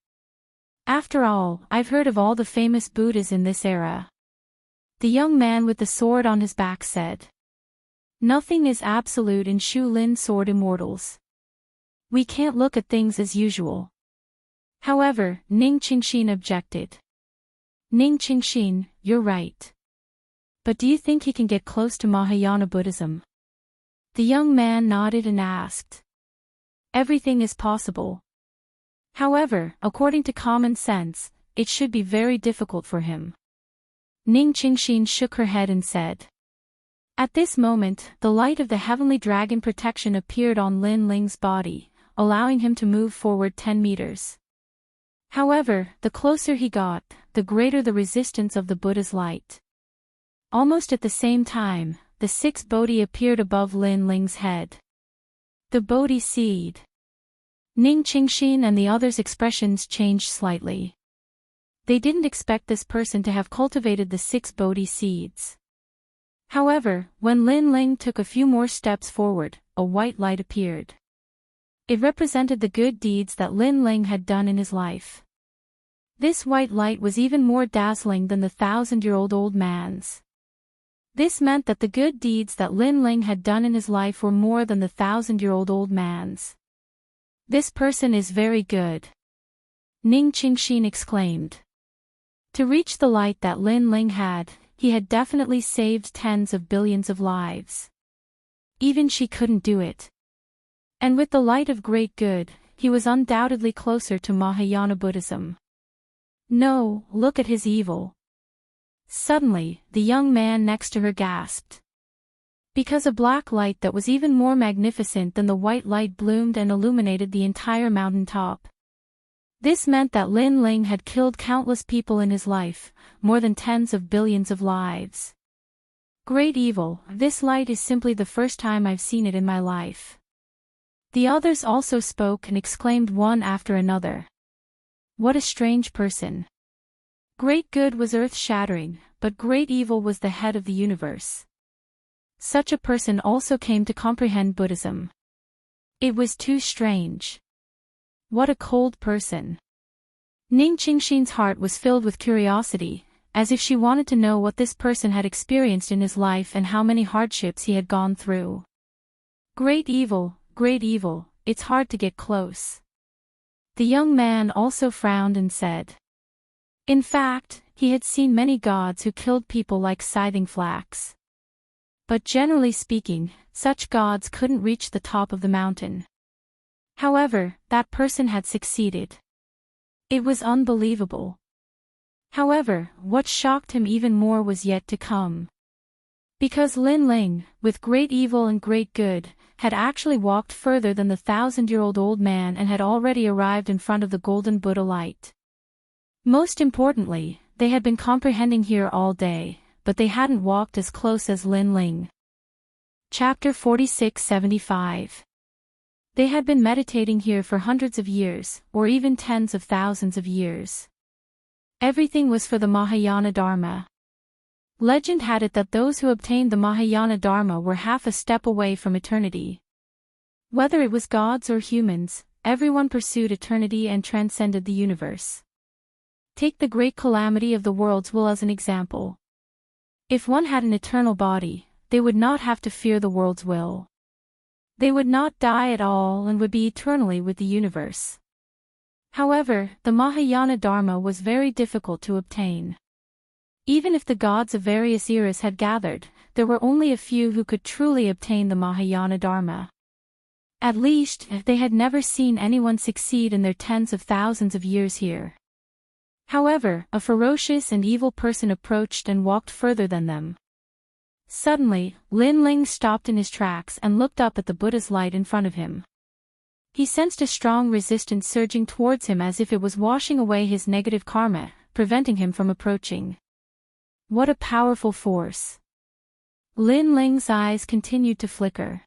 After all, I've heard of all the famous Buddhas in this era. The young man with the sword on his back said. Nothing is absolute in Shu Lin Sword Immortals. We can't look at things as usual. However, Ning Qingxin objected. Ning Qingxin, you're right. But do you think he can get close to Mahayana Buddhism? The young man nodded and asked. Everything is possible. However, according to common sense, it should be very difficult for him. Ning Qingxin shook her head and said. At this moment, the light of the heavenly dragon protection appeared on Lin Ling's body, allowing him to move forward 10 meters. However, the closer he got, the greater the resistance of the Buddha's light. Almost at the same time, the sixth Bodhi appeared above Lin Ling's head. The Bodhi seed. Ning Qingxin and the others' expressions changed slightly. They didn't expect this person to have cultivated the 6 Bodhi seeds. However, when Lin Ling took a few more steps forward, a white light appeared. It represented the good deeds that Lin Ling had done in his life. This white light was even more dazzling than the 1,000-year-old old man's. This meant that the good deeds that Lin Ling had done in his life were more than the 1,000-year-old old man's. This person is very good. Ning Qingxin exclaimed. To reach the light that Lin Ling had, he had definitely saved tens of billions of lives. Even she couldn't do it. And with the light of great good, he was undoubtedly closer to Mahayana Buddhism. No, look at his evil. Suddenly, the young man next to her gasped. Because a black light that was even more magnificent than the white light bloomed and illuminated the entire mountain top. This meant that Lin Ling had killed countless people in his life, more than tens of billions of lives. Great evil, this light is simply the first time I've seen it in my life. The others also spoke and exclaimed one after another. What a strange person. Great good was earth-shattering, but great evil was the head of the universe. Such a person also came to comprehend Buddhism. It was too strange. What a cold person. Ning Qingxin's heart was filled with curiosity, as if she wanted to know what this person had experienced in his life and how many hardships he had gone through. Great evil, it's hard to get close. The young man also frowned and said. In fact, he had seen many gods who killed people like scything flax. But generally speaking, such gods couldn't reach the top of the mountain. However, that person had succeeded. It was unbelievable. However, what shocked him even more was yet to come. Because Lin Ling, with great evil and great good, had actually walked further than the 1,000-year-old old man and had already arrived in front of the golden Buddha light. Most importantly, they had been comprehending here all day, but they hadn't walked as close as Lin Ling. Chapter 46-75. They had been meditating here for hundreds of years, or even tens of thousands of years. Everything was for the Mahayana Dharma. Legend had it that those who obtained the Mahayana Dharma were half a step away from eternity. Whether it was gods or humans, everyone pursued eternity and transcended the universe. Take the great calamity of the world's will as an example. If one had an eternal body, they would not have to fear the world's will. They would not die at all and would be eternally with the universe. However, the Mahayana Dharma was very difficult to obtain. Even if the gods of various eras had gathered, there were only a few who could truly obtain the Mahayana Dharma. At least, they had never seen anyone succeed in their tens of thousands of years here. However, a ferocious and evil person approached and walked further than them. Suddenly, Lin Ling stopped in his tracks and looked up at the Buddha's light in front of him. He sensed a strong resistance surging towards him as if it was washing away his negative karma, preventing him from approaching. What a powerful force! Lin Ling's eyes continued to flicker.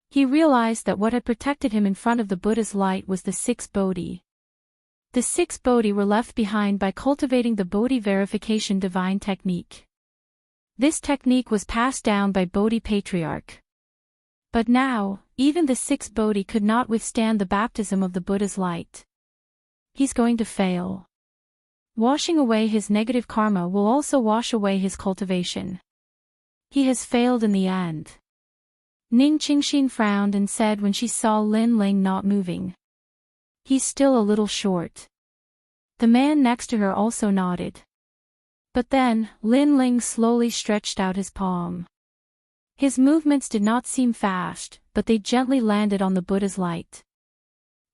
He realized that what had protected him in front of the Buddha's light was the 6 Bodhi. The 6 Bodhi were left behind by cultivating the Bodhi verification divine technique. This technique was passed down by Bodhi Patriarch. But now, even the 6 Bodhi could not withstand the baptism of the Buddha's light. He's going to fail. Washing away his negative karma will also wash away his cultivation. He has failed in the end. Ning Qingxin frowned and said when she saw Lin Ling not moving. He's still a little short. The man next to her also nodded. But then, Lin Ling slowly stretched out his palm. His movements did not seem fast, but they gently landed on the Buddha's light.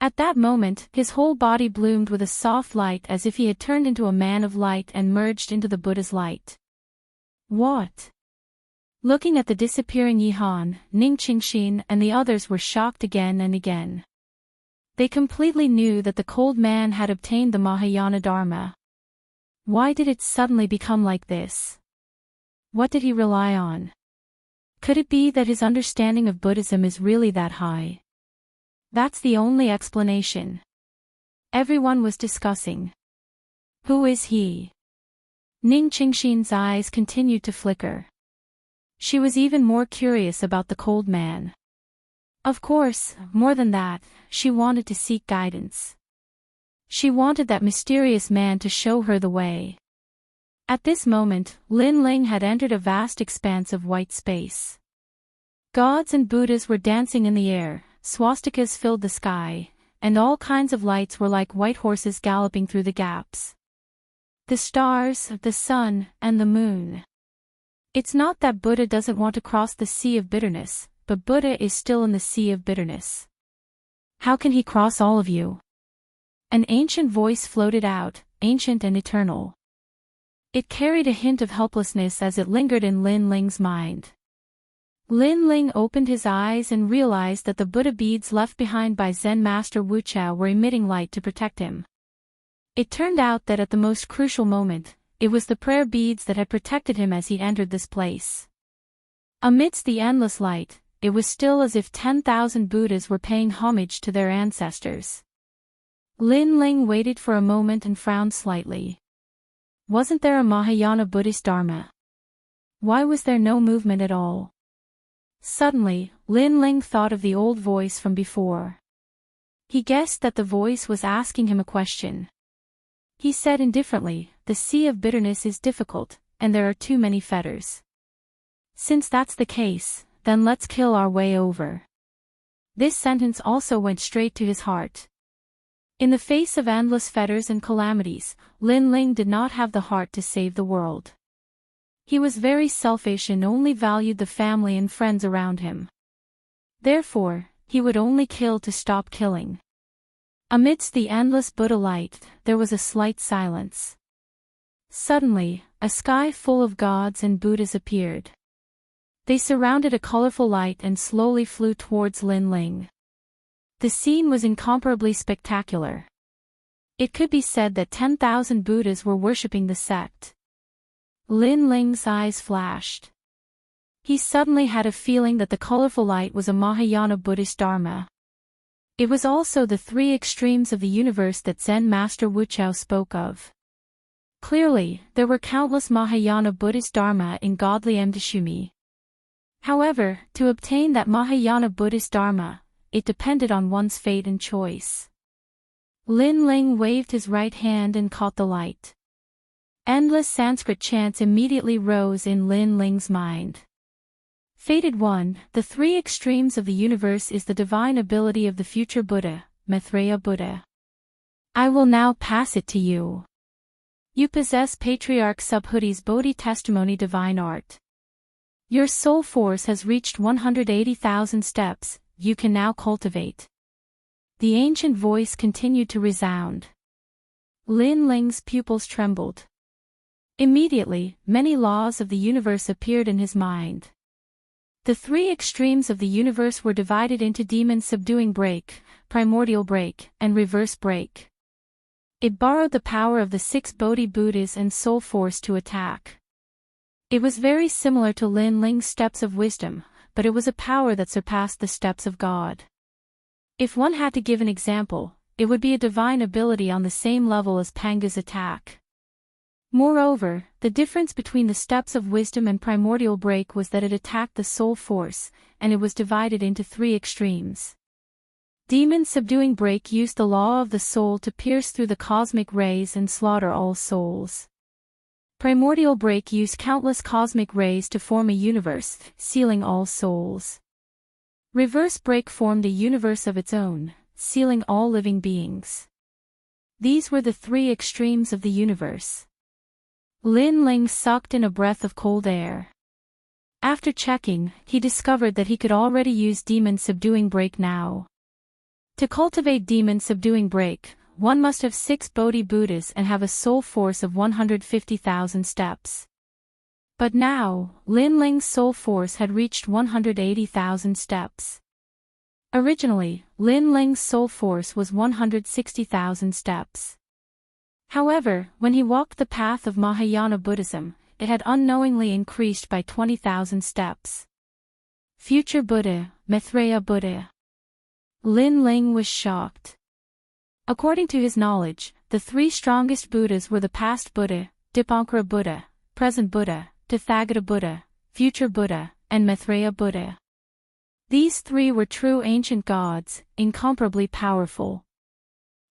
At that moment, his whole body bloomed with a soft light as if he had turned into a man of light and merged into the Buddha's light. What? Looking at the disappearing Yihan, Ning Qingxin and the others were shocked again and again. They completely knew that the cold man had obtained the Mahayana Dharma. Why did it suddenly become like this? What did he rely on? Could it be that his understanding of Buddhism is really that high? That's the only explanation. Everyone was discussing. Who is he? Ning Qingxin's eyes continued to flicker. She was even more curious about the cold man. Of course, more than that, she wanted to seek guidance. She wanted that mysterious man to show her the way. At this moment, Lin Ling had entered a vast expanse of white space. Gods and Buddhas were dancing in the air, swastikas filled the sky, and all kinds of lights were like white horses galloping through the gaps. The stars, the sun, and the moon. It's not that Buddha doesn't want to cross the sea of bitterness, but Buddha is still in the sea of bitterness. How can he cross all of you? An ancient voice floated out, ancient and eternal. It carried a hint of helplessness as it lingered in Lin Ling's mind. Lin Ling opened his eyes and realized that the Buddha beads left behind by Zen Master Wuxia were emitting light to protect him. It turned out that at the most crucial moment, it was the prayer beads that had protected him as he entered this place. Amidst the endless light, it was still as if 10,000 Buddhas were paying homage to their ancestors. Lin Ling waited for a moment and frowned slightly. Wasn't there a Mahayana Buddhist Dharma? Why was there no movement at all? Suddenly, Lin Ling thought of the old voice from before. He guessed that the voice was asking him a question. He said indifferently, "The sea of bitterness is difficult, and there are too many fetters. Since that's the case, then let's kill our way over." This sentence also went straight to his heart. In the face of endless fetters and calamities, Lin Ling did not have the heart to save the world. He was very selfish and only valued the family and friends around him. Therefore, he would only kill to stop killing. Amidst the endless Buddha light, there was a slight silence. Suddenly, a sky full of gods and Buddhas appeared. They surrounded a colorful light and slowly flew towards Lin Ling. The scene was incomparably spectacular. It could be said that 10,000 Buddhas were worshipping the sect. Lin Ling's eyes flashed. He suddenly had a feeling that the colorful light was a Mahayana Buddhist Dharma. It was also the 3 extremes of the universe that Zen Master Wuxia spoke of. Clearly, there were countless Mahayana Buddhist Dharma in godly Mdashumi. However, to obtain that Mahayana Buddhist Dharma, it depended on one's fate and choice. Lin Ling waved his right hand and caught the light. Endless Sanskrit chants immediately rose in Lin Ling's mind. Fated One, the 3 extremes of the universe is the divine ability of the future Buddha, Maitreya Buddha. I will now pass it to you. You possess Patriarch Subhuti's Bodhi testimony divine art. Your soul force has reached 180,000 steps, you can now cultivate. The ancient voice continued to resound. Lin Ling's pupils trembled. Immediately, many laws of the universe appeared in his mind. The three extremes of the universe were divided into demon subduing break, primordial break, and reverse break. It borrowed the power of the 6 Bodhi Buddhas and soul force to attack. It was very similar to Lin Ling's steps of wisdom, but it was a power that surpassed the steps of God. If one had to give an example, it would be a divine ability on the same level as Panga's attack. Moreover, the difference between the steps of wisdom and primordial break was that it attacked the soul force, and it was divided into 3 extremes. Demon subduing break used the law of the soul to pierce through the cosmic rays and slaughter all souls. Primordial break used countless cosmic rays to form a universe, sealing all souls. Reverse break formed a universe of its own, sealing all living beings. These were the 3 extremes of the universe. Lin Ling sucked in a breath of cold air. After checking, he discovered that he could already use demon subduing break now. To cultivate demon subduing break, one must have 6 Bodhi Buddhas and have a soul force of 150,000 steps. But now, Lin Ling's soul force had reached 180,000 steps. Originally, Lin Ling's soul force was 160,000 steps. However, when he walked the path of Mahayana Buddhism, it had unknowingly increased by 20,000 steps. Future Buddha, Maitreya Buddha. Lin Ling was shocked. According to his knowledge, the 3 strongest Buddhas were the past Buddha, Dipankara Buddha, present Buddha, Tathagata Buddha, future Buddha, and Maitreya Buddha. These 3 were true ancient gods, incomparably powerful.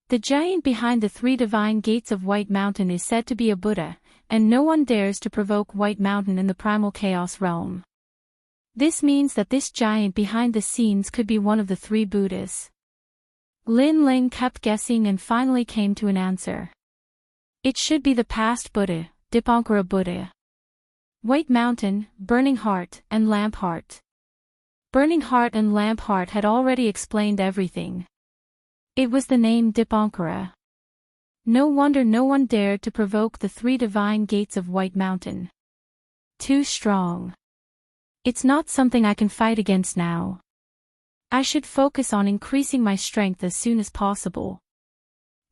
The giant behind the 3 divine gates of White Mountain is said to be a Buddha, and no one dares to provoke White Mountain in the primal chaos realm. This means that this giant behind the scenes could be one of the 3 Buddhas. Lin Ling kept guessing and finally came to an answer. It should be the past Buddha, Dipankara Buddha. White Mountain, Burning Heart, and Lamp Heart. Burning Heart and Lamp Heart had already explained everything. It was the name Dipankara. No wonder no one dared to provoke the 3 divine gates of White Mountain. Too strong. It's not something I can fight against now. I should focus on increasing my strength as soon as possible.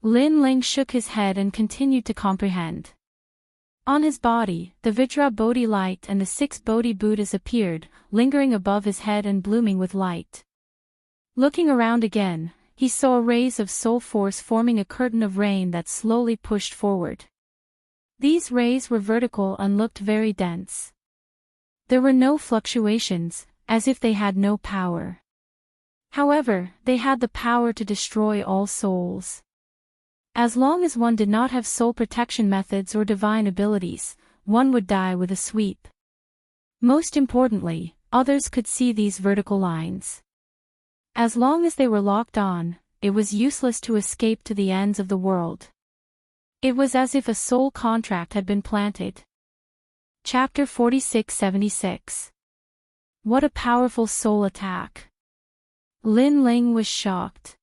Lin Ling shook his head and continued to comprehend. On his body, the Vajra Bodhi light and the 6 Bodhi Buddhas appeared, lingering above his head and blooming with light. Looking around again, he saw rays of soul force forming a curtain of rain that slowly pushed forward. These rays were vertical and looked very dense. There were no fluctuations, as if they had no power. However, they had the power to destroy all souls. As long as one did not have soul protection methods or divine abilities, one would die with a sweep. Most importantly, others could see these vertical lines. As long as they were locked on, it was useless to escape to the ends of the world. It was as if a soul contract had been planted. Chapter 46-76. What a powerful soul attack. Lin Ling was shocked.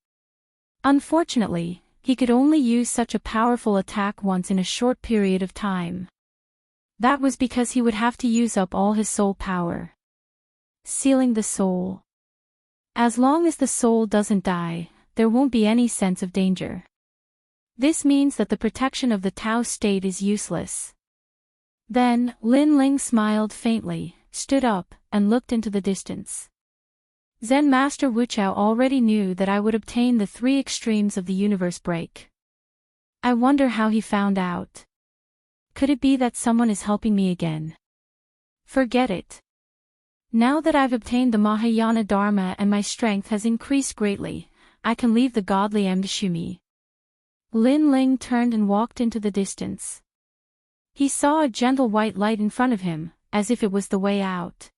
Unfortunately, he could only use such a powerful attack once in a short period of time. That was because he would have to use up all his soul power. Sealing the soul. As long as the soul doesn't die, there won't be any sense of danger. This means that the protection of the Tao state is useless. Then, Lin Ling smiled faintly, stood up, and looked into the distance. Zen Master Wuxia already knew that I would obtain the 3 extremes of the universe break. I wonder how he found out. Could it be that someone is helping me again? Forget it. Now that I've obtained the Mahayana Dharma and my strength has increased greatly, I can leave the godly Mdshumi. Lin Ling turned and walked into the distance. He saw a gentle white light in front of him, as if it was the way out.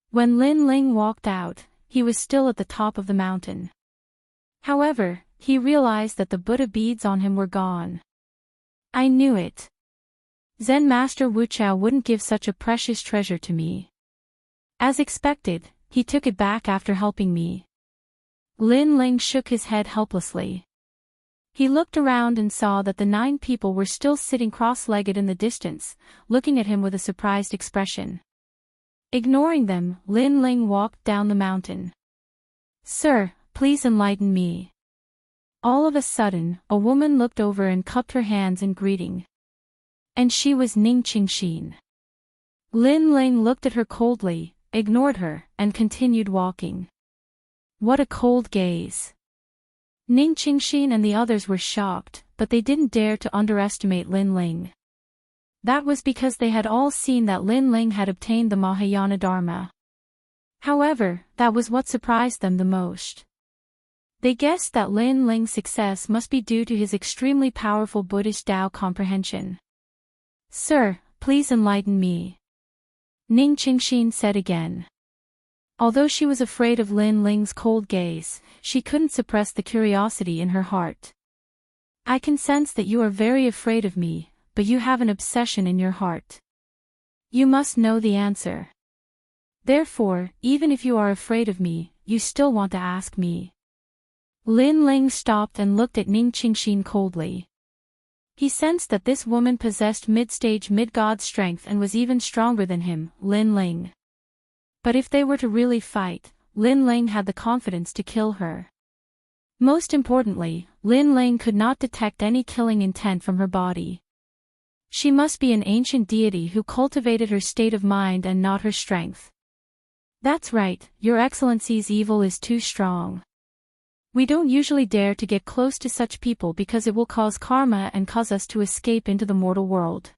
When Lin Ling walked out, he was still at the top of the mountain. However, he realized that the Buddha beads on him were gone. I knew it. Zen Master Wuxia wouldn't give such a precious treasure to me. As expected, he took it back after helping me. Lin Ling shook his head helplessly. He looked around and saw that the 9 people were still sitting cross-legged in the distance, looking at him with a surprised expression. Ignoring them, Lin Ling walked down the mountain. "Sir, please enlighten me." All of a sudden, a woman looked over and cupped her hands in greeting. And she was Ning Qingxin. Lin Ling looked at her coldly, ignored her, and continued walking. What a cold gaze. Ning Qingxin and the others were shocked, but they didn't dare to underestimate Lin Ling. That was because they had all seen that Lin Ling had obtained the Mahayana Dharma. However, that was what surprised them the most. They guessed that Lin Ling's success must be due to his extremely powerful Buddhist Tao comprehension. "Sir, please enlighten me," Ning Qingxin said again. Although she was afraid of Lin Ling's cold gaze, she couldn't suppress the curiosity in her heart. "I can sense that you are very afraid of me, but you have an obsession in your heart. You must know the answer. Therefore, even if you are afraid of me, you still want to ask me." Lin Ling stopped and looked at Ning Qingxin coldly. He sensed that this woman possessed mid-stage mid-god strength and was even stronger than him, Lin Ling. But if they were to really fight, Lin Ling had the confidence to kill her. Most importantly, Lin Ling could not detect any killing intent from her body. She must be an ancient deity who cultivated her state of mind and not her strength. "That's right, Your Excellency's evil is too strong. We don't usually dare to get close to such people because it will cause karma and cause us to escape into the mortal world.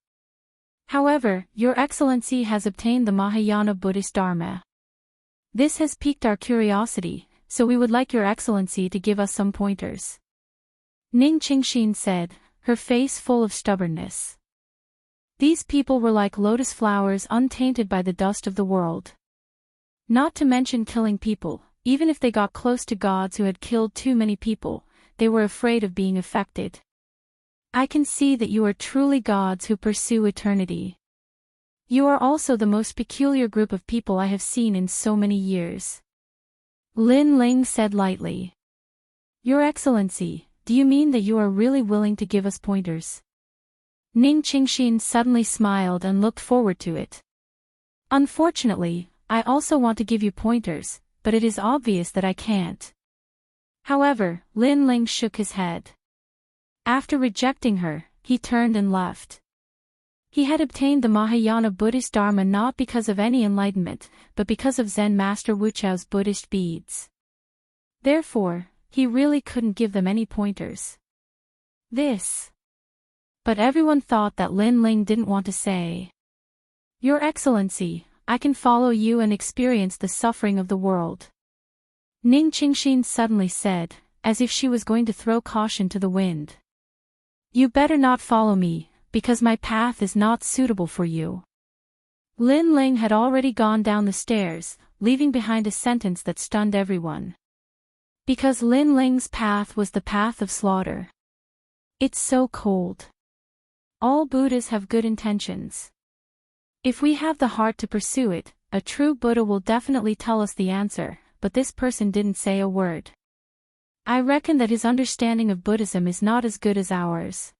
However, Your Excellency has obtained the Mahayana Buddhist Dharma. This has piqued our curiosity, so we would like Your Excellency to give us some pointers," Ning Qingxin said, her face full of stubbornness. These people were like lotus flowers untainted by the dust of the world. Not to mention killing people, even if they got close to gods who had killed too many people, they were afraid of being affected. "I can see that you are truly gods who pursue eternity. You are also the most peculiar group of people I have seen in so many years," Lin Ling said lightly. "Your Excellency, do you mean that you are really willing to give us pointers?" Ning Qingxin suddenly smiled and looked forward to it. "Unfortunately, I also want to give you pointers, but it is obvious that I can't." However, Lin Ling shook his head. After rejecting her, he turned and left. He had obtained the Mahayana Buddhist Dharma not because of any enlightenment, but because of Zen Master Wuxiao's Buddhist beads. Therefore, he really couldn't give them any pointers. But everyone thought that Lin Ling didn't want to say. "Your Excellency, I can follow you and experience the suffering of the world," Ning Qingxin suddenly said, as if she was going to throw caution to the wind. "You better not follow me, because my path is not suitable for you." Lin Ling had already gone down the stairs, leaving behind a sentence that stunned everyone. Because Lin Ling's path was the path of slaughter. It's so cold. All Buddhas have good intentions. If we have the heart to pursue it, a true Buddha will definitely tell us the answer, but this person didn't say a word. I reckon that his understanding of Buddhism is not as good as ours.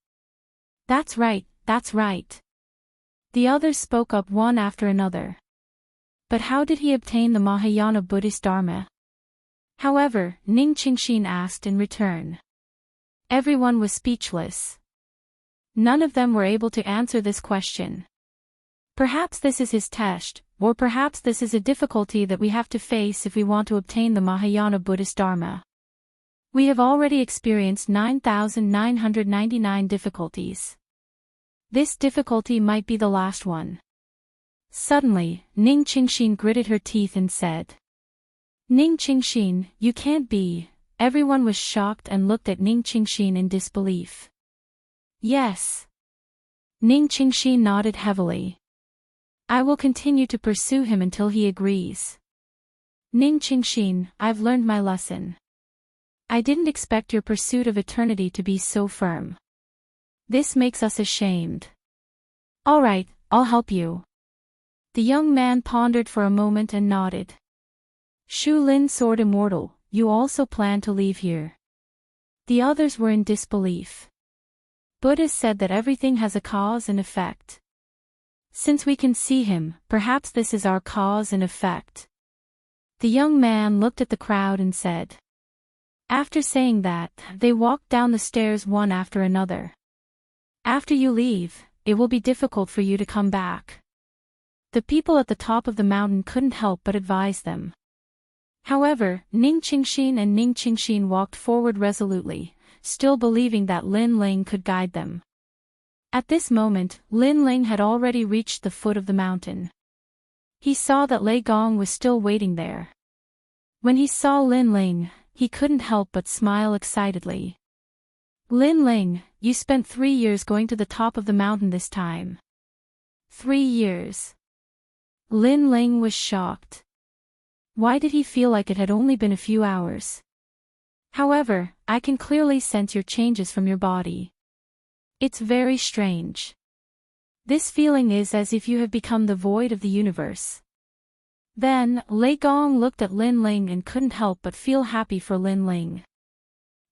That's right, that's right. The others spoke up one after another. But how did he obtain the Mahayana Buddhist Dharma? However, Ning Qingxin asked in return. Everyone was speechless. None of them were able to answer this question. Perhaps this is his test, or perhaps this is a difficulty that we have to face if we want to obtain the Mahayana Buddhist Dharma. We have already experienced 9,999 difficulties. This difficulty might be the last one. Suddenly, Ning Qingxin gritted her teeth and said. Ning Qingxin, you can't be. Everyone was shocked and looked at Ning Qingxin in disbelief. Yes. Ning Qingxin nodded heavily. I will continue to pursue him until he agrees. Ning Qingxin, I've learned my lesson. I didn't expect your pursuit of eternity to be so firm. This makes us ashamed. All right, I'll help you. The young man pondered for a moment and nodded. Shu Lin soared immortal, you also plan to leave here?" The others were in disbelief. Buddha said that everything has a cause and effect. Since we can see him, perhaps this is our cause and effect. The young man looked at the crowd and said. After saying that, they walked down the stairs one after another. "After you leave, it will be difficult for you to come back." The people at the top of the mountain couldn't help but advise them. However, Ning Qingshin and Ning Qingshin walked forward resolutely, still believing that Lin Ling could guide them. At this moment, Lin Ling had already reached the foot of the mountain. He saw that Lei Gong was still waiting there. When he saw Lin Ling, he couldn't help but smile excitedly. "Lin Ling, you spent 3 years going to the top of the mountain this time." 3 years. Lin Ling was shocked. Why did he feel like it had only been a few hours? "However, I can clearly sense your changes from your body. It's very strange. This feeling is as if you have become the void of the universe." Then, Lei Gong looked at Lin Ling and couldn't help but feel happy for Lin Ling.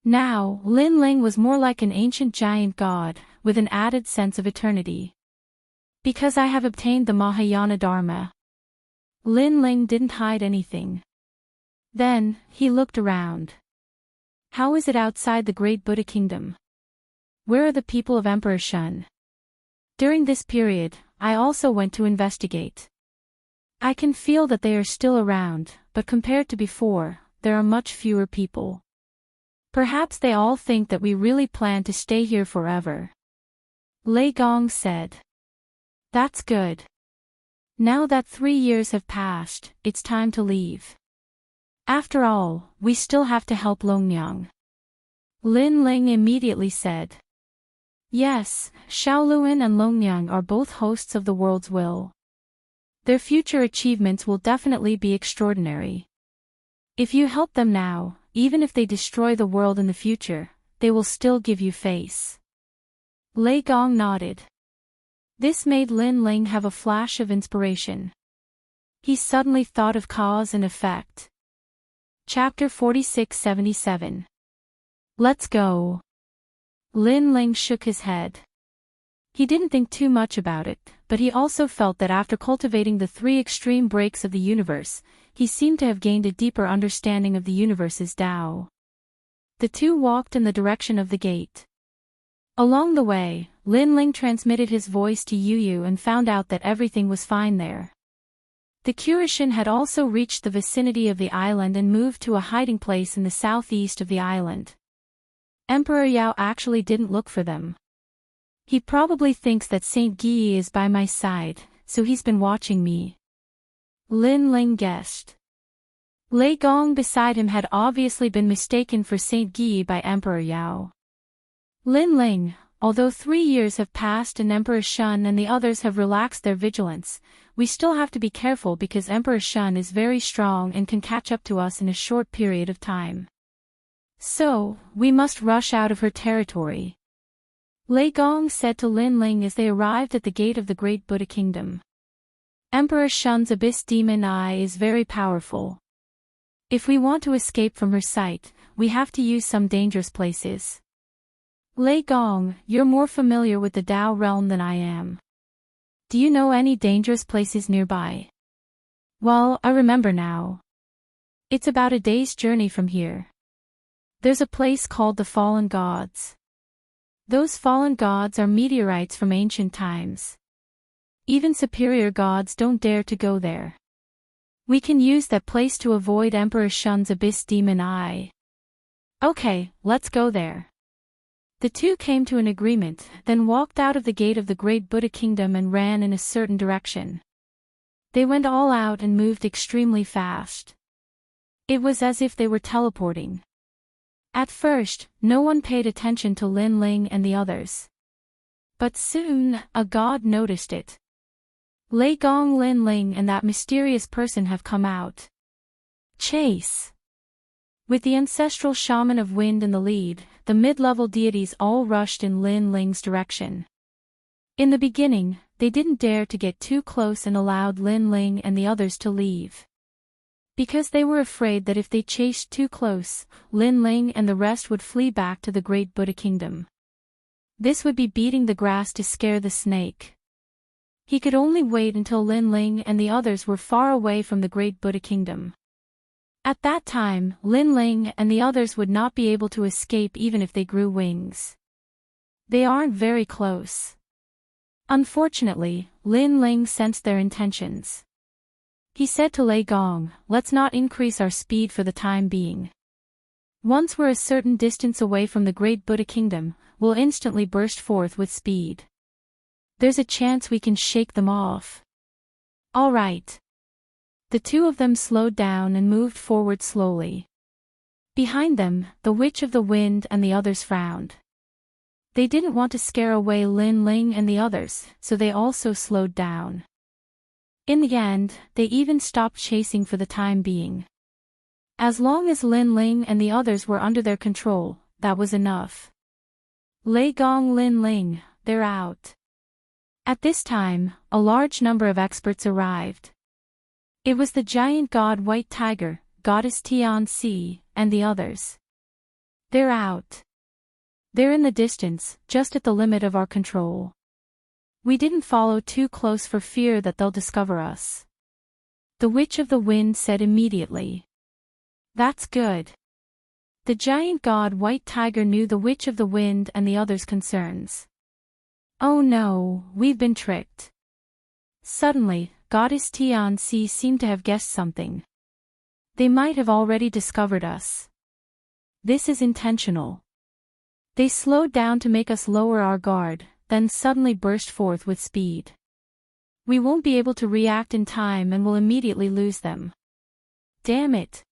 Now, Lin Ling was more like an ancient giant god, with an added sense of eternity. "Because I have obtained the Mahayana Dharma." Lin Ling didn't hide anything. Then, he looked around. How is it outside the great Buddha kingdom? Where are the people of Emperor Shun? During this period, I also went to investigate. I can feel that they are still around, but compared to before, there are much fewer people. Perhaps they all think that we really plan to stay here forever. Lei Gong said. That's good. Now that 3 years have passed, it's time to leave. After all, we still have to help Longnyang. Lin Ling immediately said. Yes, Shaoluan and Longnyang are both hosts of the world's will. Their future achievements will definitely be extraordinary. If you help them now, even if they destroy the world in the future, they will still give you face. Lei Gong nodded. This made Lin Ling have a flash of inspiration. He suddenly thought of cause and effect. Chapter 46-77. Let's go. Lin Ling shook his head. He didn't think too much about it, but he also felt that after cultivating the 3 extreme breaks of the universe, he seemed to have gained a deeper understanding of the universe's Tao. The two walked in the direction of the gate. Along the way, Lin Ling transmitted his voice to Yu Yu and found out that everything was fine there. The Kurishin had also reached the vicinity of the island and moved to a hiding place in the southeast of the island. Emperor Yao actually didn't look for them. He probably thinks that Saint Guyi is by my side, so he's been watching me. Lin Ling guessed. Lei Gong beside him had obviously been mistaken for Saint Guyi by Emperor Yao. Lin Ling, although 3 years have passed and Emperor Shun and the others have relaxed their vigilance, we still have to be careful because Emperor Shun is very strong and can catch up to us in a short period of time. So, we must rush out of her territory. Lei Gong said to Lin Ling as they arrived at the gate of the great Buddha kingdom. Emperor Shun's abyss demon eye is very powerful. If we want to escape from her sight, we have to use some dangerous places. Lei Gong, you're more familiar with the Tao realm than I am. Do you know any dangerous places nearby? Well, I remember now. It's about a day's journey from here. There's a place called the Fallen Gods. Those fallen gods are meteorites from ancient times. Even superior gods don't dare to go there. We can use that place to avoid Emperor Shun's abyss demon eye. Okay, let's go there. The two came to an agreement, then walked out of the gate of the great Buddha kingdom and ran in a certain direction. They went all out and moved extremely fast. It was as if they were teleporting. At first, no one paid attention to Lin Ling and the others. But soon, a god noticed it. Lei Gong, Lin Ling and that mysterious person have come out. Chase! With the ancestral shaman of wind in the lead, the mid-level deities all rushed in Lin Ling's direction. In the beginning, they didn't dare to get too close and allowed Lin Ling and the others to leave. Because they were afraid that if they chased too close, Lin Ling and the rest would flee back to the great Buddha kingdom. This would be beating the grass to scare the snake. He could only wait until Lin Ling and the others were far away from the great Buddha kingdom. At that time, Lin Ling and the others would not be able to escape even if they grew wings. They aren't very close. Unfortunately, Lin Ling sensed their intentions. He said to Lei Gong, "Let's not increase our speed for the time being. Once we're a certain distance away from the great Buddha kingdom, we'll instantly burst forth with speed. There's a chance we can shake them off." All right. The two of them slowed down and moved forward slowly. Behind them, the Witch of the Wind and the others frowned. They didn't want to scare away Lin Ling and the others, so they also slowed down. In the end, they even stopped chasing for the time being. As long as Lin Ling and the others were under their control, that was enough. Lei Gong, Lin Ling, they're out. At this time, a large number of experts arrived. It was the giant god White Tiger, goddess Tian Si, and the others. They're out. They're in the distance, just at the limit of our control. We didn't follow too close for fear that they'll discover us. The Witch of the Wind said immediately. That's good. The giant god White Tiger knew the Witch of the Wind and the others' concerns. Oh no, we've been tricked. Suddenly, goddess Tian Si seemed to have guessed something. They might have already discovered us. This is intentional. They slowed down to make us lower our guard, then suddenly burst forth with speed. We won't be able to react in time and will immediately lose them. Damn it.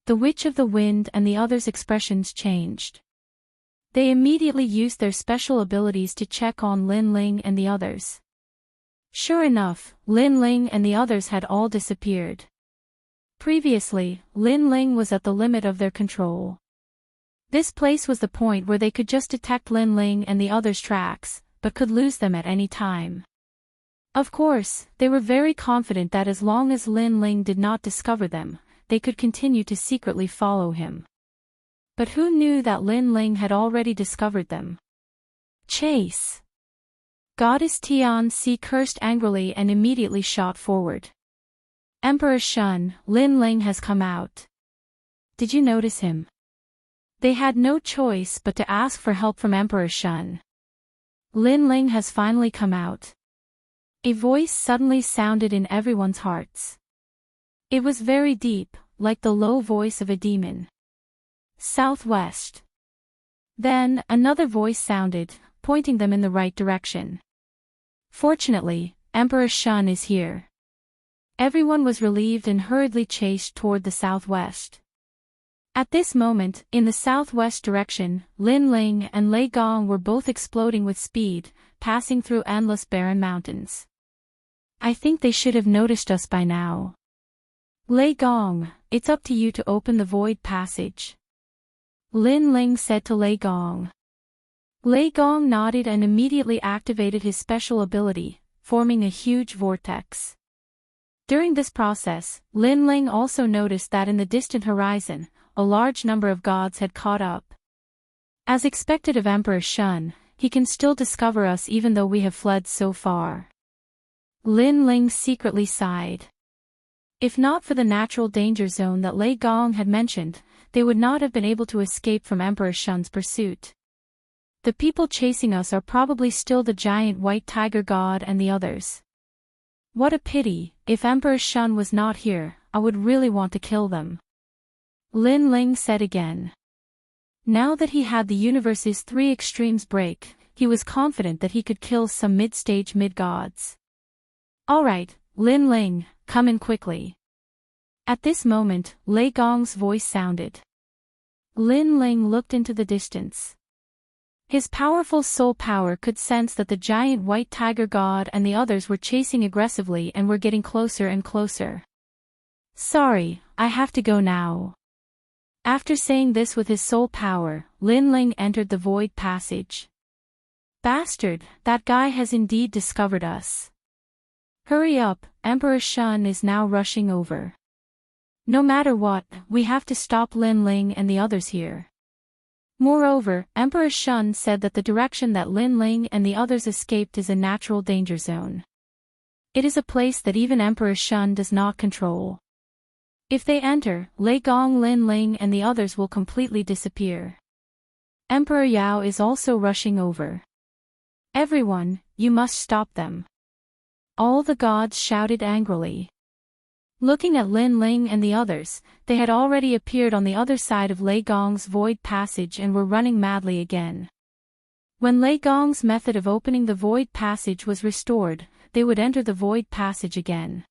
The Witch of the Wind and the others' expressions changed. They immediately used their special abilities to check on Lin Ling and the others. Sure enough, Lin Ling and the others had all disappeared. Previously, Lin Ling was at the limit of their control. This place was the point where they could just detect Lin Ling and the others' tracks, but could lose them at any time. Of course, they were very confident that as long as Lin Ling did not discover them, they could continue to secretly follow him. But who knew that Lin Ling had already discovered them? Chase! Goddess Tian Si cursed angrily and immediately shot forward. Emperor Shun, Lin Ling has come out. Did you notice him? They had no choice but to ask for help from Emperor Shun. Lin Ling has finally come out. A voice suddenly sounded in everyone's hearts. It was very deep, like the low voice of a demon. Southwest. Then, another voice sounded, pointing them in the right direction. Fortunately, Emperor Shun is here. Everyone was relieved and hurriedly chased toward the southwest. At this moment, in the southwest direction, Lin Ling and Lei Gong were both exploding with speed, passing through endless barren mountains. I think they should have noticed us by now. Lei Gong, it's up to you to open the void passage. Lin Ling said to Lei Gong. Lei Gong nodded and immediately activated his special ability, forming a huge vortex. During this process, Lin Ling also noticed that in the distant horizon, a large number of gods had caught up. As expected of Emperor Shun, he can still discover us even though we have fled so far. Lin Ling secretly sighed. If not for the natural danger zone that Lei Gong had mentioned, they would not have been able to escape from Emperor Shun's pursuit. The people chasing us are probably still the giant White Tiger god and the others. What a pity, if Emperor Shun was not here, I would really want to kill them. Lin Ling said again. Now that he had the universe's three extremes break, he was confident that he could kill some mid-stage mid-gods. Alright, Lin Ling, come in quickly. At this moment, Lei Gong's voice sounded. Lin Ling looked into the distance. His powerful soul power could sense that the giant White Tiger god and the others were chasing aggressively and were getting closer and closer. Sorry, I have to go now. After saying this with his soul power, Lin Ling entered the void passage. Bastard, that guy has indeed discovered us. Hurry up, Emperor Shun is now rushing over. No matter what, we have to stop Lin Ling and the others here. Moreover, Emperor Shun said that the direction that Lin Ling and the others escaped is a natural danger zone. It is a place that even Emperor Shun does not control. If they enter, Lei Gong, Lin Ling and the others will completely disappear. Emperor Yao is also rushing over. Everyone, you must stop them. All the gods shouted angrily. Looking at Lin Ling and the others, they had already appeared on the other side of Lei Gong's void passage and were running madly again. When Lei Gong's method of opening the void passage was restored, they would enter the void passage again.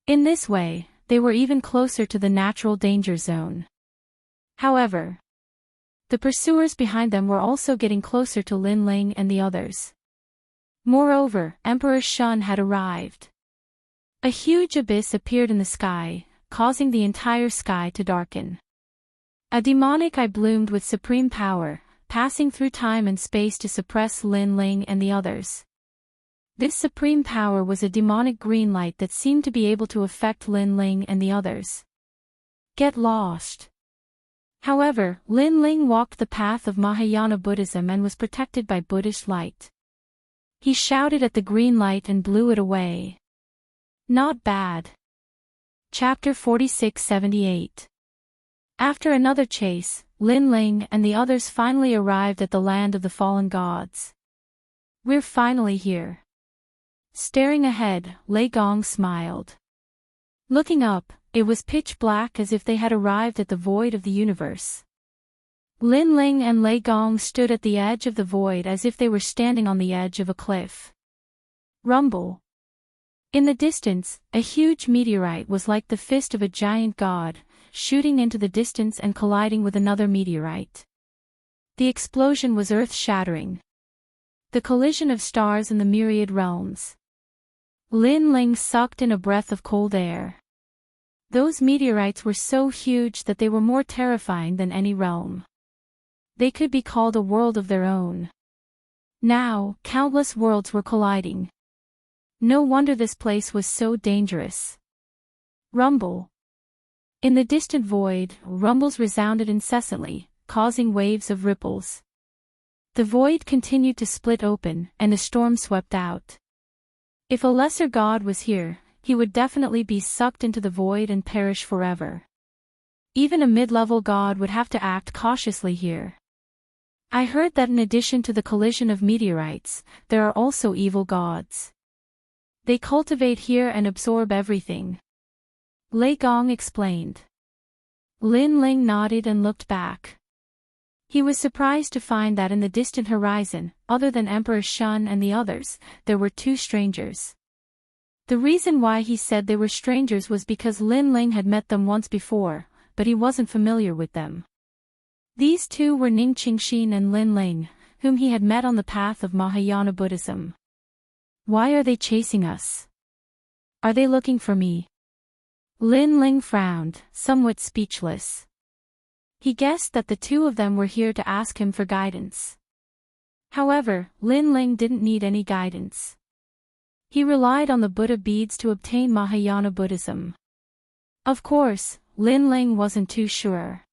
In this way, they were even closer to the natural danger zone. However, the pursuers behind them were also getting closer to Lin Ling and the others. Moreover, Emperor Shun had arrived. A huge abyss appeared in the sky, causing the entire sky to darken. A demonic eye bloomed with supreme power, passing through time and space to suppress Lin Ling and the others. This supreme power was a demonic green light that seemed to be able to affect Lin Ling and the others. Get lost. However, Lin Ling walked the path of Mahayana Buddhism and was protected by Buddhist light. He shouted at the green light and blew it away. Not bad. Chapter 46-78. After another chase, Lin Ling and the others finally arrived at the land of the fallen gods. We're finally here. Staring ahead, Lei Gong smiled. Looking up, it was pitch black as if they had arrived at the void of the universe. Lin Ling and Lei Gong stood at the edge of the void as if they were standing on the edge of a cliff. Rumble. In the distance, a huge meteorite was like the fist of a giant god, shooting into the distance and colliding with another meteorite. The explosion was earth-shattering. The collision of stars in the myriad realms. Lin Ling sucked in a breath of cold air. Those meteorites were so huge that they were more terrifying than any realm. They could be called a world of their own. Now, countless worlds were colliding. No wonder this place was so dangerous. Rumble. In the distant void, rumbles resounded incessantly, causing waves of ripples. The void continued to split open, and a storm swept out. If a lesser god was here, he would definitely be sucked into the void and perish forever. Even a mid-level god would have to act cautiously here. I heard that in addition to the collision of meteorites, there are also evil gods. They cultivate here and absorb everything. Lei Gong explained. Lin Ling nodded and looked back. He was surprised to find that in the distant horizon, other than Emperor Shun and the others, there were two strangers. The reason why he said they were strangers was because Lin Ling had met them once before, but he wasn't familiar with them. These two were Ning Qingxin and Lin Ling, whom he had met on the path of Mahayana Buddhism. Why are they chasing us? Are they looking for me? Lin Ling frowned, somewhat speechless. He guessed that the two of them were here to ask him for guidance. However, Lin Ling didn't need any guidance. He relied on the Buddha beads to obtain Mahayana Buddhism. Of course, Lin Ling wasn't too sure.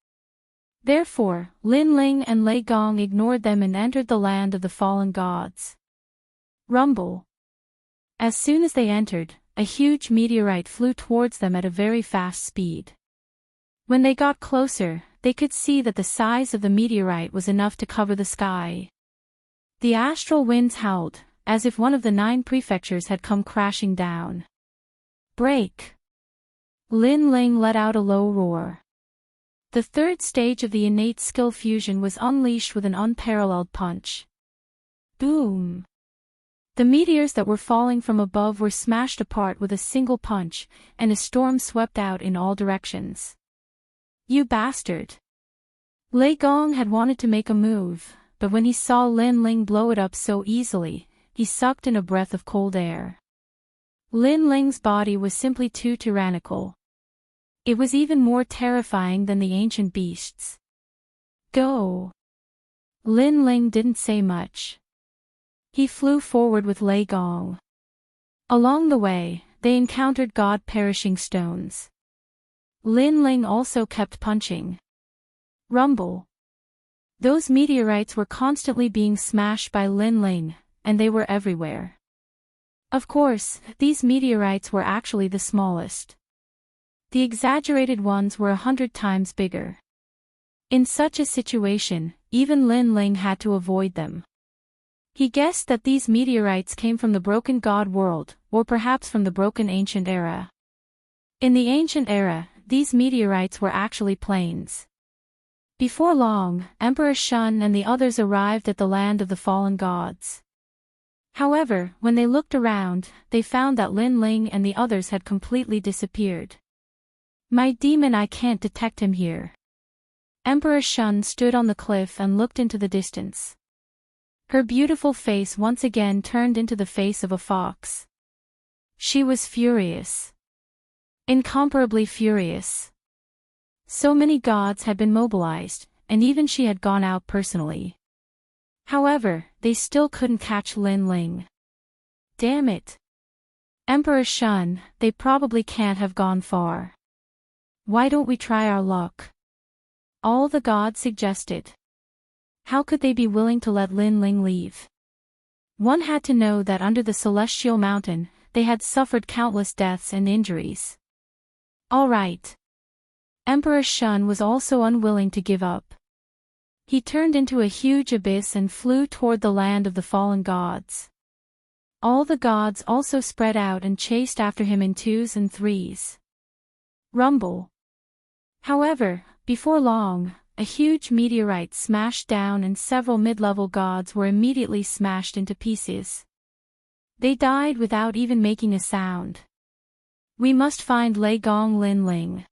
Therefore, Lin Ling and Lei Gong ignored them and entered the land of the fallen gods. Rumble. As soon as they entered, a huge meteorite flew towards them at a very fast speed. When they got closer, they could see that the size of the meteorite was enough to cover the sky. The astral winds howled, as if one of the 9 prefectures had come crashing down. Break! Lin Ling let out a low roar. The third stage of the innate skill fusion was unleashed with an unparalleled punch. Boom! The meteors that were falling from above were smashed apart with a single punch, and a storm swept out in all directions. You bastard! Lei Gong had wanted to make a move, but when he saw Lin Ling blow it up so easily, he sucked in a breath of cold air. Lin Ling's body was simply too tyrannical. It was even more terrifying than the ancient beasts. Go! Lin Ling didn't say much. He flew forward with Lei Gong. Along the way, they encountered god-perishing stones. Lin Ling also kept punching. Rumble. Those meteorites were constantly being smashed by Lin Ling, and they were everywhere. Of course, these meteorites were actually the smallest. The exaggerated ones were 100 times bigger. In such a situation, even Lin Ling had to avoid them. He guessed that these meteorites came from the broken god world, or perhaps from the broken ancient era. In the ancient era, these meteorites were actually planes. Before long, Emperor Shun and the others arrived at the land of the fallen gods. However, when they looked around, they found that Lin Ling and the others had completely disappeared. My demon, I can't detect him here. Emperor Shun stood on the cliff and looked into the distance. Her beautiful face once again turned into the face of a fox. She was furious. Incomparably furious. So many gods had been mobilized, and even she had gone out personally. However, they still couldn't catch Lin Ling. Damn it. Emperor Shun, they probably can't have gone far. Why don't we try our luck? All the gods suggested. How could they be willing to let Lin Ling leave? One had to know that under the celestial mountain, they had suffered countless deaths and injuries. All right. Emperor Shun was also unwilling to give up. He turned into a huge abyss and flew toward the land of the fallen gods. All the gods also spread out and chased after him in 2s and 3s. Rumble. However, before long, a huge meteorite smashed down and several mid-level gods were immediately smashed into pieces. They died without even making a sound. We must find Lei Gong Lin Ling.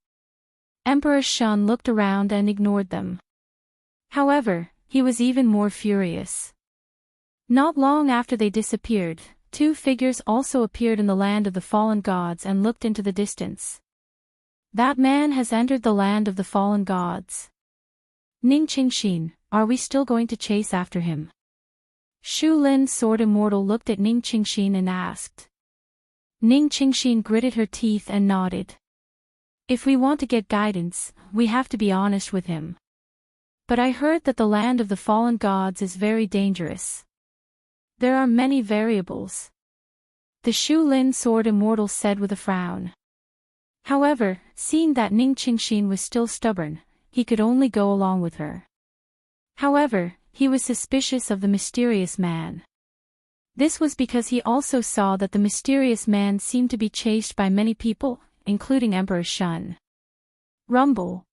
Emperor Shun looked around and ignored them. However, he was even more furious. Not long after they disappeared, 2 figures also appeared in the land of the fallen gods and looked into the distance. That man has entered the land of the fallen gods. Ning Qingxin, are we still going to chase after him? Shu Lin's sword Immortal looked at Ning Qingxin and asked. Ning Qingxin gritted her teeth and nodded. If we want to get guidance, we have to be honest with him. But I heard that the land of the fallen gods is very dangerous. There are many variables. The Shu Lin sword Immortal said with a frown. However, seeing that Ning Qingxin was still stubborn, he could only go along with her. However, he was suspicious of the mysterious man. This was because he also saw that the mysterious man seemed to be chased by many people, including Emperor Shun. Rumble.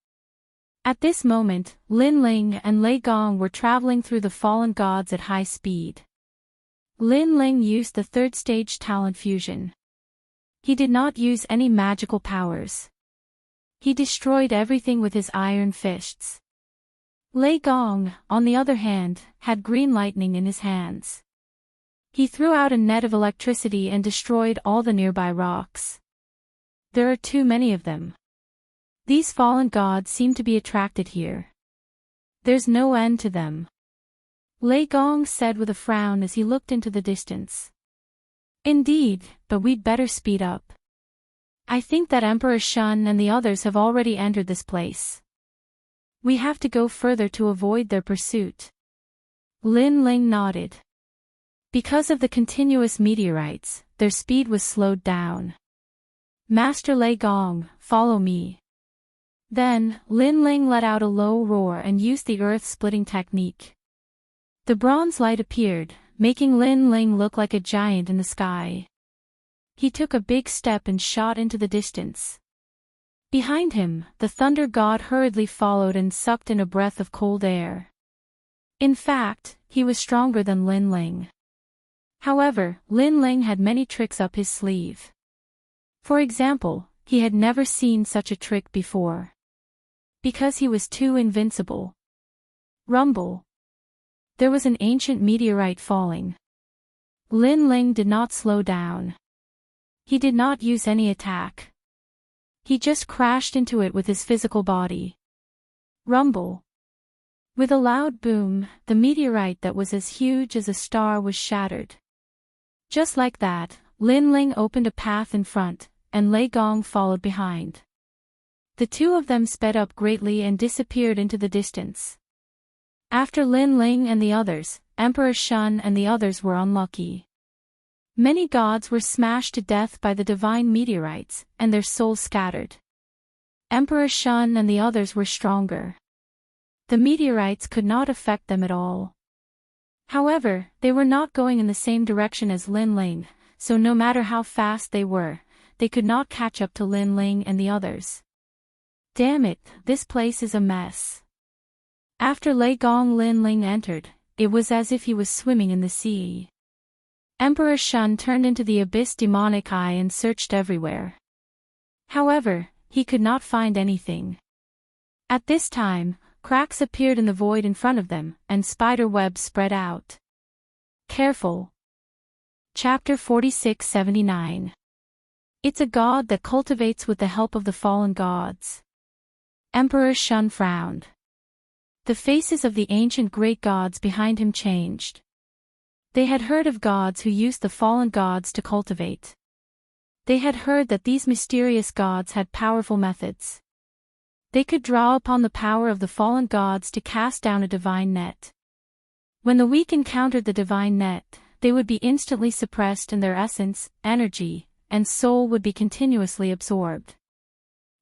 At this moment, Lin Ling and Lei Gong were traveling through the fallen gods at high speed. Lin Ling used the 3rd stage talent fusion. He did not use any magical powers. He destroyed everything with his iron fists. Lei Gong, on the other hand, had green lightning in his hands. He threw out a net of electricity and destroyed all the nearby rocks. There are too many of them. These fallen gods seem to be attracted here. There's no end to them. Lei Gong said with a frown as he looked into the distance. Indeed, but we'd better speed up. I think that Emperor Shun and the others have already entered this place. We have to go further to avoid their pursuit. Lin Ling nodded. Because of the continuous meteorites, their speed was slowed down. Master Lei Gong, follow me. Then, Lin Ling let out a low roar and used the earth-splitting technique. The bronze light appeared, making Lin Ling look like a giant in the sky. He took a big step and shot into the distance. Behind him, the thunder god hurriedly followed and sucked in a breath of cold air. In fact, he was stronger than Lin Ling. However, Lin Ling had many tricks up his sleeve. For example, he had never seen such a trick before. Because he was too invincible. Rumble. There was an ancient meteorite falling. Lin Ling did not slow down. He did not use any attack. He just crashed into it with his physical body. Rumble. With a loud boom, the meteorite that was as huge as a star was shattered. Just like that, Lin Ling opened a path in front, and Lei Gong followed behind. The two of them sped up greatly and disappeared into the distance. After Lin Ling and the others, Emperor Shun and the others were unlucky. Many gods were smashed to death by the divine meteorites, and their souls scattered. Emperor Shun and the others were stronger. The meteorites could not affect them at all. However, they were not going in the same direction as Lin Ling, so no matter how fast they were, they could not catch up to Lin Ling and the others. Damn it, this place is a mess. After Lei Gong Lin Ling entered, it was as if he was swimming in the sea. Emperor Shun turned into the abyss demonic eye and searched everywhere. However, he could not find anything. At this time, cracks appeared in the void in front of them, and spider webs spread out. Careful. Chapter 46-79. It's a god that cultivates with the help of the fallen gods. Emperor Shun frowned. The faces of the ancient great gods behind him changed. They had heard of gods who used the fallen gods to cultivate. They had heard that these mysterious gods had powerful methods. They could draw upon the power of the fallen gods to cast down a divine net. When the weak encountered the divine net, they would be instantly suppressed and their essence, energy, and soul would be continuously absorbed.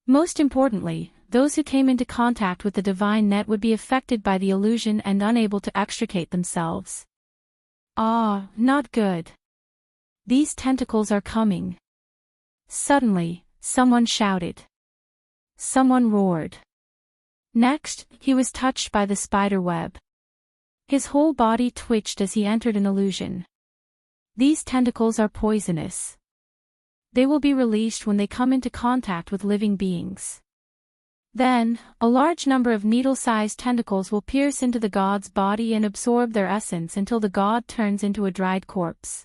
Most importantly, those who came into contact with the divine net would be affected by the illusion and unable to extricate themselves. Ah, not good. These tentacles are coming. Suddenly, someone shouted. Someone roared. Next, he was touched by the spider web. His whole body twitched as he entered an illusion. These tentacles are poisonous. They will be released when they come into contact with living beings. Then, a large number of needle-sized tentacles will pierce into the god's body and absorb their essence until the god turns into a dried corpse.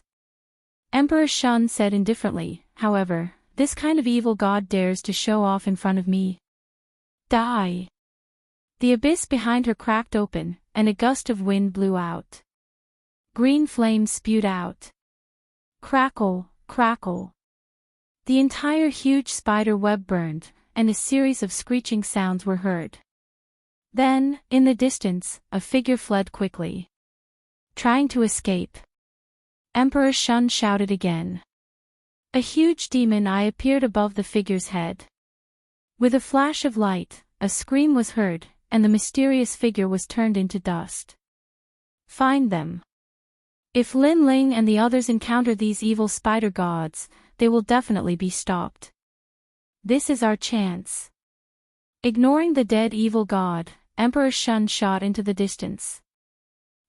Emperor Shun said indifferently, however, this kind of evil god dares to show off in front of me. Die! The abyss behind her cracked open, and a gust of wind blew out. Green flames spewed out. Crackle, crackle. The entire huge spider web burned, and a series of screeching sounds were heard. Then, in the distance, a figure fled quickly. Trying to escape. Emperor Shun shouted again. A huge demon eye appeared above the figure's head. With a flash of light, a scream was heard, and the mysterious figure was turned into dust. Find them. If Lin Ling and the others encounter these evil spider gods, they will definitely be stopped. This is our chance. Ignoring the dead evil god, Emperor Shun shot into the distance.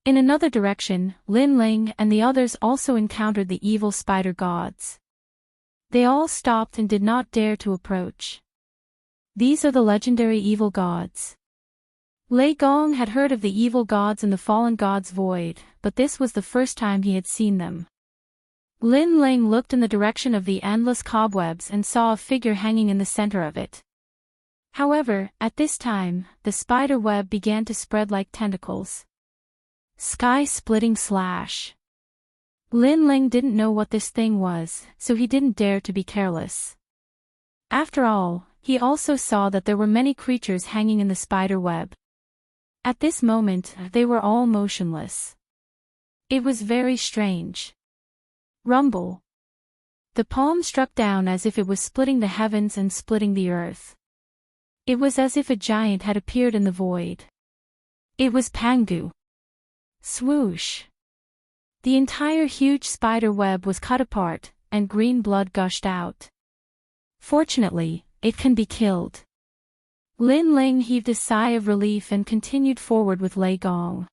In another direction, Lin Ling and the others also encountered the evil spider gods. They all stopped and did not dare to approach. These are the legendary evil gods. Lei Gong had heard of the evil gods in the fallen god's void, but this was the first time he had seen them. Lin Ling looked in the direction of the endless cobwebs and saw a figure hanging in the center of it. However, at this time, the spider web began to spread like tentacles. Sky-splitting slash. Lin Ling didn't know what this thing was, so he didn't dare to be careless. After all, he also saw that there were many creatures hanging in the spider web. At this moment, they were all motionless. It was very strange. Rumble. The palm struck down as if it was splitting the heavens and splitting the earth. It was as if a giant had appeared in the void. It was Pangu. Swoosh. The entire huge spider web was cut apart, and green blood gushed out. Fortunately, it can be killed. Lin Ling heaved a sigh of relief and continued forward with Lei Gong.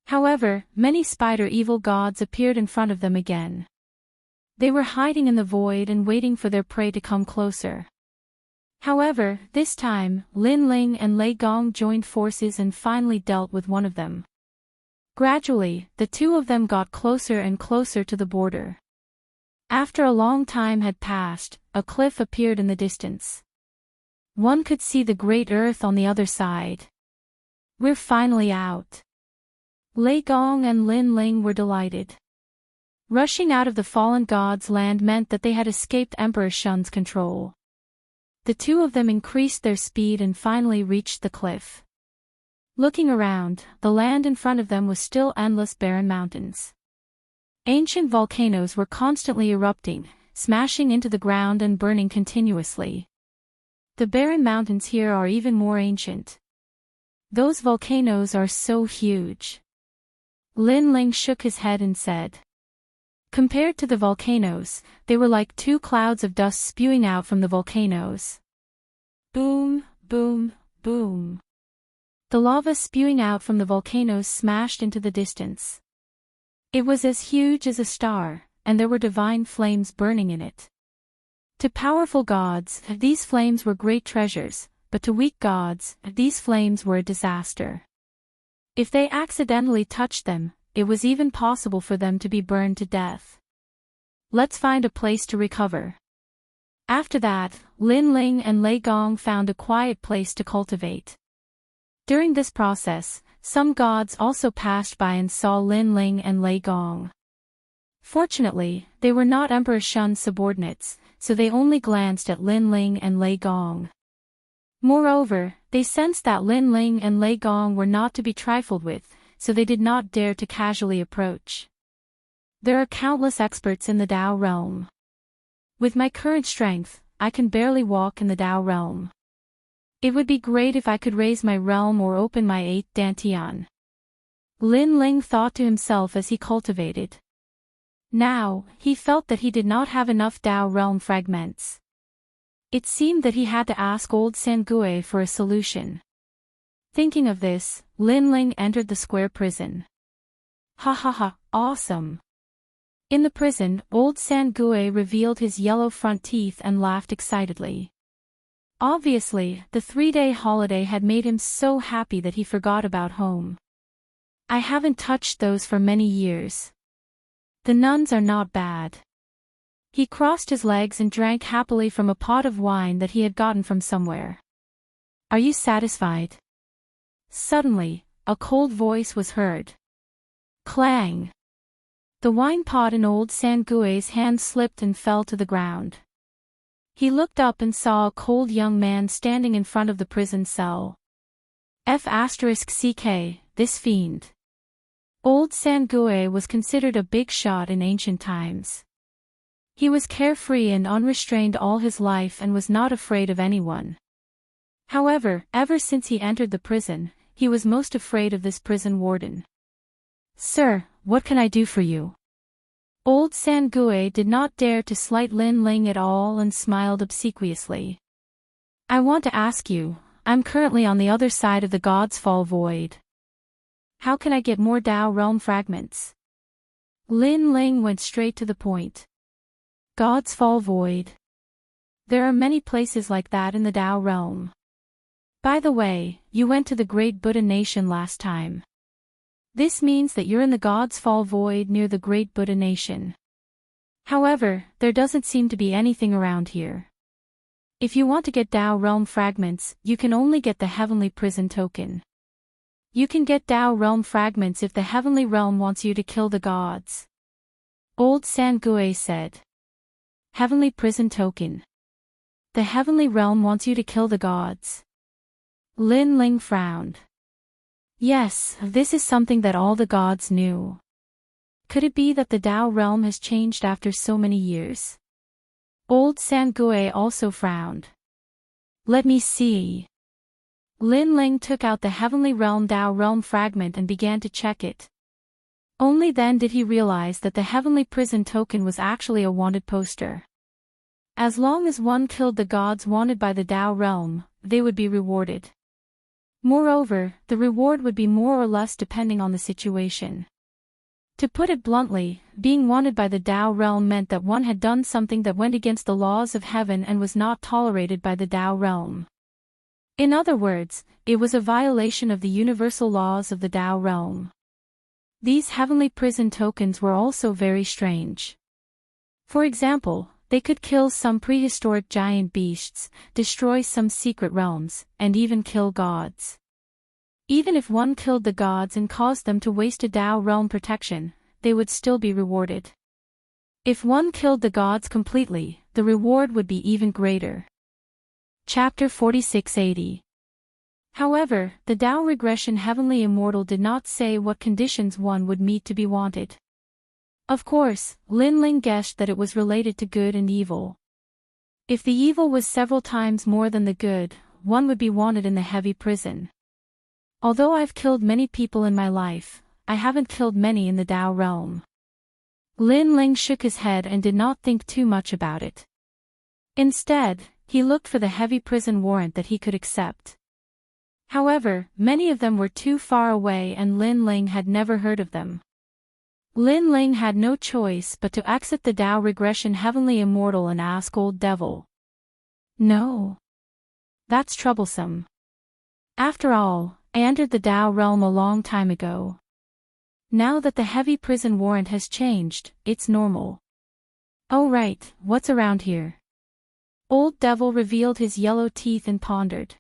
However, many spider evil gods appeared in front of them again. They were hiding in the void and waiting for their prey to come closer. However, this time, Lin Ling and Lei Gong joined forces and finally dealt with one of them. Gradually, the two of them got closer and closer to the border. After a long time had passed, a cliff appeared in the distance. One could see the great earth on the other side. We're finally out. Lei Gong and Lin Ling were delighted. Rushing out of the fallen god's land meant that they had escaped Emperor Shun's control. The two of them increased their speed and finally reached the cliff. Looking around, the land in front of them was still endless barren mountains. Ancient volcanoes were constantly erupting, smashing into the ground and burning continuously. The barren mountains here are even more ancient. Those volcanoes are so huge. Lin Ling shook his head and said. Compared to the volcanoes, they were like two clouds of dust spewing out from the volcanoes. Boom, boom, boom. The lava spewing out from the volcanoes smashed into the distance. It was as huge as a star, and there were divine flames burning in it. To powerful gods, these flames were great treasures, but to weak gods, these flames were a disaster. If they accidentally touched them, it was even possible for them to be burned to death. Let's find a place to recover. After that, Lin Ling and Lei Gong found a quiet place to cultivate. During this process, some gods also passed by and saw Lin Ling and Lei Gong. Fortunately, they were not Emperor Shun's subordinates, so they only glanced at Lin Ling and Lei Gong. Moreover, they sensed that Lin Ling and Lei Gong were not to be trifled with, so they did not dare to casually approach. There are countless experts in the Dao realm. With my current strength, I can barely walk in the Dao realm. It would be great if I could raise my realm or open my 8th dantian. Lin Ling thought to himself as he cultivated. Now, he felt that he did not have enough Dao realm fragments. It seemed that he had to ask old Sangue for a solution. Thinking of this, Lin Ling entered the square prison. Ha ha ha, awesome. In the prison, old Sangue revealed his yellow front teeth and laughed excitedly. Obviously, the 3-day holiday had made him so happy that he forgot about home. I haven't touched those for many years. The nuns are not bad. He crossed his legs and drank happily from a pot of wine that he had gotten from somewhere. Are you satisfied? Suddenly, a cold voice was heard. Clang! The wine pot in old Sangue's hand slipped and fell to the ground. He looked up and saw a cold young man standing in front of the prison cell. F***ck, this fiend. Old Sangue was considered a big shot in ancient times. He was carefree and unrestrained all his life and was not afraid of anyone. However, ever since he entered the prison, he was most afraid of this prison warden. Sir, what can I do for you? Old Sangue did not dare to slight Lin Ling at all and smiled obsequiously. I want to ask you, I'm currently on the other side of the God's Fall Void. How can I get more Dao realm fragments? Lin Ling went straight to the point. God's Fall Void. There are many places like that in the Dao realm. By the way, you went to the Great Buddha Nation last time. This means that you're in the God's Fall Void near the Great Buddha Nation. However, there doesn't seem to be anything around here. If you want to get Dao realm fragments, you can only get the Heavenly Prison token. You can get Dao realm fragments if the Heavenly Realm wants you to kill the gods. Old Sangue said. Heavenly Prison token. The Heavenly Realm wants you to kill the gods. Lin Ling frowned. Yes, this is something that all the gods knew. Could it be that the Dao realm has changed after so many years? Old Sangue also frowned. Let me see. Lin Ling took out the Heavenly Realm Dao realm fragment and began to check it. Only then did he realize that the Heavenly Prison token was actually a wanted poster. As long as one killed the gods wanted by the Dao realm, they would be rewarded. Moreover, the reward would be more or less depending on the situation. To put it bluntly, being wanted by the Dao realm meant that one had done something that went against the laws of heaven and was not tolerated by the Dao realm. In other words, it was a violation of the universal laws of the Dao realm. These Heavenly Prison tokens were also very strange. For example, they could kill some prehistoric giant beasts, destroy some secret realms, and even kill gods. Even if one killed the gods and caused them to waste a Dao realm protection, they would still be rewarded. If one killed the gods completely, the reward would be even greater. Chapter 4680. However, the Tao regression heavenly immortal did not say what conditions one would meet to be wanted. Of course, Lin Ling guessed that it was related to good and evil. If the evil was several times more than the good, one would be wanted in the heavy prison. Although I've killed many people in my life, I haven't killed many in the Tao realm. Lin Ling shook his head and did not think too much about it. Instead, he looked for the heavy prison warrant that he could accept. However, many of them were too far away and Lin Ling had never heard of them. Lin Ling had no choice but to accept the Tao regression heavenly immortal and ask Old Devil. No. That's troublesome. After all, I entered the Tao realm a long time ago. Now that the heavy prison warrant has changed, it's normal. Oh right, what's around here? Old Devil revealed his yellow teeth and pondered.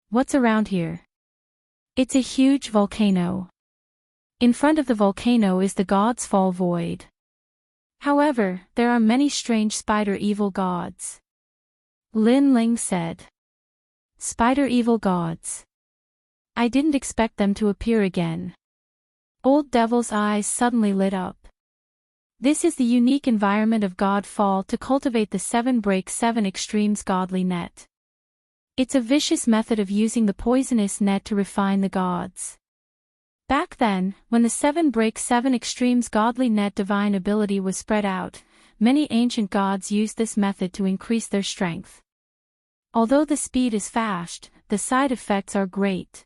What's around here? It's a huge volcano. In front of the volcano is the God's Fall Void. However, there are many strange spider evil gods. Lin Ling said. Spider evil gods. I didn't expect them to appear again. Old Devil's eyes suddenly lit up. This is the unique environment of God Fall to cultivate the 7 break 7 extremes godly net. It's a vicious method of using the poisonous net to refine the gods. Back then, when the 7 break 7 extremes godly net divine ability was spread out, many ancient gods used this method to increase their strength. Although the speed is fast, the side effects are great.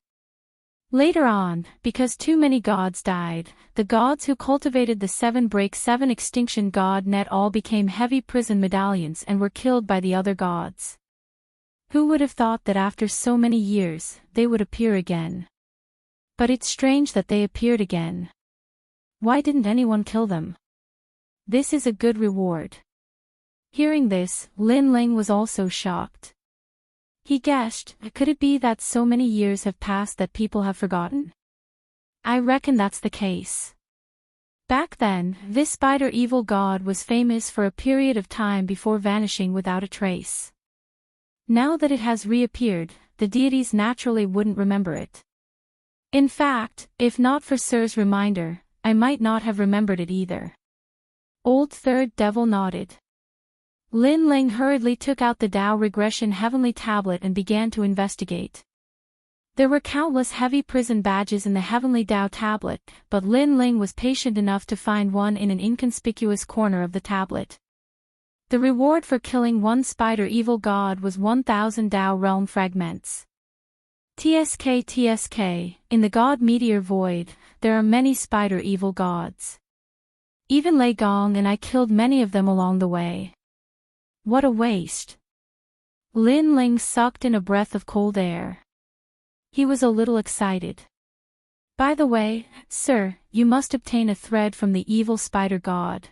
Later on, because too many gods died, the gods who cultivated the 7 break 7 extinction god net all became heavy prison medallions and were killed by the other gods. Who would have thought that after so many years, they would appear again? But it's strange that they appeared again. Why didn't anyone kill them? This is a good reward. Hearing this, Lin Ling was also shocked. He guessed, could it be that so many years have passed that people have forgotten? I reckon that's the case. Back then, this spider evil god was famous for a period of time before vanishing without a trace. Now that it has reappeared, the deities naturally wouldn't remember it. In fact, if not for Sir's reminder, I might not have remembered it either. Old Third Devil nodded. Lin Ling hurriedly took out the Tao regression heavenly tablet and began to investigate. There were countless heavy prison badges in the heavenly Tao tablet, but Lin Ling was patient enough to find one in an inconspicuous corner of the tablet. The reward for killing one spider evil god was 1,000 Tao realm fragments. TSK, in the God Meteor Void, there are many spider evil gods. Even Lei Gong and I killed many of them along the way. What a waste. Lin Ling sucked in a breath of cold air. He was a little excited. By the way, sir, you must obtain a thread from the evil spider god.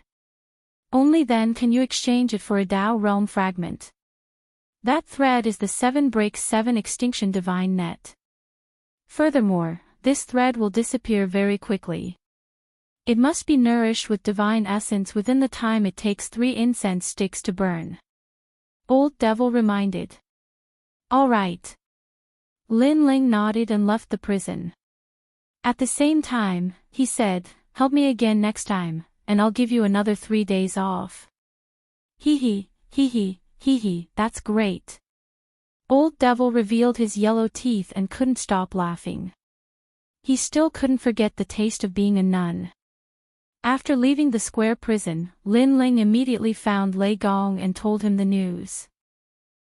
Only then can you exchange it for a Tao realm fragment. That thread is the 7 break 7 extinction divine net. Furthermore, this thread will disappear very quickly. It must be nourished with divine essence within the time it takes 3 incense sticks to burn. Old Devil reminded. All right. Lin Ling nodded and left the prison. At the same time, he said, help me again next time, and I'll give you another 3 days off. Hee hee, that's great. Old Devil revealed his yellow teeth and couldn't stop laughing. He still couldn't forget the taste of being a nun. After leaving the square prison, Lin Ling immediately found Lei Gong and told him the news.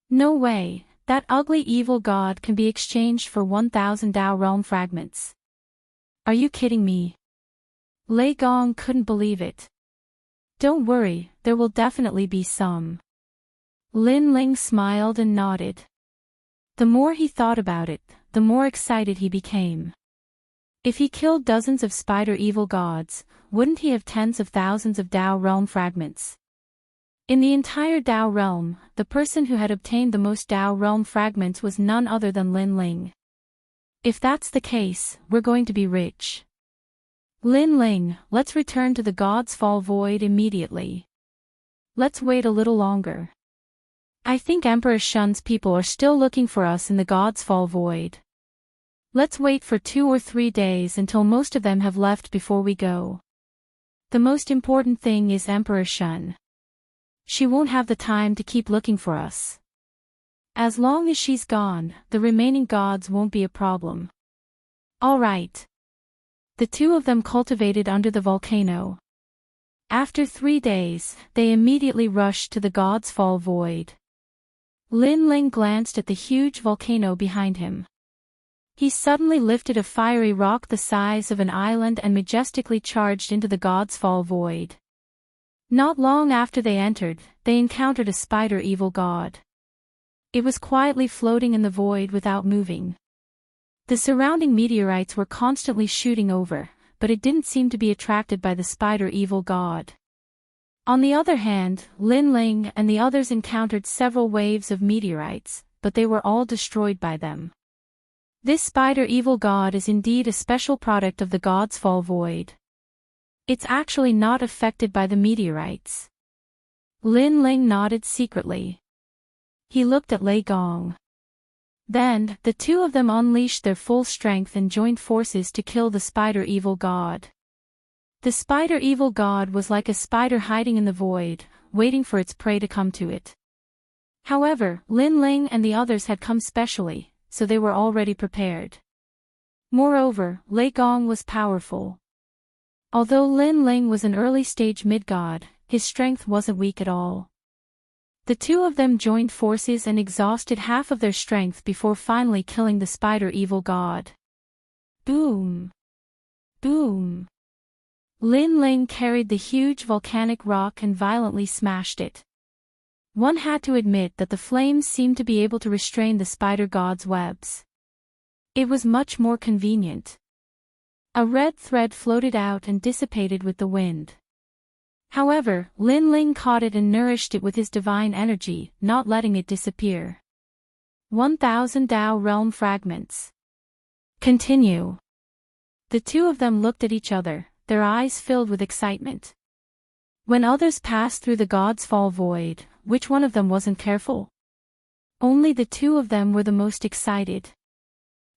No way, that ugly evil god can be exchanged for 1,000 Tao realm fragments. Are you kidding me? Lei Gong couldn't believe it. Don't worry, there will definitely be some. Lin Ling smiled and nodded. The more he thought about it, the more excited he became. If he killed dozens of spider evil gods, wouldn't he have tens of thousands of Tao realm fragments? In the entire Tao realm, the person who had obtained the most Tao realm fragments was none other than Lin Ling. If that's the case, we're going to be rich. Lin Ling, let's return to the God's Fall Void immediately. Let's wait a little longer. I think Emperor Shun's people are still looking for us in the God's Fall Void. Let's wait for 2 or 3 days until most of them have left before we go. The most important thing is Emperor Shun. She won't have the time to keep looking for us. As long as she's gone, the remaining gods won't be a problem. All right. The two of them cultivated under the volcano. After 3 days, they immediately rushed to the God's Fall Void. Lin Ling glanced at the huge volcano behind him. He suddenly lifted a fiery rock the size of an island and majestically charged into the God's Fall Void. Not long after they entered, they encountered a spider evil god. It was quietly floating in the void without moving. The surrounding meteorites were constantly shooting over, but it didn't seem to be attracted by the spider evil god. On the other hand, Lin Ling and the others encountered several waves of meteorites, but they were all destroyed by them. This spider evil god is indeed a special product of the God's Fall Void. It's actually not affected by the meteorites. Lin Ling nodded secretly. He looked at Lei Gong. Then, the two of them unleashed their full strength and joined forces to kill the spider evil god. The spider evil god was like a spider hiding in the void, waiting for its prey to come to it. However, Lin Ling and the others had come specially, so they were already prepared. Moreover, Lei Gong was powerful. Although Lin Ling was an early-stage mid-god, his strength wasn't weak at all. The two of them joined forces and exhausted half of their strength before finally killing the spider evil god. Boom! Boom! Lin Ling carried the huge volcanic rock and violently smashed it. One had to admit that the flames seemed to be able to restrain the spider god's webs. It was much more convenient. A red thread floated out and dissipated with the wind. However, Lin Ling caught it and nourished it with his divine energy, not letting it disappear. 1,000 Dao Realm Fragments. Continue. The two of them looked at each other, their eyes filled with excitement. When others passed through the God's Fall Void, which one of them wasn't careful? Only the two of them were the most excited.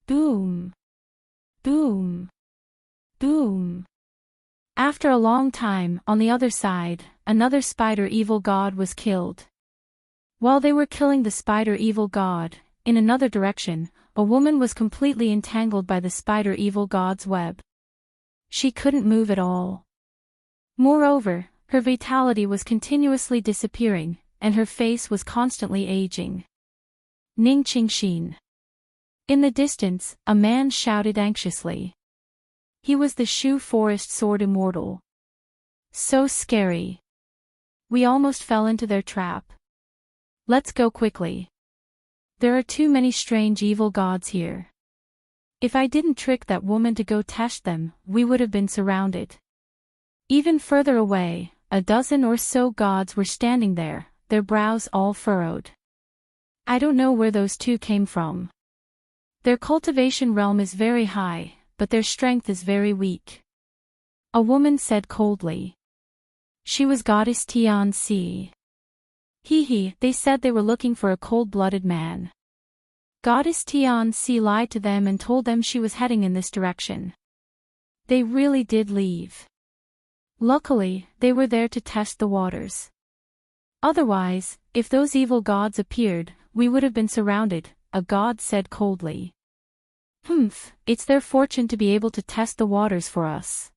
Boom! Boom! Boom! After a long time, on the other side, another spider evil god was killed. While they were killing the spider evil god, in another direction, a woman was completely entangled by the spider evil god's web. She couldn't move at all. Moreover, her vitality was continuously disappearing, and her face was constantly aging. Ning Qingxin. In the distance, a man shouted anxiously. He was the Shu Forest Sword Immortal. So scary. We almost fell into their trap. Let's go quickly. There are too many strange evil gods here. If I didn't trick that woman to go test them, we would have been surrounded. Even further away, a dozen or so gods were standing there, their brows all furrowed. I don't know where those two came from. Their cultivation realm is very high, but their strength is very weak. A woman said coldly. She was Goddess Tian Si. They said they were looking for a cold-blooded man. Goddess Tian Si lied to them and told them she was heading in this direction. They really did leave. Luckily, they were there to test the waters. Otherwise, if those evil gods appeared, we would have been surrounded, a god said coldly. It's their fortune to be able to test the waters for us.